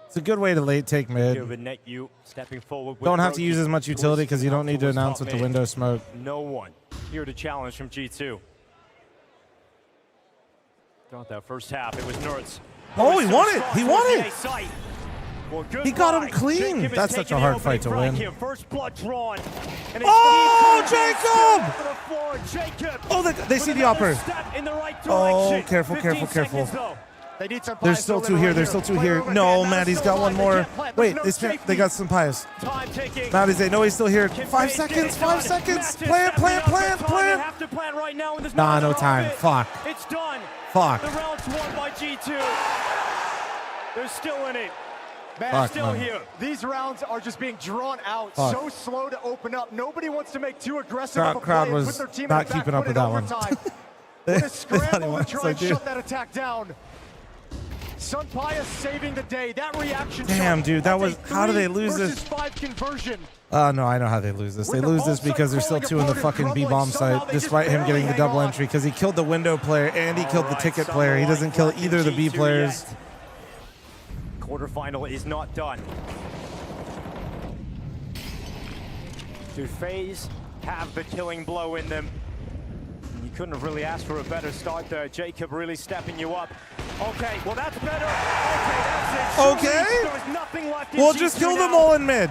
It's a good way to late take mid. Netu stepping forward with Don't have to Brokey. use as much utility because you don't need to Towards announce top with the mid. window smoke. No one here to challenge from G2. Throughout that first half, it was Nerds. Oh, he won it! He won it! Well, good He got him ride. clean. Jacob is That's such a taking hard the fight to opening win. frag here. First blood drawn. And Oh, Jacob! Jacob! Oh, they see the upper. Oh, careful, careful, careful. They need some There's pies still to two deliver here. There's still two here. No, Maddie's got one more. Wait, they got some pies. Maddie's they know he's still here. 5 seconds. 5 seconds. Plant. Have to plant right now in this Nah, no moment. time. Fuck. It's done. Fuck. The round's won by G2. They're still in it. Man, Fuck, still man. here. These rounds are just being drawn out, Fuck. so slow to open up. Nobody wants to make too aggressive of a Crowd play and was put their team not in the back keeping up foot with in that one. overtime. They What a thought he scramble was to try like, and dude. shut that attack down. Sunpaya saving the day. That reaction Damn, shot, dude, that that's was. a How do they 3 lose versus this? 5 conversion. No, I know how they lose this. They lose this because there's still 2 in the fucking B bomb site, despite him getting the double entry, because he killed the window player and he killed the ticket player. He doesn't kill either of the B players. Quarterfinal is not done. Do FaZe have the killing blow in them? You couldn't have really asked for a better start there. Jacob really stepping you up. Okay, well that's better. Okay, that's it. Okay. There was nothing left in We'll just G2 kill them now. all in mid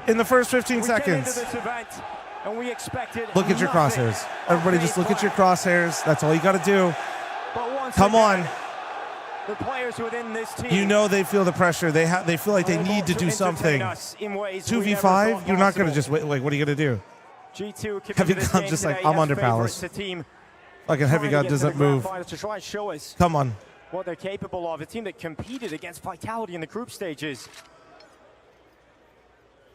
in the first 15 We came into seconds. this event and we expected Look at your nothing crosshairs. of Everybody FaZe just look at your Clan. crosshairs. That's all you got to do. But once Come again, on. the players within this team. You know they feel the pressure. They feel like they need to do something. 2v5, you're not going to just wait. Like, what are you going to do? G2 keep Heavy into this Gun game just like, today I'm as under favorites, Palace. the team Fucking Heavy trying to Gun get to the doesn't grand move. finals to try and show us Come on. what they're capable of. A team that competed against Vitality in the group stages.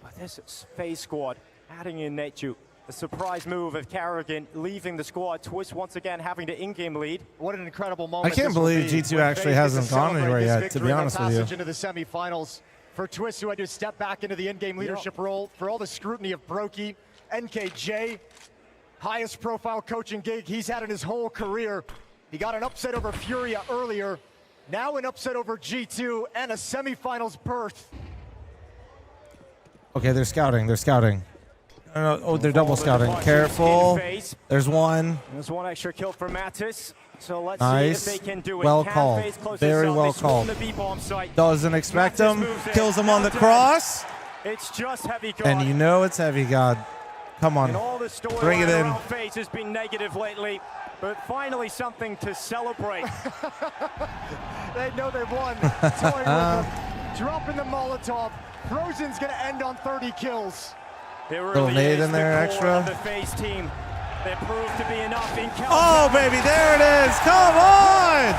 But this FaZe squad, adding in Netu, A surprise move of Carrigan leaving the squad. Twist once again having the in-game lead. What an incredible I moment. can't this will believe be G2 when actually FaZe hasn't gets to gone celebrate anywhere this yet, to victory be and honest their with you. passage into the semifinals. For Twist, who had to step back into the in-game leadership role, for all the scrutiny of Brokey, NKJ, highest profile coaching gig he's had in his whole career. He got an upset over Furia earlier, now an upset over G2 and a semifinals berth. Okay, they're scouting. They're scouting. Oh, they're double scouting. Careful. There's one. There's one extra kill for Mattis. So let's Nice. see if they can do it. Well Can called. FaZe close Very this out? well They swarm called. the B-bomb site. Doesn't expect Mattis him. moves in. Kills him on the Now cross. It's just Heavy God. And you know it's Heavy God. Come on. And all the story Bring it in. around FaZe has been negative lately, but finally something to celebrate. They know they've won. Toying with them. Dropping the Molotov. fl0m's gonna end on 30 kills. There Little really nade is in the there, core extra. of the FaZe team. They proved to be enough in Oh, baby, there it is. Come on.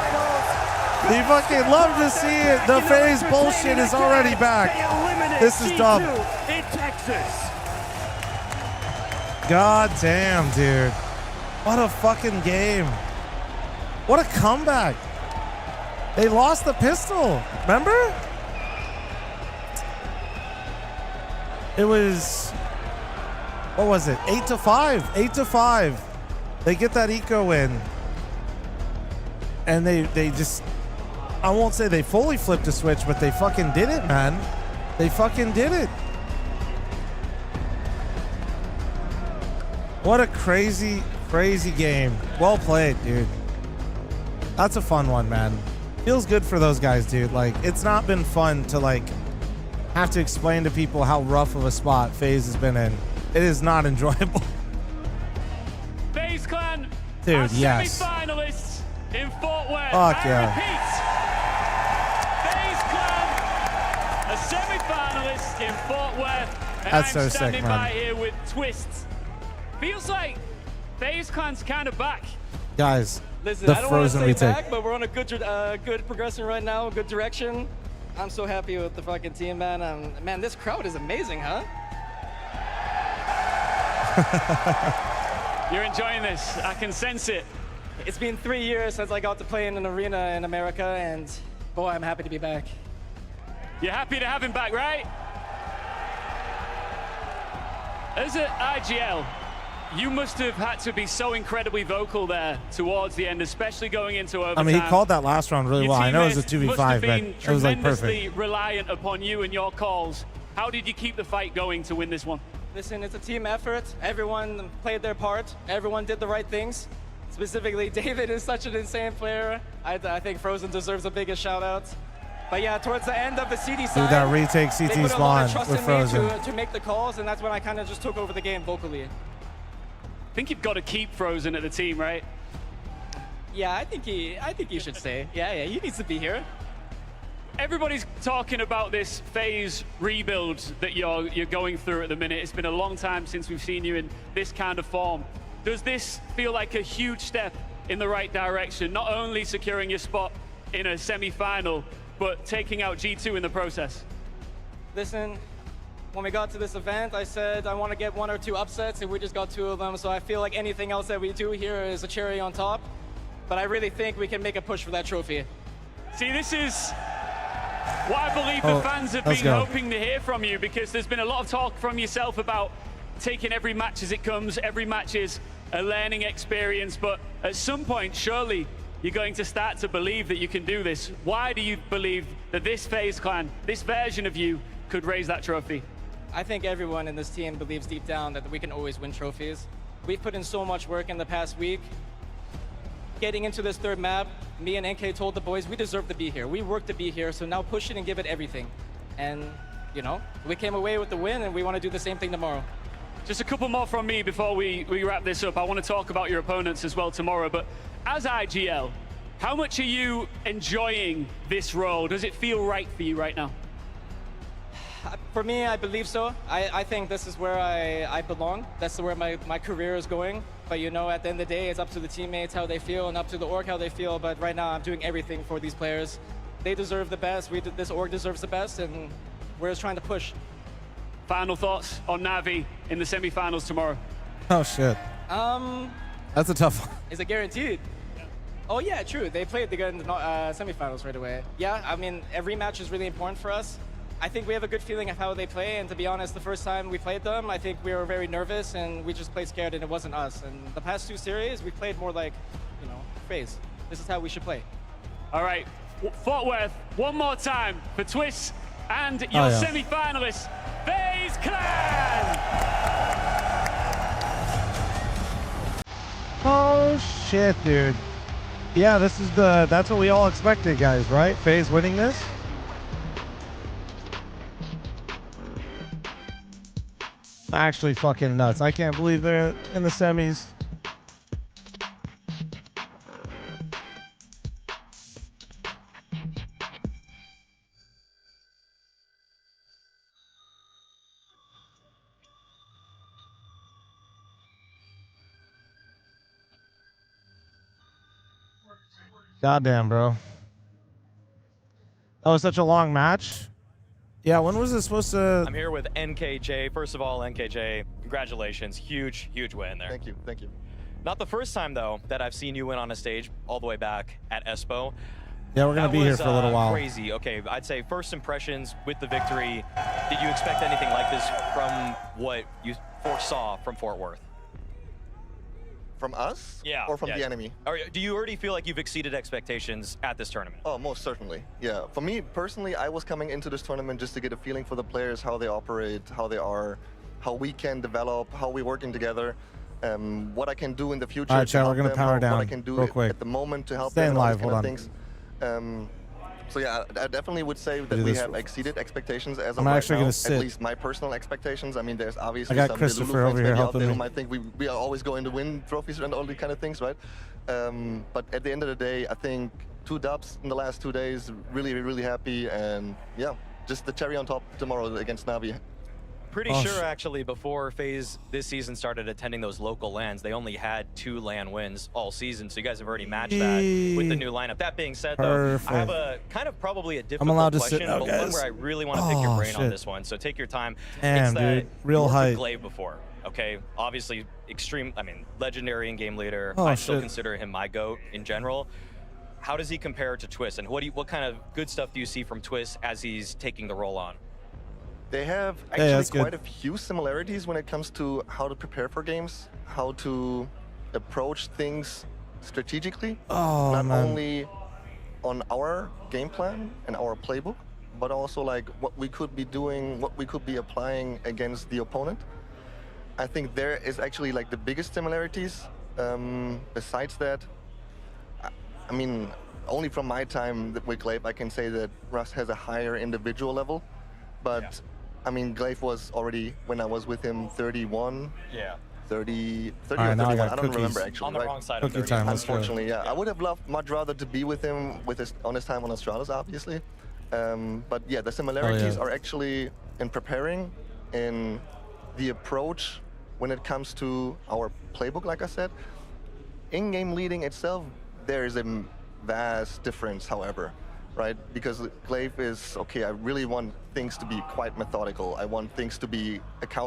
You fucking love to see it. The FaZe bullshit is already back. This is dumb. In Texas. God damn, dude. What a fucking game. What a comeback. They lost the pistol. Remember? It was, what was it? 8-5. 8-5. They get that eco win. And they just, I won't say they fully flipped a switch, but they fucking did it, man. They fucking did it. What a crazy, crazy game. Well played, dude. That's a fun one, man. Feels good for those guys, dude. Like, it's not been fun to, like, have to explain to people how rough of a spot FaZe has been in. It is not enjoyable. FaZe Clan Dude, are yes. semi-finalists in Fort Worth. Fuck I yeah. repeat, FaZe Clan are semi-finalists in Fort Worth. And That's I'm so sick, standing man. by here with Twists. Feels like FaZe Clan's kind of back. Guys, Listen, the I don't want to frozen say retake. back, but we're on a good progression right now, good direction. I'm so happy with the fucking team, man. Man, this crowd is amazing, huh? You're enjoying this. I can sense it. It's been 3 years since I got to play in an arena in America, and boy, I'm happy to be back. You're happy to have him back, right? As an IGL, you must have had to be so incredibly vocal there towards the end, especially going into overtime. I mean, he called that last round really well. I know it was a Your teammates 2v5, must but have been it was like tremendously perfect. reliant upon you and your calls. How did you keep the fight going to win this one? Listen, it's a team effort. Everyone played their part. Everyone did the right things. Specifically, David is such an insane player. I think fl0m deserves the biggest shout out. But yeah, towards the end of the CD side, that retake they CT put a lot spawn of trust with in me fl0m. to make the calls, and that's when I kind of just took over the game vocally. I think you've got to keep fl0m at the team, right? Yeah, I think he should stay. Yeah, he needs to be here. Everybody's talking about this FaZe rebuild that you're going through at the minute. It's been a long time since we've seen you in this kind of form. Does this feel like a huge step in the right direction? Not only securing your spot in a semi-final, but taking out G2 in the process? Listen, when we got to this event, I said I want to get 1 or 2 upsets, and we just got 2 of them. So I feel like anything else that we do here is a cherry on top. But I really think we can make a push for that trophy. See, this is what I believe the fans have been hoping to hear from you, because there's been a lot of talk from yourself about taking every match as it comes. Every match is a learning experience, but at some point, surely you're going to start to believe that you can do this. Why do you believe that this FaZe Clan, this version of you, could raise that trophy? I think everyone in this team believes deep down that we can always win trophies. We've put in so much work in the past week. Getting into this 3rd map, me and NK told the boys we deserve to be here. We worked to be here, so now push it and give it everything. And, you know, we came away with the win, and we want to do the same thing tomorrow. Just a couple more from me before we wrap this up. I want to talk about your opponents as well tomorrow, but as IGL, how much are you enjoying this role? Does it feel right for you right now? For me, I believe so. I think this is where I belong. That's where my career is going. But you know, at the end of the day, it's up to the teammates how they feel and up to the org how they feel. But right now, I'm doing everything for these players. They deserve the best. This org deserves the best, and we're just trying to push. Final thoughts on Na'Vi in the semi-finals tomorrow? Oh shit. That's a tough one. Is it guaranteed? Oh yeah, true. They played the good in the semifinals right away. Yeah, I mean, every match is really important for us. I think we have a good feeling of how they play, and to be honest, the first time we played them, I think we were very nervous and we just played scared, and it wasn't us. And the past 2 series, we played more like, you know, FaZe. This is how we should play. All right, Fort Worth, one more time for Twist and your semi-finalists, FaZe Clan! Oh shit, dude. Yeah, that's what we all expected, guys, right? FaZe winning this? Actually fucking nuts. I can't believe they're in the semis. Goddamn, bro. That was such a long match. Yeah, when was this supposed to... I'm here with NKJ. First of all, NKJ, congratulations. Huge, huge win there. Thank you, thank you. Not the first time, though, that I've seen you win on a stage all the way back at Espo. Yeah, we're going to be here for a little while. Crazy. Okay, I'd say first impressions with the victory. Did you expect anything like this from what you foresaw from Fort Worth? From us? Yeah. Or from the enemy? Do you already feel like you've exceeded expectations at this tournament? Oh, most certainly. Yeah. For me personally, I was coming into this tournament just to get a feeling for the players, how they operate, how they are, how we can develop, how we're working together, what I can do in the future. All right, Chad, we're going to power down what I can do real quick. at the moment to help Staying them. live, hold on. Things. So yeah, I definitely would say that we have exceeded expectations as of I'm right actually now. gonna sit. At least my personal expectations. I mean, there's obviously I got some Christopher Delulu over fans here maybe out helping there me. who might think we are always going to win trophies and all these kind of things, right? But at the end of the day, I think 2 dubs in the last 2 days, really, really happy, and yeah, just the cherry on top tomorrow against Navi. Pretty sure, actually, before FaZe this season started attending those local LANs, they only had 2 LAN wins all season, so you guys have already matched that with the new lineup. That being said, though, I have a kind of probably a difficult question, but one where I really want to pick your brain on this one, so take your time. Damn, it's that dude. Real hype. Glaive before, okay? Obviously, legendary in game leader. Oh, I still shit. consider him my GOAT in general. How does he compare to Twist, and what kind of good stuff do you see from Twist as he's taking the role on? They have actually quite a few similarities when it comes to how to prepare for games, how to approach things strategically, not only on our game plan and our playbook, but also like what we could be doing, what we could be applying against the opponent. I think there is actually like the biggest similarities. Besides that, I mean, only from my time with Glaive, I can say that Russ has a higher individual level, but I mean, Glaive was already, when I was with him, 31. Yeah. 30 or All right, now 31. I I don't remember actually. On the wrong side Cookie of 30. time, let's go. Unfortunately, yeah. I would have loved much rather to be with him on his time on Astralis, obviously. But yeah, the similarities are actually in preparing, in the approach when it comes to our playbook, like I said. In-game leading itself, there is a vast difference, however. Right? Because Glaive is, okay, I really want things to be quite methodical. I want things to be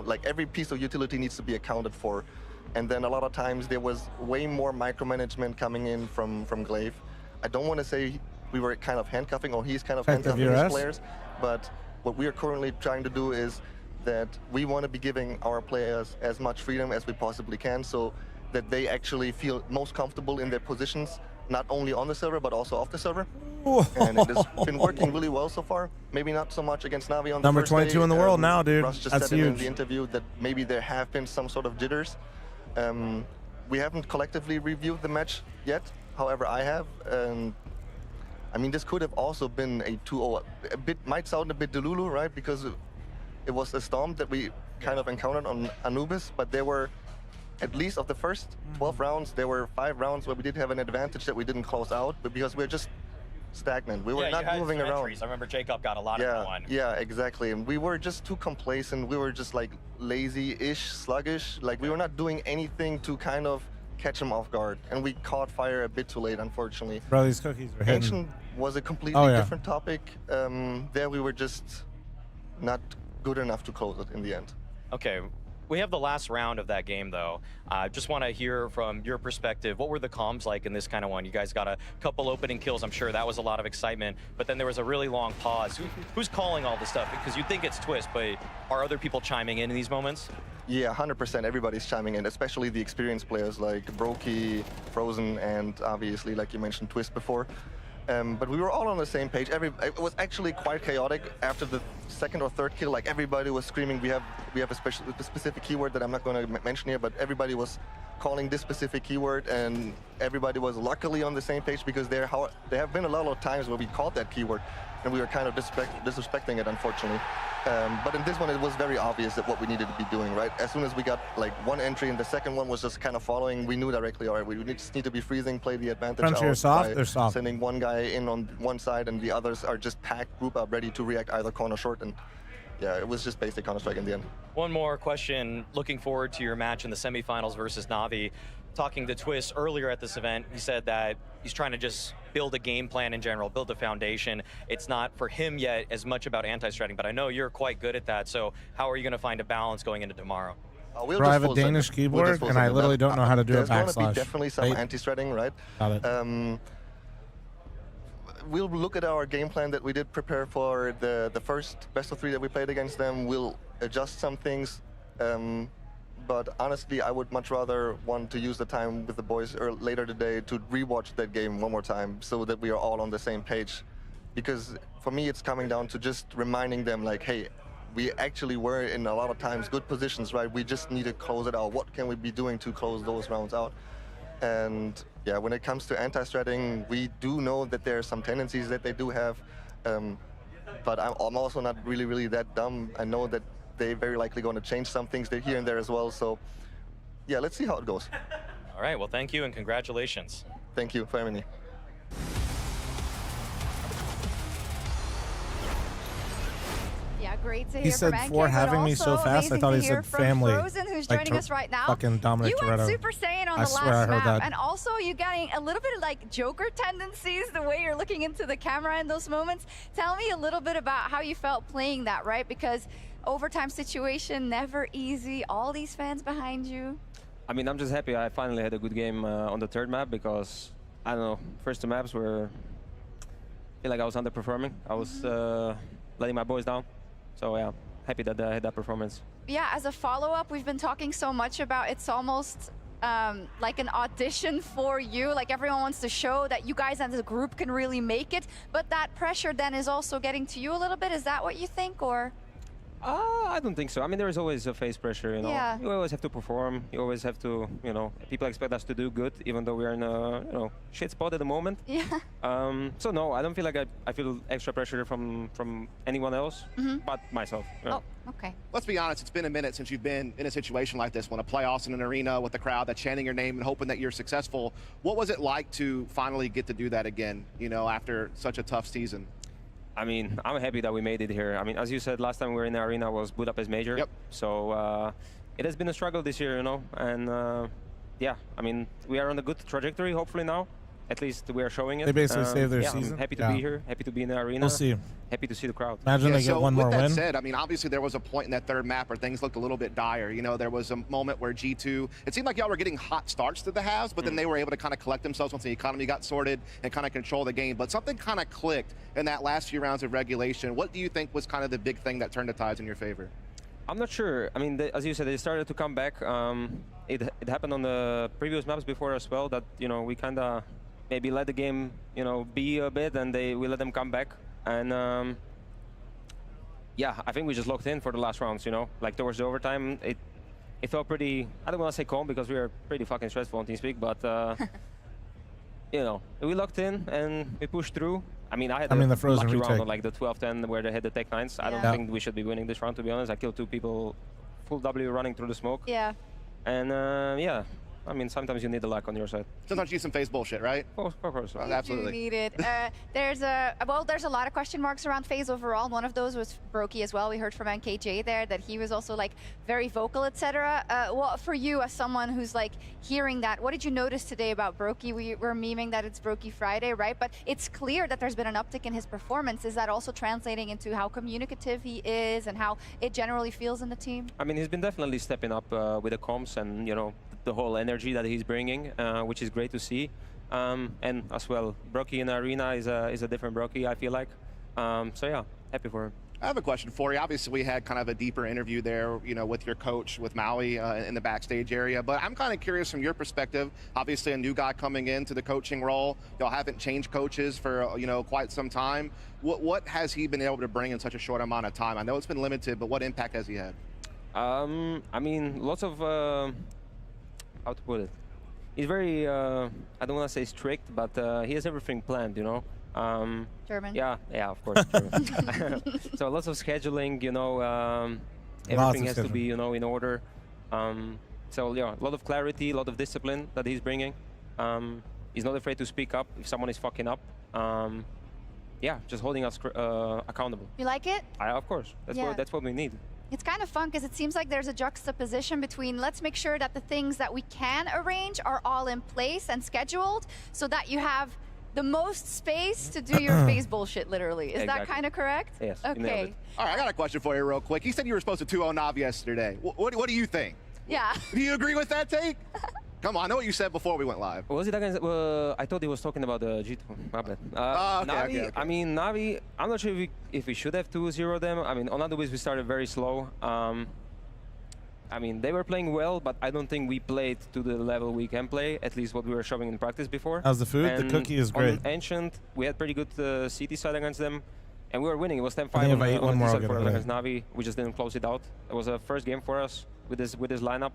like every piece of utility needs to be accounted for. And then a lot of times there was way more micromanagement coming in from Glaive. I don't want to say we were kind of handcuffing or he's kind of handcuffing his players, but what we are currently trying to do is that we want to be giving our players as much freedom as we possibly can so that they actually feel most comfortable in their positions, not only on the server, but also off the server. And it has been working really well so far. Maybe not so much against Navi on the Number first 22 day. in the world now, dude. Russ just That's said in huge. the interview that maybe there have been some sort of jitters. We haven't collectively reviewed the match yet. However, I have. I mean, this could have also been a 2-0. Might sound a bit Delulu, right? Because it was a storm that we kind of encountered on Anubis, but there were, at least of the first 12 rounds, there were 5 rounds where we did have an advantage that we didn't close out, but because we're just stagnant. We were not moving around. I remember Jacob got a lot of that one. Yeah, exactly. And we were just too complacent. We were just like lazy-ish, sluggish. Like we were not doing anything to kind of catch them off guard. And we caught fire a bit too late, unfortunately. Bro, these cookies are hitting. Ancient was a completely different topic. There we were just not good enough to close it in the end. Okay, We have the last round of that game, though. Just want to hear from your perspective. What were the comms like in this kind of one? You guys got a couple opening kills. I'm sure that was a lot of excitement. But then there was a really long pause. Who's calling all this stuff? Because you'd think it's Twist, but are other people chiming in these moments? Yeah, 100%. Everybody's chiming in, especially the experienced players like Brokey, fl0m, and obviously, like you mentioned, Twist before. But we were all on the same page. It was actually quite chaotic after the second or third kill. Like everybody was screaming. We have a specific keyword that I'm not going to mention here, but everybody was calling this specific keyword, and everybody was luckily on the same page because there have been a lot of times where we called that keyword, and we were kind of disrespecting it, unfortunately. But in this one, it was very obvious that what we needed to be doing, right? As soon as we got like one entry and the second one was just kind of following, we knew directly, all right, we just need to be freezing, play the advantage Frontier out soft, by they're soft. sending one guy in on one side and the others are just packed, group up, ready to react either corner short. And yeah, it was just basic Counter-Strike in the end. One more question. Looking forward to your match in the semifinals versus Na'Vi. Talking to Twist earlier at this event, he said that he's trying to just build a game plan in general, build a foundation. It's not for him yet as much about anti-stratting, but I know you're quite good at that. So how are you going to find a balance going into tomorrow? We'll Bro, I have a Danish keyboard, and I literally don't know how to do a backslash. There's going to be definitely some anti-stratting, right? Got it. We'll look at our game plan that we did prepare for the first best of 3 that we played against them. We'll adjust some things. But honestly, I would much rather want to use the time with the boys later today to rewatch that game one more time so that we are all on the same page. Because for me, it's coming down to just reminding them like, hey, we actually were in a lot of times good positions, right? We just need to close it out. What can we be doing to close those rounds out? And yeah, when it comes to anti-stratting, we do know that there are some tendencies that they do have. But I'm also not really that dumb. I know that they're very likely going to change some things here and there as well. So yeah, let's see how it goes. All right, well, thank you and congratulations. Thank you for having me. Yeah, great to hear He said from NK, for but having me so also fast, I thought he amazing to hear said from family. fl0m, who's Like joining us right now. fucking Dominic You went Toretto. Super Saiyan on I the swear I last heard map, that. and also you getting a little bit of like Joker tendencies, the way you're looking into the camera in those moments. Tell me a little bit about how you felt playing that, right? Because overtime situation, never easy. All these fans behind you. I mean, I'm just happy I finally had a good game on the third map because, I don't know, first 2 maps were, I feel like I was underperforming. I was letting my boys down. So yeah, happy that I had that performance. Yeah, as a follow-up, we've been talking so much about it's almost like an audition for you. Like everyone wants to show that you guys as a group can really make it, but that pressure then is also getting to you a little bit. Is that what you think, or? I don't think so. I mean, there is always a face pressure, you know. Yeah. You always have to perform. You always have to, you know, people expect us to do good, even though we're in a, you know, shit spot at the moment. Yeah. So no, I don't feel like I feel extra pressure from anyone else, but myself. Yeah. Oh, okay. Let's be honest, it's been a minute since you've been in a situation like this, when a playoffs in an arena with the crowd that's chanting your name and hoping that you're successful. What was it like to finally get to do that again, you know, after such a tough season? I mean, I'm happy that we made it here. I mean, as you said, last time we were in the arena was Budapest Major. Yep. So it has been a struggle this year, you know. And yeah, I mean, we are on a good trajectory, hopefully now. At least we are showing it. They basically saved their yeah, season. I'm happy to be here, happy to be in the arena. We'll see. Happy to see the crowd. Imagine they get one more with that win. said, I mean, obviously there was a point in that third map where things looked a little bit dire. You know, there was a moment where G2, it seemed like y'all were getting hot starts to the halves, but then they were able to kind of collect themselves once the economy got sorted and kind of control the game. But something kind of clicked in that last few rounds of regulation. What do you think was kind of the big thing that turned the tides in your favor? I'm not sure. I mean, as you said, they started to come back. It happened on the previous maps before as well that, you know, we kind of maybe let the game, you know, be a bit, and we let them come back. And yeah, I think we just locked in for the last rounds, you know. Like towards the overtime, it felt pretty, I don't want to say calm because we were pretty fucking stressful on TeamSpeak, but you know, we locked in and we pushed through. I mean, I had the fl0m lucky retake round on like the 12-10 where they had the Tech 9s. I don't think we should be winning this round, to be honest. I killed 2 people, full W running through the smoke. Yeah. And yeah, I mean, sometimes you need the luck on your side. Sometimes you need some FaZe bullshit, right? Of course. Absolutely. You need it. There's a lot of question marks around FaZe overall. One of those was Brokey as well. We heard from NKJ there that he was also like very vocal, etc. Well, for you as someone who's like hearing that, what did you notice today about Brokey? We're memeing that it's Brokey Friday, right? But it's clear that there's been an uptick in his performance. Is that also translating into how communicative he is and how it generally feels in the team? I mean, he's been definitely stepping up with the comms and, you know, the whole energy that he's bringing, which is great to see. And as well, Brokey in the arena is a different Brokey, I feel like. So yeah, happy for him. I have a question for you. Obviously, we had kind of a deeper interview there, you know, with your coach, with Maui in the backstage area. But I'm kind of curious from your perspective. Obviously, a new guy coming into the coaching role. Y'all haven't changed coaches for, you know, quite some time. What has he been able to bring in such a short amount of time? I know it's been limited, but what impact has he had? I mean, lots of, how to put it? He's very, I don't want to say strict, but he has everything planned, you know? German? Yeah, of course, German. So lots of scheduling, you know, everything has to be, you know, in order. So yeah, a lot of clarity, a lot of discipline that he's bringing. He's not afraid to speak up if someone is fucking up. Yeah, just holding us accountable. You like it? Of course, that's what we need. It's kind of fun because it seems like there's a juxtaposition between let's make sure that the things that we can arrange are all in place and scheduled so that you have the most space to do your FaZe bullshit, literally. Is that kind of correct? Yes. Okay. All right, I got a question for you real quick. He said you were supposed to 2-0 Navi yesterday. What do you think? Yeah. Do you agree with that take? Come on, I know what you said before we went live. Was it against? I thought he was talking about the G2. My bad. Navi, okay. I mean, Navi, I'm not sure if we should have 2-0 them. I mean, on other ways, we started very slow. I mean, they were playing well, but I don't think we played to the level we can play, at least what we were showing in practice before. How's the food? And the cookie is great. On Ancient, we had pretty good CT side against them, and we were winning. It was 10-5 if I eat one more, I'll get it against Navi. We just didn't close it out. It was a first game for us with this lineup.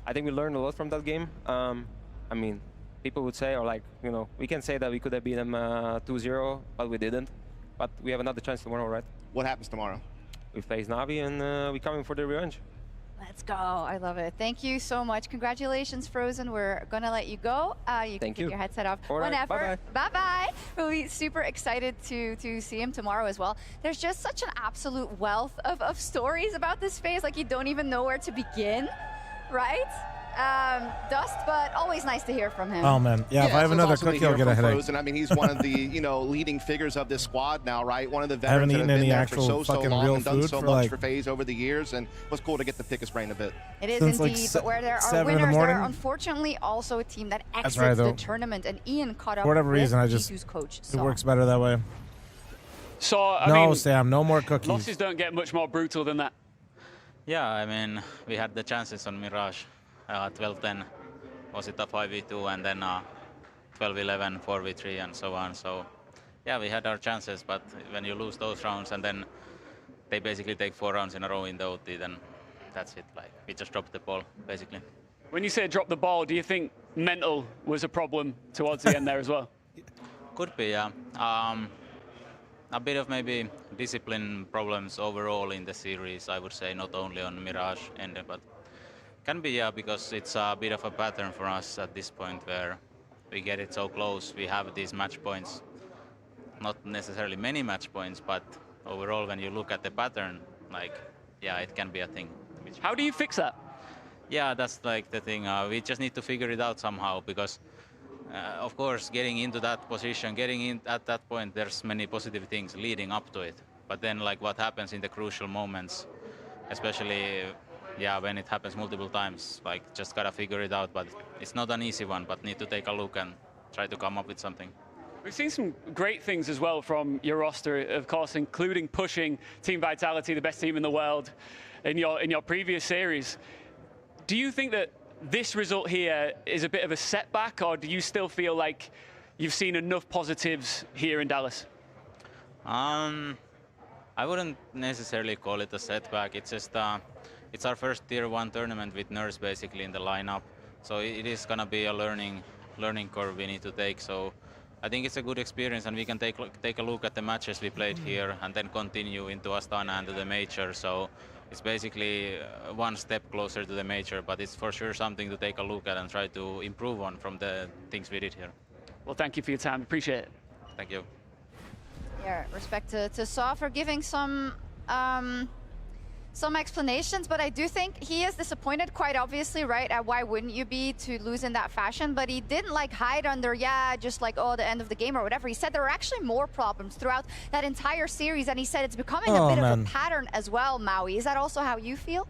I think we learned a lot from that game. I mean, people would say, or like, you know, we can say that we could have beat them 2-0, but we didn't. But we have another chance tomorrow, right? What happens tomorrow? We face Navi, and we're coming for the revenge. Let's go. I love it. Thank you so much. Congratulations, Frozen. We're going to let you go. You can take your headset off whenever. Bye-bye. We'll be super excited to see him tomorrow as well. There's just such an absolute wealth of stories about this phase. Like, you don't even know where to begin, right? Dust, but always nice to hear from him. Oh, man. Yeah, if I have another cookie, I'll get a headache. Frozen. I mean, he's one of the, you know, leading figures of this squad now, right? One of the veterans I haven't eaten any actual so fucking long real and done food so for much like for FaZe over the years, and it was cool to get to pick his brain a bit. It is Since indeed, like but where there are 7 in the winners, there are morning? unfortunately also a team that exits right, though. the tournament, and Ian caught up For whatever with reason, I G2's coach. it Saw. works better that way. So, I no, mean, Sam, no more cookies. losses don't get much more brutal than that. Yeah, I mean, we had the chances on Mirage. 12-10 was it a 5v2, and then 12-11, 4v3, and so on. So, yeah, we had our chances, but when you lose those rounds and then they basically take 4 rounds in a row in the OT, then that's it. Like, we just dropped the ball, basically. When you say drop the ball, do you think mental was a problem towards the end there as well? Could be, yeah. A bit of maybe discipline problems overall in the series, I would say, not only on Mirage end, but can be, yeah, because it's a bit of a pattern for us at this point where we get it so close. We have these match points, not necessarily many match points, but overall, when you look at the pattern, like, yeah, it can be a thing. How do you fix that? Yeah, that's like the thing. We just need to figure it out somehow because, of course, getting into that position, getting in at that point, there's many positive things leading up to it. But then, like, what happens in the crucial moments, especially, yeah, when it happens multiple times, like, just gotta figure it out. But it's not an easy one, but need to take a look and try to come up with something. We've seen some great things as well from your roster, of course, including pushing Team Vitality, the best team in the world, in your previous series. Do you think that this result here is a bit of a setback, or do you still feel like you've seen enough positives here in Dallas? I wouldn't necessarily call it a setback. It's just it's our first Tier 1 tournament with Nurse basically in the lineup, so it is gonna be a learning curve we need to take. So I think it's a good experience, and we can take a look at the matches we played here and then continue into Astana and to the major. So it's basically one step closer to the major, but it's for sure something to take a look at and try to improve on from the things we did here. Well, thank you for your time. Appreciate it. Thank you. Yeah, respect to Saw for giving some explanations, but I do think he is disappointed, quite obviously, right? Why wouldn't you be to lose in that fashion? But he didn't like hide under, just like, oh, the end of the game or whatever. He said there were actually more problems throughout that entire series, and he said it's becoming a bit of a pattern as well, Maui. Is that also how you feel?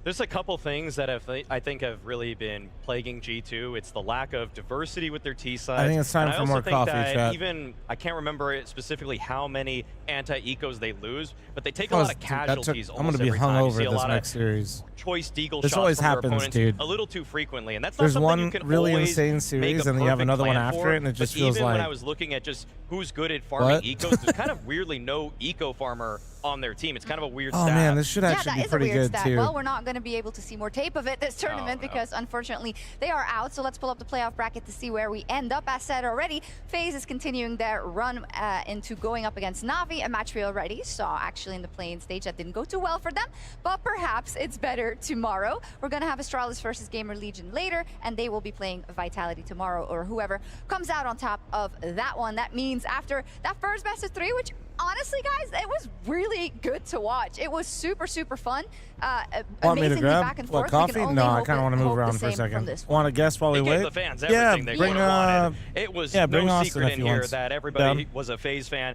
There's a couple things that I think have really been plaguing G2. It's the lack of diversity with their T sides. I think it's time for more coffee, chat. Even I can't remember specifically how many anti-ecos they lose, but they take a lot of casualties. I'm going to be hungover this next series. Choice deagle this shots always from their happens, opponents dude. A little too frequently, and that's There's not something one you can really always insane make series, a and then you have perfect another one plan after for. it, and it just But feels even like. when I was looking at just who's good at farming ecos, there's kind of weirdly no eco farmer on their team. It's kind of a weird stat. Man, this should actually be pretty good stat. too. Well, we're not going to be able to see more tape of it this tournament because unfortunately they are out. So let's pull up the playoff bracket to see where we end up. As said already, FaZe is continuing their run into going up against Na'Vi, a match we already saw actually in the play-in stage that didn't go too well for them, but perhaps it's better tomorrow. We're going to have Astralis versus Gamer Legion later, and they will be playing Vitality tomorrow, or whoever comes out on top of that one. That means after that first best of 3, which honestly, guys, it was really good to watch. It was super, super fun. Want me to Amazingly grab back and what, forth. coffee? No, I kind of want to move around for a second. Want to guess while we wait? The fans everything they bring wanted. It was no Austin secret if in he here wants. that everybody was a FaZe fan.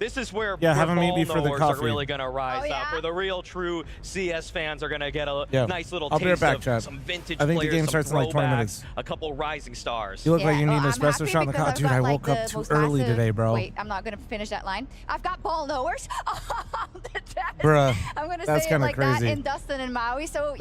This is where have him meet me for the ball knowers coffee. are really going to rise up, where the real true CS fans are going to get a nice little I'll be right taste back, of chat. some vintage I think players, the game some starts in like 20 throwbacks, minutes. a couple rising stars. You look like you need an espresso shot in the car. Dude, I woke up too early today, bro. Wait, I'm not going to finish that line. I've got ball knowers. Bruh, I'm going to that's say it like crazy. that in Dustin and Maui. So,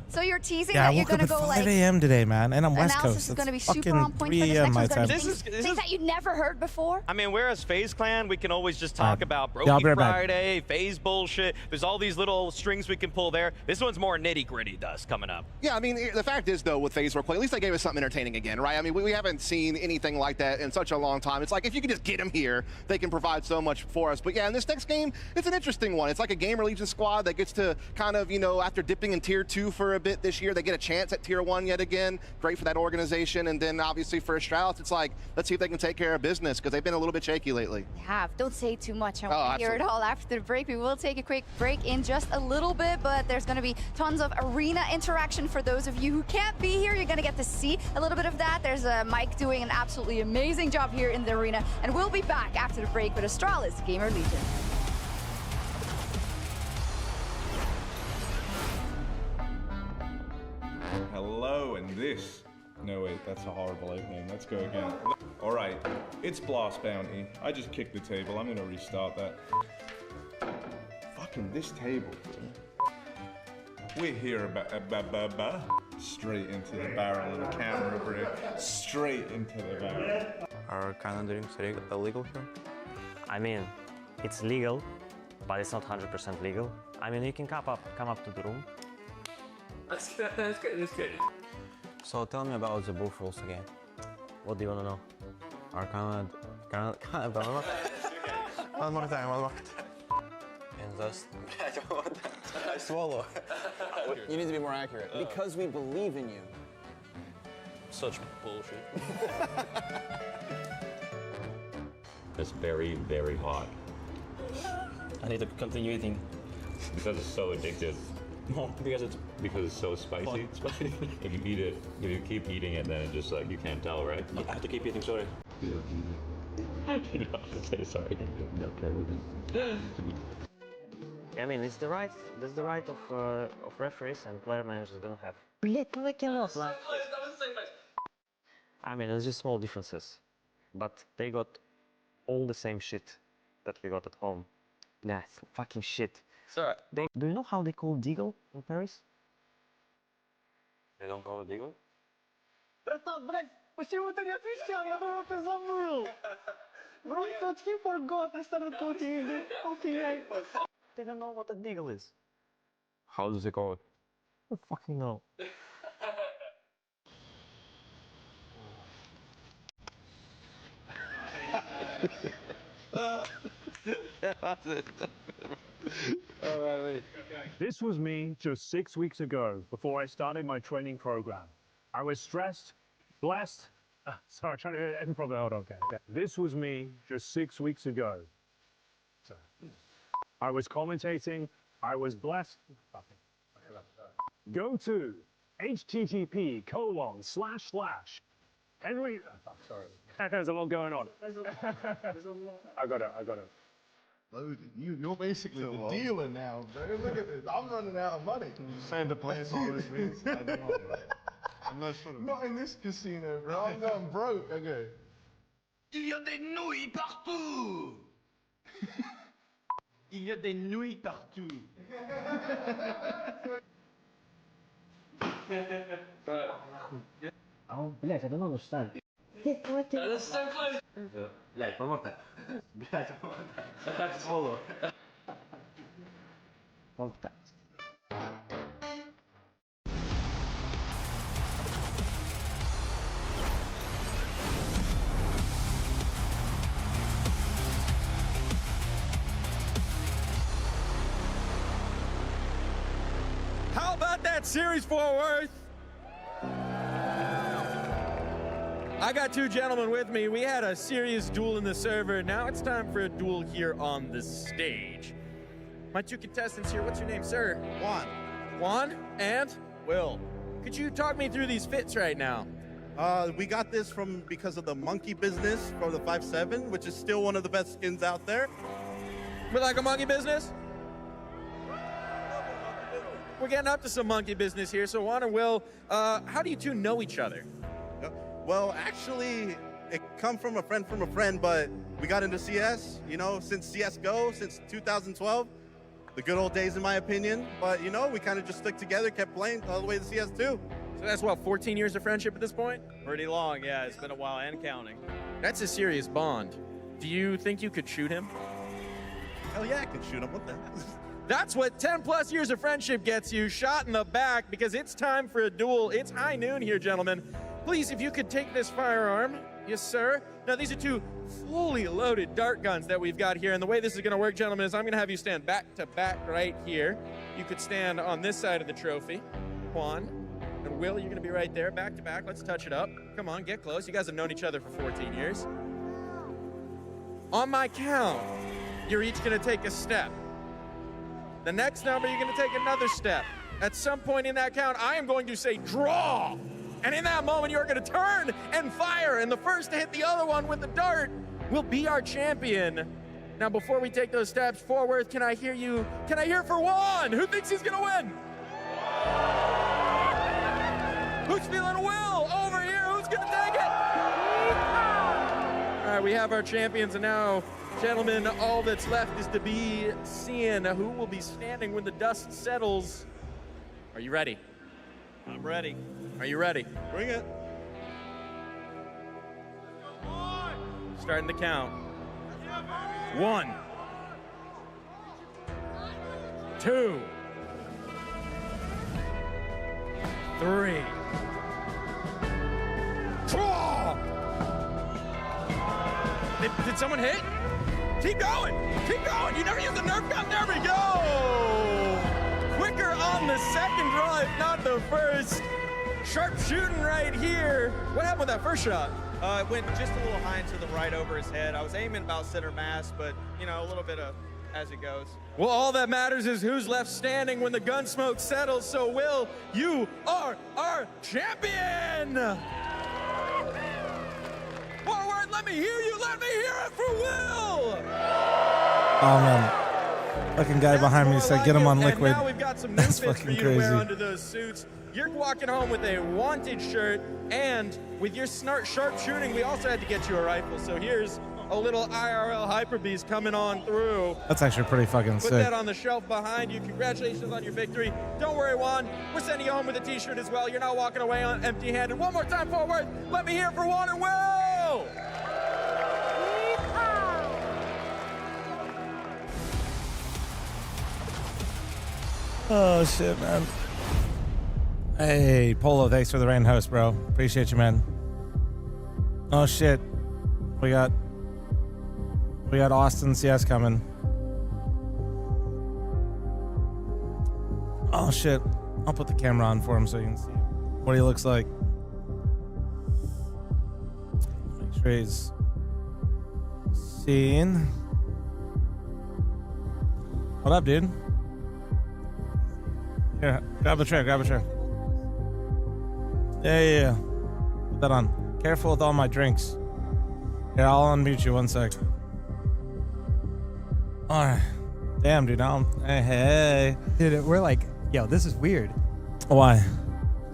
so you're teasing I that you're woke up going to at go 5 like a.m. today, man, and I'm West analysis Coast. is going to be It's super on fucking point for 3 this a.m. next my one's time. going to be things that you'd never heard before. I mean, whereas FaZe Clan, we can always just talk about I'll Brokey be right back. Friday, FaZe bullshit. There's all these little strings we can pull there. This one's more nitty-gritty dust coming up. Yeah, I mean, the fact is, though, with FaZe Work, at least they gave us something entertaining again, right? I mean, we haven't seen anything like that in such a long time. It's like, if you could just get them here, they can provide so much for us. But yeah, in this next game, it's an interesting one. It's like a Gamer Legion squad that gets to kind of, after dipping in Tier 2 for a bit this year, they get a chance at Tier 1 yet again. Great for that organization. And then, obviously, for Astralis, it's like, let's see if they can take care of business, because they've been a little bit shaky lately. They have. Don't say too much. I want to hear it absolutely. all after the break. We will take a quick break in just a little bit, but there's going to be tons of arena interaction for those of you who can't be here. You're going to get to see a little bit of that. There's Mike doing an absolutely amazing job here in the arena, and we'll be back after the break with Astralis Gamer Legion. Hello, and this. No, wait, that's a horrible opening. Let's go again. All right, it's Blast Bounty. I just kicked the table. I'm gonna restart that. Fucking this table, bro. We're here straight into the barrel of the camera, bro. Straight into the barrel. Are Canada drinks illegal here? I mean, it's legal, but it's not 100% legal. I mean, you can come up to the room. That's good. So tell me about the booth rules again. What do you want to know? Are Canada One more time. And just I don't want that. Swallow. You need to be more accurate. Because we believe in you. Such bullshit. It's very, very hot. I need to continue eating. Because it's so addictive. No, because it's so spicy. If you eat it, if you keep eating it, then it just like you can't tell, right? I have to keep eating, sorry. You don't have to say sorry. I mean, that's the right of referees and player managers don't have. I mean, it's just small differences, but they got all the same shit that we got at home. Nah, it's fucking shit. Sorry. Do you know how they call Deagle in Paris? They don't call it Deagle? Блядь, почему ты не отвечал? Я думал, ты забыл. Bro, he forgot. I started talking. Okay. They don't know what a Deagle is. How does it call it? I don't fucking know. That's it. Alright, wait. This was me just 6 weeks ago before I started my training program. I was stressed, blessed. Sorry, trying to improv out. Okay. This was me just 6 weeks ago. So, I was commentating. I was blessed. Go to http:// Henry. Sorry. There's a lot going on. I got it. Loaded. You're basically the dealer now, bro. Look at this. I'm running out of money. Saying the players always wins. I don't know. I'm not sure. Not in this casino, bro. I'm going broke. Okay. Il y a des nouilles partout. Il y a des nouilles partout. Oh, bless, I don't understand. That's so close. Like, one more time. That's follow. One time. How about that series, Fort Worth? I got two gentlemen with me. We had a serious duel in the server. Now it's time for a duel here on the stage. My two contestants here, what's your name, sir? Juan. Juan and Will. Could you talk me through these fits right now? We got this because of the monkey business for the 5.7, which is still one of the best skins out there. We like a monkey business? We're getting up to some monkey business here. So Juan and Will, how do you two know each other? Well, actually, it come from a friend, but we got into CS, since CSGO, since 2012. The good old days, in my opinion. But, we kind of just stuck together, kept playing all the way to CS2. So that's, 14 years of friendship at this point? Pretty long, yeah. It's been a while and counting. That's a serious bond. Do you think you could shoot him? Hell yeah, I can shoot him. What the hell? That's what 10 plus years of friendship gets you, shot in the back, because it's time for a duel. It's high noon here, gentlemen. Please, if you could take this firearm. Yes, sir. Now, these are two fully loaded dart guns that we've got here. And the way this is going to work, gentlemen, is I'm going to have you stand back to back right here. You could stand on this side of the trophy. Juan and Will, you're going to be right there, back to back. Let's touch it up. Come on, get close. You guys have known each other for 14 years. On my count, you're each going to take a step. The next number, you're going to take another step. At some point in that count, I am going to say, draw! And in that moment, you're going to turn and fire. And the first to hit the other one with the dart will be our champion. Now, before we take those steps forward, can I hear you? Can I hear for Juan? Who thinks he's going to win? Who's feeling Will? Over here. Who's going to take it? All right, we have our champions. And now, gentlemen, all that's left is to be seen who will be standing when the dust settles. Are you ready? I'm ready. Are you ready? Bring it. Starting the count. 1, 2, 3. Draw! Did someone hit? Keep going! Keep going! You never use the Nerf gun. There we go! Quicker on the second draw, if not the first. Sharp shooting right here. What happened with that first shot? It went just a little high and to the right over his head. I was aiming about center mass, but, a little bit of as it goes. Well, all that matters is who's left standing when the gun smoke settles. So, Will, you are our champion! Forward, let me hear you. Let me hear it for Will! Oh, man. Fucking guy behind me said, get him on liquid. And now we've got some new That's fits for fucking you to wear crazy. under those suits. You're walking home with a wanted shirt, and with your sharp shooting, we also had to get you a rifle. So here's a little IRL Hyper Beast coming on through. That's actually pretty fucking Put sick. that on the shelf behind you. Congratulations on your victory. Don't worry, Juan. We're sending you home with a t-shirt as well. You're not walking away on empty-handed. One more time forward. Let me hear it for Juan and Will. Oh, shit, man. Hey, Polo, thanks for the rain host, bro. Appreciate you, man. Oh, shit. We got Austin CS coming. Oh shit! I'll put the camera on for him so you can see what he looks like. Make sure he's seen. What up, dude? Here, grab a chair. Grab a chair. Yeah. Put that on. Careful with all my drinks. Here, I'll unmute you 1 sec. All right. Damn, dude. Now hey. Dude, we're like, yo, this is weird. Why?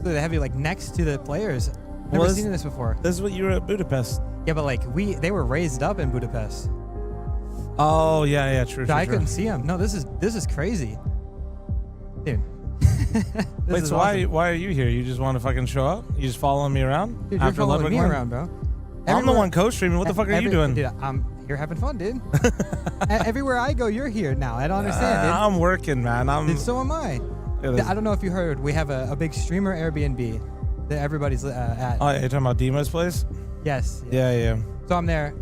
So they have you like next to the players. Never seen this before. This is what you were at Budapest. Yeah, but like they were raised up in Budapest. Oh yeah, true. So I couldn't see them. No, this is crazy, dude. Wait, so awesome. why are you here? You just want to fucking show up? You just following me around? Dude, you're following me around, bro. I'm the one co-streaming. What the fuck are you doing? Dude, you're having fun, dude. Everywhere I go, you're here now. I don't understand, dude. I'm working, man. Dude, so am I. I don't know if you heard, we have a big streamer Airbnb that everybody's at. Oh, you're talking about Demo's place? Yes. Yeah. So I'm there.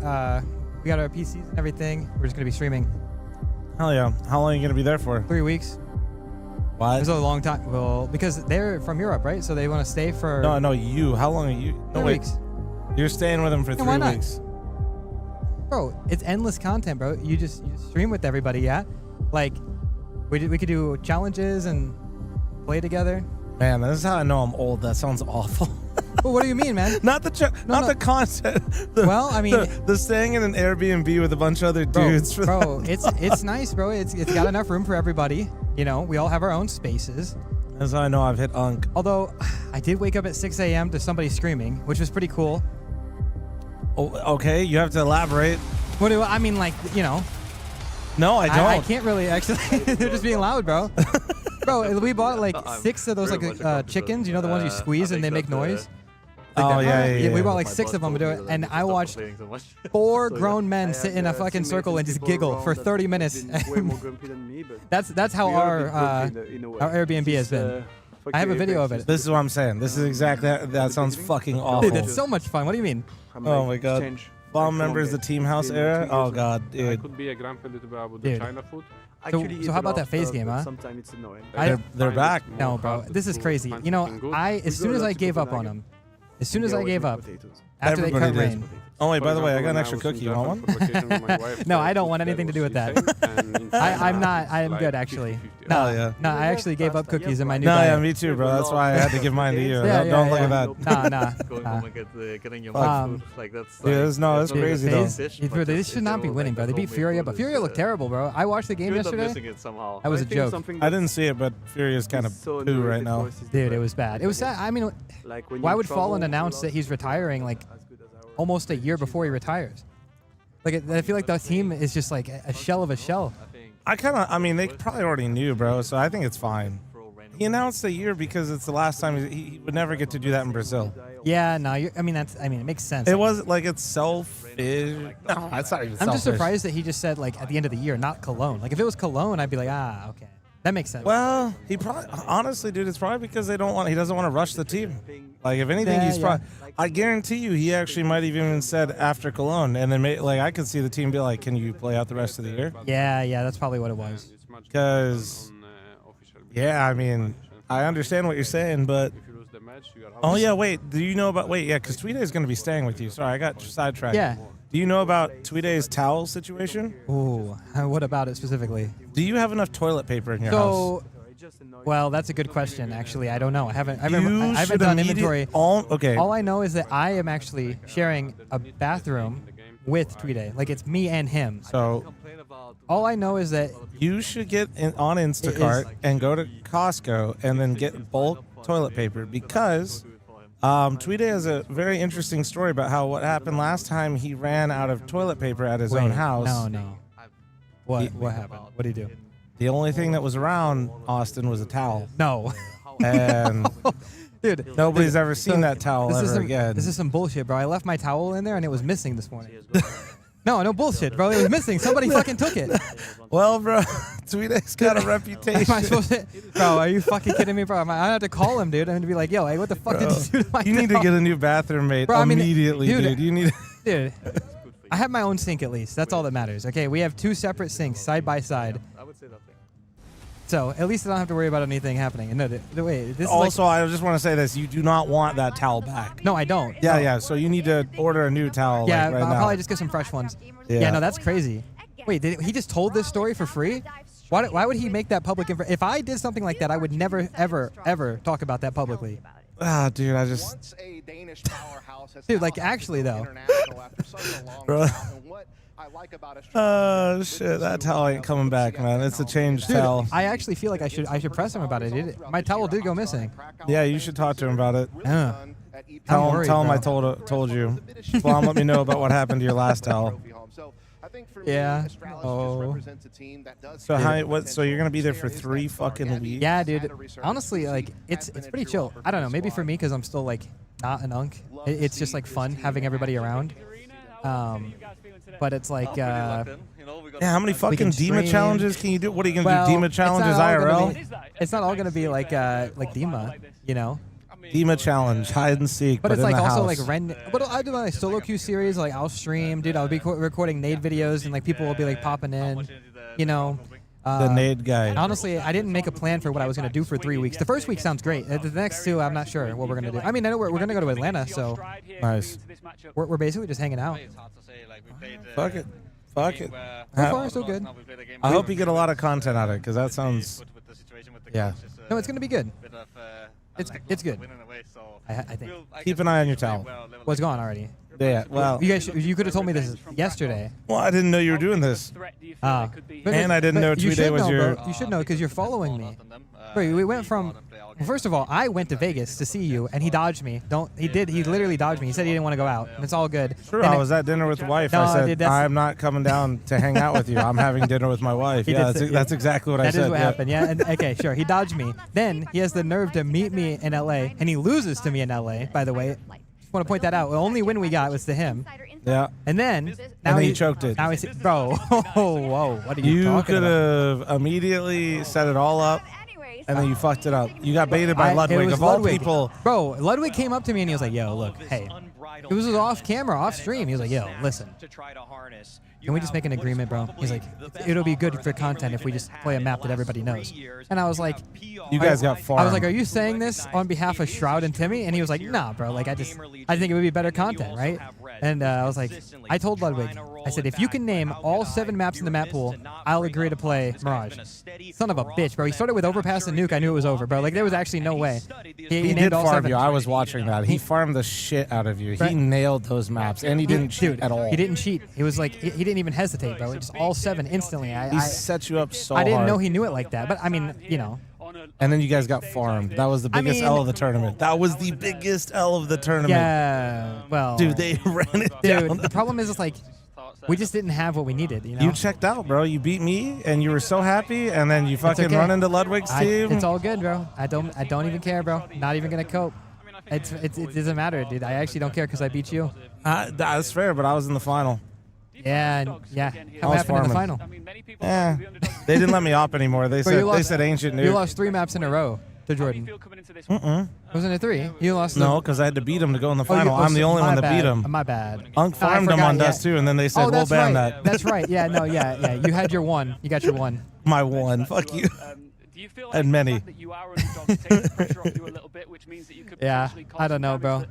We got our PCs and everything. We're just gonna be streaming. Hell yeah. How long are you gonna be there for? 3 weeks. Why? It was a long time. Well, because they're from Europe, right? So they want to stay for. No, you. How long are you? No, 3 wait. weeks. You're staying with them for 3 weeks. Bro, it's endless content, bro. You just stream with everybody, yeah? Like, we could do challenges and play together. Man, this is how I know I'm old. That sounds awful. Well, what do you mean, man? Not the the content. Well, I mean, the staying in an Airbnb with a bunch of other dudes. Bro, it's nice, bro. It's got enough room for everybody. You know, we all have our own spaces. That's how I know I've hit unk. Although, I did wake up at 6 a.m. to somebody screaming, which was pretty cool. Oh, okay, you have to elaborate. What do I mean? Like, you know? No, I don't. I can't really actually. They're just being loud, bro. Bro, we bought like 6 of those like chickens. You know the ones you squeeze and they make noise. Oh yeah. We bought like 6 of them to do it, and I watched 4 grown men sit in a fucking circle and just giggle for 30 minutes. That's how our Airbnb has been. I have a video of it. This is what I'm saying. This is exactly that sounds fucking awful. Dude, it's so much fun. What do you mean? Oh my god. Fl0m members, the team house era. Oh god, dude. I could be a grandfather about the China food. So how about that phase game, huh? Sometimes it's annoying. They're back. No, bro. This is crazy. You know, as soon as I gave up on them, after they cut rain. Oh wait, by the way, I got an extra cookie. You want one? No, I don't want anything to do with that. I'm good actually. No, I actually gave up cookies in my new diet. Yeah, me too, bro. That's why I had to give mine to you. Don't look at that. No, that's crazy though. They should not be winning, bro. They beat Furia, but Furia looked terrible, bro. I watched the game yesterday. That was a joke. I didn't see it, but Furia's kind of poo right now. Dude, it was bad. It was sad. I mean, why would Fallen announce that he's retiring like almost a year before he retires? Like, I feel like the team is just like a shell of a shell. I mean, they probably already knew, bro, so I think it's fine. He announced a year because it's the last time he would never get to do that in Brazil. Yeah, no, it makes sense. It wasn't like it's selfish. No, that's not even selfish. I'm just surprised that he just said like at the end of the year, not Cologne. Like if it was Cologne, I'd be like, okay. That makes sense. Well, he probably, honestly, dude, it's probably because he doesn't want to rush the team. Like, if anything, he's probably, I guarantee you, he actually might have even said after Cologne, and then I could see the team be like, can you play out the rest of the year? Yeah, that's probably what it was. Because, I mean, I understand what you're saying, but, oh yeah, wait, do you know about, because Tweede is going to be staying with you. Sorry, I got sidetracked. Yeah. Do you know about Tweede's towel situation? Ooh, what about it specifically? Do you have enough toilet paper in your house? Well, that's a good question. Actually, I don't know. I haven't done inventory. All I know is that I am actually sharing a bathroom with Tweede. Like it's me and him. So all I know is that you should get on Instacart and go to Costco and then get bulk toilet paper because Tweede has a very interesting story about how what happened last time he ran out of toilet paper at his own house. No. What happened? What did he do? The only thing that was around Austin was a towel. No. And dude, nobody's ever seen that towel again. This is some bullshit, bro. I left my towel in there and it was missing this morning. No bullshit, bro. It was missing. Somebody fucking took it. Well, bro, Tweede's got a reputation. Am I supposed to? Bro, are you fucking kidding me, bro? I have to call him, dude. I'm gonna be like, yo, hey, what the fuck did you do to my You need to get a new bathroom mate immediately, dude. You need. Dude, I have my own sink at least. That's all that matters. Okay, we have 2 separate sinks side by side. So at least I don't have to worry about anything happening. And no, wait. This Also, is like, I just want to say this: you do not want that towel back. no, I don't. Yeah, No. yeah. So you need to order a new towel. Yeah, like, right I'll now. probably just get some fresh ones. Yeah. Yeah, no, that's crazy. Wait, he just told this story for free? Why would he make that public? If I did something like that, I would never, ever, ever talk about that publicly. Ah, dude, I just. Dude, like actually though. Bro. Oh shit, that towel ain't coming back, man. It's a changed Dude, towel. I actually feel like I should press him about it. My towel did go missing. Yeah, you should talk to him about it. Yeah. Tell worried, him I bro. told you. Well, let me know about what happened to your last towel. Yeah. Oh. So So you're gonna be there for 3 fucking weeks? Yeah, dude. Honestly, like it's pretty chill. I don't know. Maybe for me because I'm still like not an unk. It's just like fun having everybody around. But it's like. Yeah, how many fucking can Dima stream. challenges can you do? What are you gonna do? Dima challenges IRL? It's not all gonna be like Dima, you know. Dima challenge, hide and seek, But it's in like the also house. like Ren. But I do my solo queue series. Like I'll stream, dude. I'll be recording Nade videos, and like people will be like popping in, you know. The Nade guy. Honestly, I didn't make a plan for what I was gonna do for 3 weeks. The first week sounds great. The next 2, I'm not sure what we're gonna do. I mean, I know we're gonna go to Atlanta, so Nice. we're basically just hanging out. Fuck it. Fuck it. So far, so good. I hope you get a lot of content out of it, because that sounds. Yeah. No, it's gonna be good. It's good. I think. Keep an eye on your towel. What's gone already? Yeah. Well. You guys, you could have told me this yesterday. Well, I didn't know you were doing this. And I didn't know you 2 should day was know, your. bro. You should know because you're following me. Bro, we went from. Well, first of all, I went to Vegas to see you, and he dodged me. He literally dodged me. He said he didn't want to go out, and it's all good. Sure, And I then- was at dinner with the wife. No, I said, dude, that's- I'm not coming down to hang out with you. I'm having dinner with my wife. He Yeah, did say- that's exactly what I That said. is what happened, yeah. And, okay, sure. He dodged me. Then he has the nerve to meet me in L.A., and he loses to me in L.A., by the way. Just want to point that out. The only win we got was to him. Yeah. And then... then he choked it. Now he's... Bro, whoa, what are you You talking could about? have immediately set it all up, and then you fucked it up. You got baited by It Ludwig. was Of all Ludwig. people, Bro, Ludwig came up to me and he was like, yo, look, hey. It was off camera, off stream. He was like, yo, listen. Can we just make an agreement, bro? He's like, it'll be good for content if we just play a map that everybody knows. And I was like, you guys got farmed. I was like, are you saying this on behalf of Shroud and Timmy? And he was like, nah, bro. Like, I think it would be better content, right? And I was like, I told Ludwig, I said, if you can name all 7 maps in the map pool, I'll agree to play Mirage. Son of a bitch, bro. He started with Overpass and Nuke. I knew it was over, bro. Like, there was actually no way. He named did all farm 7. you. I was watching that. He farmed the shit out of you. He nailed those maps, and he didn't cheat at all. He didn't cheat. It was like, he didn't even hesitate, bro. Just all 7 instantly. He set you up so I didn't hard. know he knew it like that, but I mean, you know. And then you guys got farmed. That was the biggest L of the tournament. That was the biggest L of the tournament. Yeah, well. Dude, they ran it down. Dude, the problem is, it's like, we just didn't have what we needed, you know? You checked out, bro. You beat me, and you were so happy, and then you fucking okay. run into Ludwig's team. It's all good, bro. I don't even care, bro. Not even gonna cope. It doesn't matter, dude. I actually don't care because I beat you. That's fair, but I was in the final. Yeah, What happened in the final? Yeah, they didn't let me op anymore. They said ancient nuke. You lost 3 maps in a row to Jordan. Wasn't it 3? You lost. No, because I had to beat him to go in the final. I'm the only one that beat him. My bad. Unk farmed him on Dust too, and then they said, oh, we'll ban that. That's right. Yeah, no, yeah. You had your 1. You got your 1. My 1. Fuck you. And many. Yeah, I don't know, bro.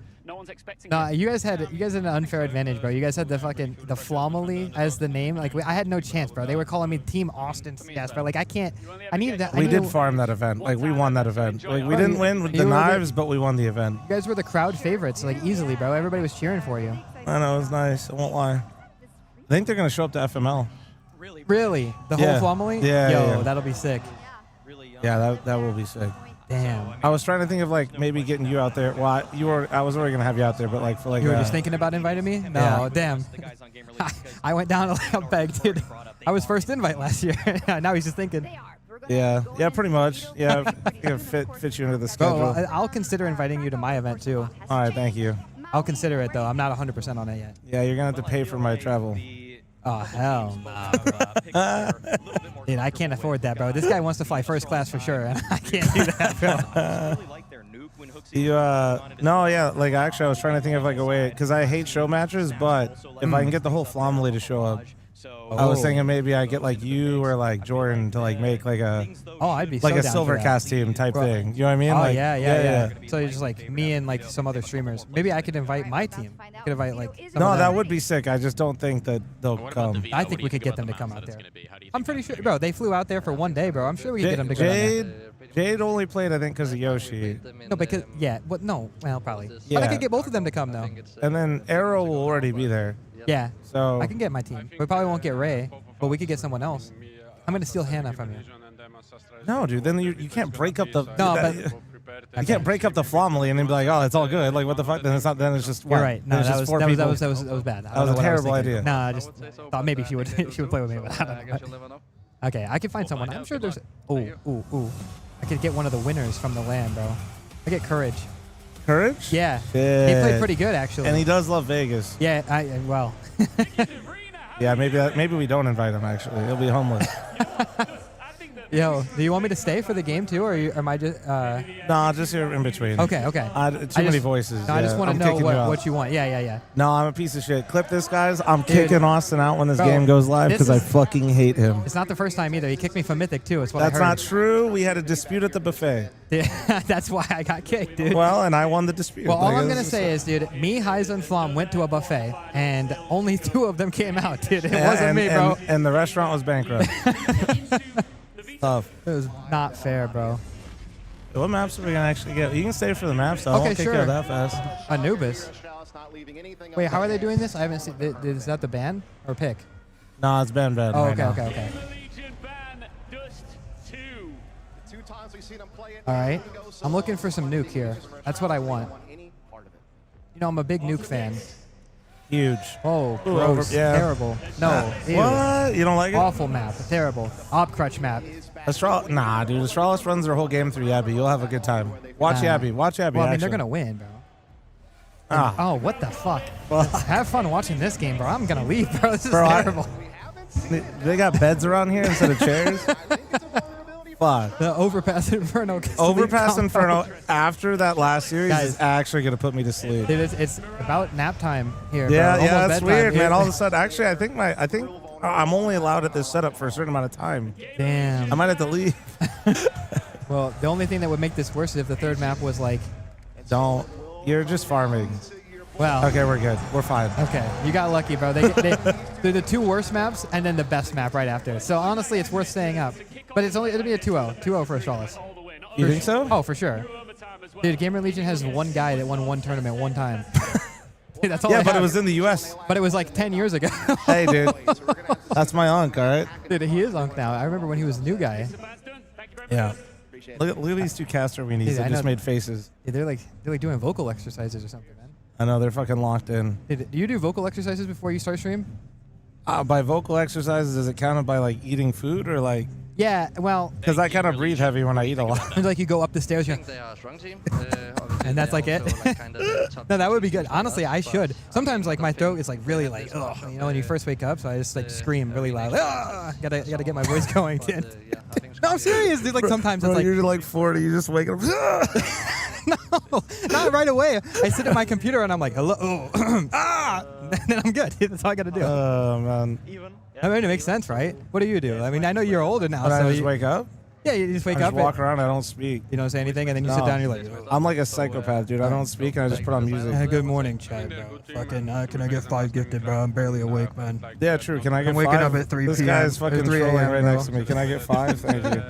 No, you guys had an unfair advantage, bro. You guys had the fl0m as the name. Like I had no chance, bro. They were calling me Team Austin CS, bro. Like I can't. I needed that. We did farm that event. Like we won that event. Like we didn't win with the knives, but we won the event. You guys were the crowd favorites, like easily, bro. Everybody was cheering for you. I know, it was nice. I won't lie. I think they're gonna show up to FML. Really? The whole fl0m? Yeah. Yo, yeah. that'll be sick. Yeah, that will be sick. Damn. I was trying to think of like maybe getting you out there. Well, I was already gonna have you out there, but like for like. You were just thinking about inviting me? No, yeah. Damn. I went down a peg, dude. I was first invite last year. Now he's just thinking. Yeah, pretty much. Yeah, fit you into the schedule. Bro, I'll consider inviting you to my event too. All right, thank you. I'll consider it though. I'm not 100% on it yet. Yeah, you're gonna have to pay for my travel. Oh hell no. Dude, I can't afford that, bro. This guy wants to fly first class for sure, and I can't do that, bro. No, yeah, like actually I was trying to think of like a way, because I hate show matches, but if I can get the whole fl0m to show up, So I was thinking maybe I get like you or like Jordan to like make like a I'd be like so a down for that. Silvercast team type thing. You know what I mean? Oh Like, yeah. So it's just like me and like some other streamers. Maybe I could invite my team. I could invite like. some No, of that them. would be sick. I just don't think that they'll come. I think we could get them to come out there. I'm pretty sure, bro. They flew out there for one day, bro. I'm sure we could get them to go down there. Jade only played, I think, because of Yoshi. No, because no. Well, probably. But Yeah. I could get both of them to come though. And then Arrow will already be there. Yeah. So I can get my team. We probably won't get Ray, but we could get someone else. I'm gonna steal Hannah from you. No, dude. Then you can't break up the. No, that- but you can't break up the fl0m and then be like, oh, it's all good. Like, what the fuck? Then it's not. Then it's just. You're what? right. No, Then it's that just was four people. that was bad. I That don't was know a what I terrible thinking. idea. Nah, I just thought maybe she would play with me, but I don't know. Okay, I can find someone. I'm sure there's. Ooh. I could get one of the winners from the LAN, bro. I get Courage. Courage? Yeah. Shit. He played pretty good actually. And he does love Vegas. Yeah. Well. Yeah, maybe we don't invite him. Actually, he'll be homeless. Yo, do you want me to stay for the game too, or am I just? No, just here in between. Okay. Too many voices. No, I just yeah. want to I'm know kicking you out. what you want. Yeah. No, I'm a piece of shit. Clip this, guys. I'm Dude. kicking Austin out when this Bro, game goes live this because I is- fucking hate him. It's not the first time either. He kicked me from Mythic too. Is what That's I heard. not true. We had a dispute at the buffet. Yeah, that's why I got kicked, dude. Well, and I won the dispute. Well, all Like, I'm this gonna is- say is, dude, me, Heiser, and fl0m went to a buffet, and only 2 of them came out, dude. It Yeah, wasn't and, me, bro. And the restaurant was bankrupt. Tough. It was not fair, bro. What maps are we gonna actually get? You can stay for the maps, though. I Okay, won't kick you sure. out that fast. Anubis. Wait, how are they doing this? I haven't seen. Is that the ban or pick? No, it's bad. Oh, right now. okay. All right. I'm looking for some nuke here. That's what I want. You know, I'm a big nuke fan. Huge. Oh, Ooh, gross. yeah. Terrible. No. Ew. What? You don't like it? Awful map. Terrible. Op crutch map. Nah, dude. Astralis runs their whole game through Yabby. You'll have a good time. Watch Yabby. Watch Yabby. Well, I mean, they're action. gonna win, bro. Ah. Oh, what the fuck? Have fun watching this game, bro. I'm gonna leave, bro. This is Bro, terrible. They got beds around here instead of chairs. Fuck. The Overpass Inferno. Overpass Inferno after that last series Guys. is actually gonna put me to sleep. Dude, it's about nap time here. Yeah, bro. yeah, Almost that's bedtime weird, here. man. All of a sudden, actually, I think I'm only allowed at this setup for a certain amount of time. Damn. I might have to leave. Well, the only thing that would make this worse is if the third map was like. Don't. You're just farming. Well. Okay, we're good. We're fine. Okay, you got lucky, bro. They're the 2 worst maps and then the best map right after. So honestly, it's worth staying up. But it'll be a 2-0. 2-0 for Astralis. You think so? Oh, for sure. Dude, Gamer Legion has one guy that won one tournament one time. Dude, that's all Yeah, I but it have. was in the U.S. But it was like 10 years ago. Hey, dude. That's my unc, all right? Dude, he is Unk now. I remember when he was a new guy. Yeah. Look at these 2 caster weenies Dude, that I just know. made faces. Yeah, they're like doing vocal exercises or something, man. I know, they're fucking locked in. Dude, do you do vocal exercises before you start stream? By vocal exercises, is it counted by like eating food or like? Yeah, well. Because I kind of breathe heavy when I eat a lot. Like you go up the stairs, you're and that's like it. No, that would be good. Honestly, I should. Sometimes like my throat is like really like, ugh, you know, when you first wake up, so I just like scream really loud. Like, gotta get my voice going, dude. No, I'm serious, dude. Like sometimes Bro, it's like you're like 40, you just wake up. no, not right away. I sit at my computer and I'm like, hello, and then I'm good. That's all I gotta do. Oh man. I mean, it makes sense, right? What do you do? I mean, I know you're older now, When so I just you, wake up? yeah, you just wake I up. just walk around, I don't speak. You don't say anything, and then you sit No. down and you're like, I'm like a psychopath, dude. I don't speak and I just put on music. good morning, chat, bro. Fucking, can I get 5 gifted, bro? I'm barely awake, man. Yeah, true. Can I get I'm waking 5? up at 3 This p.m. guy's fucking or 3 trolling a.m., right bro. next to me. Can I get 5? Thank you.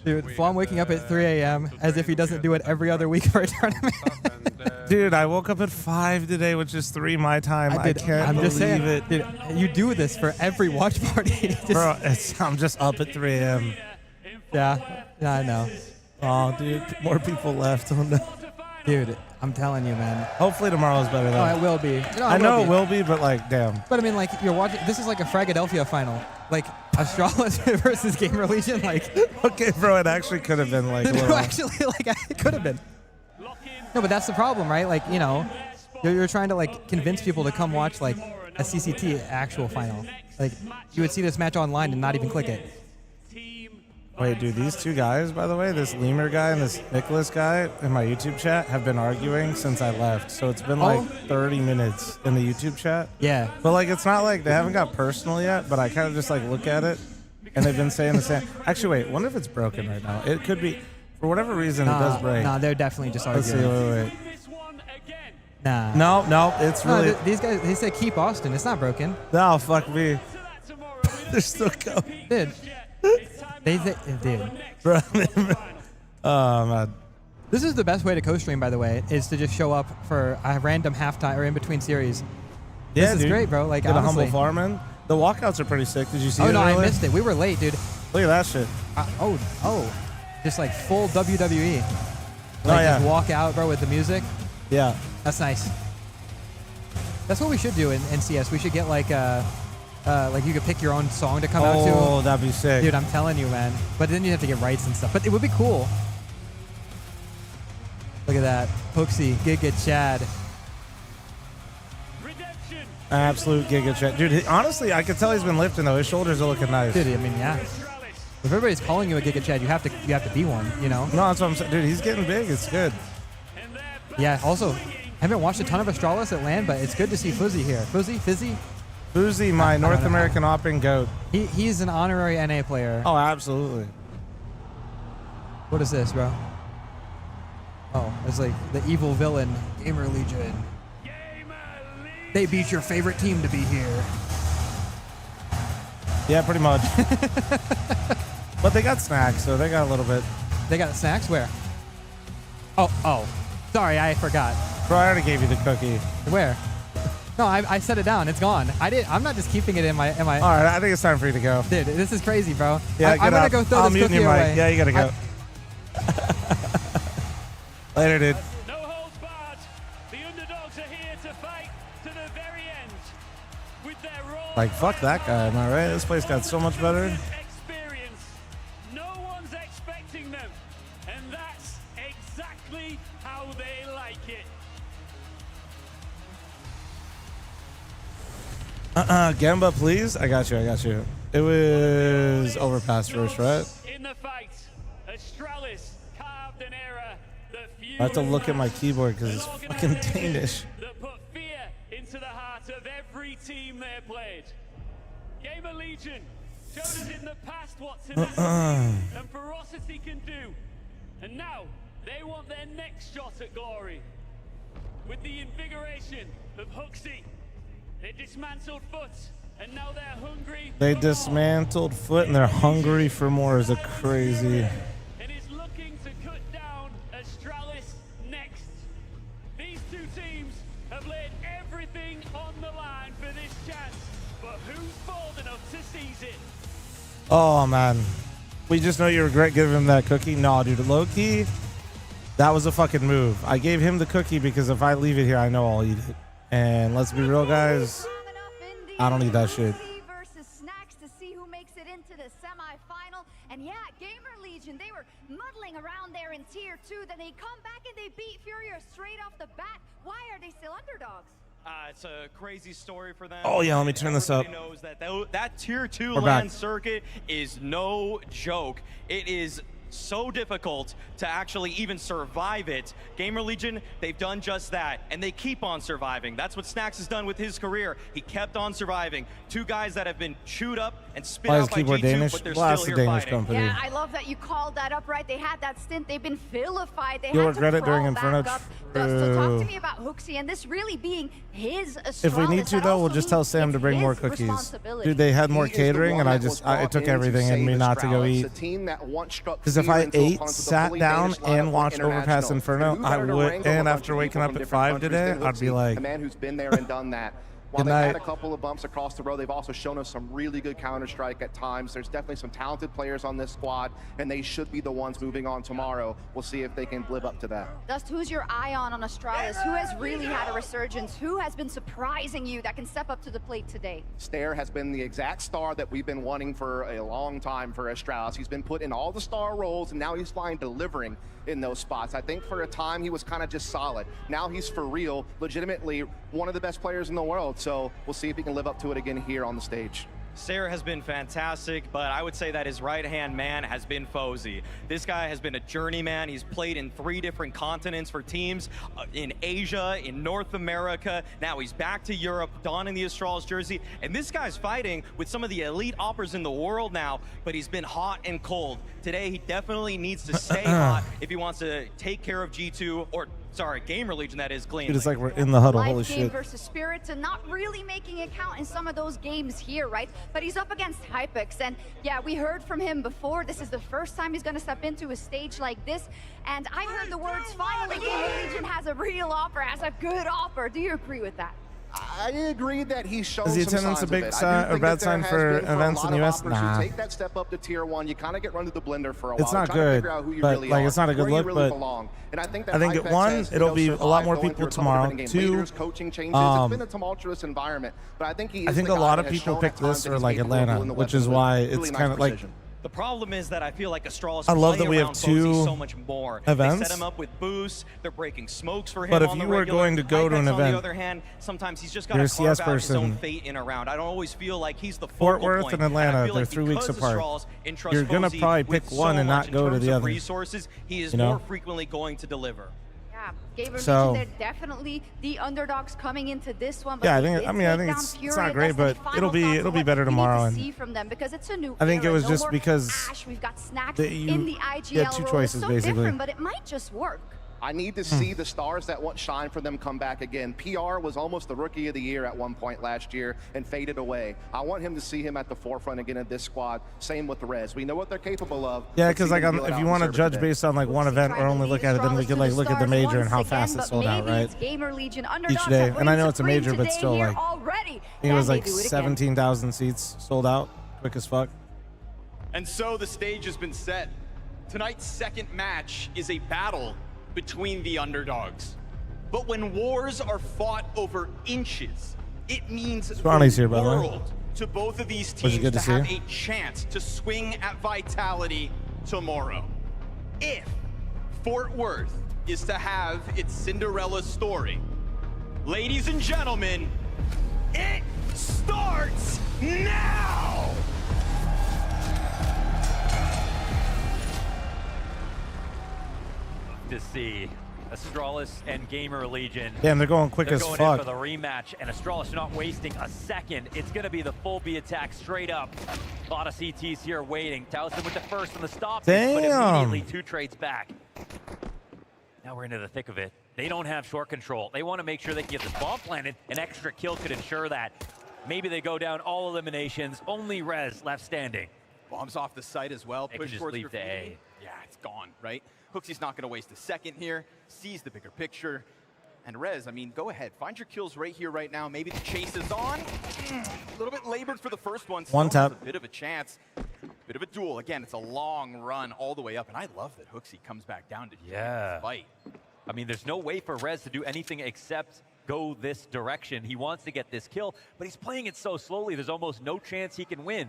Dude, fl0m waking up at 3 a.m. as if he doesn't do it every other week for a tournament. Dude, I woke up at 5 today, which is 3 my time. I can't I'm believe just saying, it. dude, you do this for every watch party. Just- Bro, I'm just up at 3 a.m. Yeah, I know. Oh, dude, more people left. Oh, no. Dude, I'm telling you, man. Hopefully tomorrow's better, though. Oh, it will be. No, I know it will be, but like, damn. But I mean, like, you're watching. This is like a Fragadelphia final. Like, Astralis versus Gamer Legion. Like, okay, bro, it actually could have been like a little. actually, like, it could have been. No, but that's the problem, right? Like, you know, you're trying to like convince people to come watch like a CCT actual final. Like, you would see this match online and not even click it. Wait, dude, these two guys, by the way, this Lemur guy and this Nicholas guy in my YouTube chat have been arguing since I left. So it's been like 30 minutes in the YouTube chat. Yeah. But like, it's not like they haven't got personal yet, but I kind of just like look at it and they've been saying the same. Actually, wait, wonder if it's broken right now. It could be, for whatever reason, it does break. Nah, they're definitely just Let's arguing. see, wait. Nah. No, it's really. These guys, they said keep Austin. It's not broken. No, fuck me. They're still going. Dude. Dude. Bro, oh, man. This is the best way to co-stream, by the way, is to just show up for a random halftime or in between series. Yeah, this is great, bro. Like, get a honestly. humble farm in. The walkouts are pretty sick. Did you see it? Oh, no, I earlier? missed it. We were late, dude. Look at that shit. Just like full WWE. Like, yeah. just walk out, bro, with the music. Yeah. That's nice. That's what we should do in CS. We should get like you could pick your own song to come out to. Oh, that'd be sick. Dude, I'm telling you, man. But then you have to get rights and stuff. But it would be cool. Look at that. Hooksy, Giga Chad. Absolute Giga Chat. Dude, honestly, I could tell he's been lifting, though. His shoulders are looking nice. Dude, I mean, yeah. If everybody's calling you a Giga Chad, you have to be one, you know? No, that's what I'm saying. Dude, he's getting big. It's good. Yeah, also, haven't watched a ton of Astralis at LAN, but it's good to see Fuzzy here. Fuzzy? Fuzzy, my North American Opping GOAT. He's an honorary NA player. Oh, absolutely. What is this, bro? Oh, it's like the evil villain, Gamer Legion. They beat your favorite team to be here. Yeah, pretty much. But they got snacks, so they got a little bit. They got snacks? Where? Oh. Sorry, I forgot. Bro, I already gave you the cookie. Where? No, I set it down. It's gone. I'm not just keeping it in my. All right, I think it's time for you to go. Dude, this is crazy, bro. Yeah, I'm gonna go throw this cookie away. Yeah, you gotta go. Later, dude. No holds barred. The underdogs are here to fight to the very end with their raw. Like, fuck that guy, am I right? This place got so much better. Experience. No one's expecting them, and that's exactly how they like it. Gamba, please. I got you. It was overpass first, right? In the fight, Astralis carved an era that few I have to look at my keyboard because it's fucking Danish. that put fear into the heart of every team they played. Gamer Legion showed us in the past what tenacity and ferocity can do, and now they want their next shot at glory. With the invigoration of Hooksy, they dismantled Foot, and now they're hungry. They dismantled Foot and they're hungry for more. Is it crazy? And is looking to cut down Astralis next. These two teams have laid everything on the line for this chance, but who's bold enough to seize it? Oh, man. We just know you regret giving him that cookie? No, dude. Low-key, that was a fucking move. I gave him the cookie because if I leave it here, I know I'll eat it. And let's be real, guys. I don't eat that shit. Versus Snacks to see who makes it into the semifinal. And yeah, Gamer Legion, they were muddling around there in tier 2. Then they come back and they beat Furious straight off the bat. Why are they still underdogs? It's a crazy story for them. Oh, yeah, let me turn this up. Everybody knows that tier 2 We're LAN back. circuit is no joke. It is so difficult to actually even survive it. Gamer Legion, they've done just that, and they keep on surviving. That's what Snacks has done with his career. He kept on surviving. Two guys that have been chewed up and spit Why is out by keyboard G2, Danish? but they're Well, still that's the here Danish fighting. company. Yeah, I love that you called that up, right? They had that stint. They've been vilified. They You'll had to regret it during crawl Inferno. back up. So talk True. to me about Hooksy and this really being his Astralis. If we need to, that though, we'll also just tell means Sam to it's bring more his cookies. responsibility. Dude, they had more He is the catering, one and I that was just brought it took in to everything in save me not to go Astralis, eat. a team that once struck Because if fear I into ate, opponents with a sat fully down, Danish lineup and on watched Overpass international. Inferno, Who I better to would. wrangle a And bunch after of waking people up from at different 5 countries today, than I'd be Hooksy, like, a man who's been there and done that. While Good they've night. had a couple of bumps across the road, they've also shown us some really good Counter-Strike at times. There's definitely some talented players on this squad, and they should be the ones moving on tomorrow. We'll see if they can live up to that. Dust, who's your eye on Astralis? Who has really had a resurgence? Who has been surprising you that can step up to the plate today? Stair has been the exact star that we've been wanting for a long time for Astralis. He's been put in all the star roles, and now he's finally delivering in those spots. I think for a time he was kind of just solid. Now he's for real, legitimately one of the best players in the world. So we'll see if he can live up to it again here on the stage. Sayer has been fantastic, but I would say that his right-hand man has been Fozy. This guy has been a journeyman. He's played in 3 different continents for teams, in Asia, in North America. Now he's back to Europe, donning the Astralis jersey, and this guy's fighting with some of the elite oppers in the world now, but he's been hot and cold. Today, he definitely needs to stay hot if he wants to take care of G2, or sorry, Gamer Legion, that is, cleanly. It's like we're in the huddle. Holy Live game shit. versus Spirits, and not really making it count in some of those games here, right? But he's up against Hypix, and yeah, we heard from him before. This is the first time he's going to step into a stage like this, and I heard the words, finally, Gamer Legion has a real offer, has a good offer. Do you agree with that? I agree that he's shown Is the some attendance signs a big of it. sign or bad sign for events in the US? Nah. Take that step up to tier 1. You kind of get run to the blender for a while. It's not trying to good, figure out who you but really like are, it's not a good where you look. really But belong. And I think at Hypex one, has, it'll be a lot more going people through a couple tomorrow. different 2, leaders, coaching changes. It's been a tumultuous environment, but I think I think a lot of people picked this or like Atlanta, which is why it's kind of like. The problem is that I feel like Astralis I love play that we have around 2 Fozy so much more. events. They set him up with boosts. They're breaking smokes for him. But if on you the were regular. going to go to an Hypex, event, on the other hand, sometimes he's just got you're to a carve CS out his own person. fate in a round. I don't always feel like he's the Fort focal Worth point. and Atlanta, I feel they're like 3 weeks because apart. Astralis entrusts You're gonna Fozy probably with pick so one and much not in go to terms the of other. resources, he is You know? more frequently going to deliver. Yeah, Gamer So- Legion, they're definitely the underdogs coming into this one. But Yeah, I they think. did I mean, I take think down it's Fury, not and great, that's the but final it'll be thoughts of what better we need tomorrow. to And see from them, because it's a new I think it era. was No just more because Ash, we've got Snacks that you in the IGL had 2 role. choices, It's so basically. different, but it might just work. I need to see the stars that once shine for them come back again. PR was almost the rookie of the year at one point last year and faded away. I want him to see him at the forefront again of this squad. Same with the Rez. We know what they're capable of. Yeah, Let's because see like them deal it if out you and want to serve it judge today. based on like one event or only look at it, then we could like look at the major and how fast it sold out, right? Gamer Legion Each day, and I know it's a major, but still, like already. I think it was like 17,000 seats sold out, quick as fuck. And so the stage has been set. Tonight's second match is a battle between the underdogs. But when wars are fought over inches, it means Ronnie's here, the by the way. world to both of these Which is teams good to to see. have a chance to swing at Vitality tomorrow. If Fort Worth is to have its Cinderella story, ladies and gentlemen, it starts now! To see Astralis and Gamer Legion. Damn, they're going quick They're as going fuck. in for the rematch, and Astralis not wasting a second. It's going to be the full B attack straight up. A lot of CTs here waiting. Towson with the first and the stop, but Damn. immediately 2 trades back. Now we're into the thick of it. They don't have short control. They want to make sure they can get this bomb planted. An extra kill could ensure that. Maybe they go down all eliminations. Only Rez left standing. Bombs off the site as well. They Push can just towards leave to graffiti. Yeah, it's gone, right? Hooksy's not going to waste a second here. Sees the bigger picture. And Rez, I mean, go ahead. Find your kills right here, right now. Maybe the chase is on. A little bit labored for the first one. One Still has tap. A bit of a chance. Bit of a duel. Again, it's a long run all the way up. And I love that Hooksy comes back down to join this fight. I mean, there's no way for Rez to do anything except go this direction. He wants to get this kill, but he's playing it so slowly, there's almost no chance he can win.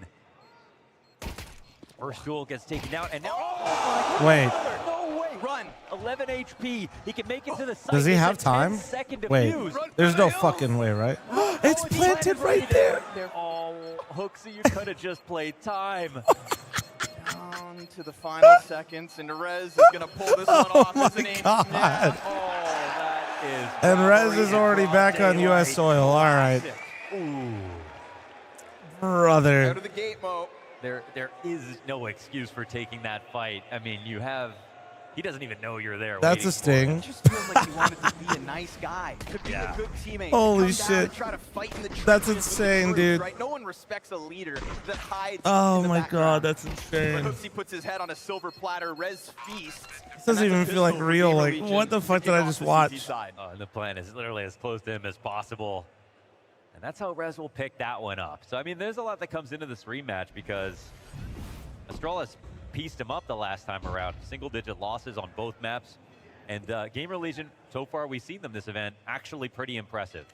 First duel gets taken out, and now... Oh, Wait. No way! Run! 11 HP. He can make it to the site. Does he It's have a time? 10-second Wait, defuse. there's no fucking way, right? It's planted right there. Oh, Hooksy, you could have just played time. Down to the final seconds, and Rez is going to pull this one off, isn't he? God. Yeah. Oh, that is... And Rez is already back on U.S. soil. All right. Ooh. Brother. Out of the gate, Mo. There is no excuse for taking that fight. I mean, you have... He doesn't even know you're there. That's a sting. It just feels like he wanted to be a nice guy, to be a good teammate. Holy to come down shit. and try to fight in the That's trenches with the insane, troops, dude. Right? No one respects a leader that hides Oh in the my background. god, that's insane. But Hooksy puts his head on a silver platter. Rez feasts. This doesn't even feel like real. Like, what the fuck did I just watch? And the plan is literally as close to him as possible. And that's how Rez will pick that one up. So, I mean, there's a lot that comes into this rematch because Astralis pieced him up the last time around. Single-digit losses on both maps. And Gamer Legion, so far we've seen them this event, actually pretty impressive.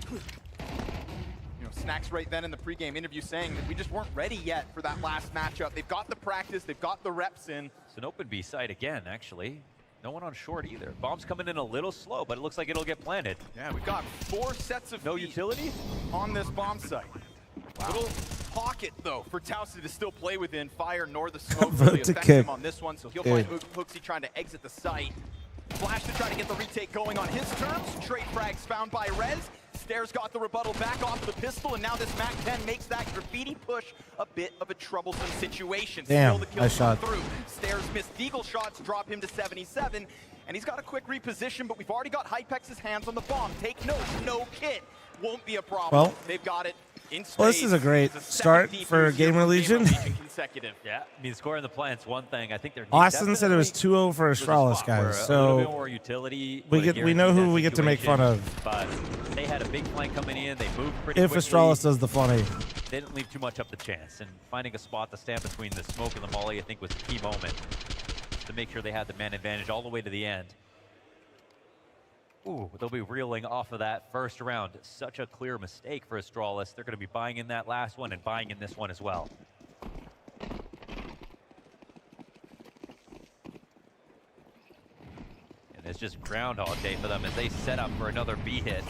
You know, Snacks right then in the pregame interview saying that we just weren't ready yet for that last matchup. They've got the practice, they've got the reps in. It's an open B site again, actually. No one on short either. Bomb's coming in a little slow, but it looks like it'll get planted. Yeah, we've got 4 sets of no utility on this bomb site. Little pocket, though, for Towson to still play within. Fire nor the smoke Vote really to affects kick. him on this one, so he'll Dude. find Hooksy trying to exit the site. Flash to try to get the retake going on his terms. Trade frags found by Rez. Stairs got the rebuttal back off the pistol, and now this MAC-10 makes that graffiti push a bit of a troublesome situation. Damn, Still the kills nice shot. come through. Stairs missed Deagle shots, drop him to 77, and he's got a quick reposition, but we've already got Hypex's hands on the bomb. Take note, no kit. Won't be a problem. Well, they've got it in space. Well, this is a great It's a start second for defuse here Gamer Legion. consecutive. Yeah, I mean, scoring the plant's one thing. I think they're Austin said it was 2-0 for Astralis, guys. So more utility we know who we get to make fun of. But they had a big flank coming in. They moved pretty If quickly. Astralis does the funny. They didn't leave too much up the chance. And finding a spot to stand between the smoke and the molly, I think, was a key moment to make sure they had the man advantage all the way to the end. Ooh, they'll be reeling off of that first round. Such a clear mistake for Astralis. They're going to be buying in that last one and buying in this one as well. And it's just Groundhog Day for them as they set up for another B hit.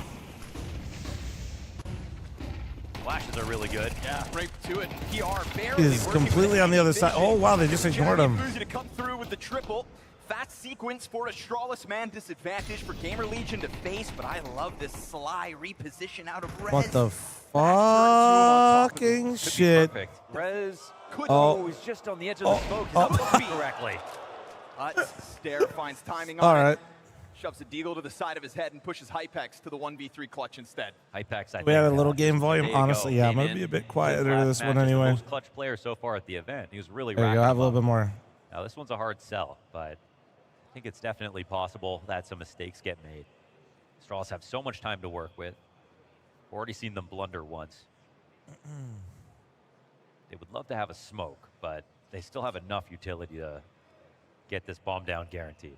Flashes are really good. Yeah, right to it. PR barely Is working completely with on the other vision. side. Oh, wow, they just ignored him. Uzi to come through with the triple. Fast sequence for Astralis, man. Disadvantage for Gamer Legion to face, but I love this sly reposition out of Rez. What the fucking shit? Perfect. Rez could was just on the edge of the smoke. Correctly. Stair finds timing All on right. it. Shoves a deagle to the side of his head and pushes Hypex to the 1v3 clutch instead. Hypex, I We had a think, little game volume. there you go. Honestly, yeah, I'm Came gonna be a in bit his quieter last this match one as the anyway. most clutch player so far at the event. He was really There you racking go. I have a them little up. bit more. Now this one's a hard sell, but I think it's definitely possible that some mistakes get made. Astralis have so much time to work with. Already seen them blunder once. They would love to have a smoke, but they still have enough utility to get this bomb down guaranteed.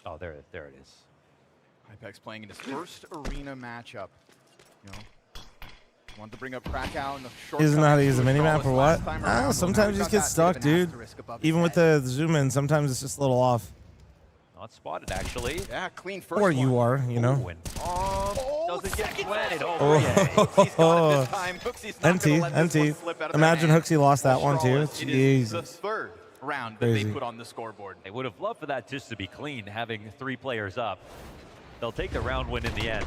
Oh, there it is. Hypex playing in his first arena matchup. You know, wanted to bring up Krakow in the short. Isn't that how to use a minimap or what? Sometimes you just get stuck, dude. Even with the zoom in, sometimes it's just a little off. Not spotted, actually. Yeah, clean first. Or you are, you know. Doesn't get planted. NT. Imagine Hooksy lost that one too. It is the Jesus. third round that Crazy. they put on the scoreboard. They would have loved for that just to be clean, having 3 players up. They'll take the round win in the end.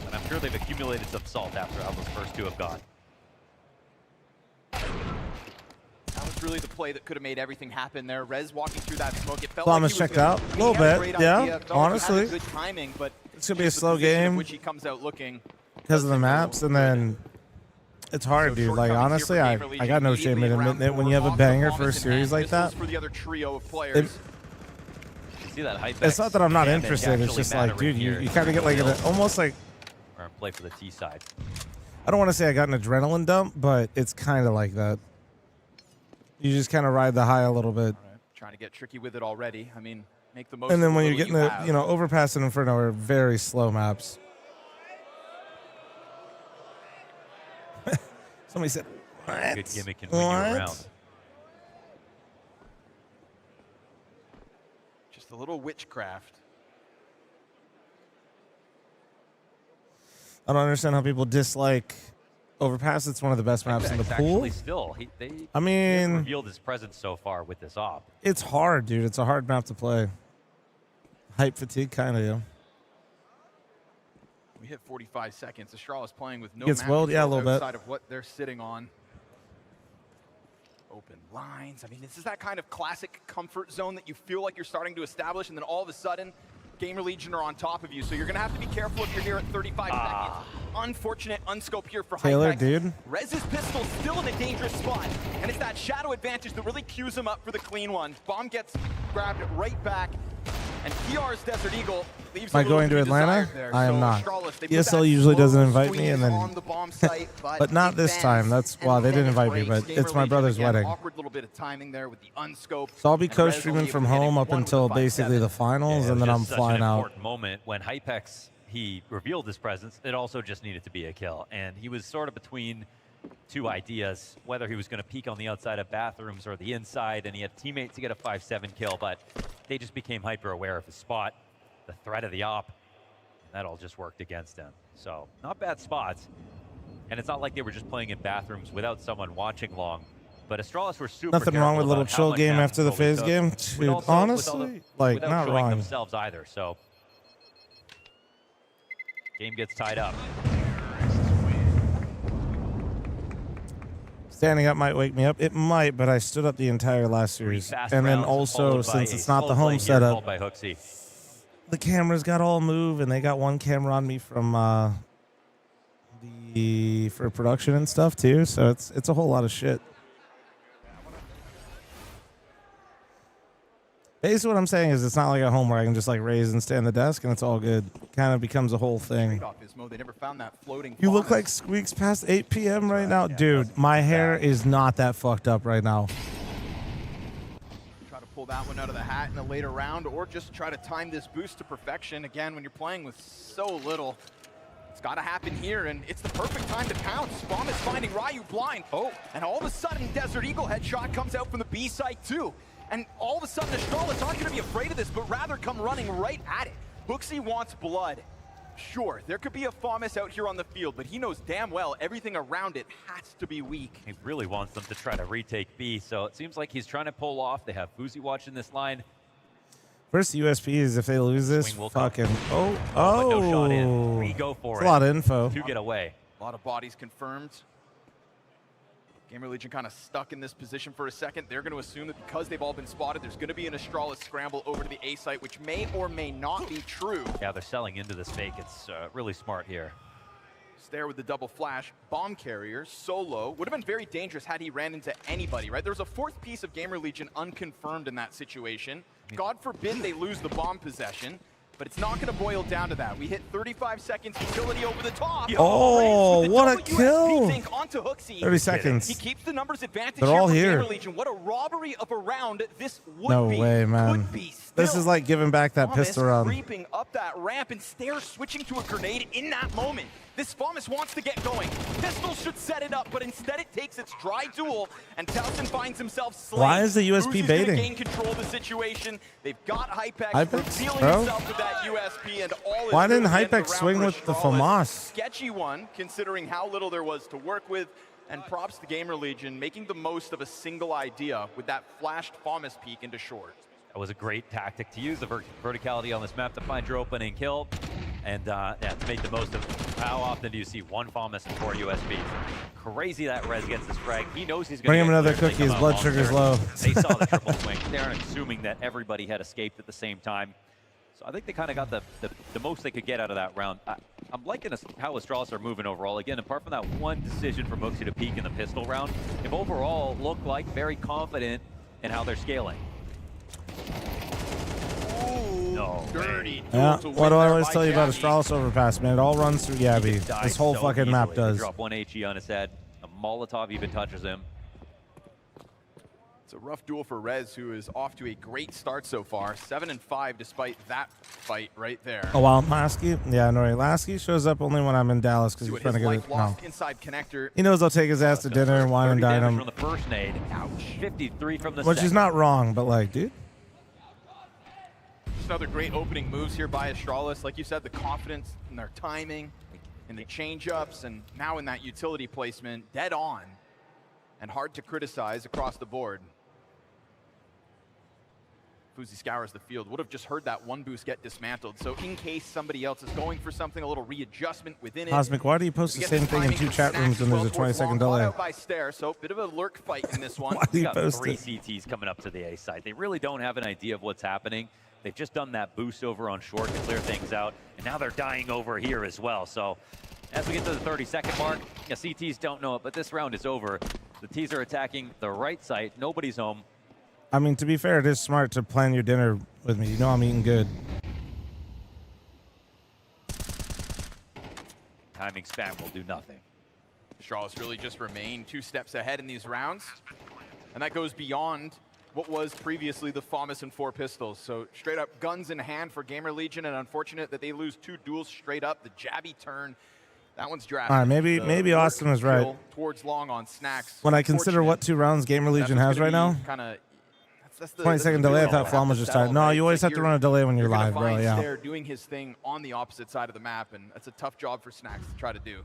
And I'm sure they've accumulated some salt after how those first 2 have gone. That was really the play that could have made everything happen there. Rez walking through that smoke. It felt Fl0m like is he was checked gonna- out. I mean, A little he had a bit, great yeah, idea. Felt like he honestly. had good timing, but It's gonna be a just the slow position in game. which he comes out looking. Because of the maps, and then it's hard, dude. Like, honestly, I got no shame in admitting it. When you have a banger for a series like that, For the other trio of players. You see that Hypex it's not that I'm not damage interested. It's actually just like, mattering dude, here. you kind of get like an, almost like, Or play for the T side. I don't want to say I got an adrenaline dump, but it's kind of like that. You just kind of ride the high a little bit. Trying to get tricky with it already. I mean, make the most. And then of when the you're little getting the, have. you know, Overpass and Inferno are very slow maps. Somebody said, what? Good gimmick can win you around. Just a little witchcraft. I don't understand how people dislike Overpass. It's one of the best maps in the Hypex pool. Actually, still, they I mean, revealed his presence so far with this op. it's hard, dude. It's a hard map to play. Hype fatigue, kind of, yeah. We hit 45 seconds. Astralis playing with no Gets map welled, yeah, a control little bit. outside of what they're sitting on. Open lines. I mean, this is that kind of classic comfort zone that you feel like you're starting to establish, and then all of a sudden, Gamer Legion are on top of you. So you're going to have to be careful if you're here at 35 seconds. Unfortunate unscope here for Taylor, Hypex. dude. Rez's pistol still in a dangerous spot, and it's that shadow advantage that really cues him up for the clean one. Bomb gets grabbed right back, and PR's Desert Eagle leaves Am I a little going to bit Atlanta? desired there. I am So not. Astralis, they put ESL that usually slow doesn't invite me, squeeze and then, on the bomb site, but not this time. That's why they didn't invite me. But it's my brother's wedding, Awkward little bit of timing there with the unscope. so I'll be and Rez co-streaming only from able to hit home it up one with until the 5-7. basically the finals, Yeah, and it then was I'm just flying such an out. important moment when Hypex, he revealed his presence. It also just needed to be a kill, and he was sort of between 2 ideas, whether he was going to peek on the outside of bathrooms or the inside, and he had teammates to get a 5-7 kill, but they just became hyper aware of his spot, the threat of the op. That all just worked against him. So not bad spots. And it's not like they were just playing in bathrooms without someone watching long. But Astralis were super Nothing wrong with a little chill game after the phase game. Dude, honestly, like, not wrong. Themselves either. So game gets tied up. Standing up might wake me up. It might, but I stood up the entire last series. And then also, since it's not the home setup, the cameras got all moved, and they got one camera on me from for production and stuff too. So it's a whole lot of shit. Basically, what I'm saying is it's not like at home where I can just like raise and stay on the desk and it's all good. Kind of becomes a whole thing. You look like Squeaks past 8 p.m. right now. Dude, my hair is not that fucked up right now. Try to pull that one out of the hat in a later round, or just try to time this boost to perfection. Again, when you're playing with so little, it's got to happen here, and it's the perfect time to pounce. fl0m is finding Ryu blind. Oh, and all of a sudden, Desert Eagle headshot comes out from the B site too. And all of a sudden, Astralis aren't going to be afraid of this, but rather come running right at it. HooXi wants blood. Sure, there could be a fl0m out here on the field, but he knows damn well everything around it has to be weak. He really wants them to try to retake B, so it seems like he's trying to pull off. They have fl0m watching this line. First USP is if they lose this, fucking... Oh. No shot in. We go for it's it. A lot of info. To get away. A lot of bodies confirmed. Gamer Legion kind of stuck in this position for a second. They're going to assume that because they've all been spotted, there's going to be an Astralis scramble over to the A site, which may or may not be true. Yeah, they're selling into this fake. It's really smart here. Stare with the double flash. Bomb carrier, solo. Would have been very dangerous had he ran into anybody, right? There was a fourth piece of Gamer Legion unconfirmed in that situation. God forbid they lose the bomb possession. But it's not going to boil down to that. We hit 35 seconds utility over the top. Oh, what a kill. Onto HooXi. 30 seconds. He keeps the numbers advantage. They're all here. Legion. What a robbery of a round this would no be. way, man. This is like giving back that pistol round. Creeping up that ramp, and Stare switching to a grenade in that moment. This fl0m wants to get going. Pistol should set it up, but instead it takes its dry duel, and Towson finds himself slain. Why is the USP baiting? Gain control of the situation. They've got Hypex revealing bro? himself with that USP, and all is Why didn't good at the Hypex round swing for with the Astralis. FAMAS? Sketchy one, considering how little there was to work with, and props to Gamer Legion making the most of a single idea with that flashed fl0m peek into short. That was a great tactic to use the verticality on this map to find your opening kill, and yeah, to make the most of how often do you see one fl0m and 4 USBs. Crazy that Rez gets this frag. He knows he's going to bring him another cookie. His blood sugar's low. They saw the triple swing. They're assuming that everybody had escaped at the same time. So I think they kind of got the most they could get out of that round. I'm liking how Astralis are moving overall. Again, apart from that one decision from HooXi to peek in the pistol round, they've overall looked like very confident in how they're scaling. No. Dirty. Yeah, what do I always tell you about Astralis overpass, man? It all runs through Yabby. This whole so fucking map does. Drop one HE on his head. A Molotov even touches him. It's a rough duel for Rez, who is off to a great start so far. 7-5 despite that fight right there. Oh, wow, Lasky? Yeah, no, right. Lasky shows up only when I'm in Dallas because he's trying to get it. No. Inside connector. He knows I'll take his ass to dinner and wine and dine him. From the first nade. Ouch. 53 from the Which second. is not wrong, but like, dude. Just another great opening moves here by Astralis. Like you said, the confidence in their timing, in the change-ups, and now in that utility placement, dead on. And hard to criticize across the board. fl0m scours the field. Would have just heard that one boost get dismantled. So in case somebody else is going for something, a little readjustment within it. Cosmic, why do you post the same thing in 2 chat rooms when there's a 20-second delay? Out by Stare, so bit of a lurk fight in this one. Why do you got post 3 it? CTs coming up to the A side. They really don't have an idea of what's happening. They've just done that boost over on short to clear things out, and now they're dying over here as well. So as we get to the 30-second mark, yeah, CTs don't know it, but this round is over. The Ts are attacking the right side. Nobody's home. I mean, to be fair, it is smart to plan your dinner with me. You know I'm eating good. Timing spam will do nothing. Astralis really just remain 2 steps ahead in these rounds. And that goes beyond what was previously the fl0m and 4 pistols. So straight up guns in hand for Gamer Legion, and unfortunate that they lose 2 duels straight up. The jabby turn, that one's drafted. All right, maybe Austin was right. Towards long on snacks. When I consider what 2 rounds Gamer Legion has right now, that's the 20-second delay. I thought fl0m was just starting. No, you always have to run a delay when you're live, bro. Yeah. They're doing his thing on the opposite side of the map, and that's a tough job for Snacks to try to do.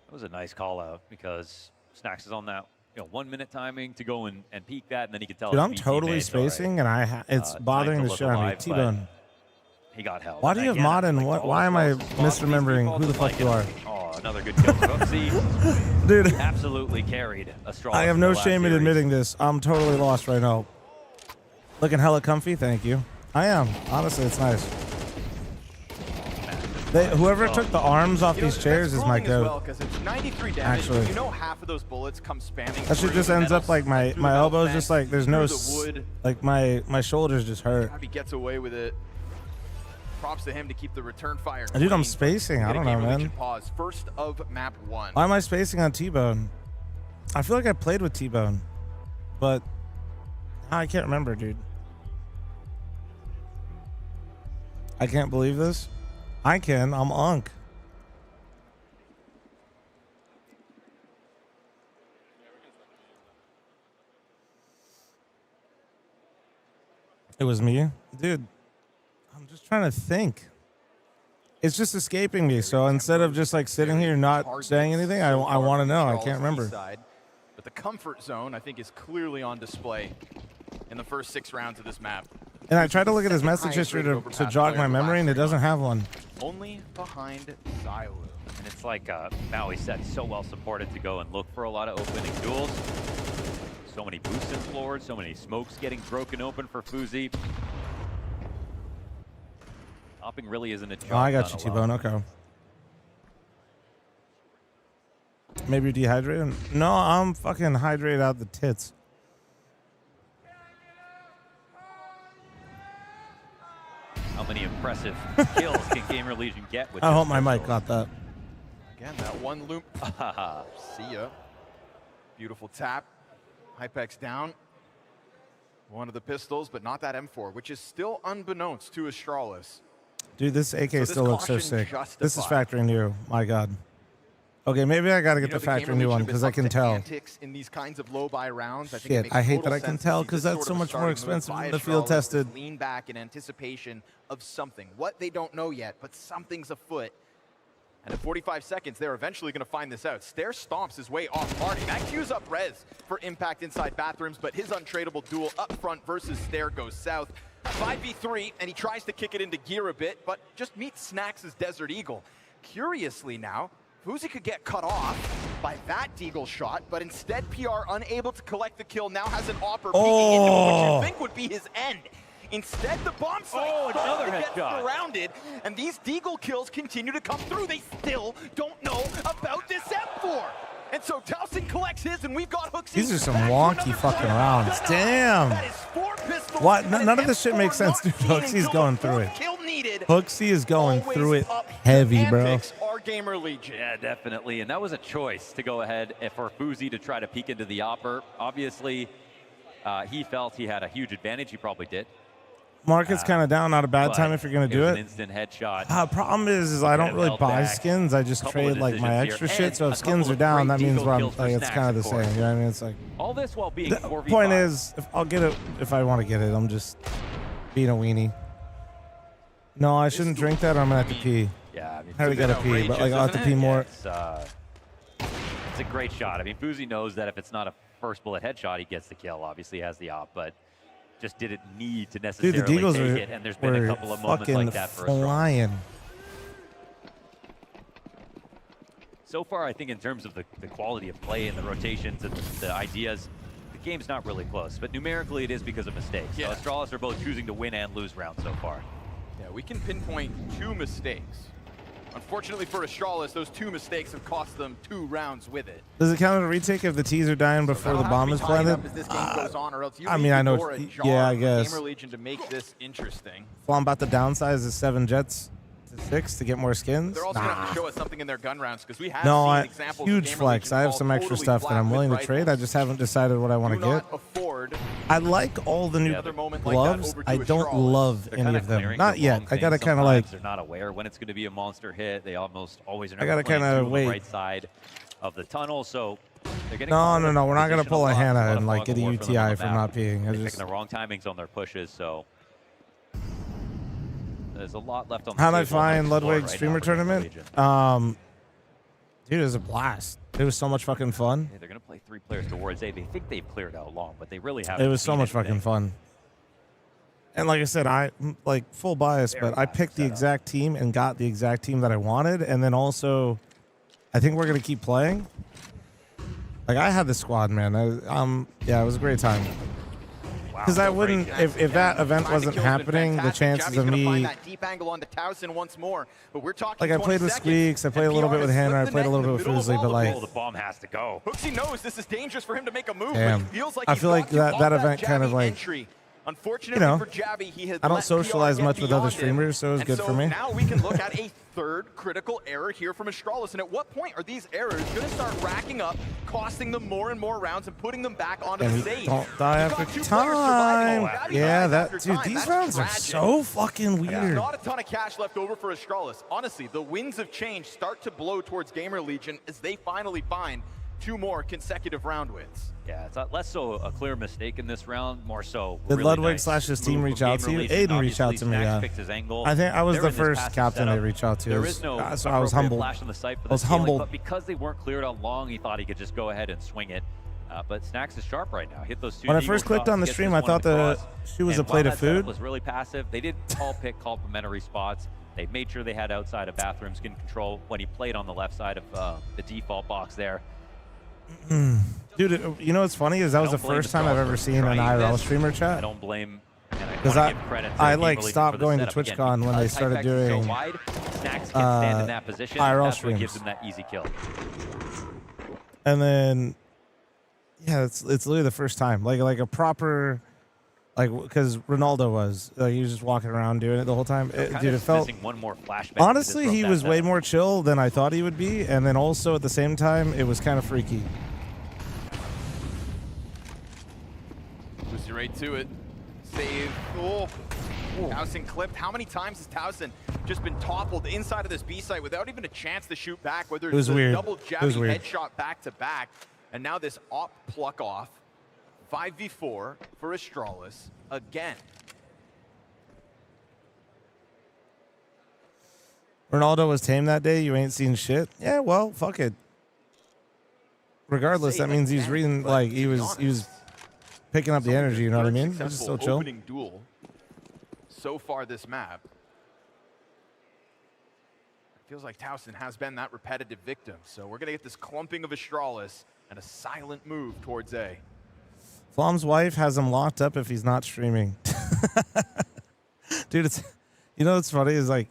That was a nice call out because Snacks is on that 1 minute timing to go and peek that, and then he could tell. Dude, I'm totally spacing, and it's bothering the shit out of me. T-Bone. He got held. Why do you have Modern? Why am I misremembering who the fuck you are? Oh, another good kill. Oopsie. Dude. Absolutely carried Astralis. I have no shame in admitting this. I'm totally lost right now. Looking hella comfy. Thank you. I am. Honestly, it's nice. Whoever took the arms off these chairs is my goat. Well, it's 93 damage. Actually, you know half of those bullets come spamming. That shit just ends up like my elbows just like there's no like my shoulders just hurt. He gets away with it. Props to him to keep the return fire. Dude, I'm spacing. I don't know, man. Pause. First of map 1. Why am I spacing on T-Bone? I feel like I played with T-Bone, but I can't remember, dude. I can't believe this. I can. I'm Unk. It was me? Dude, I'm just trying to think. It's just escaping me. So instead of just like sitting here not saying anything, I want to know. I can't remember. But the comfort zone, I think, is clearly on display in the first 6 rounds of this map. And I tried to look at his message history to jog my memory, and it doesn't have one. Only behind Xiaolu. And it's like Maui said, so well supported to go and look for a lot of opening duels. So many boosts in floors, so many smokes getting broken open for Fuzi. Hopping really isn't a job. Oh, I got you, T-Bone. Okay. Maybe you're dehydrated? No, I'm fucking hydrated out the tits. How many impressive kills can Gamer Legion get with I hope my mic got that. Again, that one loop. See ya. Beautiful tap. Hypex down. One of the pistols, but not that M4, which is still unbeknownst to Astralis. Dude, this AK still looks so sick. This is factory new. My God. Okay, maybe I got to get the factory new one because I can tell. In these kinds of low buy rounds, I think Shit, I hate that I can tell because that's so much more expensive than the field tested. Lean back in anticipation of something. What they don't know yet, but something's afoot. And at 45 seconds, they're eventually going to find this out. Stair stomps his way off Marty. That queues up Rez for impact inside bathrooms, but his untradeable duel up front versus Stair goes south. 5v3, and he tries to kick it into gear a bit, but just meets Snacks' Desert Eagle. Curiously now, Fuzi could get cut off by that Deagle shot, but instead PR, unable to collect the kill, now has an Opper peeking into what you think would be his end. Instead, the bomb site gets surrounded, and these Deagle kills continue to come through. They still don't know about this M4. And so Towson collects his, and we've got Hooksy. These are some wonky fucking rounds. Damn. What? None of this shit makes sense, dude. Hooksy's going through it. Hooksy is going through it heavy, bro. Gamer Legion. Yeah, definitely. And that was a choice to go ahead for Fuzi to try to peek into the Opper. Obviously, he felt he had a huge advantage. He probably did. Market's kind of down. Not a bad time if you're going to do it. it. An instant headshot. Problem is I don't really buy skins. I just trade like my extra shit. So if skins are down, that means it's kind of the same. You know what I mean? It's like all this while being 4v5. Point is, if I'll get it if I want to get it. I'm just being a weenie. No, I shouldn't drink that, or I'm gonna have to pee. Yeah, I mean, I already gotta pee, but like I'll have to pee more. It's a great shot. I mean, Fuzi knows that if it's not a first bullet headshot, he gets the kill. Obviously, he has the op, but just didn't need to necessarily take it. And there's been a couple of moments like that for us. So far, I think in terms of the quality of play and the rotations and the ideas, the game's not really close. But numerically, it is because of mistakes. Yeah. So Astralis are both choosing to win and lose rounds so far. Yeah, we can pinpoint 2 mistakes. Unfortunately for Astralis, those 2 mistakes have cost them 2 rounds with it. Does it count as a retake if the T's are dying before the bomb is planted? I mean, I know. Yeah, I guess. Gamer Legion to make this interesting. Well, I'm about to downsize the 7 jets to 6 to get more skins. They're also going to have to show us something in their gun rounds because we have seen examples huge of flex. I have some extra stuff that I'm willing to trade. I just haven't decided what I want to get. I like all the new gloves. I don't love any of them. Not yet. I gotta kind of like. They're not aware when it's going to be a monster hit. They almost always are. I gotta kind of wait. The right side of the tunnel. So No. We're not gonna pull a Hannah and like get a UTI for not peeing. They're picking the wrong timings on their pushes, so there's a lot left on the How'd I table find Ludwig right streamer now for tournament? Legion. Dude, it was a blast. It was so much fucking fun. Yeah, they're gonna play 3 players towards A. They think they've cleared out long, but they really haven't. It was so much anything. fucking fun. And like I said, I like full bias, but I picked the exact team and got the exact team that I wanted. And then also, I think we're gonna keep playing. Like I had the squad, man. Yeah, it was a great time. Because I wouldn't, if that event wasn't happening, the chances of me, like I played with Squeaks, I played a little bit with Hannah, I played a little bit with Foozly, but like, the bomb has to go. Hooksy knows this is dangerous for him to make a move. damn. But he feels like I he's feel like got to off that event kind of Jabby like, entry. you Unfortunately know, for Jabby, he has I don't let socialize PR get much with other beyond him. streamers, so it was And good so for me. Now we can look at a third critical error here from Astralis. And at what point are these errors going to start racking up, costing them more and more rounds and putting them back onto And the we stage? don't die after time. Yeah, dude, these rounds are so fucking There's weird. not a ton of cash left over for Astralis. Honestly, the winds of change start to blow towards Gamer Legion as they finally find 2 more consecutive round wins. Yeah, it's less so a clear mistake in this round, more so. Did really Ludwig nice slash his team move reach from out to Gamer you? Legion. Aiden reached out to me, Obviously, yeah. Snacks picked his angle. I think I was They're the in this first passive captain they setup. reached out to. There is no So I was appropriate humbled. flash on the site for I was the ceiling, humbled. but because they weren't cleared out long, he thought he could just go ahead and swing it. But Snacks is sharp right now. Hit those 2 When I eagle first clicked shots, on the gets stream, this I thought one the across. she was And a plate while of that setup food. was really passive. They did all pick complementary spots. They made sure they had outside of bathroom skin control when he played on the left side of the default box there. Dude, you know what's funny is that was the first time I've ever seen an IRL streamer I chat. don't blame. Because I like stopped going to TwitchCon when they started doing IRL streams. Gives him that easy kill. And then, yeah, it's literally the first time, like a proper, like because Ronaldo was he was just walking around doing it the whole time. Dude, it felt. One more flashback Honestly, he was way more chill than I thought he would be, and then also at the same time, it was kind of freaky. Lucy right to it. Save. Oh. Towson clipped. How many times has Towson just been toppled inside of this B site without even a chance to shoot back? Whether it's a double jabby headshot back to back, and now this op pluck off. 5v4 for Astralis again. Ronaldo was tame that day. You ain't seen shit. Yeah, well, fuck it. Regardless, that means he's reading like he was picking up the energy. You know what I mean? Which is still chill. Opening duel so far this map. Feels like Towson has been that repetitive victim. So we're gonna get this clumping of Astralis and a silent move towards A. fl0m's wife has him locked up if he's not streaming. Dude, it's what's funny is like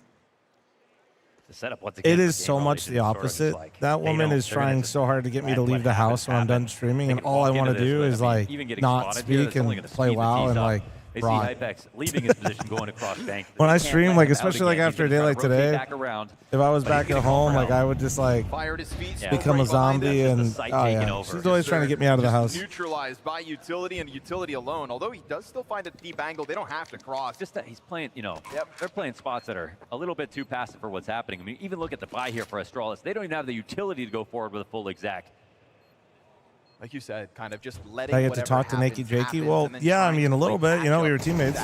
the setup once again. It is so much the opposite. That woman is trying so hard to get me to leave the house when I'm done streaming, and all I want to do is like not speak and play WoW and like They see Hypex leaving his position going across bank. When I stream, like especially like after a day like today, if I was back at home, like I would just like become a zombie and oh yeah, she's always trying to get me out of the house. Neutralized by utility and utility alone. Although he does still find a deep angle, they don't have to cross. Just that he's playing, they're playing spots that are a little bit too passive for what's happening. I mean, even look at the buy here for Astralis. They don't even have the utility to go forward with a full exec. Like you said, kind of just letting I get to talk to Nakey Jakey. Well, yeah, I mean a little bit. You know, we were teammates.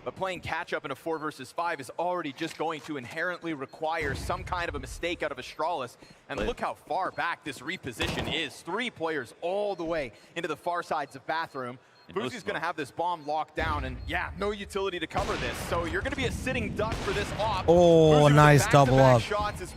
But playing catch up in a 4 versus 5 is already just going to inherently require some kind of a mistake out of Astralis. And look how far back this reposition is. 3 players all the way into the far sides of bathroom. Boozie's going to have this bomb locked down, and yeah, no utility to cover this. So you're going to be a sitting duck for this op. Oh, a nice double up.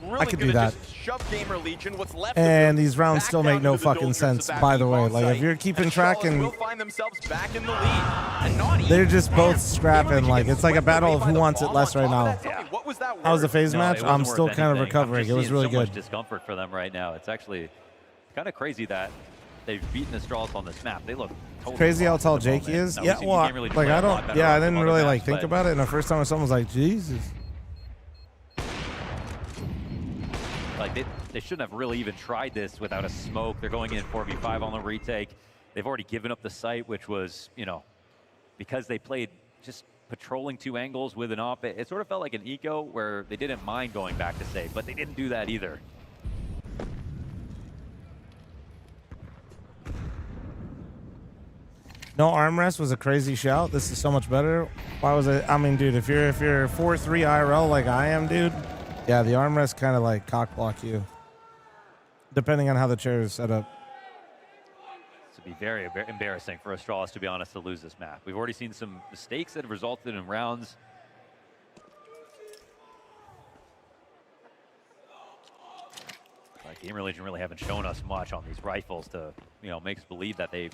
Really I could do that. Shove Gamer Legion, what's left and these rounds still make no fucking sense, by the way. Like, if you're keeping track and find themselves back in the lead. And not they're just both scrapping. Like, it's like a battle of who wants it less right now. What was that? How was the phase match? I'm still kind of recovering. It was really so much good. Discomfort for them right now. It's actually kind of crazy that they've beaten Astralis on this map. They look totally crazy how tall Jakey is. Now, Yeah, well, like I don't. Yeah, I didn't really like think about it. And the first time someone was like, Jesus. Like they shouldn't have really even tried this without a smoke. They're going in 4v5 on the retake. They've already given up the site, which was, because they played just patrolling 2 angles with an op. It sort of felt like an eco where they didn't mind going back to save, but they didn't do that either. No armrest was a crazy shout. This is so much better. Why was it? I mean, dude, if you're 4-3 IRL like I am, dude, yeah, the armrest kind of like cock block you, depending on how the chair is set up. This would be very embarrassing for Astralis, to be honest, to lose this map. We've already seen some mistakes that have resulted in rounds. Like Game Religion really haven't shown us much on these rifles to, you know, make us believe that they.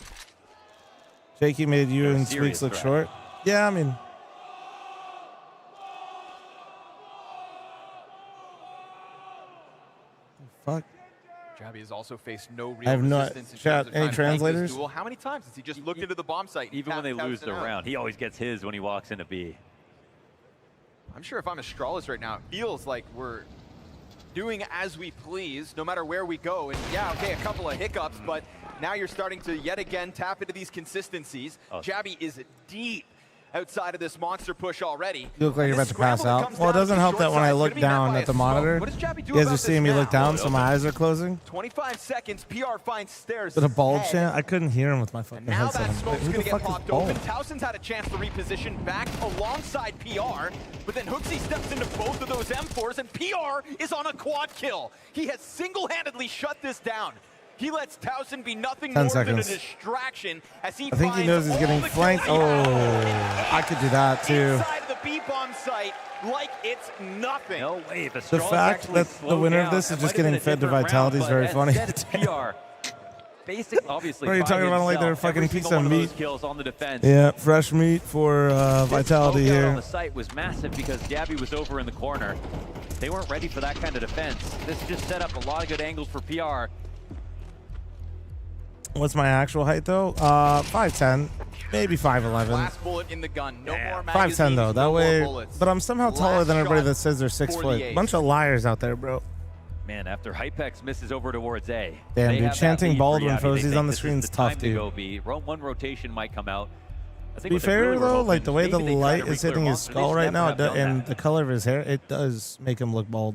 Jakey made you and Squeaks look short. Yeah, I mean. Fuck. Jabby has also faced no real I have no resistance in chat. terms of Any trying to flank this translators? duel. How many times has he just looked into the bomb site? and Even when they tapped lose the Towson out? round, he always gets his when he walks into B. I'm sure if I'm Astralis right now, it feels like we're doing as we please, no matter where we go. And yeah, okay, a couple of hiccups, but now you're starting to yet again tap into these consistencies. Jabby is deep outside of this monster push already. You look like you're about to pass out. Well, it doesn't help that when I look down at the monitor, you guys are seeing me look down, so my eyes are closing. 25 seconds, PR finds stairs. But a bald chant? I couldn't hear him with my fucking Now headset. that on. smoke's Who gonna the get fuck is popped bald? open. Towson's had a chance to reposition back alongside PR, but then Hooksy steps into both of those M4s, and PR is on a quad kill. He has single-handedly shut this down. He lets Towson be nothing 10 more than a seconds. distraction as he I think he finds knows he's all getting the flanked. kills he Oh, has I could do that too. inside the B-bomb site like it's nothing. No way. The fact that the winner of this is just getting fed to Vitality is very funny. PR. Basic, obviously. What are you by talking about? Like himself, they're fucking every piece single of one meat. those kills on the defense. Yeah, fresh meat for Vitality Smoke out here. on the site was massive because Jabby was over in the corner. They weren't ready for that kind of defense. This just set up a lot of good angles for PR. What's my actual height though? 5'10", maybe 5'11". Last bullet in the gun. No more 5'10" though. That no way, more bullets. but I'm somehow taller Last than everybody shot that says they're 6 for foot. the ace. Bunch of liars out there, bro. Man, after Hypex misses over towards A. Damn, they dude, have that chanting lead bald for when Yabby. They Fozzy's think on the this is screen's time tough, to dude. go B. One rotation might come out. I To think be what they fair really were though, hoping, like the way the maybe they try light to is hitting reclear his monster. They skull just right never now, have done and that. the color of his hair, it does make him look bald.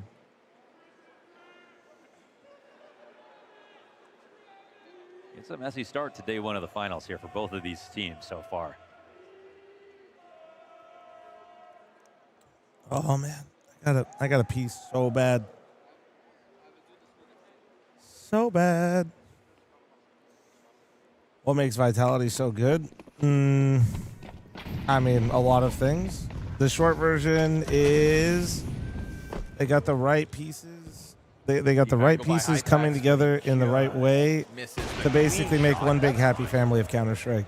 It's a messy start to day one of the finals here for both of these teams so far. Oh man, I got a piece so bad, so bad. What makes Vitality so good? I mean, a lot of things. The short version is they got the right pieces. They got the right pieces coming together in the right way to basically make one big happy family of Counter-Strike.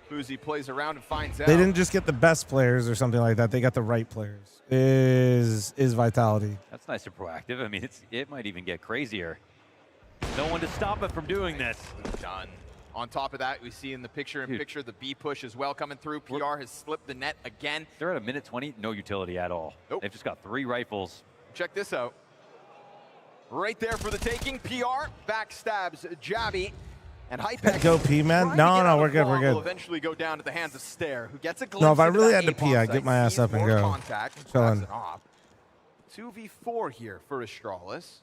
Boozy plays around and finds out. They didn't just get the best players or something like that. They got the right players. Is Vitality. That's nice and proactive. I mean, it might even get crazier. No one to stop it from doing this. Done. On top of that, we see in the picture-in-picture the B push as well coming through. PR has slipped the net again. They're at a minute 20, no utility at all. Nope. They've just got 3 rifles. Check this out. Right there for the taking. PR backstabs Jabby. And Hypex. Go pee, man. No, we're good. We're will good. eventually go down to the hands of Stare, who gets a glimpse No, if I into really that had to A-bomb pee, I'd site, get my ass sees up and more go. Contact, Chilling. grabs it off. 2v4 here for Astralis.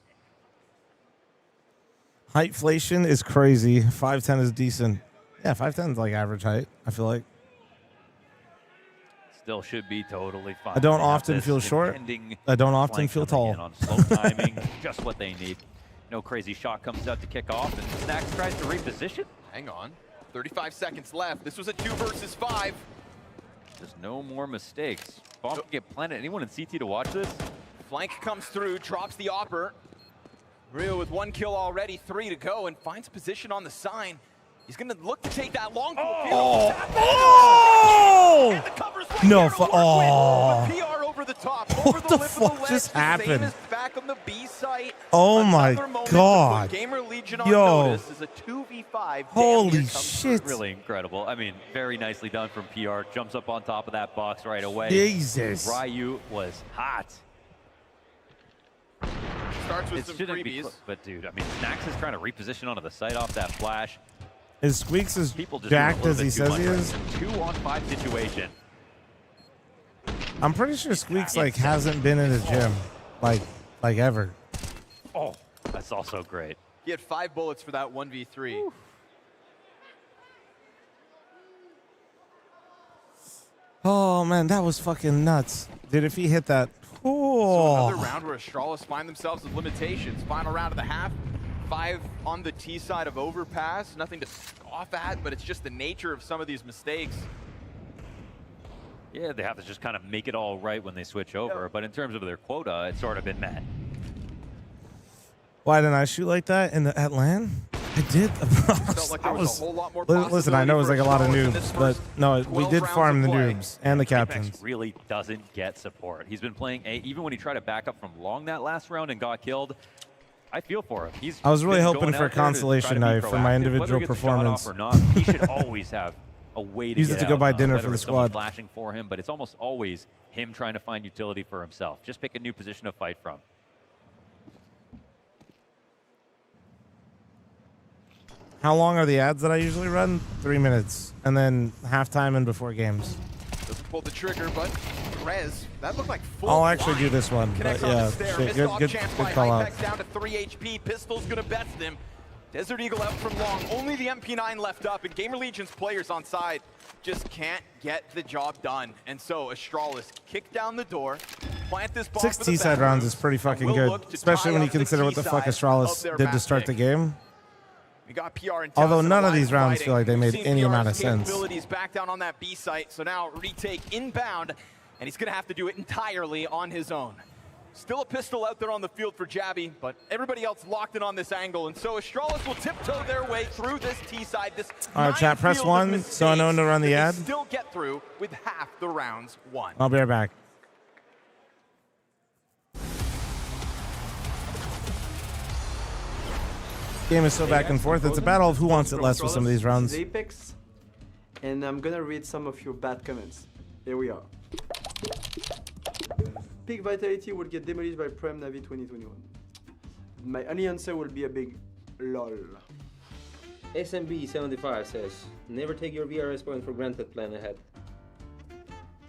Heightflation is crazy. 5'10" is decent. Yeah, 5'10" is like average height, I feel like. Still should be totally fine. I don't They have often this feel short. impending I don't often flank feel coming tall. in on slow timing, just what they need. No crazy shot comes out to kick off, and Snacks tries to reposition. Hang on. 35 seconds left. This was a 2 versus 5. Just no more mistakes. Bomb can get planted. Anyone in CT to watch this? Flank comes through, drops the Opper. Rio with 1 kill already, 3 to go, and finds position on the sign. He's going to look to take that long pool. No, oh. PR over the top. What the fuck just happened? Back on the B site. Oh my God. Gamer Legion on Yo. notice is a 2v5. Holy shit. Really incredible. I mean, very nicely done from PR. Jumps up on top of that box right away. Jesus. Ryu was hot. Starts with It some shouldn't be, freebies. but dude, I mean, Snacks is trying to reposition onto the site off that flash. Is Squeaks as People just jacked doing a as he little bit says too he much is? right now. 2-on-5 situation. I'm pretty sure Squeaks like hasn't been in a gym like ever. Oh, that's also great. He had 5 bullets for that 1v3. Oh man, that was fucking nuts, dude. If he hit that, So oh. another round where Astralis find themselves with limitations. Final round of the half. 5 on the T side of overpass. Nothing to scoff at, but it's just the nature of some of these mistakes. Yeah, they have to just kind of make it all right when they switch over. But in terms of their quota, it's sort of been met. Why didn't I shoot like that in the at LAN? I did. Listen, I know it was like a lot of noobs, but no, we did farm the noobs and the captains. Apex really doesn't get support. He's been playing A, even when he tried to back up from long that last round and got killed. I feel for him. I was really hoping for a consolation knife for my individual performance. Or not, he should always have a way to use it to go buy dinner for the squad. Flashing for him, but it's almost always him trying to find utility for himself. Just pick a new position to fight from. How long are the ads that I usually run? 3 minutes, and then halftime and before games. Doesn't pull the trigger, but Rez, that looked like full. I'll actually do this one, but yeah, shit, good call out. Apex down to 3 HP. Pistol's gonna best him. Desert Eagle out from long. Only the MP9 left up, and Gamer Legion's players on side just can't get the job done. And so Astralis kick down the door, plant this bomb. 6 T-side rounds is pretty fucking good, especially when you consider what the fuck Astralis did to start the game. We got PR and although none of these rounds feel like they made any amount of sense. Back down on that B site, so now retake inbound, and he's gonna have to do it entirely on his own. Still a pistol out there on the field for Jabby, but everybody else locked in on this angle, and so Astralis will tiptoe their way through this T side. This all right, chat, press 1 so I know when to run the ad. Still get through with half the rounds won. I'll be right back. Game is so back and forth. It's a battle of who wants it less with some of these rounds. Apex, and I'm gonna read some of your bad comments. Here we are. Peak Vitality will get demolished by Prem Navi 2021. My only answer will be a big lol. SMB75 says, never take your VRS point for granted, plan ahead.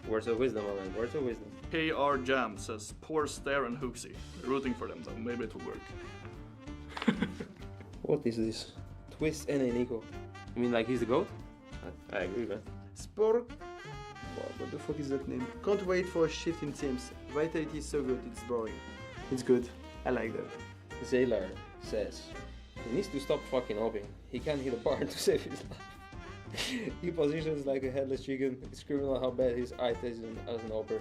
Words of wisdom, my man. Words of wisdom. KR Jam says, poor Stare and Hooksy. Rooting for them though, maybe it will work. What is this? Twist and Nico. You mean like he's the GOAT? I agree, man. Sport. What the fuck is that name? Can't wait for a shift in teams. Vitality is so good, it's boring. It's good. I like that. Zaylar says, he needs to stop fucking hopping. He can't hit a bar to save his life. He positions like a headless chicken, screaming on how bad his eye is as an hopper.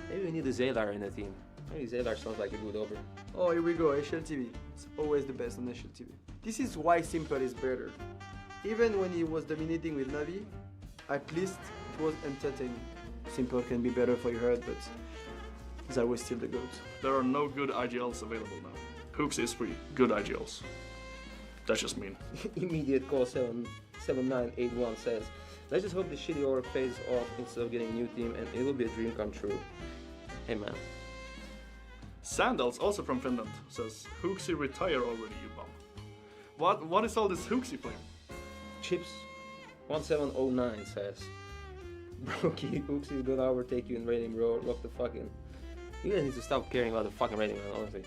Maybe we need a Zaylar in the team. Maybe Zaylar sounds like a good hopper. Oh, here we go, HLTV. It's always the best on HLTV. This is why Simple is better. Even when he was dominating with Navi, at least it was entertaining. Simple can be better for your head, but that was still the GOAT. There are no good IGLs available now. Hooks is free. Good IGLs. That's just mean. Immediate call 7981 says, let's just hope the shitty org pays off instead of getting a new team and it will be a dream come true. Hey man. Sandals, also from Finland, says, Hooksy retire already, you bum. What is all this Hooksy flame? Chips 1709 says, Brokey, Hooksy is gonna overtake you in rating, bro. Lock the fucking. You guys need to stop caring about the fucking rating, man, honestly.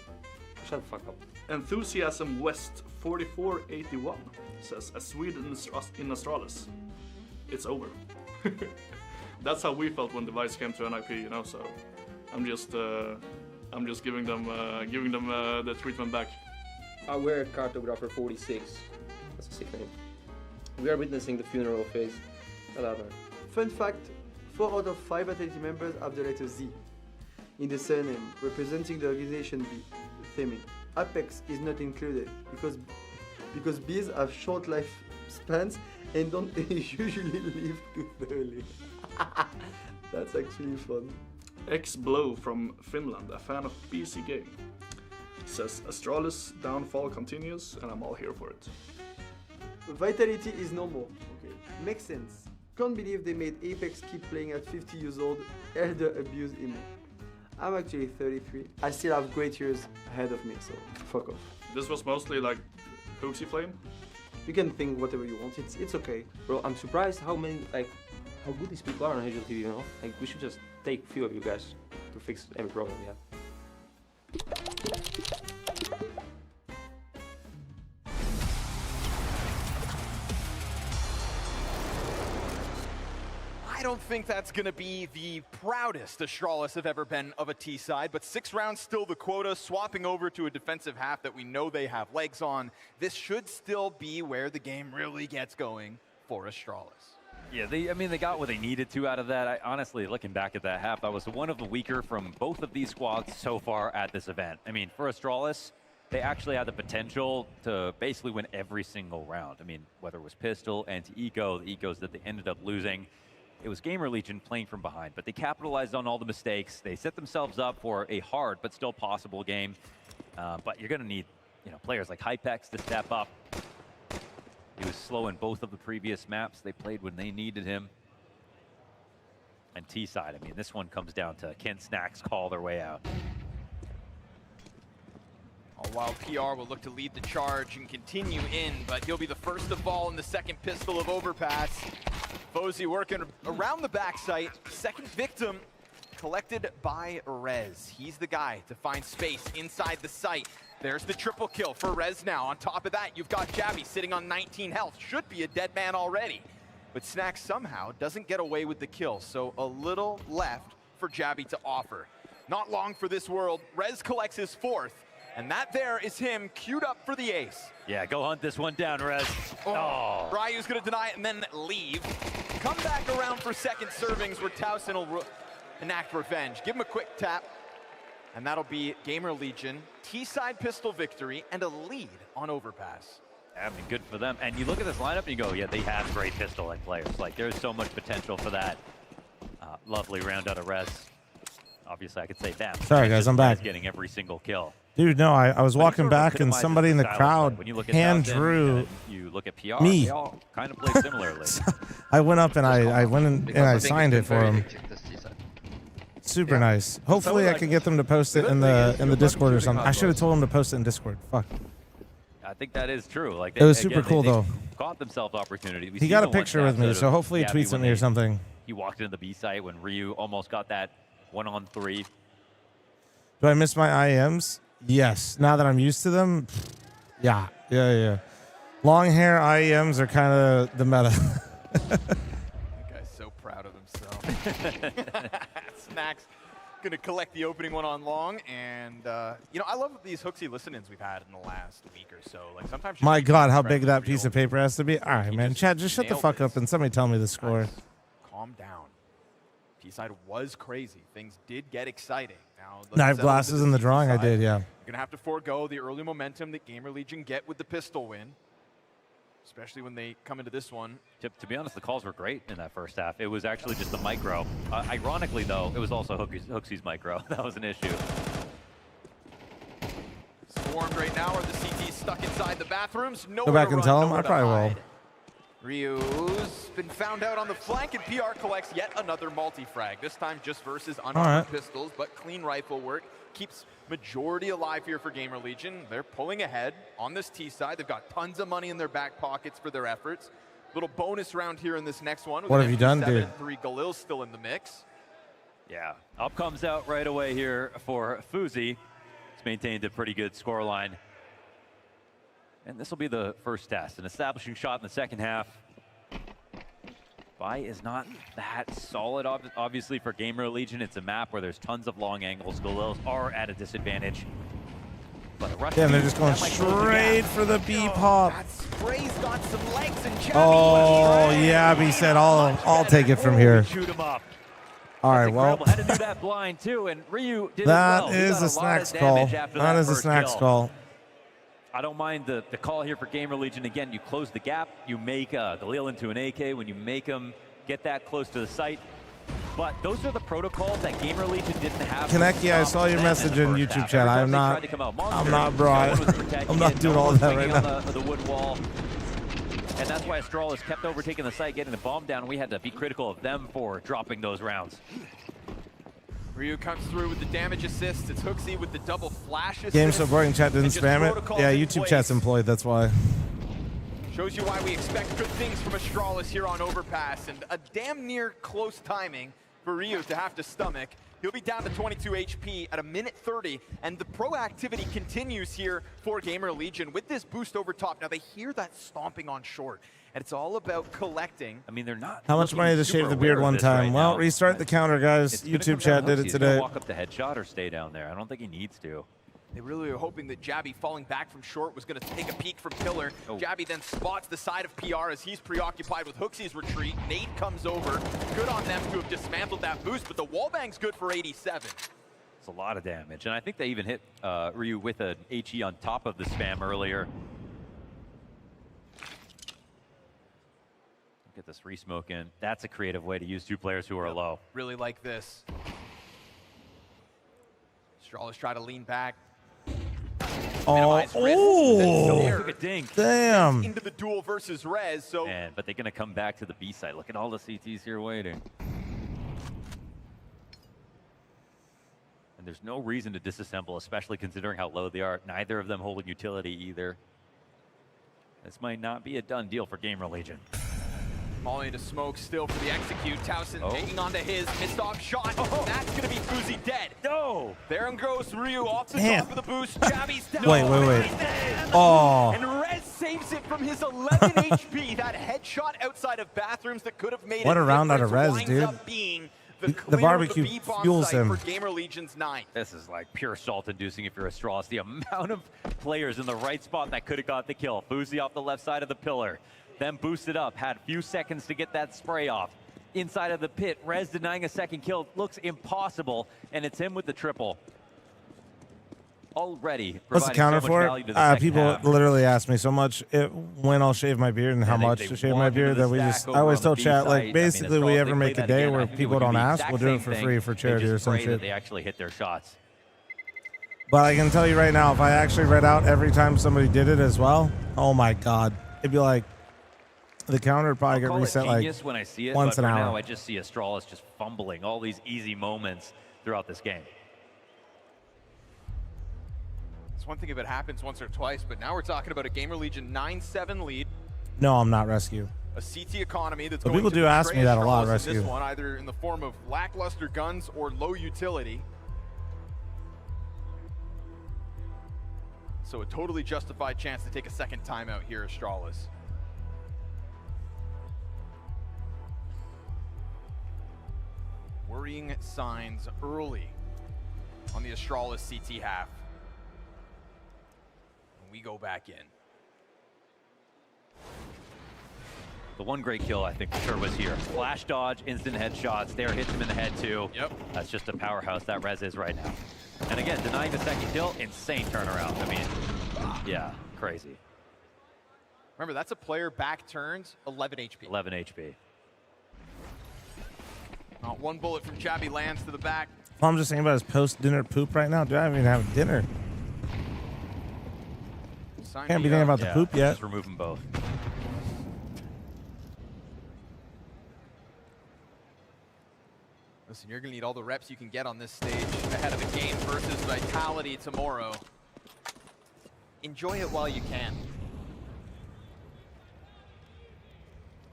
Shut the fuck up. Enthusiasm West 4481 says, a Swede in Astralis. It's over. That's how we felt when Device came to NIP, you know, so I'm just giving them the treatment back. Aware Cartographer 46. That's a sick name. We are witnessing the funeral phase. Fun fact, 4 out of 5 Vitality members have the letter Z in the surname, representing the organization B, theming. Apex is not included because bees have short life spans and don't usually live too early. That's actually fun. X-Blow from Finland, a fan of PC game, says Astralis downfall continues and I'm all here for it. Vitality is normal. Okay, makes sense. Can't believe they made Apex keep playing at 50 years old, elder abuse emo. I'm actually 33. I still have great years ahead of me, so fuck off. This was mostly like Hooksy Flame? You can think whatever you want, it's okay. Bro, I'm surprised how good these people are on HLTV, you know? Like, we should just take a few of you guys to fix every problem we have. I don't think that's going to be the proudest Astralis have ever been of a T side, but 6 rounds still the quota, swapping over to a defensive half that we know they have legs on. This should still be where the game really gets going for Astralis. Yeah, they got what they needed to out of that. Honestly, looking back at that half, that was one of the weaker from both of these squads so far at this event. I mean, for Astralis, they actually had the potential to basically win every single round. I mean, whether it was Pistol, Anti-Eco, the Ecos that they ended up losing. It was Gamer Legion playing from behind, but they capitalized on all the mistakes. They set themselves up for a hard but still possible game. But you're going to need, players like Hypex to step up. He was slow in both of the previous maps they played when they needed him. And T-side, I mean, this one comes down to can Snacks call their way out. All while PR will look to lead the charge and continue in, but he'll be the first to fall in the second pistol of Overpass. fl0m working around the back site. Second victim collected by Rez. He's the guy to find space inside the site. There's the triple kill for Rez now. On top of that, you've got Jabby sitting on 19 health. Should be a dead man already. But Snacks somehow doesn't get away with the kill, so a little left for Jabby to offer. Not long for this world. Rez collects his 4th, and that there is him queued up for the ace. Yeah, go hunt this one down, Rez. Oh. Ryu's gonna deny it and then leave. Come back around for second servings where Towson will enact revenge. Give him a quick tap. And that'll be Gamer Legion, T-side pistol victory, and a lead on Overpass. I mean, good for them. And you look at this lineup and you go, yeah, they have great pistol-like players. Like, there's so much potential for that. Lovely round out of Rez. Obviously, I could say that. Sorry, guys, I'm back. Getting every single kill. Dude, no, I was walking back and somebody in the crowd hand drew you look at PR, me. They all kind of play similarly. I went up and I went in and I signed it for him. Super nice. Hopefully I can get them to post it in the Discord or something. I should have told them to post it in Discord. Fuck. I think that is true. Like it was super cool though. Caught themselves opportunity. He got a picture with me, so hopefully he tweets at me or something. He walked into the B site when Ryu almost got that 1-on-3. Do I miss my IMs? Yes. Now that I'm used to them, yeah. Long hair IEMs are kind of the meta. That guy's so proud of himself. Snacks gonna collect the opening one on long, and I love these Hooksy listen-ins we've had in the last week or so. Like sometimes. My God, how big that piece of paper has to be! All right, man, Chad, just shut the fuck up and somebody tell me the score. Calm down. T-side was crazy. Things did get exciting. Now I have glasses in the drawing. I did, yeah. You're gonna have to forego the early momentum that Gamer Legion get with the pistol win. Especially when they come into this one. To be honest, the calls were great in that first half. It was actually just the micro. Ironically, though, it was also Hooksy's micro. That was an issue. Swarmed right now. Are the CTs stuck inside the bathrooms? Go back and tell him. I probably will. Ryu's been found out on the flank, and PR collects yet another multi-frag. This time just versus unarmored pistols, but clean rifle work. Keeps majority alive here for Gamer Legion. They're pulling ahead on this T side. They've got tons of money in their back pockets for their efforts. Little bonus round here in this next one. What have you done, dude? 3 Galil's still in the mix. Yeah, up comes out right away here for fl0m. He's maintained a pretty good score line. And this will be the first test. An establishing shot in the second half. Vi is not that solid, obviously, for Gamer Legion. It's a map where there's tons of long angles. Galils are at a disadvantage. But a rush they're just going straight for the B pop. That spray's got some legs and Jabby. Oh, yeah, he said, I'll take it from here. Shoot him up. All right, well. Had to do that blind, too, and Ryu did that as well. is a Snacks call. That is a Snacks call. I don't mind the call here for Gamer Legion. Again, you close the gap. You make Galil into an AK when you make him get that close to the site. But those are the protocols that Gamer Legion didn't have. Kaneki, I saw your message in YouTube chat. I'm not, bro. I'm not doing all that right now. The wood wall. And that's why Astralis kept overtaking the site, getting the bomb down. We had to be critical of them for dropping those rounds. Ryu comes through with the damage assist. It's Hooksy with the double flash assist. Game supporting chat didn't spam it. Yeah, YouTube chat's employed, that's why. Shows you why we expect good things from Astralis here on Overpass, and a damn near close timing for Ryu to have to stomach. He'll be down to 22 HP at a minute 30, and the proactivity continues here for Gamer Legion with this boost over top. Now they hear that stomping on short, and it's all about collecting. I mean, they're not. How much money to shave the beard one time? Well, restart the counter, guys. YouTube chat did it today. Walk up the headshot or stay down there. I don't think he needs to. They really were hoping that Jabby falling back from short was going to take a peek from Pillar. Oh. Jabby then spots the side of PR as he's preoccupied with Hooksy's retreat. Nade comes over. Good on them to have dismantled that boost, but the wallbang's good for 87. It's a lot of damage, and I think they even hit Ryu with an HE on top of the spam earlier. Get this re-smoke in. That's a creative way to use two players who are low. Really like this. Strawlers try to lean back. Oh, Took a dink. Damn. Into the duel versus Rez, so. But they're going to come back to the B side. Look at all the CTs here waiting. And there's no reason to disassemble, especially considering how low they are. Neither of them holding utility either. This might not be a done deal for Gamer Legion. Molly into smoke still for the execute. Towson hanging on to his missed off shot. That's going to be Fuzi dead. No. There goes Ryu off the top of the boost. Jabby's down. Wait. Oh. And Rez saves it from his 11 HP. That headshot outside of bathrooms that could have made What it a round out of Rez, winds dude. up being The barbecue fuels him. for Gamer Legion's 9. This is like pure salt-inducing if you're Astralis. The amount of players in the right spot that could have got the kill. Fuzi off the left side of the pillar. Then boosted up, had a few seconds to get that spray off. Inside of the pit, Rez denying a second kill. Looks impossible, and it's him with the triple. Already What's the counter for it? People literally ask me so much when I'll shave my beard and how much to shave my beard that I always tell chat, like, basically we ever make a day where people don't ask, we'll do it for free for charity or some shit. They actually hit their shots. But I can tell you right now, if I actually read out every time somebody did it as well, oh my God, it'd be like, the counter would probably get reset like when I see it, once but an for hour. now I just see Astralis just fumbling all these easy moments throughout this game. It's one thing if it happens once or twice, but now we're talking about a Gamer Legion 9-7 lead. No, I'm not rescue. A CT economy that's But going people to do ask me that a lot, Astralis in rescue. This one, either in the form of lackluster guns or low utility. So a totally justified chance to take a second timeout here, Astralis. Worrying signs early on the Astralis CT half. And we go back in. The one great kill I think for sure was here. Flash dodge, instant headshots. There hits him in the head too. Yep. That's just a powerhouse that Rez is right now. And again, denying the second kill, insane turnaround. I mean, yeah, crazy. Remember, that's a player back turns, 11 HP. 11 HP. One bullet from Jabby lands to the back. I'm just thinking about his post-dinner poop right now. Dude, I haven't even had dinner. Can't be thinking about the poop yet. Just remove them both. Listen, you're going to need all the reps you can get on this stage ahead of the game versus Vitality tomorrow. Enjoy it while you can.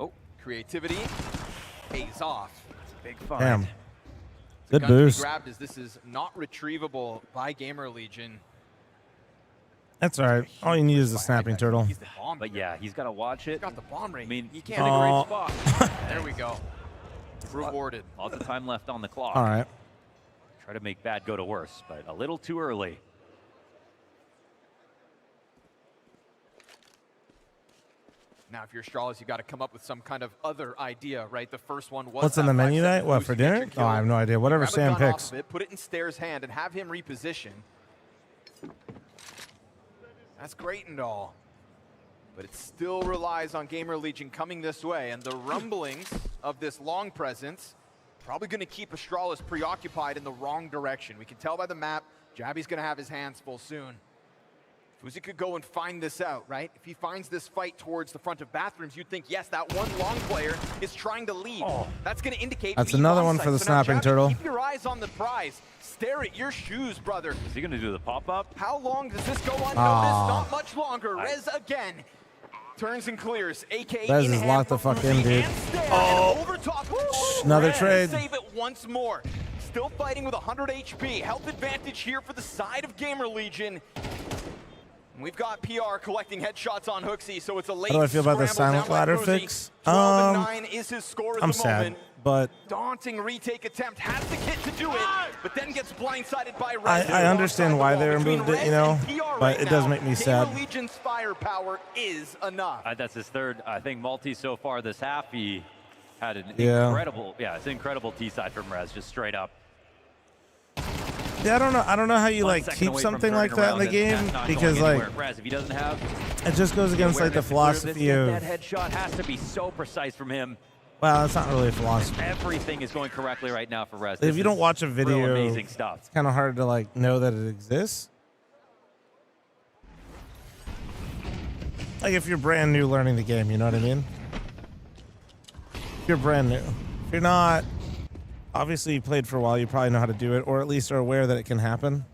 Oh, creativity pays off. It's a big find. Damn. The Good gun to be boost. grabbed as this is not retrievable by Gamer Legion. That's all right. All you need is a snapping turtle. He's the bomb. But yeah, he's got to watch it. He's got the bomb rate. I mean, he he's can't. in a great spot. There we go. Rewarded. Lots of time left on the clock. All right. Try to make bad go to worse, but a little too early. Now, if you're Astralis, you got to come up with some kind of other idea, right? The first one was. What's on the menu tonight? What, for dinner? Oh, I have no idea. Whatever Grab a Sam gun off picks. of it, put it in Stair's hand and have him reposition. That's great and all. But it still relies on Gamer Legion coming this way, and the rumblings of this long presence probably going to keep Astralis preoccupied in the wrong direction. We can tell by the map, Jabby's going to have his hands full soon. Fuzi could go and find this out, right? If he finds this fight towards the front of bathrooms, you'd think, yes, that one long player is trying to leave. That's going to indicate That's lead another on one site. for the So now, snapping Jabby, turtle. Keep your eyes on the prize. Stare at your shoes, brother. Is he going to do the pop-up? How long does this go unnoticed? Not much longer. Rez again. Turns and clears. AK Rez in is hand locked the for fuck Fuzi in, dude. and Stair, Oh. and over top. Another Rez trade. Save it once more. still fighting with 100 HP. Health advantage here for the side of Gamer Legion. We've got PR collecting headshots on Hooksy, so it's a late How do I feel about the scramble silent down by ladder Rosie. fix? 12-9 is his score at I'm the sad, moment. but Daunting retake attempt, has the kit to do it, but then gets blindsided by Red. I understand why they removed it, you know, but it does make me sad. Gamer Legion's firepower is enough. That's his third, I think, multi so far this half. He had an incredible, it's an incredible T-side from Rez, just straight up. Yeah, I don't know how you like keep something like that in the game, because like Rez, if he doesn't have it just goes against like the philosophy of that headshot has to be so precise from him. Well, that's not really a philosophy. Everything is going correctly right now for Rez. If you don't watch a video, amazing stuff. It's kind of hard to like know that it exists. Like if you're brand new learning the game, you know what I mean? If you're brand new. If you're not, obviously you played for a while, you probably know how to do it, or at least are aware that it can happen.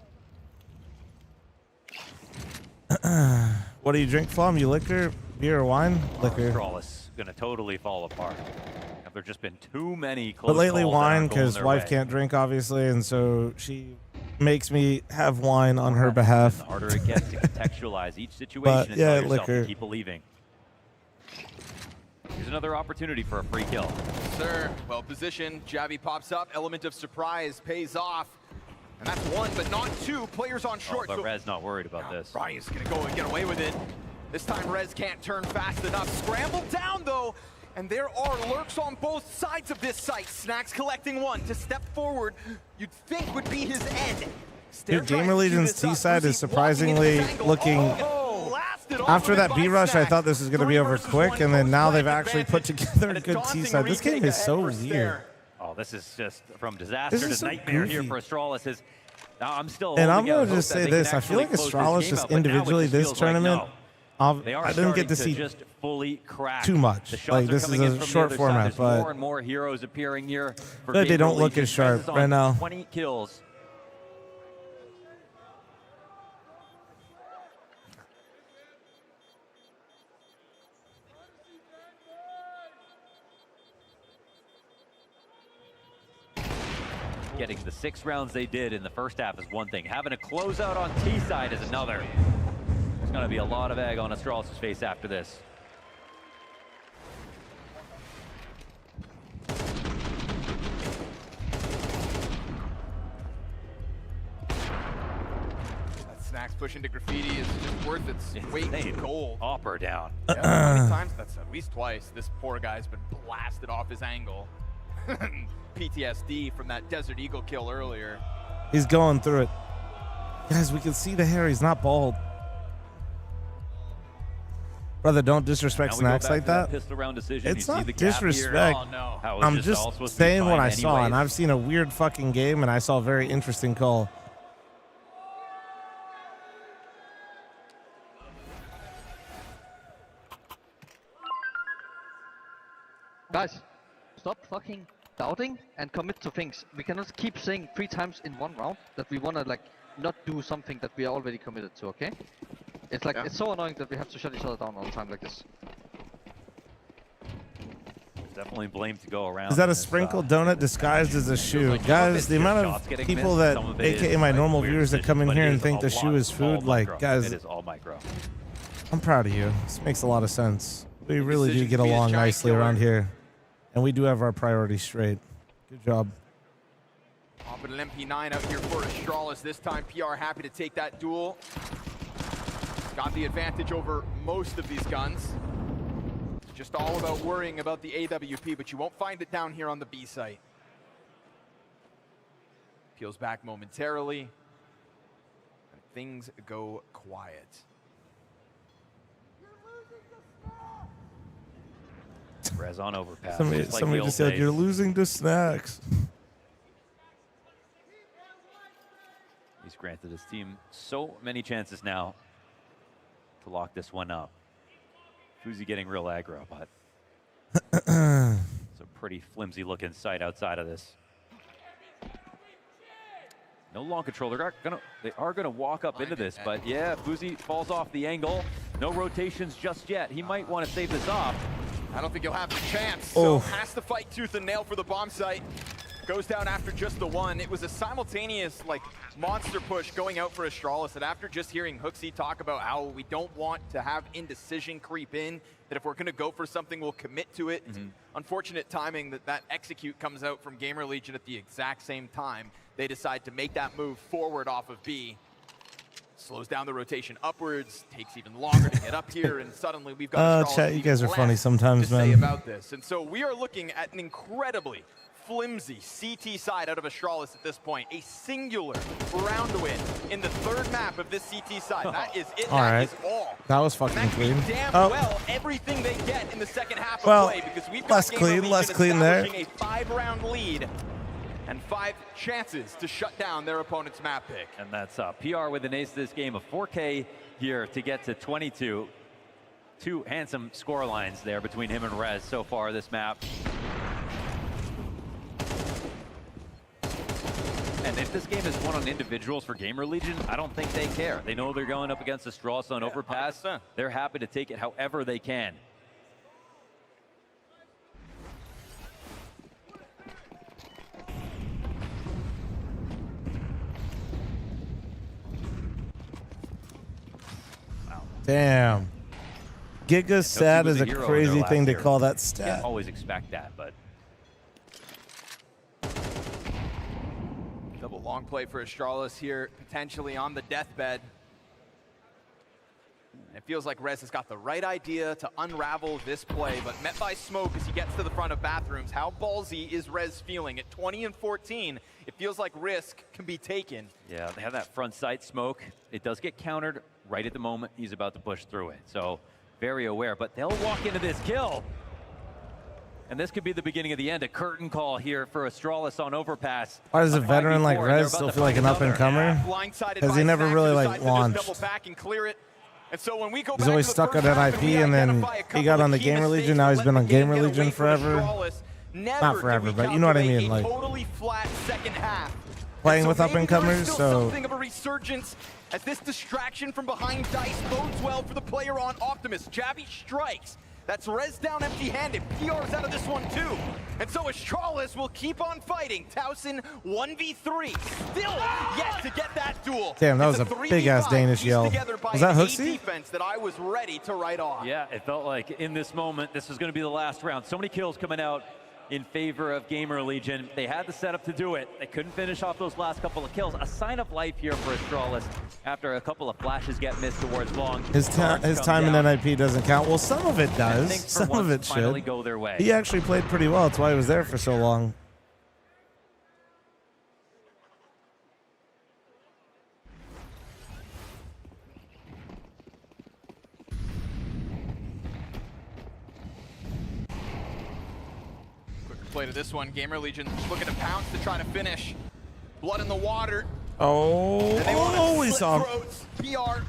What do you drink, fl0m? You liquor, beer, or wine? Liquor. Astralis gonna totally fall apart. Have there just been too many close But lately calls wine, because wife can't drink, obviously, and so she makes me have wine on her behalf. The harder it gets to contextualize each situation But, and yeah, tell yourself liquor. to keep believing. Here's another opportunity for a free kill. Sir, well positioned. Javi pops up. Element of surprise pays off. And that's one, but not two players on short. But Rez not worried about this. Ryan's gonna go and get away with it. This time Rez can't turn fast enough. Scrambled down though, and there are lurks on both sides of this site. Snacks collecting one to step forward. You'd think would be his end. Dude, Gamer Legion's T-side is surprisingly looking... After that B-rush, I thought this was going to be over quick, and then now they've actually put together a good T-side. This game is so weird. Oh, this is just from disaster to nightmare here for Astralis. I'm still. And I'm going to just say this. I feel like Astralis just individually this tournament, I didn't get to see just fully crack. too much. Like, this is a short format, but more and more heroes appearing here. But they don't look as sharp right now. 20 kills. Getting the 6 rounds they did in the first half is one thing. Having a closeout on T-side is another. There's going to be a lot of egg on Astralis' face after this. That Snacks push into Graffiti is just worth its weight in gold. Opper down. Yeah, how many times? That's at least twice. This poor guy's been blasted off his angle. PTSD from that Desert Eagle kill earlier. He's going through it. Guys, we can see the hair. He's not bald. Brother, don't disrespect Snacks like that. Pistol round decision. It's not disrespect. Oh, no. I'm just saying what I saw, and I've seen a weird fucking game, and I saw a very interesting call. Guys, stop fucking doubting and commit to things. We cannot keep saying 3 times in one round that we wanna like not do something that we are already committed to, okay? It's like it's so annoying that we have to shut each other down all the time like this. Definitely blame to go around. Is that a sprinkled donut disguised as a shoe? Guys, the amount of people that, aka my normal viewers, that come in here and think the shoe is food, like, guys, it is all micro. I'm proud of you. This makes a lot of sense. We really do get along nicely around here. And we do have our priorities straight. Good job. Off an MP9 out here for Astralis. This time PR happy to take that duel. Got the advantage over most of these guns. It's just all about worrying about the AWP, but you won't find it down here on the B site. Peels back momentarily. And things go quiet. Rez on overpass. Somebody just said, you're losing to Snacks. He's granted his team so many chances now to lock this one up. fl0m getting real aggro, but it's a pretty flimsy looking sight outside of this. No long control. They are gonna walk up into this, but yeah, fl0m falls off the angle. No rotations just yet. He might want to save this off. I don't think he'll have the chance, so has to fight tooth and nail for the bomb site. goes down after just the one. It was a simultaneous, like, monster push going out for Astralis, and after just hearing Hooksy talk about how we don't want to have indecision creep in, that if we're going to go for something, we'll commit to it. Unfortunate timing that execute comes out from Gamer Legion at the exact same time. They decide to make that move forward off of B. Slows down the rotation upwards, takes even longer to get up here, and suddenly we've got chat, you guys are funny sometimes, to say man. about this. And so we are looking at an incredibly flimsy CT side out of Astralis at this point. A singular round win in the third map of this CT side. That is it. All That right. is all. That was fucking And that could be clean. damn Oh. well everything they get in the second half Well, of play, because we've got less Gamer clean, Legion less clean there. establishing a 5-round lead and 5 chances to shut down their opponent's map pick. And that's PR with an ace this game of 4K here to get to 22. Two handsome score lines there between him and Rez so far this map. And if this game is won on individuals for Gamer Legion, I don't think they care. They know they're going up against Astralis on Overpass. 100%. They're happy to take it however they can. Damn. Giga stat is a crazy thing to call that You stat. can't always expect that, but Double long play for Astralis here, potentially on the deathbed. It feels like Rez has got the right idea to unravel this play, but met by smoke as he gets to the front of bathrooms. How ballsy is Rez feeling? At 20 and 14, it feels like risk can be taken. yeah, they have that front sight smoke. It does get countered right at the moment he's about to push through it. So very aware, but they'll walk into this kill. And this could be the beginning of the end. A curtain call here for Astralis on Overpass. Why does a On veteran like 5v4, they're Rez about still to feel like an find up-and-comer? Blindsided Because by he never Snack, really who like decides to just launched. double back and clear it. And so when we go He's back always to the stuck first at half NIP, we and then identify a he couple got on of the key Gamer mistakes Legion. Now that he's let been the on game Gamer get Legion away from forever. Astralis. Never Not did forever, we but you know what I calculate mean. a Like totally flat second half. playing And with so maybe there up-and-comers, is still so something of a resurgence as this distraction from behind Dice bodes well for the player on Optimus. Javi strikes. That's Rez down empty-handed. PR's out of this one too. And so Astralis will keep on fighting. Towson 1v3. Still yet to get that duel. Damn, that It's was a 3v5 big-ass Danish pieced yell. together by Was that an A Hooksy? defense that I was ready to write off. Yeah, it felt like in this moment, this was going to be the last round. So many kills coming out in favor of Gamer Legion. They had the setup to do it. They couldn't finish off those last couple of kills. A sign of life here for Astralis after a couple of flashes get missed towards long. his time in NIP doesn't count. Well, some of it does. things for Some of once it finally should. go their way. He actually played pretty well. That's why he was there for so long. Quicker play to this one. Gamer Legion looking to pounce to try to finish. Blood in the water. Oh, And they want to we slit saw him. throats. PR,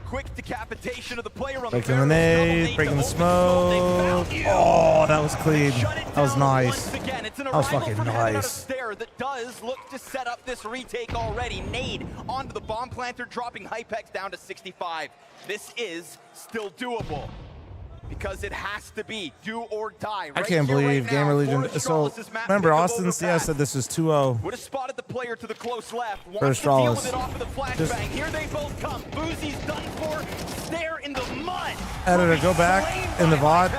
quick decapitation of the player on Breaking the the nade, breaking the smoke. Oh, that was clean. That was nice. That was fucking nice. Stare that does look to set up this retake already. Nade onto the bomb planter, dropping Hypex down to 65. This is still doable. Because it has to be do or die. I can't believe Gamer Legion. So remember, Austin CS said this was 2-0 Would have spotted the player to the close left. for Wants to deal with Astralis. it off of the flashbang. Here they both come. Boozy's done for. Stare in the mud. Editor, go back in the VOD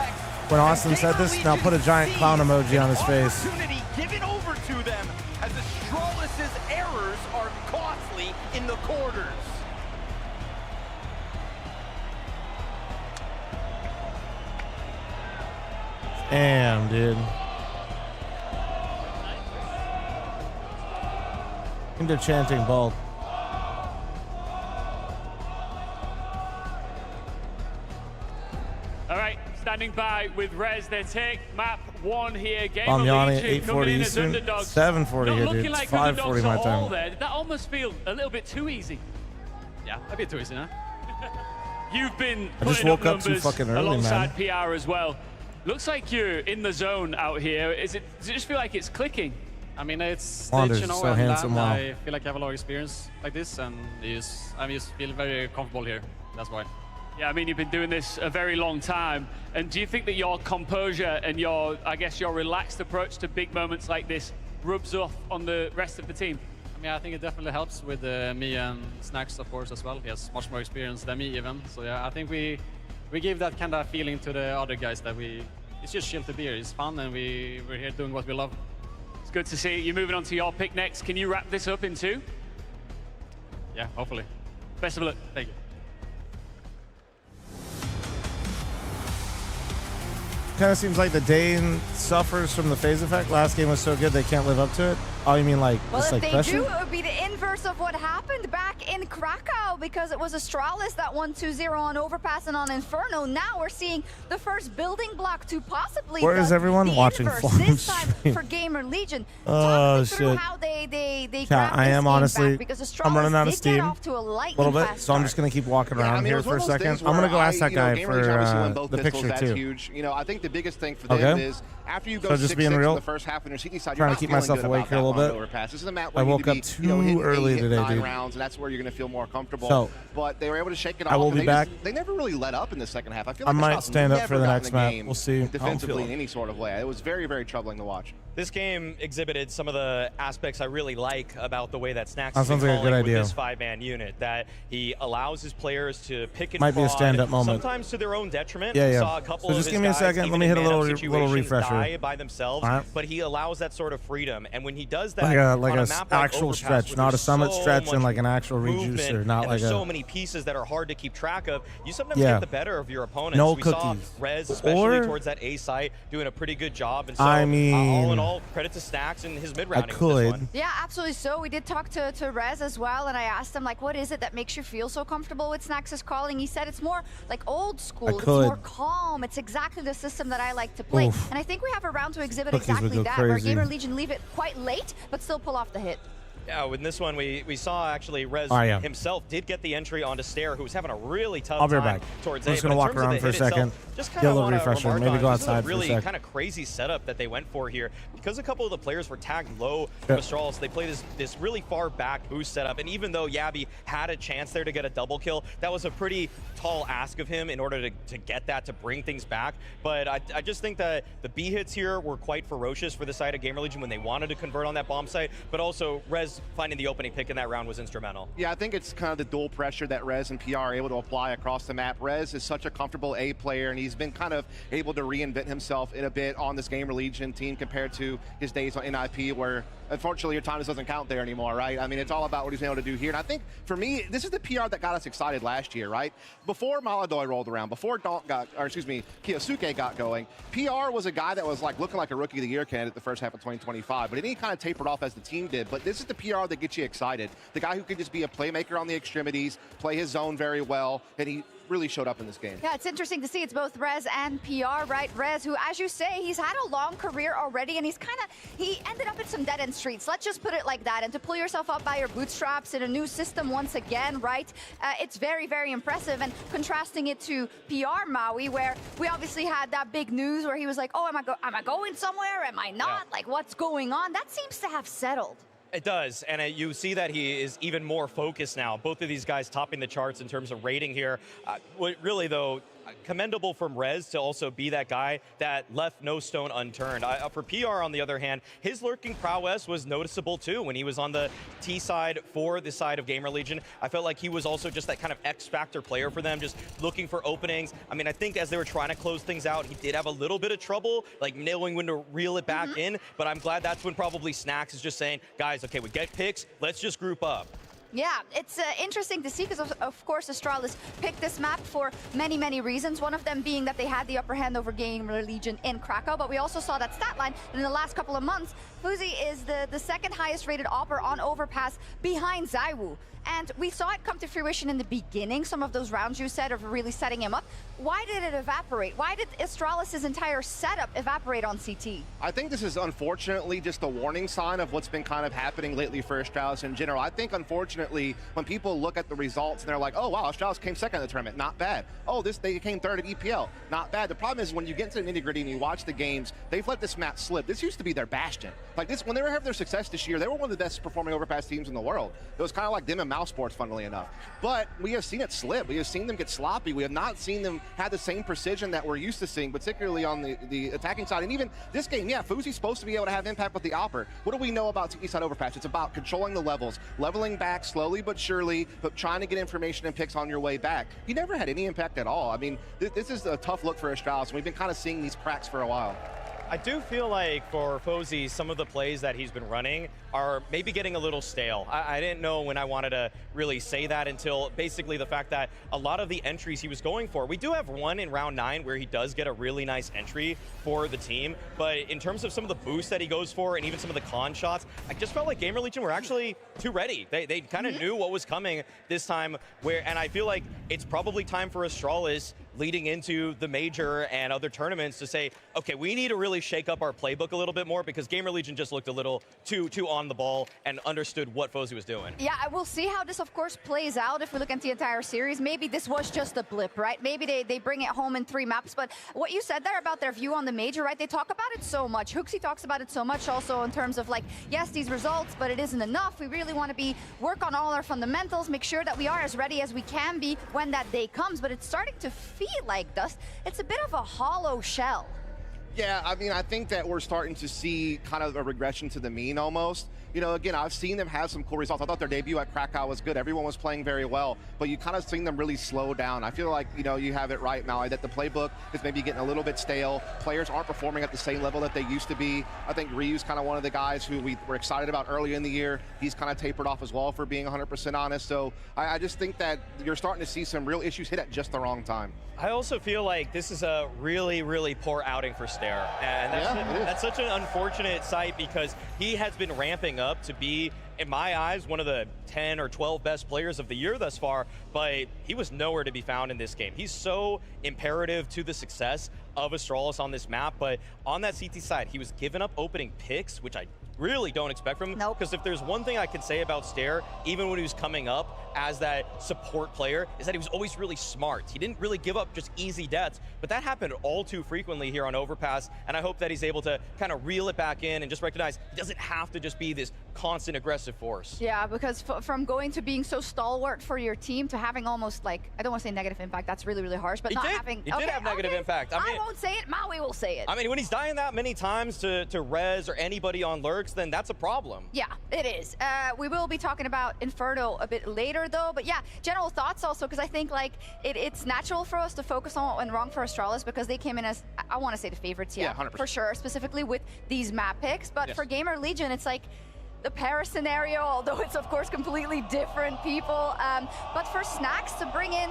when Austin said this. Now put a giant clown emoji on his face. Opportunity given over to them as Astralis' errors are costly in the quarters. Damn, dude. Into chanting ball. All right, standing by with Rez. They take map 1 here. Gamer Bamyani at Legion coming 8:40 in as Eastern, underdogs. 7:40 Not here, looking dude. It's like 5:40 my underdogs at all time. there. Did that almost feel a little bit too easy? Yeah, a bit too easy, huh? You've been I just putting woke up too numbers fucking early, alongside PR as well. Looks like you're in the zone out here. Does it just feel like it's clicking? I mean, it's Wander's stage, you know, so and handsome, land, wow. I feel like I have a lot of experience like this, and I just feel very comfortable here. That's why. Yeah, I mean, you've been doing this a very long time. And do you think that your composure and your, I guess, your relaxed approach to big moments like this rubs off on the rest of the team? I mean, I think it definitely helps with me and Snacks, of course, as well. He has much more experience than me even. So yeah, I think we give that kind of feeling to the other guys that it's just chill to be here. It's fun, and we're here doing what we love. It's good to see you moving on to your pick next. Can you wrap this up in 2? Yeah, hopefully. Best of luck. Thank you. Kind of seems like the Dane suffers from the phase effect. Last game was so good they can't live up to it. Oh, you mean like well, just if like they pressure? do, it would be the inverse of what happened back in Krakow, because it was Astralis that won 2-0 on Overpass and on Inferno. Now we're seeing the first building block to possibly Where is everyone watching inverse this time for Gamer Legion. Oh through shit! how they Yeah, I am honestly. because I'm running out of did steam. get off to a little bit, fast so I'm just gonna keep walking around here for a second. I'm gonna go ask that guy for the picture that's too. Huge. You know, I think the biggest thing for them is after you go so just 6-6 being real, in the first half on your CT side, trying you're to keep not myself feeling awake good here a about little that bit. overpass. This is a map I where you woke need up to be, hitting too early 8, today, 9 dude. rounds, and that's where you're going to feel more comfortable. So, but they were able to shake it off. I will be back. They never really let up in the second half. I feel I like might Astralis stand up for never the got next in the map. game We'll see. defensively in any sort of way. It was very, very troubling to watch. This game exhibited some of the aspects I really like about the way that Snacks That is sounds like a good calling with idea. this 5-man unit, that he allows his players to pick and Might be a prod, stand-up moment. sometimes to their own detriment. Yeah, We yeah. saw a couple So of just his give me a guys, second. Let even me in hit a man-up little situations, refresher. die by themselves, All right. but he allows that sort of freedom. And when he does that, like on a a map actual like stretch, Overpass, not a there's summit so stretch and much like an actual movement, rejuicer, not and like there's a. so many pieces that are hard to keep track of. You sometimes Yeah. get the better of your opponents. No we saw cookies. Rez, especially Or- towards that A site, doing a pretty good job. And so, I all mean, in all, credit to Snacks and his mid-rounding. I with this could. one. Yeah, absolutely. So we did talk to Rez as well, and I asked him, like, what is it that makes you feel so comfortable with Snacks' calling? He said it's more like old school. It's could. more calm. It's exactly the system that I like to play. Oof. And I think we have a round to exhibit Cookies would exactly go that, where crazy. Gamer Legion leave it quite late, but still pull off the hit. Yeah, with this one, we saw actually Rez himself did get the entry onto Stair, who was having a really tough I'll be time right back. towards I'm A. just gonna But in walk terms of around the for a hit itself, second. just Get kind a of little want to refresher. remark Maybe on go this is outside a for a really sec. kind of crazy setup that they went for here. Because a couple of the players were tagged low from Astralis, they played this really far back boost setup. And even though Yabby had a chance there to get a double kill, that was a pretty tall ask of him in order to get that, to bring things back. But I just think that the B hits here were quite ferocious for the side of Gamer Legion when they wanted to convert on that bomb site. But also, Rez finding the opening pick in that round was instrumental. Yeah, I think it's kind of the dual pressure that Rez and PR are able to apply across the map. Rez is such a comfortable A player, and he's been kind of able to reinvent himself in a bit on this Gamer Legion team compared to his days on NIP, where unfortunately your time just doesn't count there anymore, right? I mean, it's all about what he's been able to do here. And I think for me, this is the PR that got us excited last year, right? Before Maladoy rolled around, before Kiyosuke got going, PR was a guy that was like looking like a Rookie of the Year candidate the first half of 2025, but it didn't kind of tapered off as the team did. But this is the PR that gets you excited. The guy who can just be a playmaker on the extremities, play his zone very well, and he really showed up in this game. Yeah, it's interesting to see. It's both Rez and PR, right? Rez, who, as you say, he's had a long career already, and he ended up in some dead-end streets. Let's just put it like that. And to pull yourself up by your bootstraps in a new system once again, right? It's very, very impressive. And contrasting it to PR Maui, where we obviously had that big news where he was like, oh, am I going somewhere? Am I not? Yeah. Like, what's going on? That seems to have settled. It does, and you see that he is even more focused now. Both of these guys topping the charts in terms of rating here. What really, though, commendable from Rez to also be that guy that left no stone unturned. For PR, on the other hand, his lurking prowess was noticeable too when he was on the T side for the side of Gamer Legion. I felt like he was also just that kind of X-factor player for them, just looking for openings. I mean, I think as they were trying to close things out, he did have a little bit of trouble, like knowing when to reel it back in, but I'm glad that's when probably Snacks is just saying, guys, okay, we get picks, let's just group up. Yeah, it's interesting to see because, of course, Astralis picked this map for many, many reasons. One of them being that they had the upper hand over Gamer Legion in Krakow, but we also saw that stat line. And in the last couple of months, fl0m is the second highest rated opper on Overpass behind ZywOo. And we saw it come to fruition in the beginning, some of those rounds you said of really setting him up. Why did it evaporate? Why did Astralis' entire setup evaporate on CT? I think this is unfortunately just a warning sign of what's been kind of happening lately for Astralis in general. I think unfortunately when people look at the results and they're like, oh wow, Astralis came second in the tournament, not bad. Oh, they came third at EPL, not bad. The problem is when you get into the nitty-gritty and you watch the games, they've let this map slip. This used to be their bastion. Like this, when they were having their success this year, they were one of the best performing overpass teams in the world. It was kind of like them and Mouse Sports, funnily enough. But we have seen it slip. We have seen them get sloppy. We have not seen them have the same precision that we're used to seeing, particularly on the attacking side. And even this game, yeah, Fuzi's supposed to be able to have impact with the Alper. What do we know about Tiki side overpass? It's about controlling the levels, leveling back slowly but surely, but trying to get information and picks on your way back. He never had any impact at all. I mean, this is a tough look for Astralis, and we've been kind of seeing these cracks for a while. I do feel like for Fozy, some of the plays that he's been running are maybe getting a little stale. I didn't know when I wanted to really say that until basically the fact that a lot of the entries he was going for, we do have one in round 9 where he does get a really nice entry for the team, but in terms of some of the boosts that he goes for and even some of the con shots, I just felt like Gamer Legion were actually too ready. They kind of knew what was coming this time, and I feel like it's probably time for Astralis leading into the major and other tournaments to say, okay, we need to really shake up our playbook a little bit more because Gamer Legion just looked a little too on the ball and understood what Fozy was doing. Yeah, we'll see how this, of course, plays out if we look at the entire series. Maybe this was just a blip, right? Maybe they bring it home in 3 maps, but what you said there about their view on the major, right? They talk about it so much. Hooksy talks about it so much also in terms of like, yes, these results, but it isn't enough. We really want to work on all our fundamentals, make sure that we are as ready as we can be when that day comes, but it's starting to feel like, Dust, it's a bit of a hollow shell. Yeah, I mean, I think that we're starting to see kind of a regression to the mean almost. You know, again, I've seen them have some cool results. I thought their debut at Krakow was good. Everyone was playing very well, but you kind of seen them really slow down. I feel like, you know, you have it right, Maui, that the playbook is maybe getting a little bit stale. Players aren't performing at the same level that they used to be. I think Ryu's kind of one of the guys who we were excited about earlier in the year. He's kind of tapered off as well, for being 100% honest. So I just think that you're starting to see some real issues hit at just the wrong time. I also feel like this is a really poor outing for Stair. And that's such an unfortunate sight because he has been ramping up to be, in my eyes, one of the 10 or 12 best players of the year thus far, but he was nowhere to be found in this game. He's so imperative to the success of Astralis on this map, but on that CT side, he was giving up opening picks, which I really don't expect from him. Nope. Because if there's one thing I could say about Stair, even when he was coming up as that support player, is that he was always really smart. He didn't really give up just easy deaths, but that happened all too frequently here on Overpass, and I hope that he's able to kind of reel it back in and just recognize he doesn't have to just be this constant aggressive force. Yeah, because from going to being so stalwart for your team to having almost like, I don't want to say negative impact, that's really harsh, but not having... He did have negative impact. I won't say it, Maui will say it. I mean, when he's dying that many times to Rez or anybody on lurks, then that's a problem. Yeah, it is. We will be talking about Inferno a bit later though, but yeah, general thoughts also, because I think like it's natural for us to focus on what went wrong for Astralis because they came in as, I want to say the favorites, yeah 100%. For sure, specifically with these map picks, but for Gamer Legion, it's like the Paris scenario, although it's of course completely different people, but for Snacks to bring in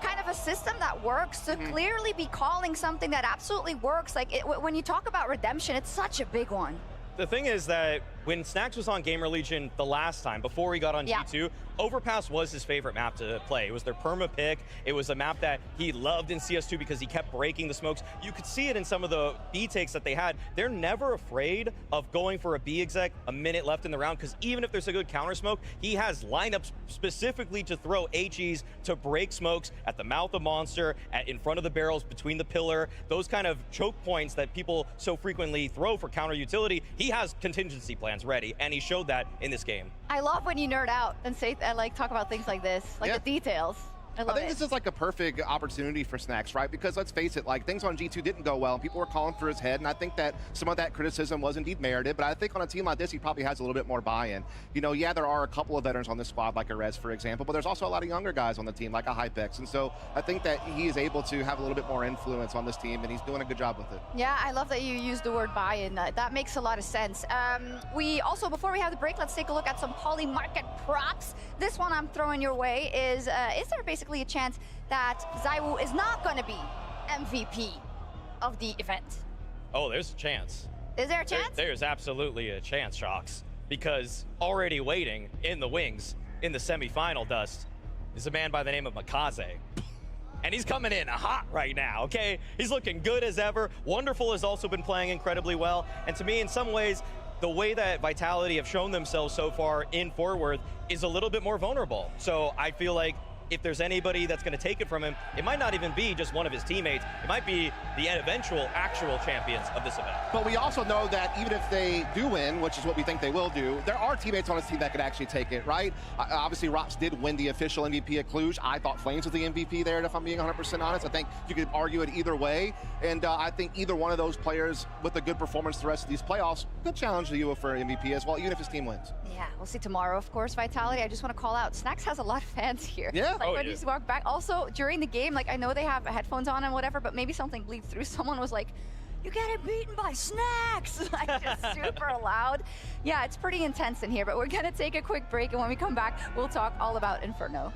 kind of a system that works, to clearly be calling something that absolutely works, like when you talk about redemption, it's such a big one. The thing is that when Snacks was on Gamer Legion the last time, before he got on G2, Overpass was his favorite map to play. It was their perma pick. It was a map that he loved in CS2 because he kept breaking the smokes. You could see it in some of the B takes that they had. They're never afraid of going for a B exec a minute left in the round because even if there's a good counter smoke, he has lineups specifically to throw HEs to break smokes at the mouth of Monster, in front of the barrels, between the pillar, those kind of choke points that people so frequently throw for counter utility. He has contingency plans ready, and he showed that in this game. I love when you nerd out and say like talk about things like this, like the details. I think this is like a perfect opportunity for Snacks, right? Because let's face it, like things on G2 didn't go well, and people were calling for his head, and I think that some of that criticism was indeed merited, but I think on a team like this, he probably has a little bit more buy-in. You know, yeah, there are a couple of veterans on this squad, like a Rez, for example, but there's also a lot of younger guys on the team, like a Hypex, and so I think that he is able to have a little bit more influence on this team, and he's doing a good job with it. Yeah, I love that you used the word buy-in. That makes a lot of sense. We also, before we have the break, let's take a look at some Poly Market props. This one I'm throwing your way is there basically a chance that ZywOo is not going to be MVP of the event? Oh, there's a chance. Is there a chance? There's absolutely a chance, Shocks, because already waiting in the wings in the semifinal, Dust, is a man by the name of Makaze. And he's coming in hot right now, okay? He's looking good as ever. Wonderful has also been playing incredibly well. And to me, in some ways, the way that Vitality have shown themselves so far in Fort Worth is a little bit more vulnerable. So I feel like if there's anybody that's going to take it from him, it might not even be just one of his teammates. It might be the eventual actual champions of this event. But we also know that even if they do win, which is what we think they will do, there are teammates on his team that could actually take it, right? Obviously, Rops did win the official MVP at Cluj. I thought Flames was the MVP there, if I'm being 100% honest. I think you could argue it either way. And I think either one of those players with a good performance the rest of these playoffs could challenge the UA for MVP as well, even if his team wins. Yeah, we'll see tomorrow, of course. Vitality, I just want to call out, Snacks has a lot of fans here. Yeah. Like when you walk back. Also, during the game, like I know they have headphones on and whatever, but maybe something bleeds through. Someone was like, "You getting beaten by Snacks!" Like just super loud. Yeah, it's pretty intense in here, but we're gonna take a quick break, and when we come back, we'll talk all about Inferno.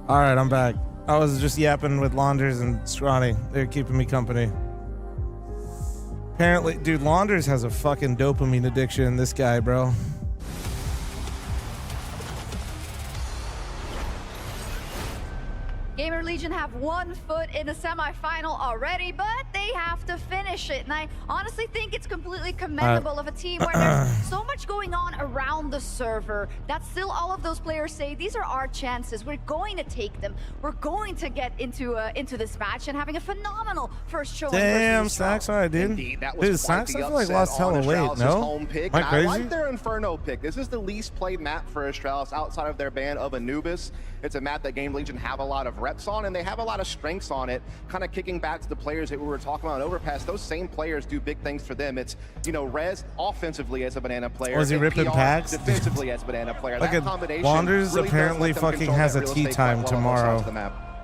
All right, I'm back. I was just yapping with Launders and Scrawny. They're keeping me company. Apparently, dude, Launders has a fucking dopamine addiction, this guy, bro. Gamer Legion have 1 foot in the semifinal already, but they have to finish it. And I honestly think it's completely commendable of a team where there's so much going on around the server that still all of those players say, these are our chances. We're going to take them. We're going to get into this match and having a phenomenal first showing. Damn, Snacks, all right, dude. Indeed, that was Dude, quite Snacks, the I feel like upset lost hella on weight, Astralis' no? home pick. Am I And crazy? I like their Inferno pick. This is the least played map for Astralis outside of their ban of Anubis. It's a map that Game Legion have a lot of reps on, and they have a lot of strengths on it, kind of kicking back to the players that we were talking about on Overpass. Those same players do big things for them. It's, you know, Rez offensively as a banana player. Was he and ripping PR packs? Defensively as a banana player. Look that at combination Launders really does apparently let them fucking control has that a real tea estate quite time well on both tomorrow. sides of the map.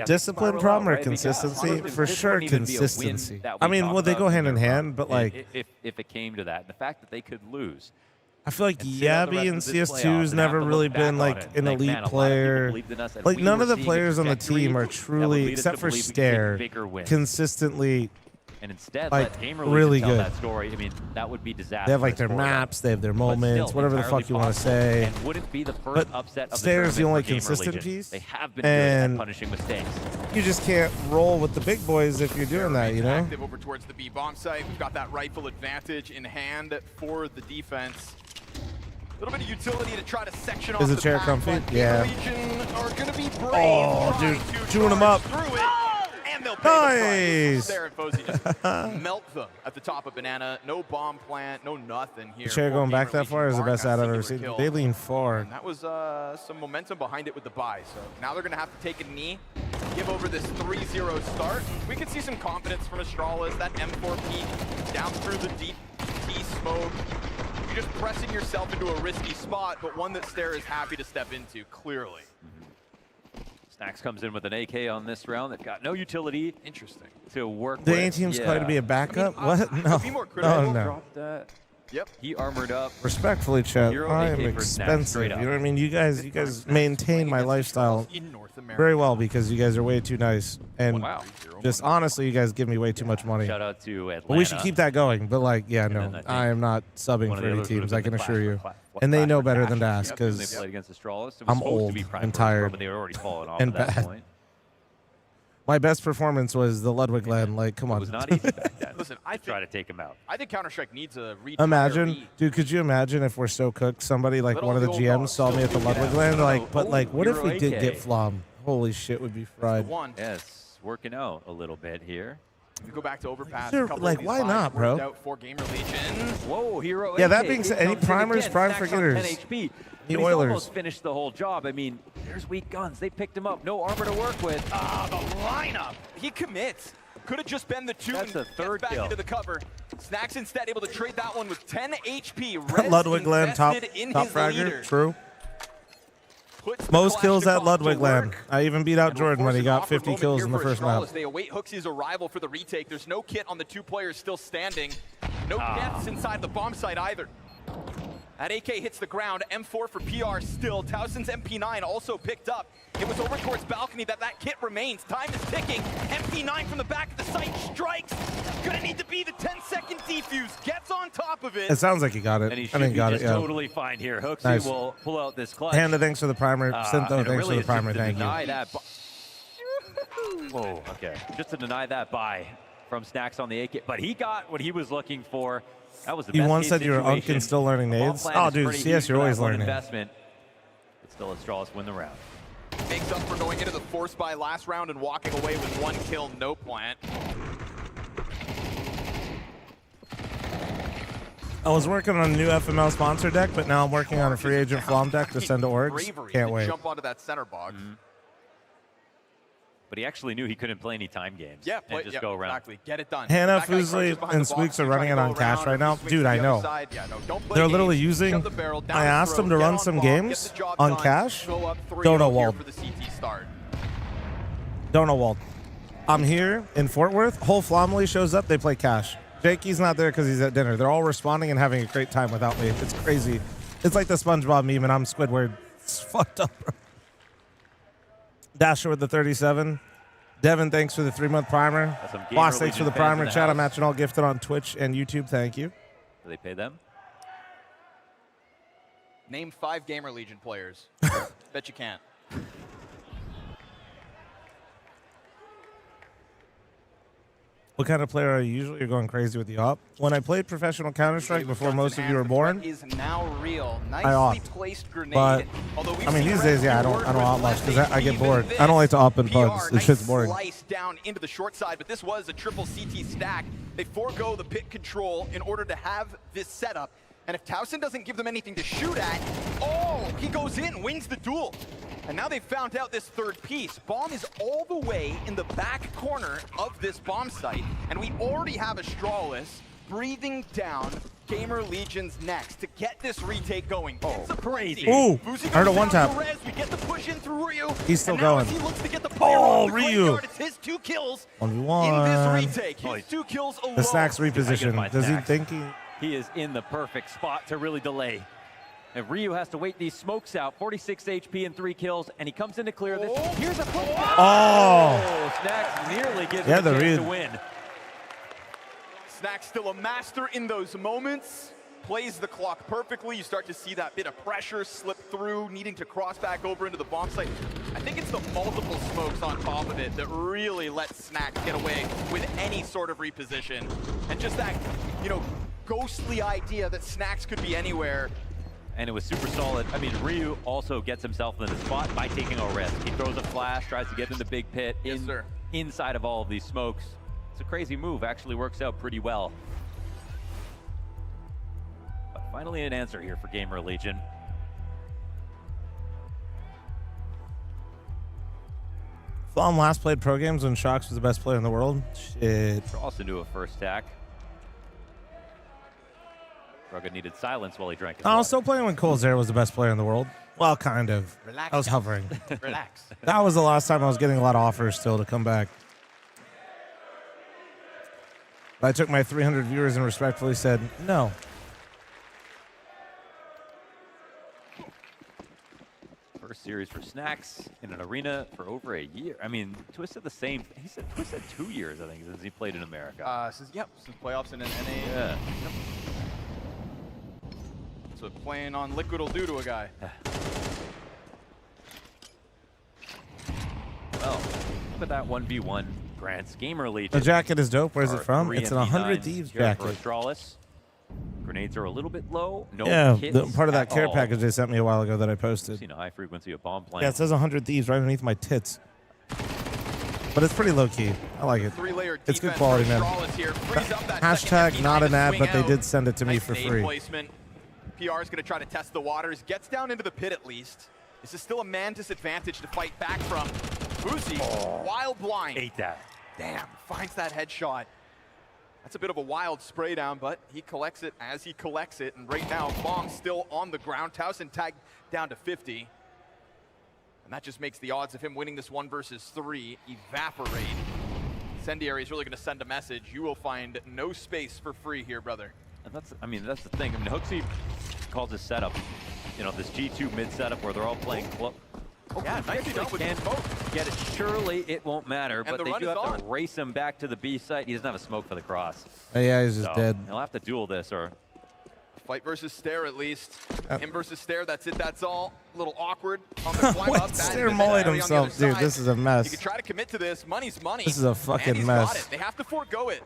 discipline spiral problem out, or right? Because consistency? honestly, For this sure, wouldn't even be a win consistency. that I we mean, talk well, they about go in hand in their hand, run, but like, if it came to that, the fact that they could lose. I feel like and sit out the Yabby rest in of this CS2 playoff has and have never to really look back been on like it. an Like, elite man, a lot of people player. believed in us, and Like we none were of the seeing a players on the trajectory team are that would truly, lead us except to for believe we could take Stare, bigger wins. consistently and instead Like, let Gamer really Legion tell good. that story, I mean, that would be disastrous. They have like their for them. maps, they have their But moments, still, whatever the entirely fuck you want to possible, say. And wouldn't be the first But upset of Stayer's the tournament only for Gamer consistent Legion. piece. They have been And good at punishing mistakes. you just can't roll with the big boys if you're doing that, you know? Active over towards the B bomb site. We've got that rifle advantage in hand for the defense. A little bit of utility to try to section off Is the the chair pack, comfy? but Yeah. Legion are gonna be brave. Oh, trying dude, to chewing them up. charge through it, and they'll pay Nice. the price. Sarah and Fozy just melt them at the top of Banana. No bomb plant, no nothing here. The chair for going back Gamer that far Legion. is the Barring best that ad I've ever singular seen. kill. They lean far. And that was some momentum behind it with the buy. So now they're going to have to take a knee, give over this 3-0 start. We could see some confidence from Astralis. That M4 peak down through the deep T smoke. You're just pressing yourself into a risky spot, but one that Stare is happy to step into, clearly. Snacks comes in with an AK on this round. They've got no utility. Interesting. To work The with. A-team's Yeah. claimed to be a backup? I mean, what? I'll No. be more critical. Oh, no. Drop that. Yep. He armored up. Respectfully, chat, Hero I am AK for Snacks, expensive. straight You up. know what I mean? You guys maintain my lifestyle very well because you guys are way too nice. And Wow. just honestly, you guys give me way too much money. Shout out to Atlanta. But we should keep that going. But like, yeah, And no, then I think I am not subbing one of for the any others teams. would I have can been the assure Clash you. for And they Clash know for better Cash. than to ask Yep, and they because played against Astralis. It was I'm supposed to old be Primer and for them, tired but they were already falling off and at that bad. point. My best performance was the Ludwig land. Like, come on. It was not easy back then. Listen, I try to take him out. I think Counter-Strike needs a Imagine, dude, could you imagine if we're so cooked, somebody like one of the GMs saw me at the Ludwig land, like, but like, what if we did get fl0m? Holy shit, would be fried. Yes, working out a little bit here. We go back to Overpass. Sure, a couple like, of these why buys not, bro? worked out for Gamer Legion. Whoa, Hero Yeah, that AK, being said, it any comes in primers, again, prime Snacks for on 10 getters. HP. The But he's Oilers. almost finished the whole job. I mean, there's weak guns. They picked him up. No armor to work with. Ah, the lineup. He commits. Could have just been the two. That's and a third gets back kill. into the cover. Snacks instead able to trade that one with 10 HP. Rez Ludwig land top invested in top his fragger. leader. True. Puts the Most kills at Kalashnikov Ludwig to land. work. I even beat out And we're Jordan when he forcing got an 50 awkward kills moment in the here first for map. Astralis. They await Hooks' arrival for the retake. There's no kit on the two players still standing. No Ah. deaths inside the bomb site either. That AK hits the ground. M4 for PR still. Towson's MP9 also picked up. It was over towards balcony that kit remains. Time is ticking. MP9 from the back of the site strikes. Gonna need to be the 10-second defuse. Gets on top of it. It sounds like he got it. And he I should didn't be got it just yet. totally fine here. Hooksy Nice. will pull out this clutch. Hannah, thanks for the primer. Syntho, and it thanks really for the is just primer. to Thank you. deny that Whoa, okay. Just to deny that buy from Snacks on the AK. But he got what he was looking for. That was the You best once case said you were situation. Unc and still learning The ball nades. plan Oh, is dude, pretty CS, huge you're for always that one learning. investment. But still, Astralis win the round. Makes up for going into the force buy last round and walking away with one kill, no plant. I was working on a new FML sponsor deck, but now I'm working on a free agent fl0m deck to send to orgs. Bravery Can't to wait. jump onto that center box. But he actually knew he couldn't play any time games. Yeah, and just go around. exactly. Get it done. Hannah, That guy Fusely, crunches behind and the box, Squeaks are you running try it to on go cash around, right or now. swings Dude, to I the know. other side. Yeah, no, don't play They're games. literally Shut using. the barrel, down I the asked them to throat, run get some on ball, games get the job on done, cash. go up 3-0 Don't know here Wald. for the CT start. Don't know Wald. I'm here in Fort Worth. Whole Flomley shows up. They play cash. Jakey's not there because he's at dinner. They're all responding and having a great time without me. It's crazy. It's like the SpongeBob meme, and I'm Squidward. It's fucked up, bro. Dasher with the 37. Devin, thanks for the 3-month primer. some Gamer Boss, thanks for Legion the fans primer. in the Chat, I'm house. matching all gifted on Twitch and YouTube. Thank you. Do they pay them? Name 5 Gamer Legion players. Bet you can't. What kind of player are you usually? You're going crazy with the op. When I played professional Counter-Strike before most of you were born, Is now real. I Nicely opt. placed grenade. But Although we've I mean, seen these Red days, yeah, I do don't work op with much because Leslie. I get Even bored. this, I don't like to op in PR, bugs. This nice shit's boring. Slice down into the short side, but this was a triple CT stack. They forego the pit control in order to have this setup. And if Towson doesn't give them anything to shoot at, oh, he goes in, wins the duel. And now they've found out this third piece. Bomb is all the way in the back corner of this bomb site. And we already have Astralis breathing down Gamer Legion's next to get this retake going. Oh, crazy. Ooh, I heard a one-tap. We get the push in through Ryu. He's still and now going. as he looks to get the player Oh, off the Ryu. graveyard, it's his 2 kills 1v1. in this retake. His 2 kills alone. The Snacks reposition. Does he Snacks. think he... He is in the perfect spot to really delay. And Ryu has to wait these smokes out. 46 HP and 3 kills, and he comes in to clear this. Here's a putback. Oh. Snacks nearly gives Yeah, him the a chance read. to win. Snack still a master in those moments. Plays the clock perfectly. You start to see that bit of pressure slip through, needing to cross back over into the bomb site. I think it's the multiple smokes on top of it that really lets Snack get away with any sort of reposition. And just that, you know, ghostly idea that Snacks could be anywhere. And it was super solid. I mean, Ryu also gets himself in the spot by taking a risk. He throws a flash, tries to get in the big pit inside of all of these smokes. It's a crazy move, actually works out pretty well. But finally an answer here for Gamer Legion. fl0m last played pro games when Shox was the best player in the world. Shit. Also do a first stack. Rugged needed silence while he drank his I was water. still playing when Colzera was the best player in the world. Well, kind of. Relax, I was guys. hovering. Relax. That was the last time I was getting a lot of offers still to come back. But I took my 300 viewers and respectfully said, no. First series for Snacks in an arena for over a year. I mean, Twisted the same. He said Twisted 2 years, I think, since he played in America. Since playoffs in an NA. Yeah. That's what playing on Liquid will do to a guy. Well, look at that 1v1 Grants. Gamer Legion. The jacket is dope. Where's it are from? 3 It's an MP9s 100 Thieves here for jacket. Astralis. Grenades are a little bit low. No Yeah, kits part of that at care all. package they sent me a while ago that I posted. Seen a high frequency of bomb playing. Yeah, it says 100 Thieves right underneath my tits. But it's pretty low key. I like it. It's good quality, man. Hashtag not an ad, but they did send it to me for free. Placement. PR is going to try to test the waters. Gets down into the pit at least. This is still a man disadvantage to fight back from. Boozy, wild blind. Ate that. Damn, finds that headshot. That's a bit of a wild spray down, but he collects it as he collects it. And right now, Bomb's still on the ground. Towson tagged down to 50. And that just makes the odds of him winning this 1 versus 3 evaporate. Incendiary is really going to send a message. You will find no space for free here, brother. And that's, I mean, that's the thing. I mean, Hooksy calls his setup, you know, this G2 mid setup where they're all playing close. Yeah, nicely done with the smoke. Get it. Surely it won't matter, And but the they run do is have to on. race him back to the B site. He doesn't have a smoke for the cross. Yeah, he's just So dead. He'll have to duel this or... Fight versus Stare at least. Him versus Stare, that's it, that's all. A little awkward on the climb up. Stare mullied himself, dude. This is a mess. You can try to commit to this. Money's money. This is a fucking and he's got mess. it. They have to forego it.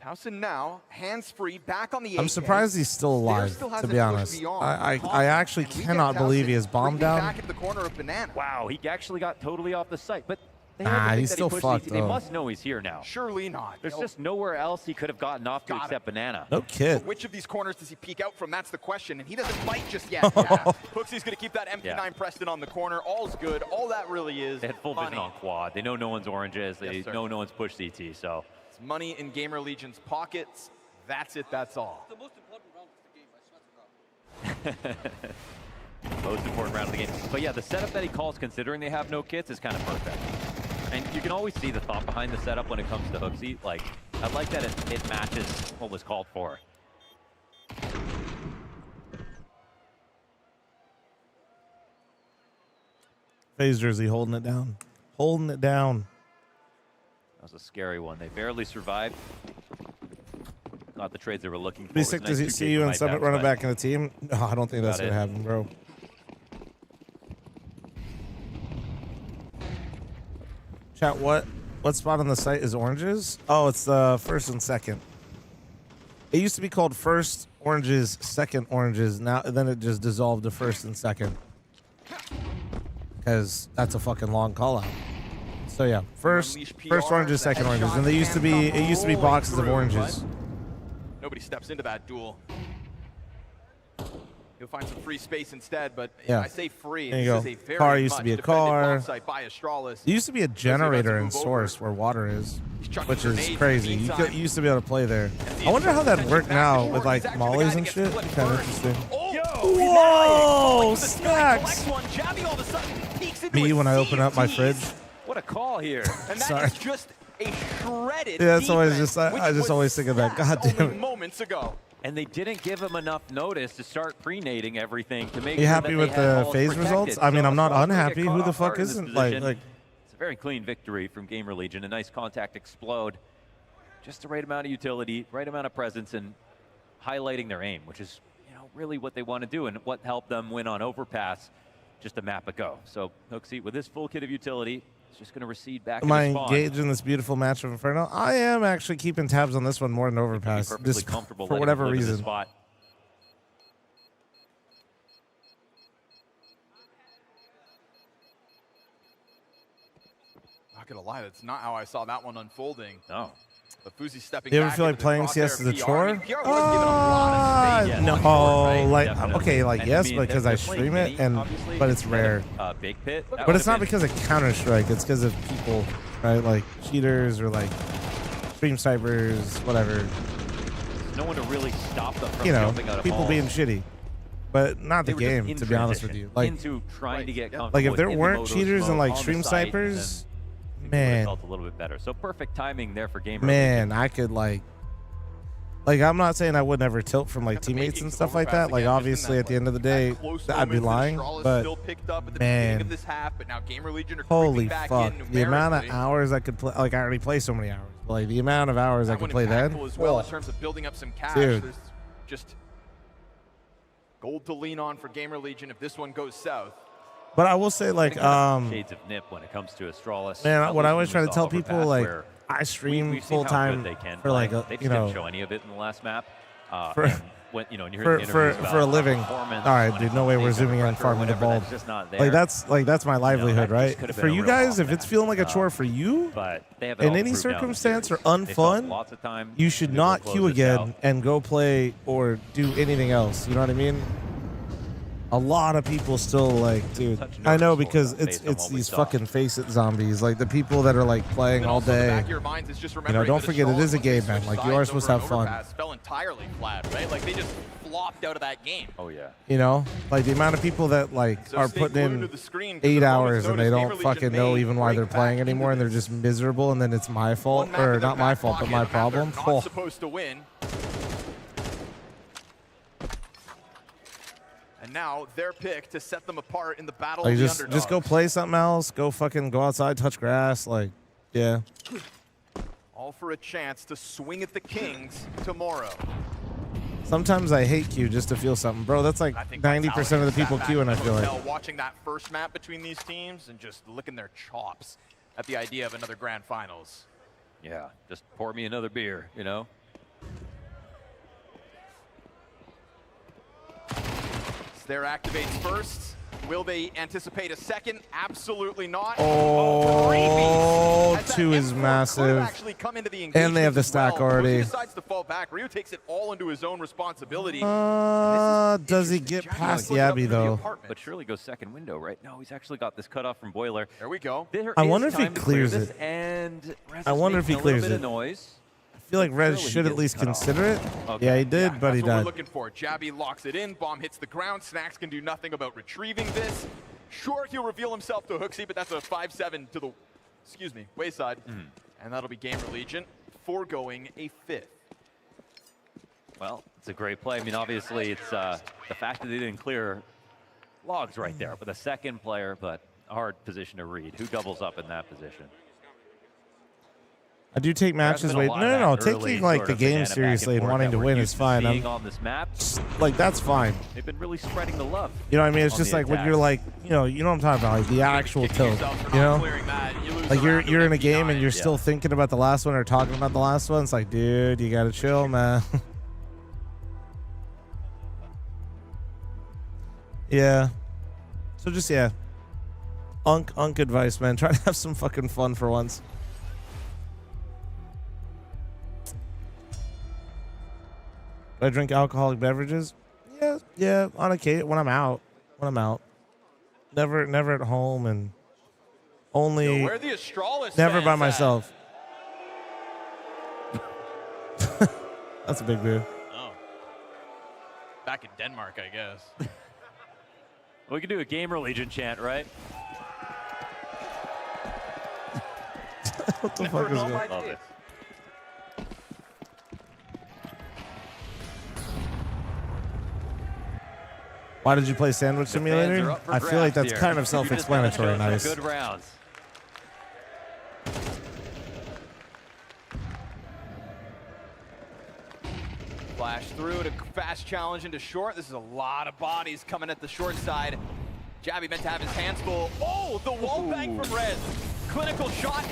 Towson now, hands-free, back on the I'm AK. surprised he's still alive, still to hasn't be pushed honest. beyond. I actually And we get cannot believe he has Towson bombed breathing down. back at the corner of Banana. Wow, he actually got totally off the site. But they Nah, had to think he's that still he pushed fucked, They though. must know he's here now. Surely not. There's They'll- just nowhere else he could have gotten off to Got except Banana. No kid. Which of these corners does he peek out from? That's the question, and he doesn't bite just yet. Hooksy's going to keep that MP9 pressed in on the corner. All's good. All that really is They had full money. vision on quad. They know no one's oranges. They Yes, sir. know no one's pushed CT, so... It's money in Gamer Legion's pockets. That's it, that's all. The most important round of the game, I swear to God. Most important round of the game. But yeah, the setup that he calls, considering they have no kits, is kind of perfect. And you can always see the thought behind the setup when it comes to Hooksy. Like, I like that it matches what was called for. FaZe Jersey holding it down. Holding it down. That was a scary one. They barely survived. Not the trades they were looking for. Be It was sick nice to 2K see you for and my Summit backs, running but back in the team. No, I don't think that's Got going to it. happen, bro. Chat, what spot on the site is oranges? Oh, it's the first and second. It used to be called first oranges, second oranges. Now, then it just dissolved to first and second. Because that's a fucking long call out. So yeah, first oranges, second oranges. And they used to be, it used to be boxes of oranges. Nobody steps into that duel. He'll find some free space instead, but Yeah. I say free. There you This go. is a very Car used to much be a defended car. bomb site by Astralis. There used to be a generator in Source where water is, which is crazy. You used to be able to play there. I wonder how that worked now with like mollies and shit. Kind of interesting. Whoa, Snacks! Me when I open up my fridge. What a call here. And that Sorry. is just a shredded Yeah, that's always defense, just I which just was always think of that. God damn only it. moments ago. And they didn't give him enough notice to start pre-nading everything to make You sure happy that with they had the balls FaZe protected. results? I mean, So I'm not Astralis gonna get unhappy. caught Who the off fuck guard in this isn't? position. Like, It's a very clean victory from Gamer Legion. A nice contact explode. just the right amount of utility, right amount of presence, and highlighting their aim, which is really what they want to do and what helped them win on Overpass just a map ago. So Hooksy, with this full kit of utility, is just going to recede back. Am I engaged in this beautiful match of Inferno? I am actually keeping tabs on this one more than Overpass, just comfortable for whatever reason. Spot. Not gonna lie, that's not how I saw that one unfolding. No. But Fuzi stepping You ever back feel like into the playing crosshair CS as a of PR. chore? I mean, PR was given a lot of space. No, right? like Definitely. okay, like And, yes, I mean, because they're I playing stream it, Mini, and obviously, but it's rare. Big Pit. But it's not because of Counter Strike. It's because of people, right? Like cheaters or like stream snipers, whatever. No one to really stop them from You know, jumping out of people balls. being shitty. But not the They were just game, in to be honest with transition, you. Like into trying to get comfortable like if there in the weren't Motos cheaters and mode like on the stream site, snipers, then man, felt a little bit better. So perfect timing there for Gamer. man, I could like I'm not saying I would never tilt from like teammates and stuff like that. Like obviously at the end of the day, I'd be lying. But man, This half, but now Gamer Legion are holy creeping back fuck, in the amount of numerically. hours I could play. Like I already play so many hours. But, like the amount of hours I That could one play then. impactful as well Oh. in terms of building up some cash. Dude. There's just gold to lean on for Gamer Legion if this one goes south. But I will say like shades of nip when it comes to Astralis. man, what I always try to tell Overpass, people like where I stream we've seen full how time good they can for like play. a, They just you know didn't show any of it in the last map. for And when, you hear the for interviews a about living. performance, All right, when dude, it no way comes we're to zooming in pressure or farming the whatever, ball. that's just not Like there. that's my livelihood, that right? just could have For been a you real guys, if problem it's feeling like a chore for you, But they have it in all any proved down the circumstance or series. They felt unfun, lots of time you should to not close queue this again out. and go play or do anything else. You know what I mean? A lot of people still like, dude. I know because it's these fucking face it zombies, like the people that are like playing all day. You know, don't forget it is a game, man. Like you are supposed to have fun. Fell entirely flat, right? Like they just flopped out of that game. Oh yeah. You know, like the amount of people that like So are stay putting glued in to the screen 'cause 8 the hours and moment's they notice, don't Gamer fucking Legion know may even why they're break playing back anymore, and they're just miserable, and then it's my fault One map or in their not my back fault, but pocket, my a map they're problem. Not Oh. supposed to win. And now their pick to set them apart in the battle Like of the just underdogs. go play something else. Go fucking go outside, touch grass. Like, yeah. All for a chance to swing at the Kings tomorrow. Sometimes I hate Q just to feel something, bro. That's like 90% of the people queuing. I feel like. Watching that first map between these teams and just licking their chops at the idea of another grand finals. Yeah, just pour me another beer, you know? Stair activates first. Will they anticipate a second? Absolutely not. Oh, two is massive. Actually come into the And they have the stack well. already. He decides to fall back. Ryu takes it all into his own responsibility. Does he get past Yabby though? But surely goes second window, right? No, he's actually got this cut off from Boiler. There we go. I wonder if he clears it. And I wonder if he clears it. Noise. I feel like Rez should at least consider it. Okay. Yeah, he did, but he That's what we're died. looking for. Jabby locks it in. Bomb hits the ground. Snacks can do nothing about retrieving this. Sure, he'll reveal himself to Hooksy, but that's a 5-7 to the, wayside. And that'll be Gamer Legion, foregoing a fifth. Well, it's a great play. I mean, obviously, it's the fact that they didn't clear logs right there with a second player, but a hard position to read. Who doubles up in that position? I do take matches. Wait, no. Taking like the game seriously and wanting to win is fine. I'm on this map. Like that's fine. They've been really spreading the love. You know what I mean? It's on just the like when attack. you're like, you know what I'm talking about, like the actual tilt. You know, like you're in a game and you're still thinking about the last one or talking about the last one. It's like, dude, you gotta chill, man. Yeah. So just Unk advice, man. Try to have some fucking fun for once. Do I drink alcoholic beverages? Yeah, on occasion when I'm out. Never at home and only Where the Astralis never by fans myself. That's a big boo. Oh. Back in Denmark, I guess. We can do a Gamer Legion chant, right? What the fuck is going on? Love it. Why did you play Sandwich The fans are Simulator? up for I feel like grabs that's here. kind of You just gotta self-explanatory. show some Nice. Good rounds. Flash through to fast challenge into short. This is a lot of bodies coming at the short side. Jabby meant to have his hands full. Oh, the wall bang from Rez. Clinical shot,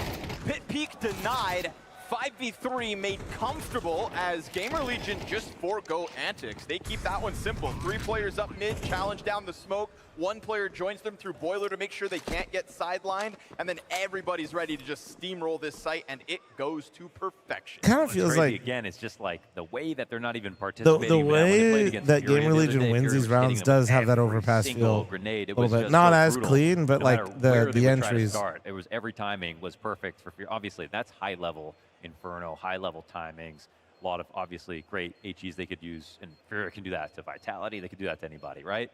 pit peek denied. 5v3 made comfortable as Gamer Legion just forego antics. They keep that one simple. 3 players up mid, challenge down the smoke. 1 player joins them through boiler to make sure they can't get sidelined. And then everybody's ready to just steamroll this site, and it goes to perfection. Kind of feels like, again, it's just like the way that they're not even participating. The way that Gamer Legion wins these rounds does have that overpass feel a little bit. Not as clean, but like the entries. It was every timing was perfect for Fury. Obviously, that's high level Inferno, high level timings. A lot of obviously great HEs they could use, and Fury can do that to Vitality. They could do that to anybody, right?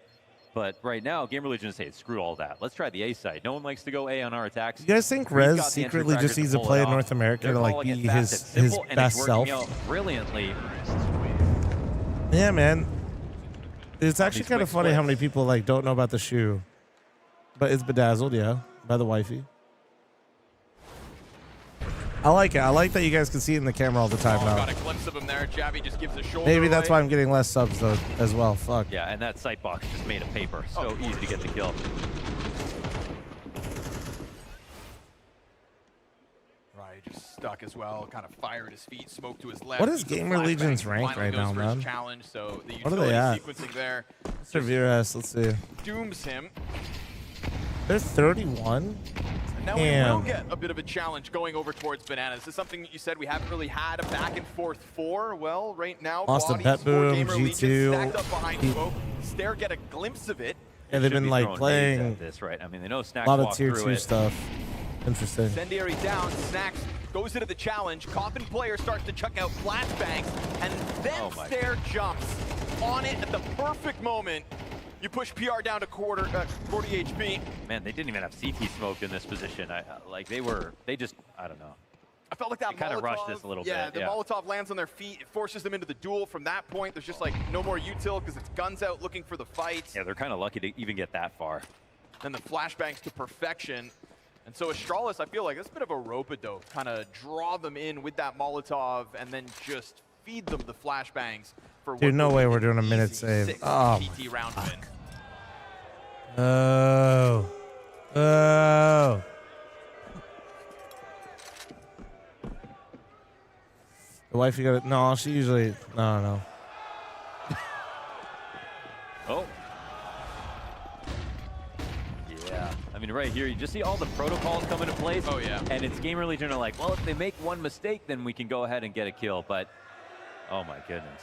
But right now, Gamer Legion is saying, screw all that. Let's try the A side. No one likes to go A on our attacks. You guys think Rez secretly just needs to play in North America to like be his best self? Brilliantly. Yeah, man. It's actually kind of funny how many people like don't know about the shoe, but it's bedazzled, yeah, by the wifey. I like it. I like that you guys can see it in the camera all the time now. Got a glimpse of him there. Jabby just gives a shoulder. Maybe that's why I'm getting less subs though as well. Fuck. Yeah, and that sight box just made of paper. So easy to get the kill. Right, just stuck as well. Kind of fire at his feet, smoke to his left. What is Gamer Legion's rank right now, man? Challenge, so the what are they at? sequencing there. Severus, let's see. Dooms him. They're 31. Now we will get a bit of a challenge going over towards Bananas. This is something you said we haven't really had a back and forth for. Well, right now, Austin bodies for Petboom, Gamer Legion G2. stacked up behind smoke. Stare get a glimpse of it. Yeah, they've been like playing this, right? I mean, they know Snacks a lot of walk tier through 2 it. stuff. Interesting. Incendiary down, Snacks goes into the challenge. Coffin player starts to chuck out flashbangs, and then Stare jumps on it at the perfect moment. You push PR down to 40 HP. Man, they didn't even have CT smoke in this position. I don't know. I felt like that kind of Molotov, rushed this a little bit. Yeah, the Molotov lands on their feet. It forces them into the duel. From that point, there's just like no more util because it's guns out looking for the fights. Yeah, they're kind of lucky to even get that far. Then the flashbangs to perfection. And so Astralis, I feel like it's a bit of a rope-a-dope. Kind of draw them in with that Molotov and then just feed them the flashbangs. For Dude, no way we're doing a minute save. Oh, GT round win. Oh. Oh. The wife, you got it. No, she usually. No. Oh. Yeah. I mean, right here, you just see all the protocols come into place. Oh, yeah. And it's Gamer Legion are like, well, if they make one mistake, then we can go ahead and get a kill. But, oh my goodness.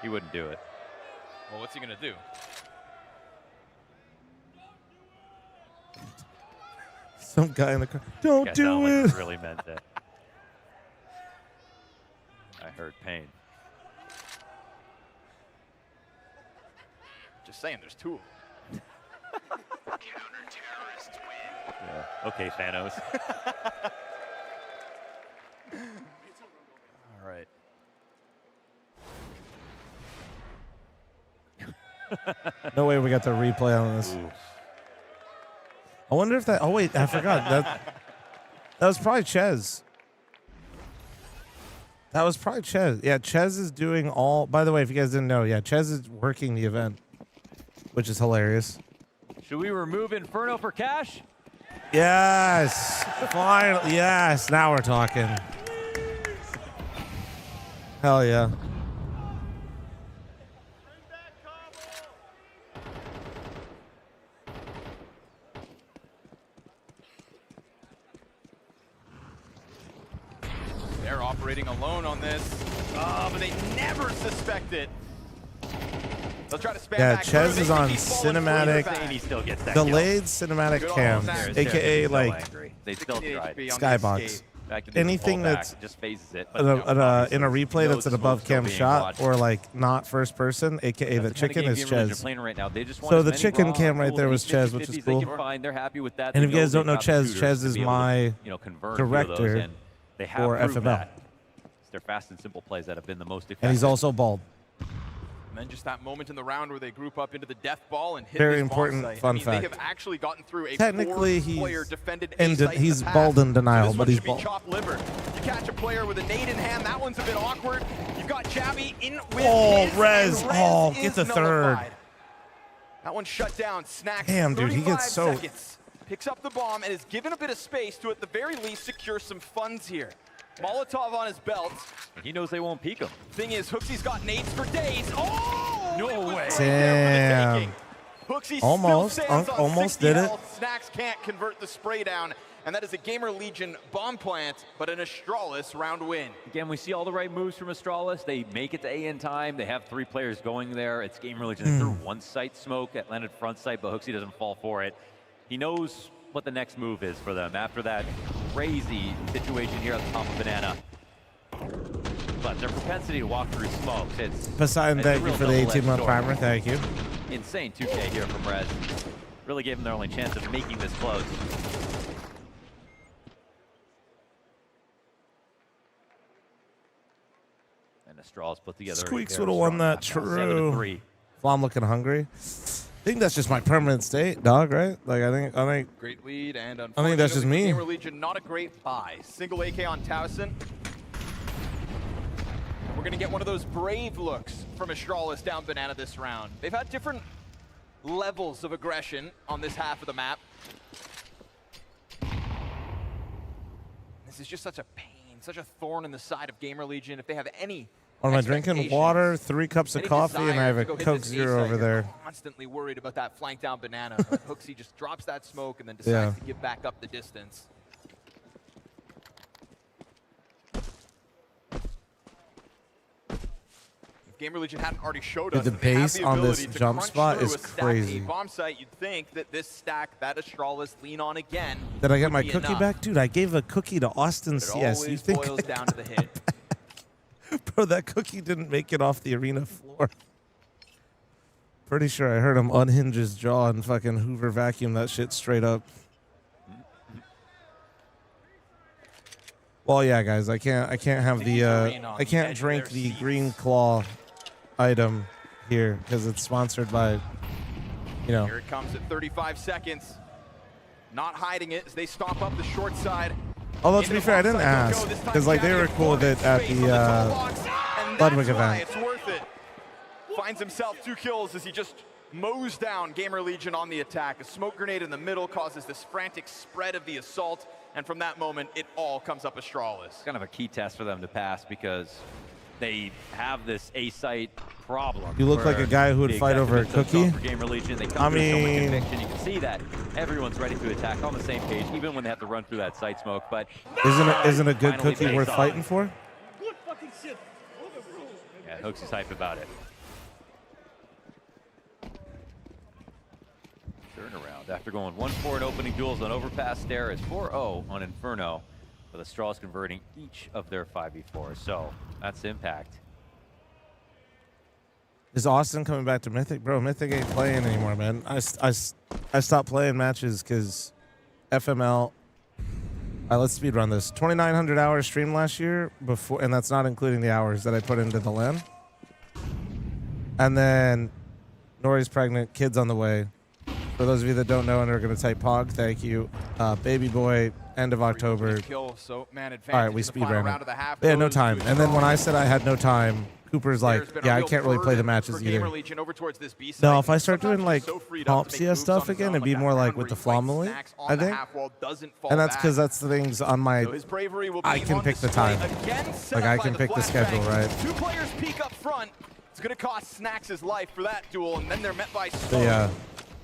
He wouldn't do it. Well, what's he going to do? Some guy in the car. Don't do it. Like he really meant it. I heard pain. Just saying, there's two. Counter-terrorist win. Yeah. Okay, Thanos. All right. No way we got the replay on this. Ooh. I wonder if that. Oh wait, I forgot that was probably Ches. That was probably Ches. Yeah, Ches is doing all. By the way, if you guys didn't know, yeah, Ches is working the event, which is hilarious. Should we remove Inferno for cash? Yes, finally. Yes, now we're talking. Hell yeah. They're operating alone on this. But they never suspect it. They'll try to spam back. Ches is on cinematic, he still gets that delayed cinematic cams, aka like they still tried. skybox. Anything that's just phases it. in a replay that's an above cam shot or like not first person, aka the chicken, is Ches. So the chicken cam right there was Ches, which is cool. They're happy with that. And if you guys don't know Ches is my director for FML. They're fast and simple plays that have been the most effective. And he's also bald. And then just that moment in the round where they group up into the death ball and hit Very this important bomb site. fun I mean, fact. They have actually gotten through a Technically, four-player he's defended he's bald in denial, but he's bald. Chopped liver. You catch a player with a nade in hand, that one's a bit awkward. You've got Jabby in with Oh, his, Rez. and Oh, is get the third. nullified. That one shut down. Snacks. Damn, dude, he gets so... Seconds. Picks up the bomb and is given a bit of space to, at the very least, secure some funds here. Molotov on his belt. He knows they won't peek him. Thing is, Hooksy's got nades for days. Oh! No way. Damn. Hooksy Almost. still stands on Almost 60 did it. health. Snacks can't convert the spray down. And that is a Gamer Legion bomb plant, but an Astralis round win. Again, we see all the right moves from Astralis. They make it to A in time. They have 3 players going there. It's Gamer Legion. They threw one sight smoke at landed front sight, but Hooksy doesn't fall for it. He knows what the next move is for them after that crazy situation here at the top of Banana. But their propensity to walk through smokes, it's... Poseidon, thank you for the 18-month primer. Thank you. Insane 2K here from Rez. Really gave them their only chance of making this close. And Astralis put together... Squeaks would have won that. True. fl0m looking hungry. I think that's just my permanent state, dog, right? Like, I think... Great lead, and I think that's just me. Gamer Legion, not a great buy. Single AK on Towson. We're going to get one of those brave looks from Astralis down Banana this round. They've had different levels of aggression on this half of the map. This is just such a pain, such a thorn in the side of Gamer Legion. If they have any... What am I drinking? Water, 3 cups of coffee, and I have a Coke Zero over there. Constantly worried about that flank down Banana. But Hooksy just drops that smoke and then decides to give back up the distance. If Gamer Legion hadn't already showed us the that they have base the on this ability to jump crunch spot through is a stack crazy. A bomb site, you'd think that this stack, that Astralis lean on again. Did I get would my be cookie enough. back? Dude, I gave a cookie to Austin CS. You Always think boils down to the hit. Bro, that cookie didn't make it off the arena floor. Pretty sure I heard him unhinge his jaw and fucking Hoover vacuum that shit straight up. Well, yeah, guys, I can't have the I can't drink the green claw item here because it's sponsored by, you know. Here it comes at 35 seconds. Not hiding it as they stomp up the short side. Although, to be fair, I didn't ask because like they were cool with it at the Ludwig event. It's worth it. Finds himself 2 kills as he just mows down Gamer Legion on the attack. A smoke grenade in the middle causes this frantic spread of the assault, and from that moment, it all comes up Astralis. It's kind of a key test for them to pass because they have this A-site problem. You look like a guy who would fight over a cookie. For Gamer Legion. They come I through so much mean, conviction. You can see that everyone's ready to attack on the same page, even when they have to run through that site smoke. But isn't a good finally cookie pays worth off. fighting for? Yeah, Hooksy's hype about it. Turnaround after going 1-4 in opening duels on Overpass. There is 4-0 on Inferno, with Astralis converting each of their 5v4. So that's impact. Is Austin coming back to Mythic? Bro, Mythic ain't playing anymore, man. I stopped playing matches because FML. Let's speedrun this. 2,900 hours streamed last year, before, and that's not including the hours that I put into the LAN. And then Nori's pregnant, kids on the way. For those of you that don't know and are going to type POG, thank you. Baby boy, end of October. Kill, so man All right, we advantage in the final speedran round it. of the half Yeah, no goes time. to And then when I Astralis. said I had no time, Cooper's like, There's been a yeah, I real can't really play the burden matches for Gamer either. Legion over towards this B side. No, if I start Sometimes doing like he's so freed up comp to make CS moves stuff on his again, own, it'd be like more that like round with the where he fights fl0m Snacks on I the think. half wall, doesn't fall And that's back. because that's the things on my. So his bravery will be I can on pick the display time. again, set Like up I by can the pick the schedule, flashbang. right? 2 players peek up front. It's going to cost Snacks his life for that duel, and then they're met by So, Smoke. yeah.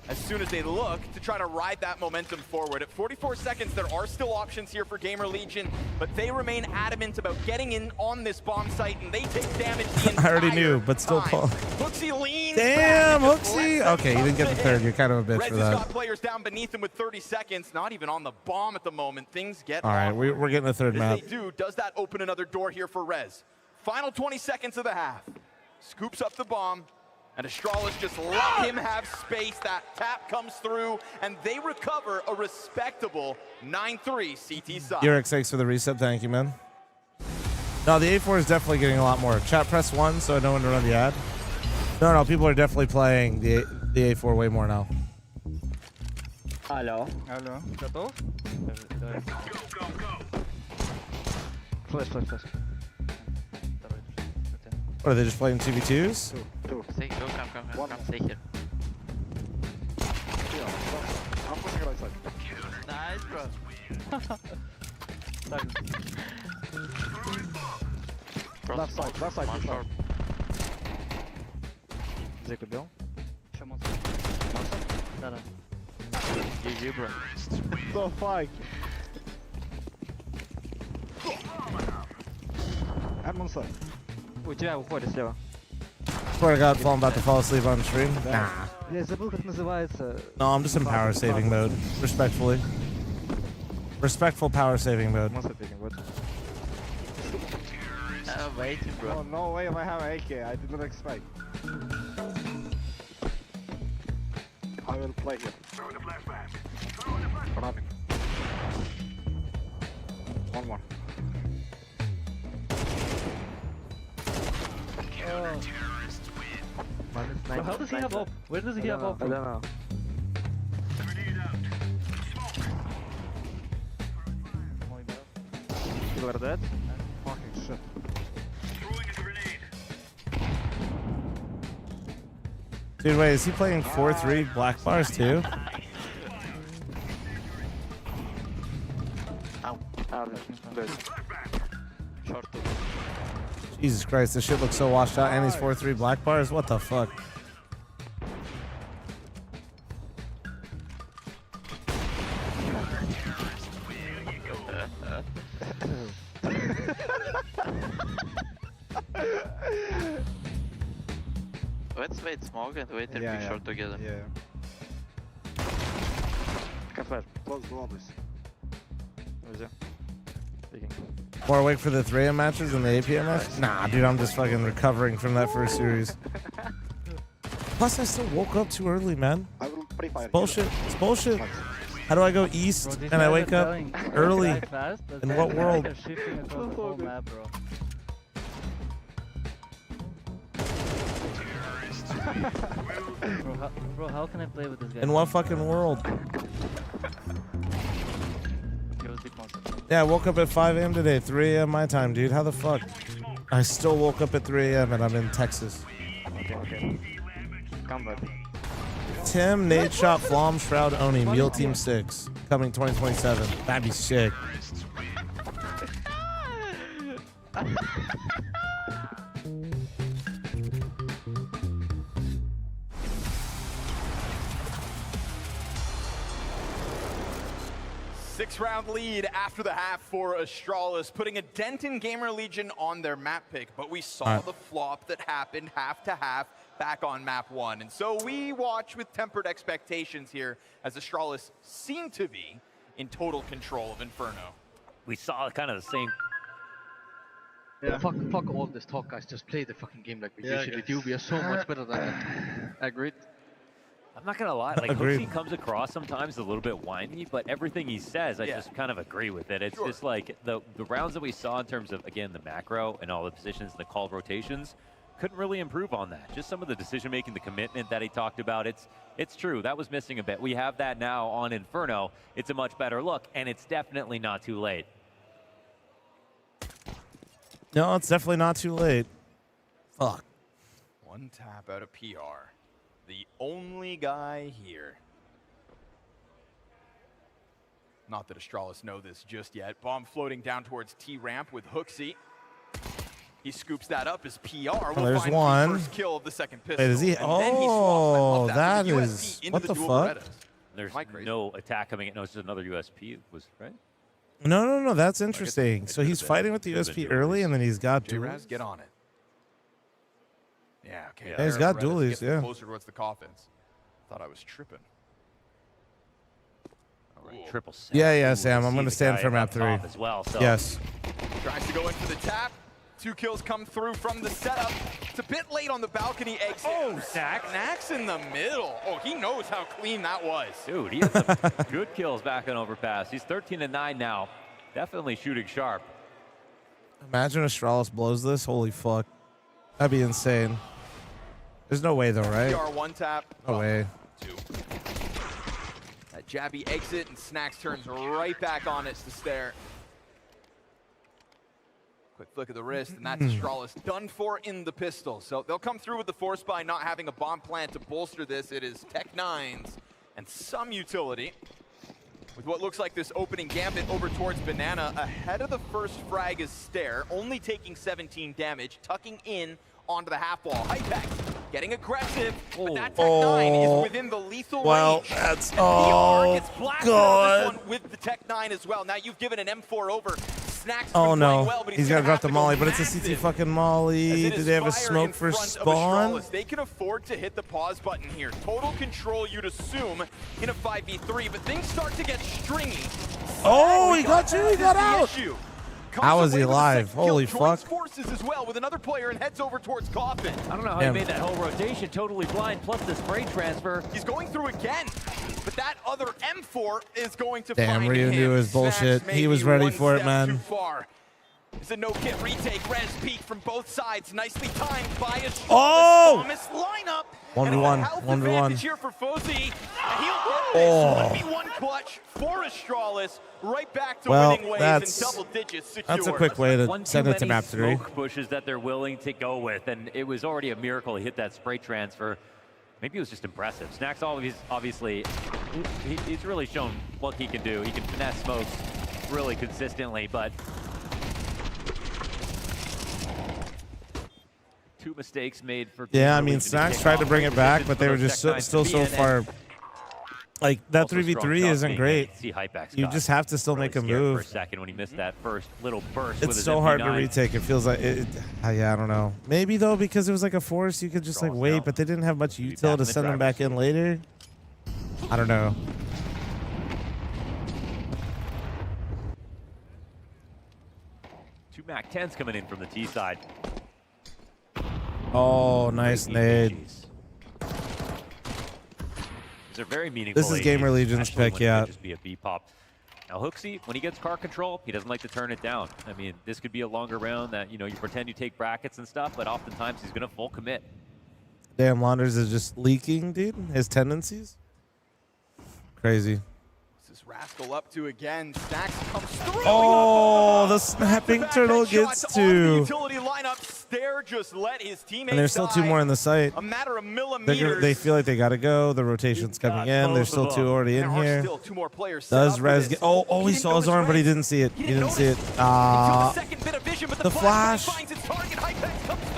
As soon as they look to try to ride that momentum forward. At 44 seconds, there are still options here for Gamer Legion, but they remain adamant about getting in on this bomb site, and they take damage the entire I already knew, but still, time. Paul. Hooksy leans Damn, back and just Hooksy. lets them Okay, you didn't get the come third. to You're kind of a bitch Reds for has that. got players down beneath him with 30 seconds, not even on the bomb at the moment. Things get All right, awkward. we're getting a third As map. they do, does that open another door here for Rez? Final 20 seconds of the half. Scoops up the bomb, and Astralis just let him have space. That tap comes through, and they recover a respectable 9-3 CT side. Yurik, thanks for the reset. Thank you, man. No, the A4 is definitely getting a lot more. Chat, press 1 so I know when to run the ad. No, people are definitely playing the A4 way more now. Алло. Алло. Готов? Flash. What, are they just playing 2v2s? Two. Stay here. Come. Stay here. I'm pushing right side. Nice, bro. Left side. One short. Зека бил. Да. GG, bro. The fuck? I'm on side. У тебя уходит слева. Swear to God, I'm about to fall asleep on stream. Nah. Я забыл, как называется. No, I'm just in power saving mode. Respectfully. Respectful power saving mode. Waiting, bro. No way I have AK. I did not expect. I will play here. Running. One more. Bro, how does he have up? Where does he have up? I don't know. You are dead? Fucking shit. Dude, wait, is he playing 4-3 black bars too? Jesus Christ, this shit looks so washed out and he's 4-3 black bars? What the fuck? Let's wait smoke and wait till we short together. Yeah. Can flash. Close the please. Where's it? More awake for the 3M matches than the 8PM matches? Nah, dude, I'm just fucking recovering from that first series. Plus, I still woke up too early, man. It's bullshit. It's bullshit. How do I go east and I wake up early? In what world? Bro, how can I play with this guy? In what fucking world? Yeah, I woke up at 5 a.m. today, 3 a.m. my time, dude. How the fuck? I still woke up at 3 a.m. and I'm in Texas. Okay. Come back. Tim, Nate Shot, fl0m, Shroud, Oni, Mule Team 6. Coming 2027. That'd be sick. Six-round lead after the half for Astralis, putting a dent in Gamer Legion on their map pick, but we saw the flop that happened half to half back on map 1. And so we watch with tempered expectations here as Astralis seem to be in total control of Inferno. We saw kind of the same. Yeah. Fuck all this talk, guys. Just play the fucking game like we usually do. We are so much better than that. Agreed. I'm not gonna lie, like Hooksy comes across sometimes a little bit whiny, but everything he says, I just kind of agree with it. It's just like the rounds that we saw in terms of, again, the macro and all the positions and the called rotations, couldn't really improve on that. Just some of the decision making, the commitment that he talked about, it's true. That was missing a bit. We have that now on Inferno. It's a much better look, and it's definitely not too late. No, it's definitely not too late. Fuck. One tap out of PR. The only guy here. Not that Astralis know this just yet. Bomb floating down towards T-ramp with Hooksy. He scoops that up as PR. There's one. The first kill of the second pistol. Wait, is he? Oh, that is. What the fuck? There's no attack coming in. No, it's just another USP, was right? No. That's interesting. So he's fighting with the USP early, and then he's got duels. Get on it. Yeah, okay. Yeah, he's got dualies, yeah. Closer towards the coffins. Thought I was tripping. All right, triple set. Yeah, Sam. I'm going to stand for map 3. As well, so. Yes. Tries to go in for the tap. 2 kills come through from the setup. It's a bit late on the balcony exit. Oh, Nax in the middle. Oh, he knows how clean that was. Dude, he has some good kills back on overpass. He's 13-9 now. Definitely shooting sharp. Imagine Astralis blows this. Holy fuck. That'd be insane. There's no way though, right? PR1 tap. No way. 2. That jabby exit, and Snacks turns right back on it to stare. Quick flick of the wrist, and that's Astralis done for in the pistol. So they'll come through with the force by not having a bomb plant to bolster this. It is Tech 9s and some utility. With what looks like this opening gambit over towards Banana, ahead of the first frag is Stare, only taking 17 damage, tucking in onto the half wall. Hypex getting aggressive, but that Tech 9 is within the lethal range. That's PR gets blasted on this one with the Tech 9 as well. Now you've given an M4 over. Snacks Oh no, well, but he's got to drop the molly, but it's a CT fucking molly. Do they have a smoke for spawn? They can afford to hit the pause button here. Total control, you'd assume, in a 5v3, but things start to get stringy. Oh, he got you, he got out. How is he alive? Holy fuck. Forces as well with another player and heads over towards Coffin. I don't know how he made that whole rotation totally blind, plus the spray transfer. He's going through again, but that other M4 is going to Damn, find Ryu him. knew his bullshit. He was ready for it, man. It's a no-kit retake. Res peak from both sides. Nicely timed by a Thomas lineup. 1v1, 1v1. Here for fl0m. He'll get this 1v1 clutch for Astralis. Right back to winning ways and double digits secure. That's a quick way to send it to map 3. Smoke pushes that they're willing to go with, and it was already a miracle he hit that spray transfer. Maybe it was just impressive. Snacks obviously, he's really shown what he can do. He can finesse smokes really consistently, but 2 mistakes made for. Yeah, I mean, Snacks tried to bring it back, but they were just still so far. Like, that 3v3 isn't great. You just have to still make a move. For a second when he missed that first little burst. It's so hard to retake. It feels like yeah, I don't know. Maybe though, because it was like a force, you could just like wait, but they didn't have much util to send them back in later. I don't know. Two MAC-10s coming in from the T side. Oh, nice nade. These are very meaningful. This is Gamer Legion's pick, yeah. Just be a B pop. Now Hooksy, when he gets car control, he doesn't like to turn it down. I mean, this could be a longer round that, you know, you pretend you take brackets and stuff, but oftentimes he's gonna full commit. Damn, Launders is just leaking, dude. His tendencies. Crazy. This is Rascal up to again. Snacks comes through. Oh, the snapping turtle gets to. Utility lineup. Stare just let his teammates And there's still 2 more in the site. A matter of millimeters. They feel like they gotta go. The rotation's coming in. There's still 2 already in here. Does Rez get? Oh, he saw his arm, but he didn't see it. He didn't see it. The flash.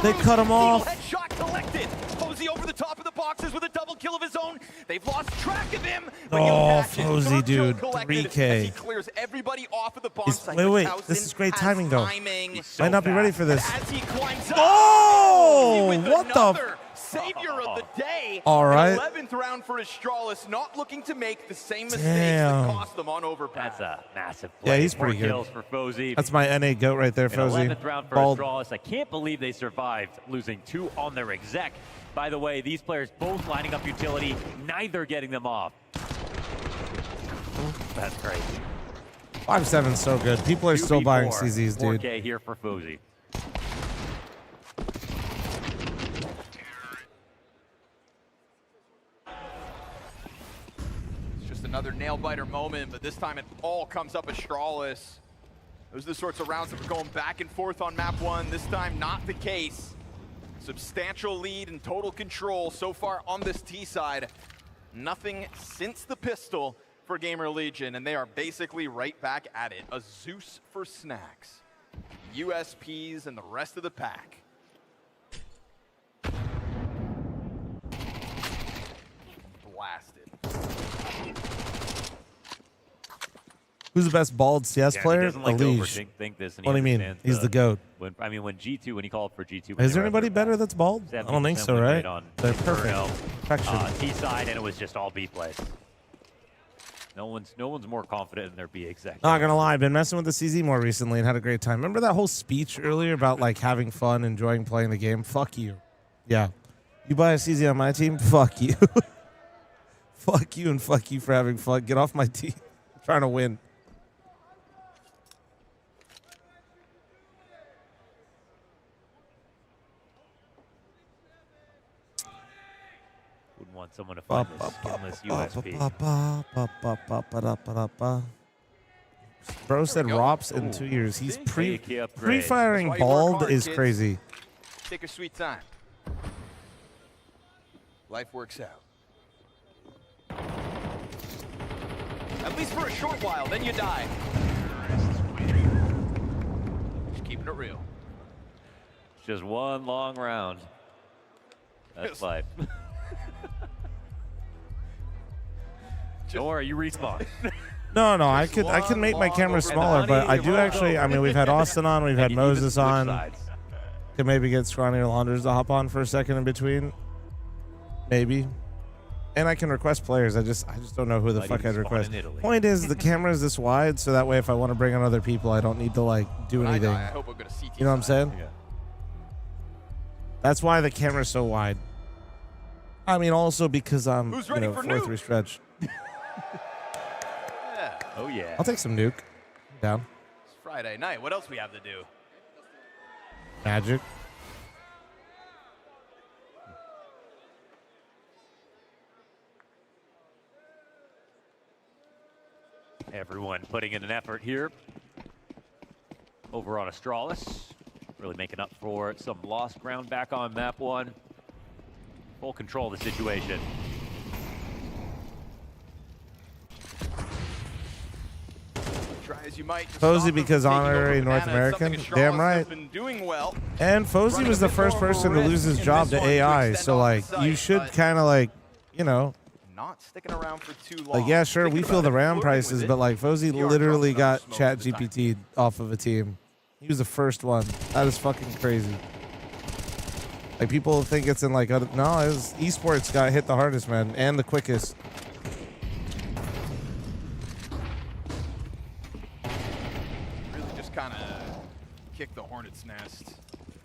They cut him off. Headshot collected. fl0m over the top of the boxes with a double kill of his own. They've lost track of him. Oh, fl0m, dude. 3K. He clears everybody off of the bomb site. Wait. This is great timing, though. Might not be ready for this. As he climbs up, oh, what the? Savior of the day. All right. 11th round for Astralis, not looking to make the same mistakes Damn. that cost them on overpass. That's a massive play. Yeah, he's pretty good. Kills for fl0m. That's my NA goat right there, fl0m. 11th round for Bald. Astralis. I can't believe they survived losing 2 on their exec. By the way, these players both lining up utility, neither getting them off. That's crazy. 5-7 so good. People are still buying CZs, dude. 4K here for fl0m. Another nail-biter moment, but this time it all comes up Astralis. Those are the sorts of rounds that were going back and forth on map 1. This time, not the case. Substantial lead and total control so far on this T side. Nothing since the pistol for Gamer Legion, and they are basically right back at it. A Zeus for Snacks. USPs and the rest of the pack. Blasted. Who's the best bald CS player? He doesn't like to Elige. overthink this, and What do you mean? He's the GOAT. When G2, when he called for G2. Is there anybody better that's bald? I don't think so, right? They're perfect. Perfection. T side, and it was just all B plays. No one's more confident in their B exec. Not gonna lie, I've been messing with the CZ more recently and had a great time. Remember that whole speech earlier about like having fun, enjoying playing the game? Fuck you. Yeah. You buy a CZ on my team? Fuck you. Fuck you and fuck you for having fun. Get off my team. I'm trying to win. someone to find this skinless USP. Bro said Rops in 2 years. He's upgrade. pre-firing That's why you work bald hard, is kids. crazy. Take your sweet time. Life works out. At least for a short while, then you die. Just keeping it real. It's just one long round. That's life. Don't worry, you respawn. No, I can make my camera smaller, but I do actually. I mean, we've had Austin on, we've had Moses on. Could maybe get Scrawny or Launders to hop on for a second in between. Maybe. And I can request players. I just don't know who the fuck I'd request. Point is, the camera is this wide, so that way if I want to bring on other people, I don't need to like do anything. I hope I'm gonna CT You know what I'm saying? Yeah. That's why the camera's so wide. I mean, also because I'm, Who's you ready know, for 4-3 nuke? stretch. Yeah. Oh yeah. I'll take some nuke. Down. It's Friday night. What else we have to do? Magic. Everyone putting in an effort here. Over on Astralis. Really making up for some lost ground back on map 1. Full control of the situation. Try as you might. to Fozy stop them because from taking honorary over North Banana. It's American. something Damn Astralis right. has been doing well. And Fozy Running was a the bit first more of a person to lose risk his in job this to one AI, extend so off like the you site, should but kind of like, you know, not sticking around for too long. like yeah, sure, Thinking we feel about the it, RAM flirting prices, with it. but like Fozy PR literally drops got another smoke Chat for the time. GPT off of a team. He was the first one. That is fucking crazy. Like people think it's in like other, no, his esports got hit the hardest, man, and the quickest. Really just kind of kick the hornet's nest.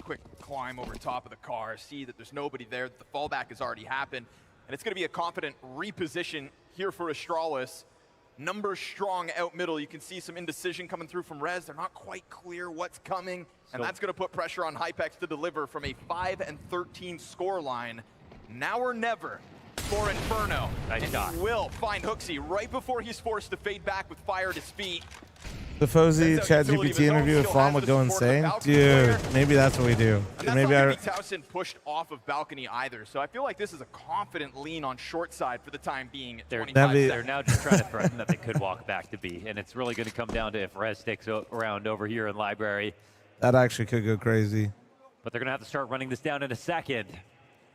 Quick climb over top of the car, see that there's nobody there, that the fallback has already happened, and it's going to be a confident reposition here for Astralis. Numbers strong out middle. You can see some indecision coming through from Rez. They're not quite clear what's coming, and that's going to put pressure on Hypex to deliver from a 5-13 score line. Now or never for Inferno. Nice and shot. he will find Hooksy right before he's forced to fade back with fire at his feet. The Fozy Sends out Chat utility of GPT his own, interview with still fl0m has would the go support of the insane. Valkyrie Dude, player. maybe that's what we do. And that's Maybe not I. going to be Towson pushed off of balcony either. So I feel like this is a confident lean on short side for the time being at 25 They're seconds. now just trying to threaten that they could walk back to B, and it's really going to come down to if Rez sticks around over here in Library. That actually could go crazy. But they're going to have to start running this down in a second.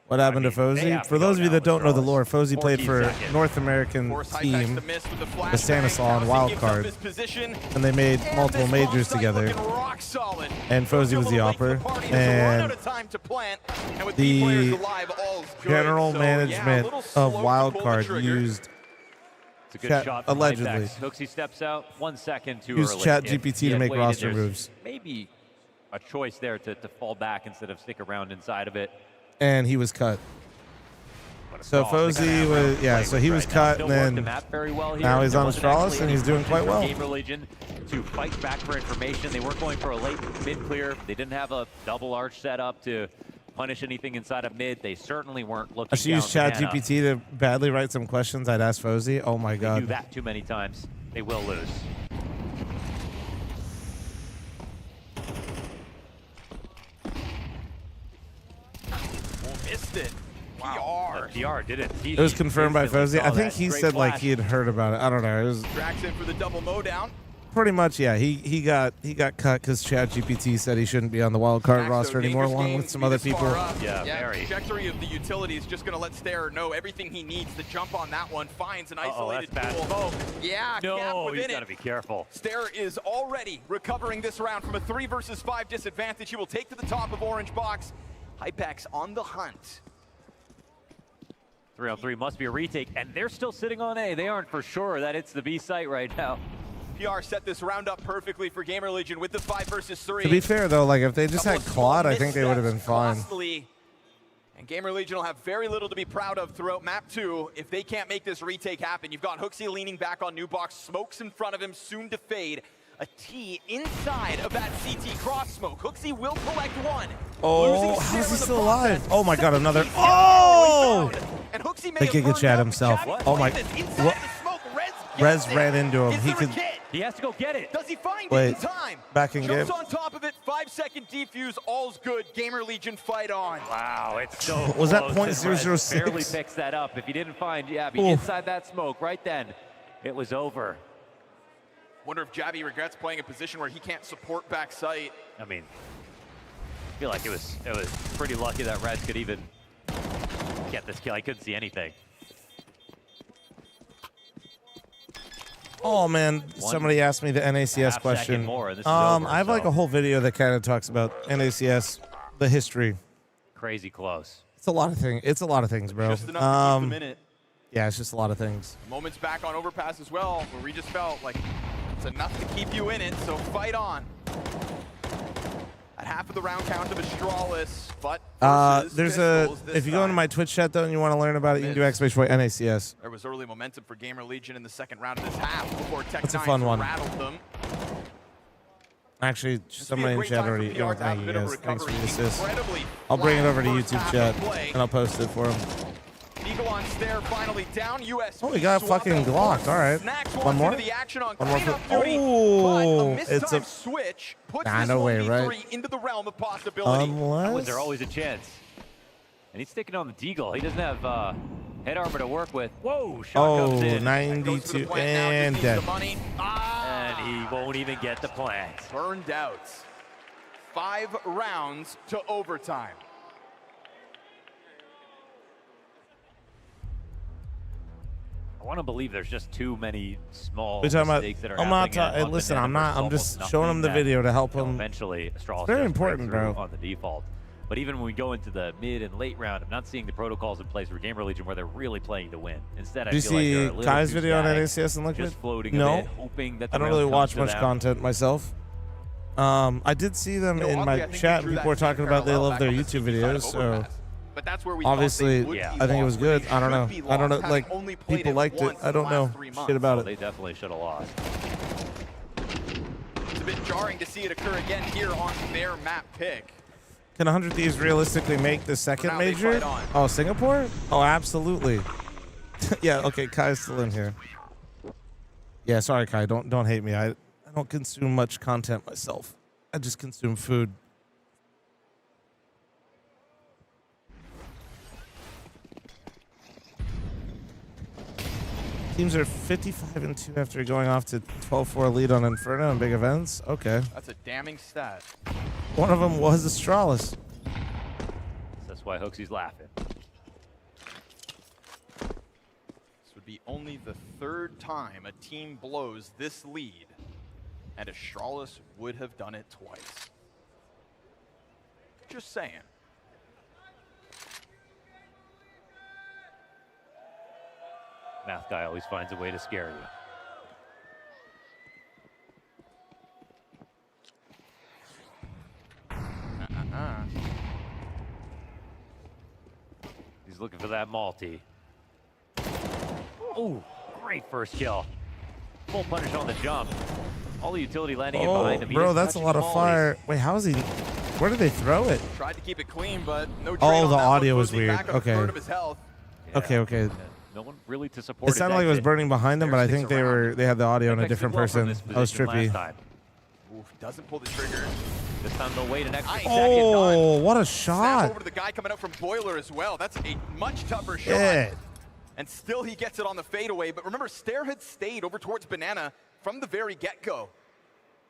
What happened to they Fozy? have For to go those of you now that don't know the Astralis. lore, Fozy played 14 for seconds. North American Force Hypex team, to miss with the the flashbang. Stanislaw and Towson gives up Wildcard, his position. and they made And multiple this majors bomb site together. looking rock solid. And Fozy was the opper, and the general management of Wildcard used It's a good Chat, shot from allegedly. Hypex. Hooksy steps out 1 second too Use early. Chat If GPT he to had make waited, roster there's moves. Maybe a choice there to fall back instead of stick around inside of it. And he was cut. So Astralis, they're gonna Fozy have was, round yeah, play so with he right was now. cut, Still and worked the then map very well here. now he's There on wasn't Astralis, actually and he's any doing push quite from well. Gamer Legion to fight back for information. They weren't going for a late mid clear. They didn't have a double arch set up to punish anything inside of mid. They certainly weren't looking I should down use Chat Banana. GPT to badly write some questions. I'd ask Fozy. Oh my They do god. that too many times, they will lose. Missed it. PR. PR did it. It was confirmed by Fozy. I think he said like he had heard about it. I don't know. It was Tracks in for the double mowdown. pretty much, yeah. He got cut because Chat GPT said he shouldn't be on the wild card roster anymore, along with some other people. Trajectory of the utility is just going to let Stare know everything he needs to jump on that one. Finds an isolated that's bad. duel. Yeah, No, Cap he's within got to it. be careful. Stare is already recovering this round from a 3 versus 5 disadvantage. He will take to the top of Orange Box. Hypex on the hunt. 3-on-3 must be a retake, and they're still sitting on A. They aren't for sure that it's the B site right now. PR set this round up perfectly for Gamer Legion with the 5 versus 3. To be fair though, like if they just had Claude, I think they would have been fine. Costly. And Gamer Legion will have very little to be proud of throughout map 2 if they can't make this retake happen. You've got Hooksy leaning back on New Box, smokes in front of him, soon to fade. A T inside of that CT cross smoke. Hooksy will collect one. Oh, Losing how Stare is he in the still process. alive? Oh my god, another. Second Oh! And Hooksy may The have Giga burned Chad up. himself. Javi Oh my. played this inside What? the smoke. Rez ran into him. He could. He has to go get it. Does he find Wait, it in time? back in Jumps game. on top of it. 5-second defuse. All's good. Gamer Legion fight on. Wow, it's so Was that close, and Rez .006? barely picks that up. If he didn't find Javi Oof. inside that smoke right then, it was over. Wonder if Javi regrets playing a position where he can't support back sight. I mean, I feel like it was pretty lucky that Rez could even get this kill. I couldn't see anything. Oh man, somebody asked me the NACS question. More, and this is over, I have like a whole video that kind of talks about NACS, the history. Crazy close. It's a lot of things. It's a lot of things, bro. Just enough to keep the minute. Yeah, it's just a lot of things. Moments back on overpass as well, where we just felt like it's enough to keep you in it, so fight on. At half of the round count of Astralis, but There's a. If you go into my Twitch chat though and you want to learn about it, you can do NACS. There was early momentum for Gamer Legion in the second round of this half before Tech That's a fun one. rattled them. Actually, somebody in chat already. Thank you guys. Thanks for the assist. I'll bring it over to YouTube chat and I'll post it for him. Eagle on Stair finally down. US. Oh, we got fucking Glocked. All right. One more. One more. Oh, it's a switch. Nah, no way, right? Into the realm of possibility. Unless there always a chance. And he's sticking on the Deagle. He doesn't have head armor to work with. Whoa, shot comes in. 92 and dead. And he won't even get the plant. Burned out. 5 rounds to overtime. I want to believe there's just too many small We're talking mistakes that are I'm not. happening. Listen, I'm not. I'm just showing him the video to help him. Eventually, Astralis It's very important, bro. on the default. But even when we go into the mid and late round, I'm not seeing the protocols in place for Gamer Legion where they're really playing to win. Instead, I Did feel like you they're a see little Kai's too video on static, NACS and Liquid? just floating a No, bit, hoping that the I don't round really comes watch to much them. content myself. I did see them in my chat. People were talking about they love their YouTube videos, so But that's where we obviously I think it was good. I don't know. I don't know. Having Like only played people it liked it. once I in don't the know last 3 months. shit about They it. definitely should have lost. It's a bit jarring to see it occur again here on their map pick. Can 100 Thieves realistically make the second now they major? fight on. Oh, Singapore? Oh, absolutely. Yeah. Okay, Kai's still in here. Yeah. Sorry, Kai. Don't hate me. I don't consume much content myself. I just consume food. Teams are 55-2 after going off to 12-4 lead on Inferno and big events. Okay. That's a damning stat. One of them was Astralis. That's why Hooksy's laughing. This would be only the 3rd time a team blows this lead, and Astralis would have done it twice. Just saying. Math guy always finds a way to scare you. He's looking for that multi. Oh, great first kill. Full punish on the jump. All the utility landing in behind him. He Bro, is that's a touching lot of mollies. fire. Wait, how is he? Where did they throw it? Tried to keep it clean, but no trade Oh, on the that one. audio was Fuzzy weird. back up a Okay. third of his health. Okay. No one really to support. It sounded like it was burning behind them, but I think they had the audio on a different person. That was trippy. Oof, doesn't pull the trigger. This time they'll wait an extra Oh, what a Snap shot! over to the guy coming up from Boiler as well. That's a much tougher shot. Yeah. And still he gets it on the fadeaway. But remember, Stair had stayed over towards Banana from the very get-go.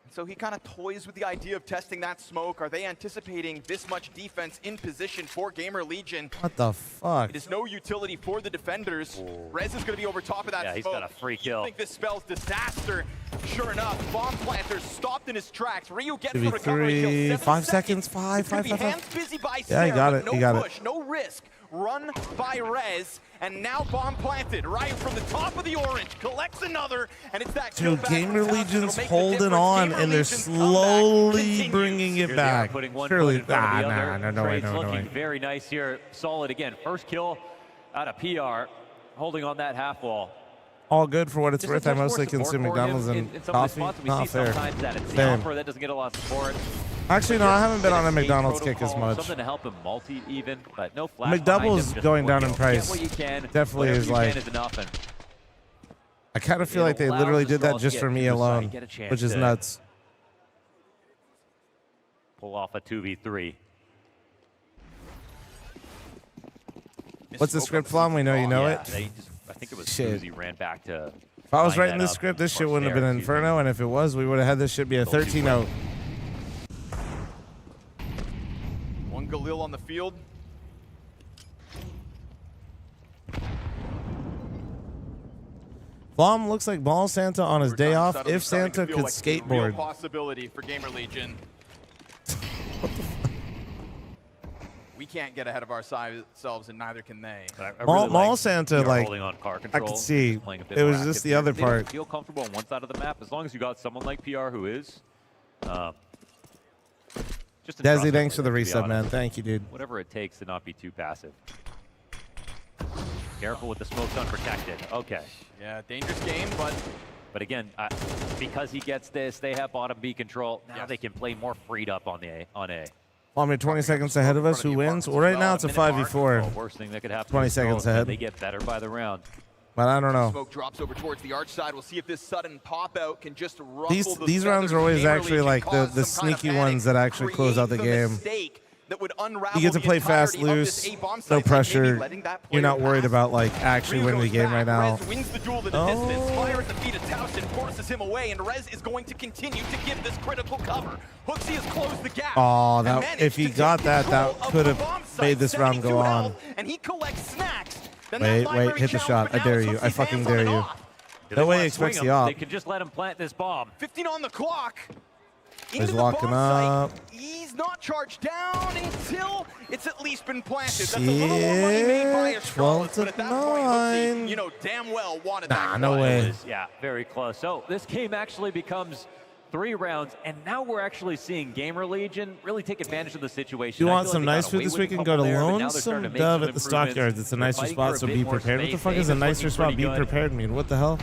And so he kind of toys with the idea of testing that smoke. Are they anticipating this much defense in position for Gamer Legion? What the fuck? It is no utility for the defenders. Rez is going to be over top of that Yeah, smoke. he's got a free kill. I think this spells disaster. Sure enough, Bomb Planter stopped in his tracks. Ryu gets the recovery kill. 3, 7 5 seconds. seconds. 5, It's gonna 5, 5, be 5. hands busy by Yeah, Stair, he got but it. no He got push, no risk. Run by Rez, and now Bomb Planted. Ryu from the top of the orange collects another, and it's that kill Dude, back Gamer from Townsend Legion's that'll make the holding difference. on, Gamer and they're Legion's comeback slowly continues. bringing it Here they are, back. putting one Surely, foot in front of the other. no way, Trade's no looking way. very nice here. Solid again. First kill out of PR, holding on that half wall. All good for what it's Just a worth. I touch more mostly support consume for McDonald's him and in some of the coffee. spots we Not see fair. sometimes that it's the Same. offer that doesn't get a lot of support. Actually, no, I haven't been on a McDonald's kick as much. Something to help him multi even, but no flash behind him, McDoubles just going down in get price what you can, definitely whatever is you like. can is enough, and I kind of feel it like they allows literally the did that Straws to just get for me to the side, alone, get a chance which is to nuts. pull off a 2v3. What's the script, fl0m? We know you know Yeah, it. they just, I think it was Shit. Suzy ran back to. If I was line writing that this up. script, this Or shit wouldn't have been Snare, excuse me. Inferno, and if it was, we would have had this shit be a 13-0. One Galil on the field. fl0m looks like Ball Santa on his day off. Suddenly If starting to Santa feel could like a skateboard. real possibility for Gamer Legion. We can't get ahead of ourselves, and neither can they. Mall Santa, PR like, holding on car I control, could see. playing a bit It more was just active the here. other They don't part. feel comfortable on one side of the map as long as you got someone like PR who is. Just Desi, thanks for the to be resub, man. honest. Thank you, dude. Whatever it takes to not be too passive. Careful with the smokes unprotected. Okay. Yeah, dangerous game, But again, because he gets this, they have bottom B control. Now they can play more freed up on A. Well, I mean, 20 seconds ahead of us. Who wins? Well, right now it's a 5v4. Worst thing that could happen. 20 is seconds Stroll, ahead. They get better by the round. But I don't know. Smoke drops over towards the arch side. We'll see if this sudden pop out can just ruffle These rounds are always actually like the sneaky ones that actually close out the game. You get to play fast, loose, no pressure. You're not worried about like actually winning the game right now. Rez wins the duel to the distance. Fire at the feet of Towson forces him away, and Rez is going to continue to give this critical cover. Hooksy has closed the gap. Oh, and that managed if he to got take that, control that of could the have bomb site, made this round go 72 on. health, and he collects snacks. Then Wait, that library hit the challenge, shot. but I now dare it's you. I Hooksy's fucking hands on dare and you. off. Do No they way wanna he expects swing the him? op. They can just let him plant this bomb. 15 on the clock. He's Into the walking bomb up. site. He's not charged down until it's at least been planted. That's a little more money made by Shit, Astralis, but at that point, Hooksy, 12-9. you know damn well wanted Nah, that. no one. way. Yeah, very close. So this game actually becomes 3 rounds, and now we're actually seeing Gamer Legion really take advantage of the situation. You I want feel some like they nice got food away this with a weekend? Go to couple there, but now they're starting Lonesome to make Dove some at the improvements. Stockyards. It's a They're nicer fighting spot, for a so bit be more prepared. What the space. fuck is a Maven's nicer looking spot? pretty Be good. prepared mean. What the hell?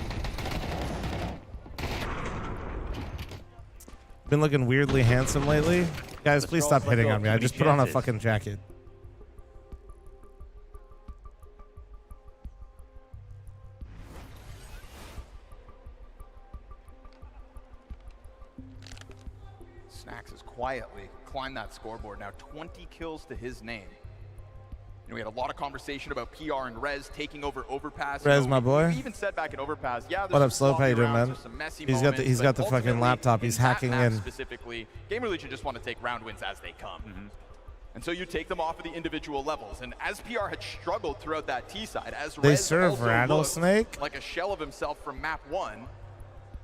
Been looking weirdly handsome lately. Guys, please stop hitting on me. I just put on a fucking jacket. Snacks has quietly climbed that scoreboard. Now 20 kills to his name. You know, we had a lot of conversation about PR and Rez taking over Overpass. Rez, You know, my boy. We even said back in Overpass, yeah, there's What up, some Slope? How you sloppy doing, rounds, man? there's some messy He's got moments, the he's got the but fucking ultimately, laptop. He's in that hacking map in. Specifically, Gamer Legion just want to take round wins as they come. And so you take them off of the individual levels. And as PR had struggled throughout that T side, as They Rez serve also Rattlesnake? looked like a shell of himself from map 1,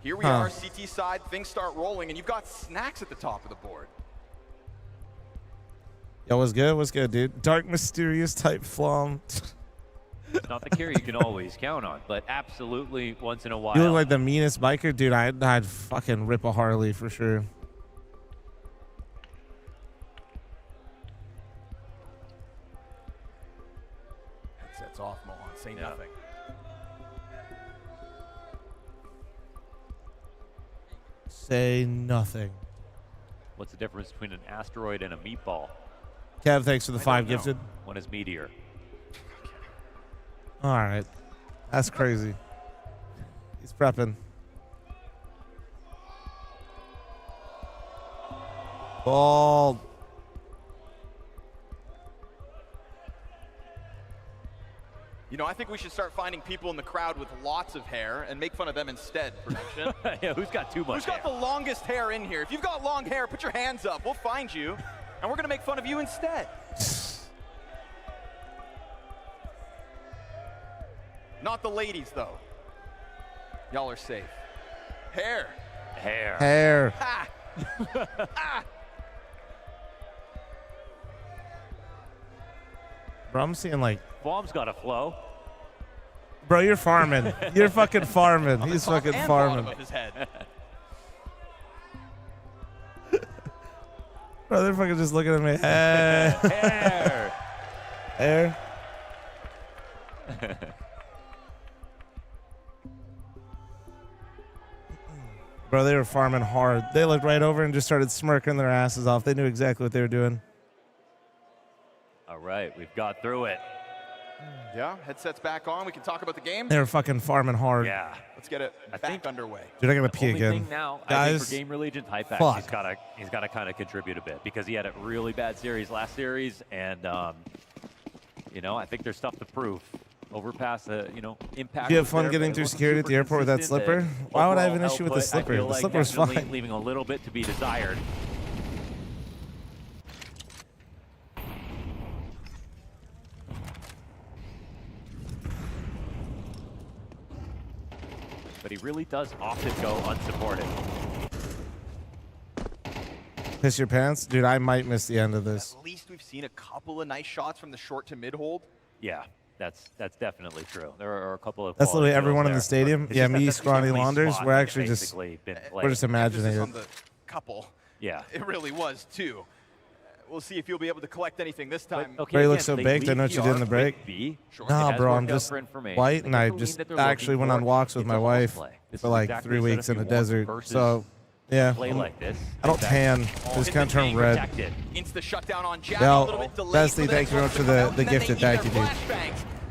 here we Huh. are, CT side, things start rolling, and you've got Snacks at the top of the board. Yo, what's good? What's good, dude? Dark, mysterious type fl0m. Not the carry you can always count on, but absolutely once in a while. You look like the meanest biker, dude. I'd fucking rip a Harley for sure. Headsets off, Mohan. Say nothing. Say nothing. What's the difference between an asteroid and a meatball? Kev, thanks for the 5 don't know. gifted. One is meteor. All right. That's crazy. He's prepping. Bald. You know, I think we should start finding people in the crowd with lots of hair and make fun of them instead, production. Yeah, who's got too much Who's got the longest hair in here? If you've got long hair, put your hands up. We'll find you, and we're going to make fun of you instead. Not the ladies, though. Y'all are safe. Hair. Hair. Hair. Ha! Ah! Bro, I'm seeing like, fl0m's got a flow. bro, you're farming. You're fucking farming. He's fucking And farming. bottom of his head. Bro, they're fucking just looking at me. Hair. Hair. Hair. Bro, they were farming hard. They looked right over and just started smirking their asses off. They knew exactly what they were doing. All right, we've got through it. Yeah, headsets back on. We can talk about the game. They were fucking farming hard. Yeah. Let's get it back underway. Dude, I gotta pee Only again. thing now, I Guys, think for Gamer Legion's Hypex, fuck. he's gotta kind of contribute a bit because he had a really bad series last series, and you know, I think there's stuff to prove. Overpass the, you know, impact. Do you have fun getting through security at the airport with that slipper? Why would I have an issue with the slipper? The slipper's fine. Leaving a little bit to be desired. But he really does often go unsupported. Piss your pants? Dude, I might miss the end of this. At least we've seen a couple of nice shots from the short to mid hold. Yeah, that's definitely true. There are a couple of. That's literally everyone in there. the stadium. It's Yeah, just that me, that's the Scrawny only Launders. spot We're they've actually just, basically been we're just playing. imagining Emphasis it. on the couple. Yeah. It really was too. We'll see if you'll be able to collect anything this time. Ray looks so baked. I know what you did in the break. Nah, bro, I'm just white, and I just actually went on walks with my wife for like 3 weeks in the desert. So, yeah, I don't tan. I just kind of turn red. Insta shutdown on Jack. Yo, Bestie, thank you very much for the gifted. Thank you, dude.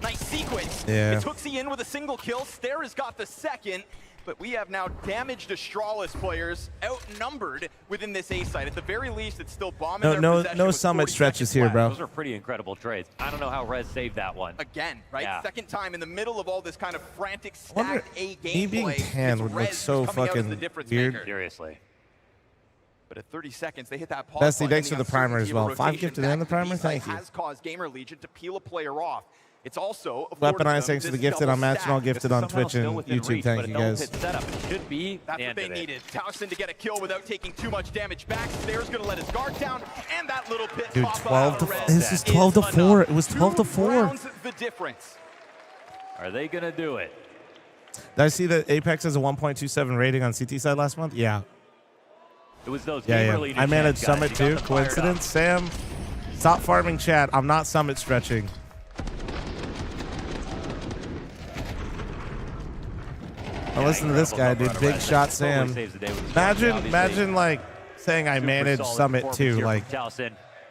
Nice sequence. Yeah. It hooks in with a single kill. Stair has got the second, but we have now damaged Astralis players outnumbered within this A site. At the very least, it's still bombing their possession No with summit 40 stretches seconds here, left. bro. Those are pretty incredible trades. I don't know how Rez saved that one. Again, right? Yeah. Second time in the middle of all this kind of frantic Wonder, stacked A me being gameplay. tan it's would look Rez so who's coming out as the fucking difference weird. maker. Seriously. But at 30 seconds, they hit that pause Bestie, button, thanks and for the primer as uncertainty of well. a 5 rotation gifted back and the to primer. B-site Thank you. has caused Gamer Legion to peel a player off. It's also afforded Weaponize, them thanks for the this gifted. I'm double matching all stack. gifted on Twitch and YouTube. Thank you, guys. Setup. It should be. That's what they needed. Towson to get a kill without taking too much damage back. Stairs gonna let his guard down, and that little pit Dude, pop 12 to out. this is 12 to 4. It was 12 to 4. Rounds the difference. Are they gonna do it? Did I see that Apex has a 1.27 rating on CT side last month? Yeah. It was those Yeah, Gamer yeah. Legion I managed chats, guys. Summit You got too. them fired up. Coincidence? Sam, stop farming chat. I'm not Summit stretching. Now listen to this guy, dude. Big shot Sam. Imagine like saying I manage Summit too. Like,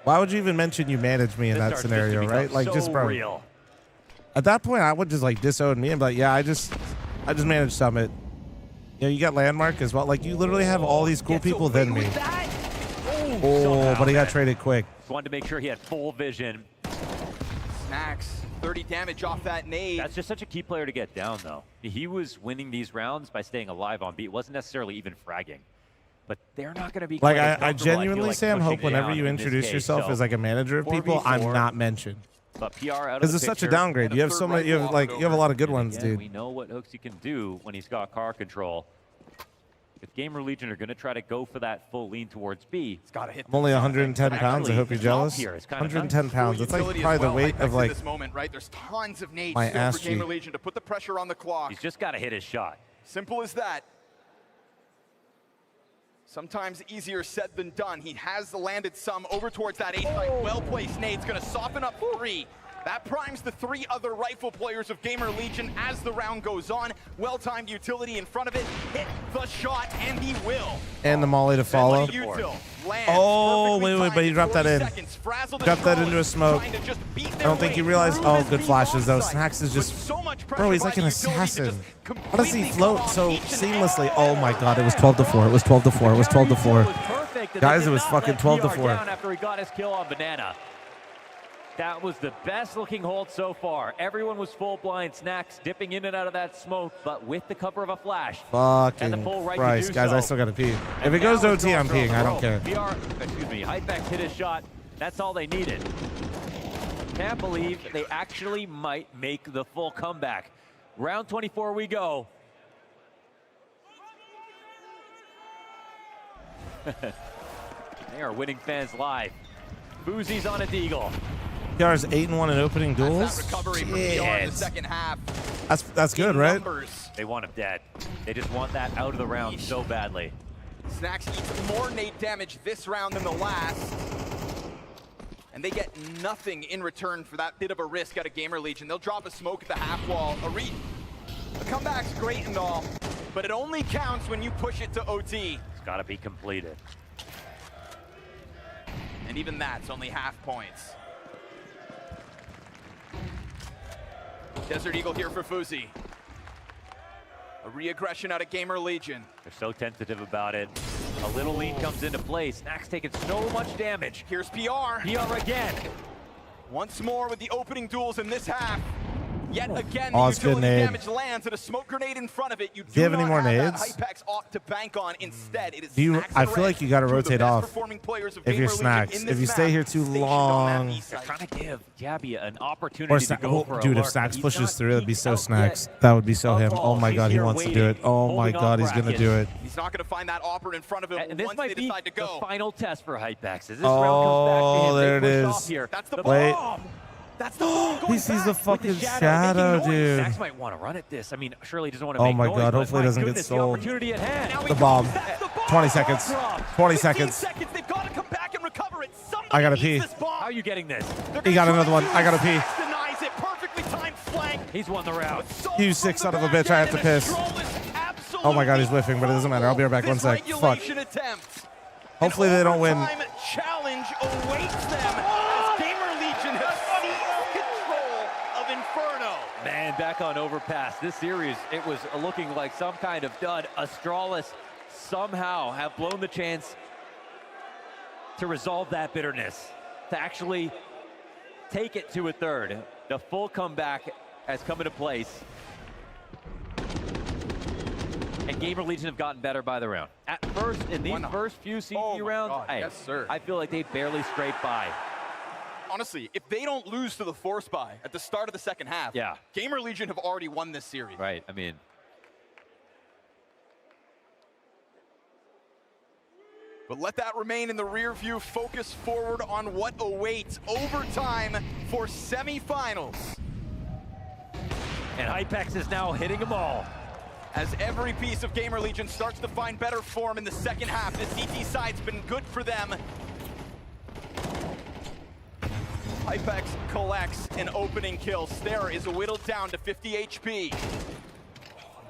why would you even mention you manage me in that scenario, right? Like, just bro. At that point, I would just like disown me and be like, yeah, I just manage Summit. You know, you got Landmark as well. Like, you literally have all these cool people than me. Oh, but he got traded quick. Just wanted to make sure he had full vision. Snacks, 30 damage off that nade. That's just such a key player to get down, though. He was winning these rounds by staying alive on beat. It wasn't necessarily even fragging. But they're not going to be Like, quite as I comfortable, feel genuinely, like, Sam, hope pushing whenever down you in this introduce case. yourself So, as like a manager of people, 4v4, I'm not mentioned. But PR out of Because the it's such a picture. downgrade. You have so many. You have like you have a lot of good ones, Again, dude. We know what Hooksy can do when he's got car control. If Gamer Legion are going to try to go for that full lean towards B, it's got to hit. I'm only 110 pounds. I hope you're jealous. Here is kind of 110 pounds. That's like Utility probably as the well. weight of Hypex in like this moment, right? There's tons of nades my still ass for Gamer cheek. Legion to put the pressure on the clock. he's just got to hit his shot. Simple as that. Sometimes easier said than done. He has landed some over towards that 8-side. Well-placed nade's going to soften up 3. That primes the 3 other rifle players of Gamer Legion as the round goes on. Well-timed utility in front of it. Hit the shot, and he will. And the molly to follow. Oh, wait, but he dropped that in. Dropped that into a smoke. I don't think he realized. Oh, good flashes though. Snacks is just, bro, he's like an assassin. How does he float so seamlessly? Oh my God, it was 12 to 4. It was 12 to 4. It was 12 to 4. Guys, it was fucking 12 to 4. After he got his kill on Banana. That was the best looking hold so far. Everyone was full blind. Snacks dipping in and out of that smoke, but with the cover of a flash. Fucking and the full right Christ, to do guys, so. I still gotta pee. And If it goes now to it's OT, I'm going peeing. I don't care. Hypex hit his shot. That's all they needed. Can't believe they actually might make the full comeback. Round 24 we go. They are winning fans live. Boozy's on a deagle. PR's 8-1 in opening duels. Recovery from PR in the second half. That's good, right? They want him dead. They just want that out of the round so badly. Snacks eats more nade damage this round than the last. And they get nothing in return for that bit of a risk out of Gamer Legion. They'll drop a smoke at the half wall. A comeback's great and all, but it only counts when you push it to OT. It's got to be completed. And even that's only half points. Desert Eagle here for fl0m. A re-aggression out of Gamer Legion. They're so tentative about it. A little lead comes into play. Snax taking so much damage. Here's PR. PR again. Once more with the opening duels in this half. Yet again, Oh, the it's good utility nade. damage lands and a smoke grenade in front of it. You Do you have any not more that nades? Hypex ought to bank on. Instead, it is Do you? Snax I and feel Red, like you got to two of the rotate best off performing players of if you're Gamer Legion Snax. in If this you stay map, here too stationed on that long, east They're side. trying to give Jabby an opportunity or to go for a dude, if lurk. Snax He's pushes not through, that'd be peeked so out Snax. yet. That would be so him. Oh, Oh my he's god, he here wants to do it. waiting, Oh my holding god, off he's gonna bracket. do it. He's not going to find that opera in front of him And this once might they be decide to the go. final test for Hypex. As this round comes back to him, there they it push is. off here. That's the Wait. bomb. That's the bomb going He sees the back. fucking With the shadow, making noise. dude. Snax might want to run at this. I mean, surely he doesn't want to Oh make my noise, god, but hopefully it my doesn't get goodness, the sold. opportunity at hand. Now he The goes. bomb. That's the bomb. 20 seconds. 20 15 seconds. seconds. They've got to come back and recover it. Somebody I gotta needs pee. this bomb. How are you getting this? They're He gonna got another try one. to I gotta pee. Snax denies it. Perfectly timed flank. He's won the round. You sick son of a bitch, I have to piss. Oh my god, he's whiffing, but it doesn't matter. I'll be right back. One sec. Fuck. Hopefully they don't win. Overtime challenge awaits them as Gamer Legion have seized control of Inferno. Man, back on Overpass. This series, it was looking like some kind of dud. Astralis somehow have blown the chance to resolve that bitterness, to actually take it to a third. The full comeback has come into place. And Gamer Legion have gotten better by the round. At first, in these first few CT rounds, Yes, sir. I feel like they barely scraped by. Honestly, if they don't lose to the force buy at the start of the second half, Yeah. Gamer Legion have already won this series. Right, I mean, But let that remain in the rear view. Focus forward on what awaits overtime for semifinals. and Hypex is now hitting them all. As every piece of Gamer Legion starts to find better form in the second half, the CT side's been good for them. Hypex collects an opening kill. Stare is whittled down to 50 HP.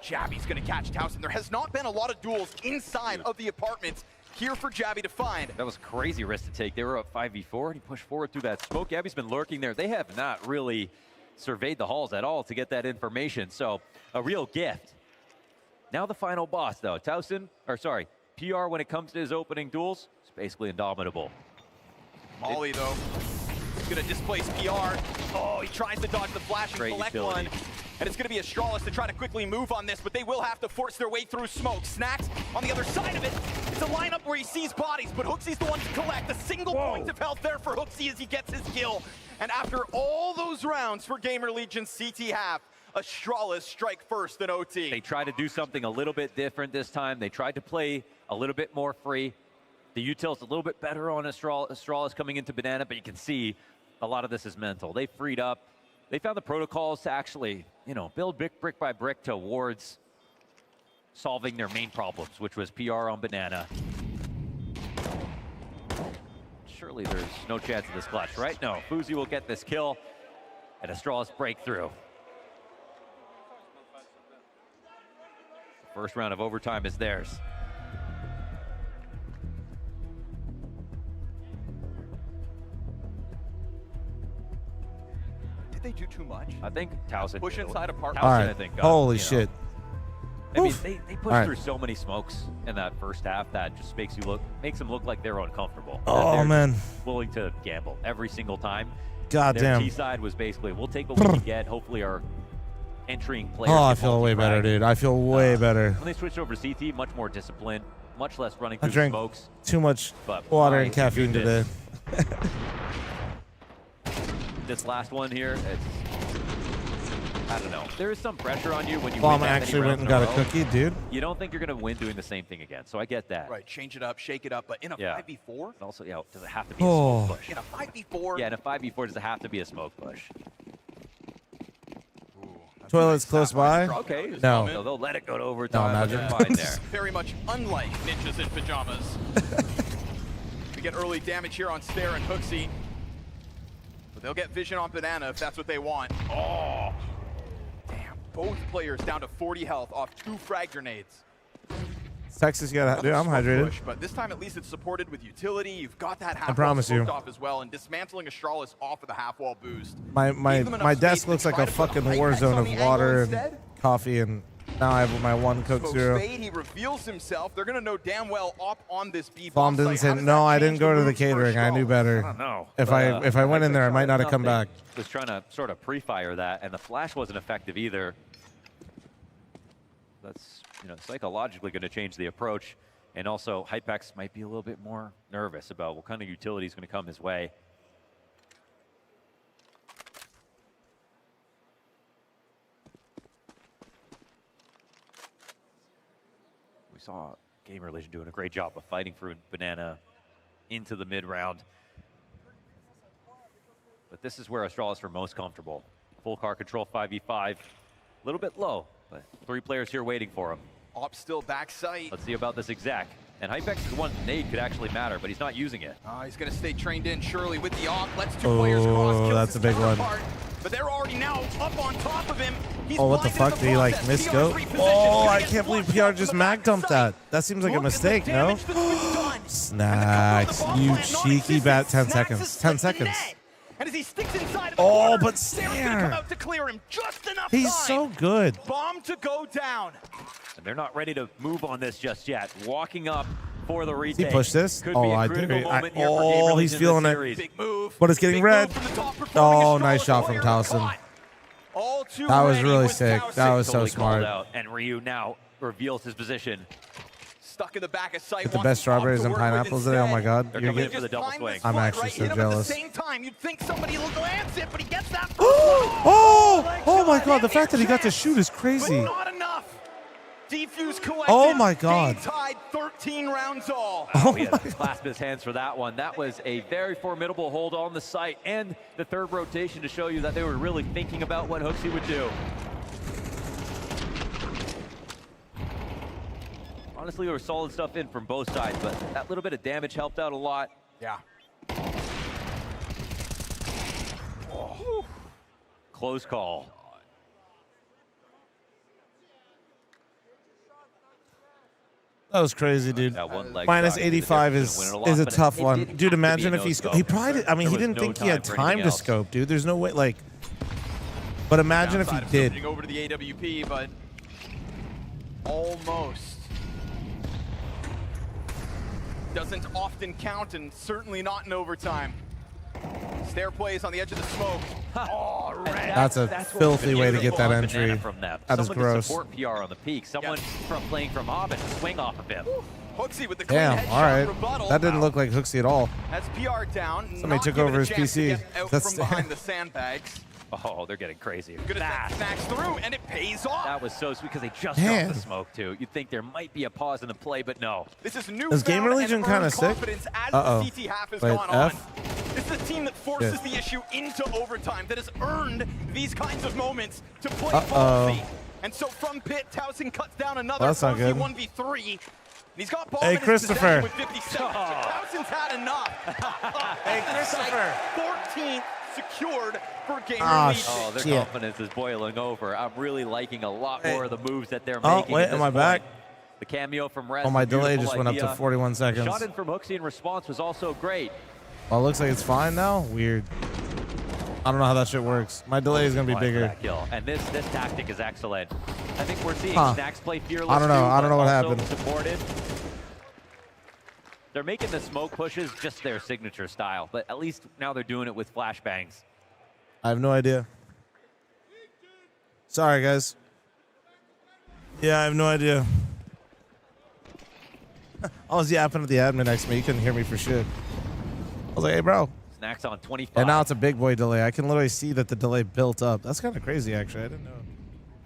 Jabby's gonna catch Towson. There has not been a lot of duels inside of the apartments here for Jabby to find. That was a crazy risk to take. They were up 5v4, and he pushed forward through that smoke. Gabby's been lurking there. They have not really surveyed the halls at all to get that information, so a real gift. Now the final boss, though. PR, when it comes to his opening duels, is basically indomitable. Molly, though, is gonna displace PR. Oh, he tries to dodge the flash and Great collect utility. one. And it's gonna be Astralis to try to quickly move on this, but they will have to force their way through smoke. Snax on the other side of it. It's a lineup where he sees bodies, but Hooksy's the one to collect. A single point of health there for Hooksy as he gets his kill. And after all those rounds for Gamer Legion CT half, Astralis strike first in OT. They tried to do something a little bit different this time. They tried to play a little bit more free. The util's a little bit better on Astralis coming into Banana, but you can see a lot of this is mental. They freed up. They found the protocols to actually, build brick by brick towards solving their main problems, which was PR on Banana. Surely there's no chance of this clutch, right? No, fl0m will get this kill, and Astralis breakthrough. The first round of overtime is theirs. Did they do too much? I think Towson Push inside apartment. All Towson, right. I think, Holy shit. I mean, Oof. they pushed All right. through so many smokes in that first half that just makes them look like they're uncomfortable. Oh, That they're man. willing to gamble every single time. God Their damn. T side was basically, we'll take what we can get. Hopefully, our entering players. Oh, I get feel way better, multi-frag. dude. I feel way better. When they switched over to CT, much more disciplined, much less running I through drank smokes. too much But water my and caffeine today. goodness. This last one here, I don't know. There is some pressure on you when you Bomb win that many actually rounds went and in got a row. cookie, dude. You don't think you're going to win doing the same thing again, so I get that. Right, change it up, shake it up, but in a 5v4? And also, does it have to be a Oh. smoke push? In a 5v4? Yeah, in a 5v4, does it have to be a smoke push? Toilet's close by? Okay. No. So they'll let it go to overtime. No, but they're imagine. fine there. Very much unlike Ninjas in Pajamas. We get early damage here on Stare and Hooksy. But they'll get vision on Banana if that's what they want. Oh! Damn. both players down to 40 health off 2 frag grenades. Texas, dude, I'm hydrated. Push, but this time at least it's supported with utility. You've got that half I promise you. off as well, and dismantling Astralis off of the half wall boost. My desk looks like a fucking war zone of water and coffee, and now I have my one Coke Zero. He reveals himself. They're gonna know damn well up on this B Bomb didn't say no. I didn't go to the catering. I knew better. I don't know. If I went in there, I might not have come back. Was trying to sort of pre-fire that, and the flash wasn't effective either. That's psychologically going to change the approach, and also Hypex might be a little bit more nervous about what kind of utility is going to come his way. We saw Gamer Legion doing a great job of fighting for Banana into the mid-round. But this is where Astralis are most comfortable. Full car control 5v5, a little bit low, but 3 players here waiting for him. Op still back sight. Let's see about this exec. And Hypex is one nade could actually matter, but he's not using it. He's going to stay trained in, surely, with the op. Let's 2 players cross. Oh, that's a big one. But they're already now up on top of him. He's Oh, what the fuck? Did he like misscope? Oh, I can't believe PR just mag dumped that. That seems like a mistake, no? Snacks, you cheeky bat. 10 seconds. 10 seconds. And as he sticks inside of the Oh, corner, but Snare Snare. gonna come out to clear him just enough He's time. so good. Bomb to go down. And they're not ready to move on this just yet. Walking up for the retake. He pushed this? Could be a I critical did. moment here for Gamer Oh, he's Legion feeling this it. series. Big move. But it's getting red. Oh, nice shot from Towson. All too That was ready really was sick. Towson. That was so Totally called smart. out. And Ryu now reveals his position. Stuck in the back of sight. Get the best strawberries and pineapples today. Oh my god. They're You're coming in getting, for the double swing. I'm actually so jealous. At the same time, you'd think somebody will glance it, but he gets that. Oh my god. The fact that he got to shoot is crazy. But not enough. Defuse collected. Oh my god. Game tied 13 rounds all. Oh, he had to clasp his hands for that one. That was a very formidable hold on the site, and the 3rd rotation to show you that they were really thinking about what Hooksy would do. Honestly, there was solid stuff in from both sides, but that little bit of damage helped out a lot. Yeah. Oh. Close call. That was crazy, dude. That one leg Minus shot, 85 win is a lot, a but tough it one. didn't Dude, have to be imagine no if he scope. he probably did, I mean, he There was didn't no think he had for time anything to else. scope, dude. There's no way, like. But imagine if he Downside of did. switching over to the AWP, but almost. Doesn't often count, and certainly not in overtime. Stair plays on the edge of the smoke. Oh, red. That's a filthy way to get that entry. From them. That is Someone to gross. support PR on the peak. Someone from playing from Hob and swing off of him. Hooksy with the clean Damn, headshot all right. rebuttal. That didn't look like Hooksy at all. That's PR down. Somebody not took given over a his chance to PC. get out That's from behind the sandbags. Oh, they're getting crazy. Gonna send Snacks through, and it pays off. That was so sweet because they just Man. dropped the smoke too. You'd think there might be a pause in the play, but no. This is new. Is Gamer Legion kind of sick? Uh-oh. The CT half has Wait, gone on. F? This is a team that forces Shit. the issue into overtime, that has earned these kinds of moments to play Uh-oh. ballsy. And so from pit, Towson cuts down another Well, that's not good. 1v3. And he's got ball Hey, in his Christopher. possession with 50 seconds. Towson's had enough. Hey, Christopher. 14th secured for Gamer Ah, Legion. Oh, their Shit. confidence is boiling over. I'm really liking a lot Hey. more of the moves that they're Oh, making. wait, at this am I point. back? The cameo from Rez. Oh, my a delay beautiful just went up to idea. 41 seconds. The shot in from Hooksy in response was also great. Oh, it looks like it's fine now? Weird. I don't know how that shit works. My delay is going to be Fine for bigger. that kill. And this tactic is excellent. I think we're seeing Huh. Snacks play fearless. I don't know. too, I don't know but what also happened. Supported. They're making the smoke pushes just their signature style, but at least now they're doing it with flashbangs. I have no idea. Sorry, guys. Yeah, I have no idea. I was yapping at the admin next to me. He couldn't hear me for shit. I was like, hey, bro. Snacks on 25. And now it's a big boy delay. I can literally see that the delay built up. That's kind of crazy, actually. I didn't know.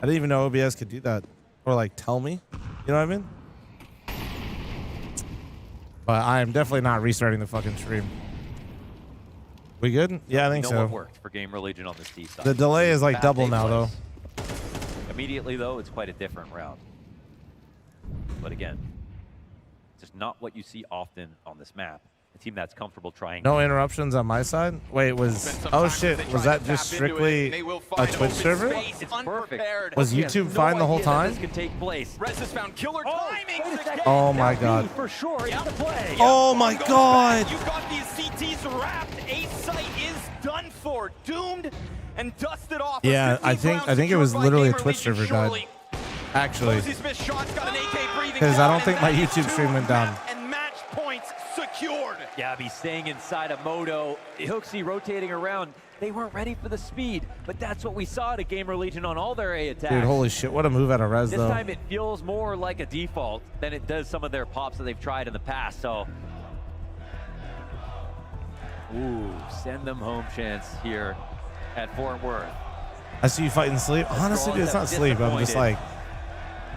I didn't even know OBS could do that. Or, like, tell me. You know what I mean? But I am definitely not restarting the fucking stream. We good? Yeah, I think You know so. what worked for Gamer Legion on this T side. The delay is like Bad double day now, though. plays. Immediately, though, it's quite a different round. But again, just not what you see often on this map. a team that's comfortable trying. No interruptions on my side. Wait, oh shit, was that just strictly a Twitch server? It's perfect. Was YouTube fine the whole time? This can take place. Rez has found killer timing. Oh my god. For sure, it's the play. Oh my god. You've got these CTs wrapped. Ace site is done for, doomed and dusted off. Yeah, I think it was literally a Twitch server died. Actually, because I don't think my YouTube stream went down. And match points secured. Yeah, he's staying inside of Moto. Hooksy rotating around. They weren't ready for the speed, but that's what we saw at Gamer Legion on all their A attacks. Dude, holy shit, what a move out of Rez, This though. time it feels more like a default than it does some of their pops that they've tried in the past, so. Ooh, send them home chance here at Fort Worth. I see you fighting sleep. Honestly, dude, it's not sleep. I'm just like,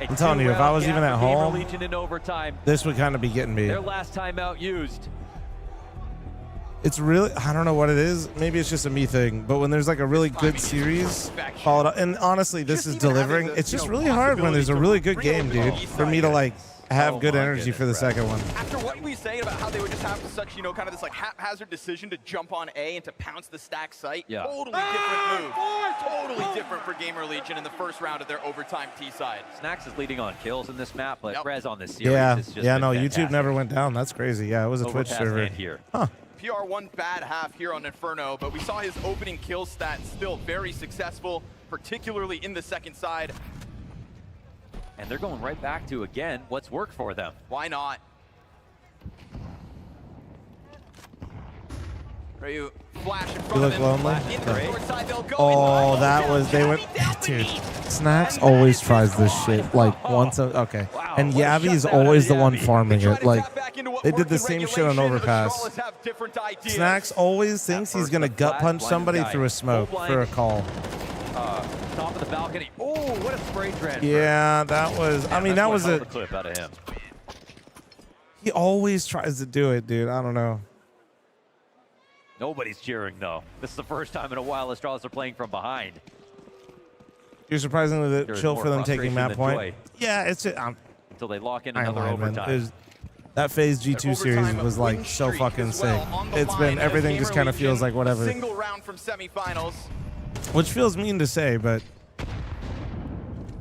I'm telling you, if I was even at home, this would kind of be getting me. Their last time out used. It's really, I don't know what it is. Maybe it's just a me thing. But when there's like a really good series followed up, and honestly, this is delivering. It's just really hard when there's a really good game, dude, for me to like have good energy for the second one. After what we were saying about how they would just have such, kind of this like haphazard decision to jump on A and to pounce the stack site, totally different move. Totally different for Gamer Legion in the first round of their overtime T side. Snacks is leading on kills in this map, but Rez on this series Yeah, has just yeah, been no, fantastic. YouTube never went down. That's crazy. Yeah, it was a Twitch Overpass server. hand here. Huh. PR one bad half here on Inferno, but we saw his opening kill stats still very successful, particularly in the second side. And they're going right back to, again, what's worked for them. Why not? Ryu, flash in front You of look him. lonely? Into the short side, they'll go Oh, that was, they went, dude, Snacks always tries this shit, like, once, okay. And Yavi's always the one farming it, like, they did the same shit on Overpass. Snacks always thinks he's gonna gut punch somebody through a smoke for a call. Top of the balcony. Oh, what a spray transfer. Yeah, that was, I mean, that was a, clip out of him. he always tries to do it, dude, I don't know. Nobody's cheering, though. This is the first time in a while Astralis are playing from behind. You're surprisingly There's chill more for them taking frustration map than point. joy. Yeah, it's until they lock in I ain't another lying, man. overtime. That phase G2 series was like so fucking sick. It's been, everything just kind of feels like whatever. Single round from semifinals. Which feels mean to say, but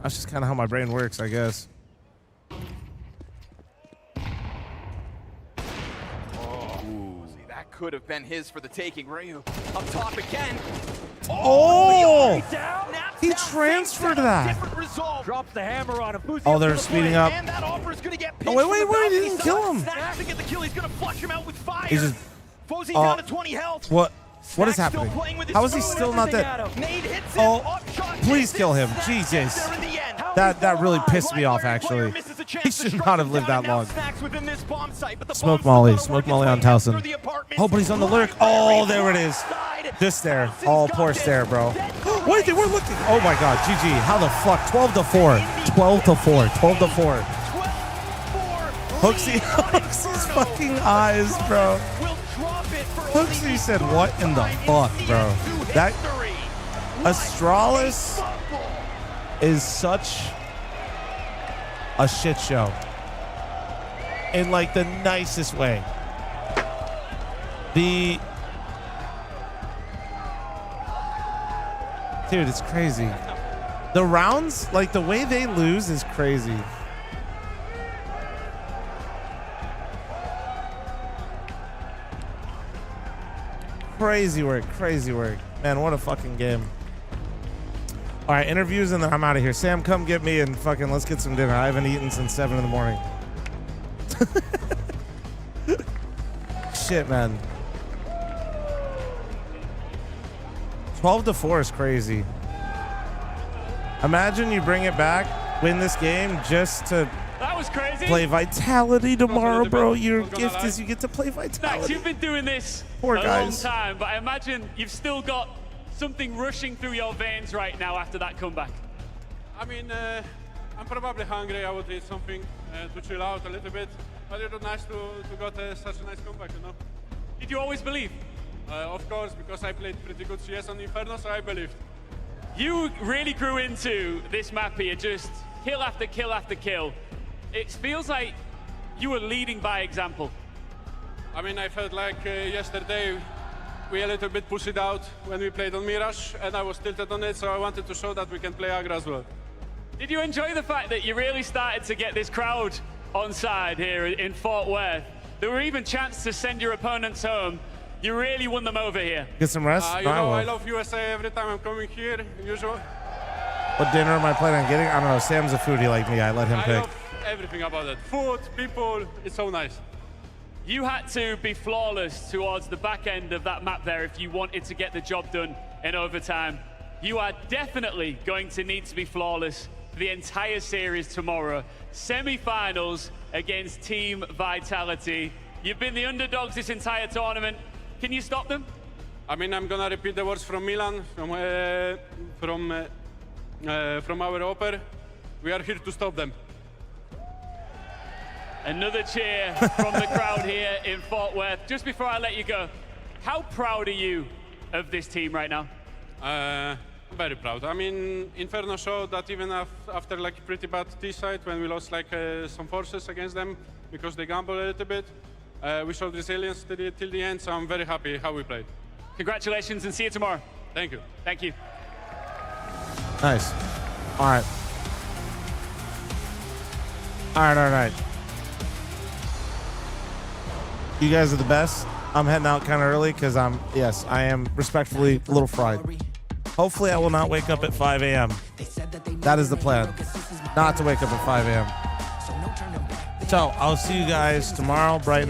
that's just kind of how my brain works, I guess. That could have been his for the taking. Ryu up top again. Oh! He transferred that. Drops the hammer on him. Oh, they're speeding up. And that offer is going to get Oh, wait, he didn't kill him. Snacks to get the kill. He's going to flush him out with fire. He's just, Fozy down to 20 health. What is happening? How is he still not dead? Oh, please kill him. Jesus. That really pissed me off, actually. He should not have lived that long. Smoke Molly on Towson. Oh, but he's on the lurk. Oh, there it is. This there. Oh, poor stare, bro. Wait, we're looking. Oh my God, GG. How the fuck? 12-4. 12-4. 12-4. Hooksie's fucking eyes, bro. Hooksy said, what in the fuck, bro? That Astralis is such a shit show. In like the nicest way. Dude, it's crazy. The rounds, like the way they lose is crazy. Crazy work. Man, what a fucking game. All right, interviews and then I'm out of here. Sam, come get me and fucking let's get some dinner. I haven't eaten since 7 in the morning. Shit, man. 12-4 is crazy. Imagine you bring it back, win this game just to That was crazy. play Vitality tomorrow, bro. Your gift is you get to play Snacks, Vitality. you've been doing this Poor a guys. long time, but I imagine you've still got something rushing through your veins right now after that comeback. I mean, I'm probably hungry. I would eat something to chill out a little bit. But it was nice to got such a nice comeback, you know. Did you always believe? Of course, because I played pretty good CS on Inferno, so I believed. You really grew into this map here, just kill after kill after kill. It feels like you were leading by example. I mean, I felt like yesterday we a little bit pushed it out when we played on Mirage, and I was tilted on it, so I wanted to show that we can play aggro as well. Did you enjoy the fact that you really started to get this crowd on side here in Fort Worth? There were even chances to send your opponents home. You really won them over here. Get some rest? You know, I love USA every time I'm coming here, usually. What dinner am I planning on getting? I don't know. Sam's a foodie like me. I let him I pick. love everything about it. Food, people, it's so nice. You had to be flawless towards the back end of that map there if you wanted to get the job done in overtime. You are definitely going to need to be flawless for the entire series tomorrow. Semi-finals against Team Vitality. You've been the underdogs this entire tournament. Can you stop them? I mean, I'm gonna repeat the words from Milan, from our opera. We are here to stop them. Another cheer from the crowd here in Fort Worth. Just before I let you go, how proud are you of this team right now? Very proud. I mean, Inferno showed that even after like pretty bad T-side, when we lost like some forces against them because they gambled a little bit, we showed resilience till the end, so I'm very happy how we played. Congratulations and see you tomorrow. Thank you. Thank you. Nice. All right. All right. You guys are the best. I'm heading out kind of early because I am respectfully a little fried. Hopefully I will not wake up at 5 a.m. That is the plan. Not to wake up at 5 a.m. So I'll see you guys tomorrow, bright and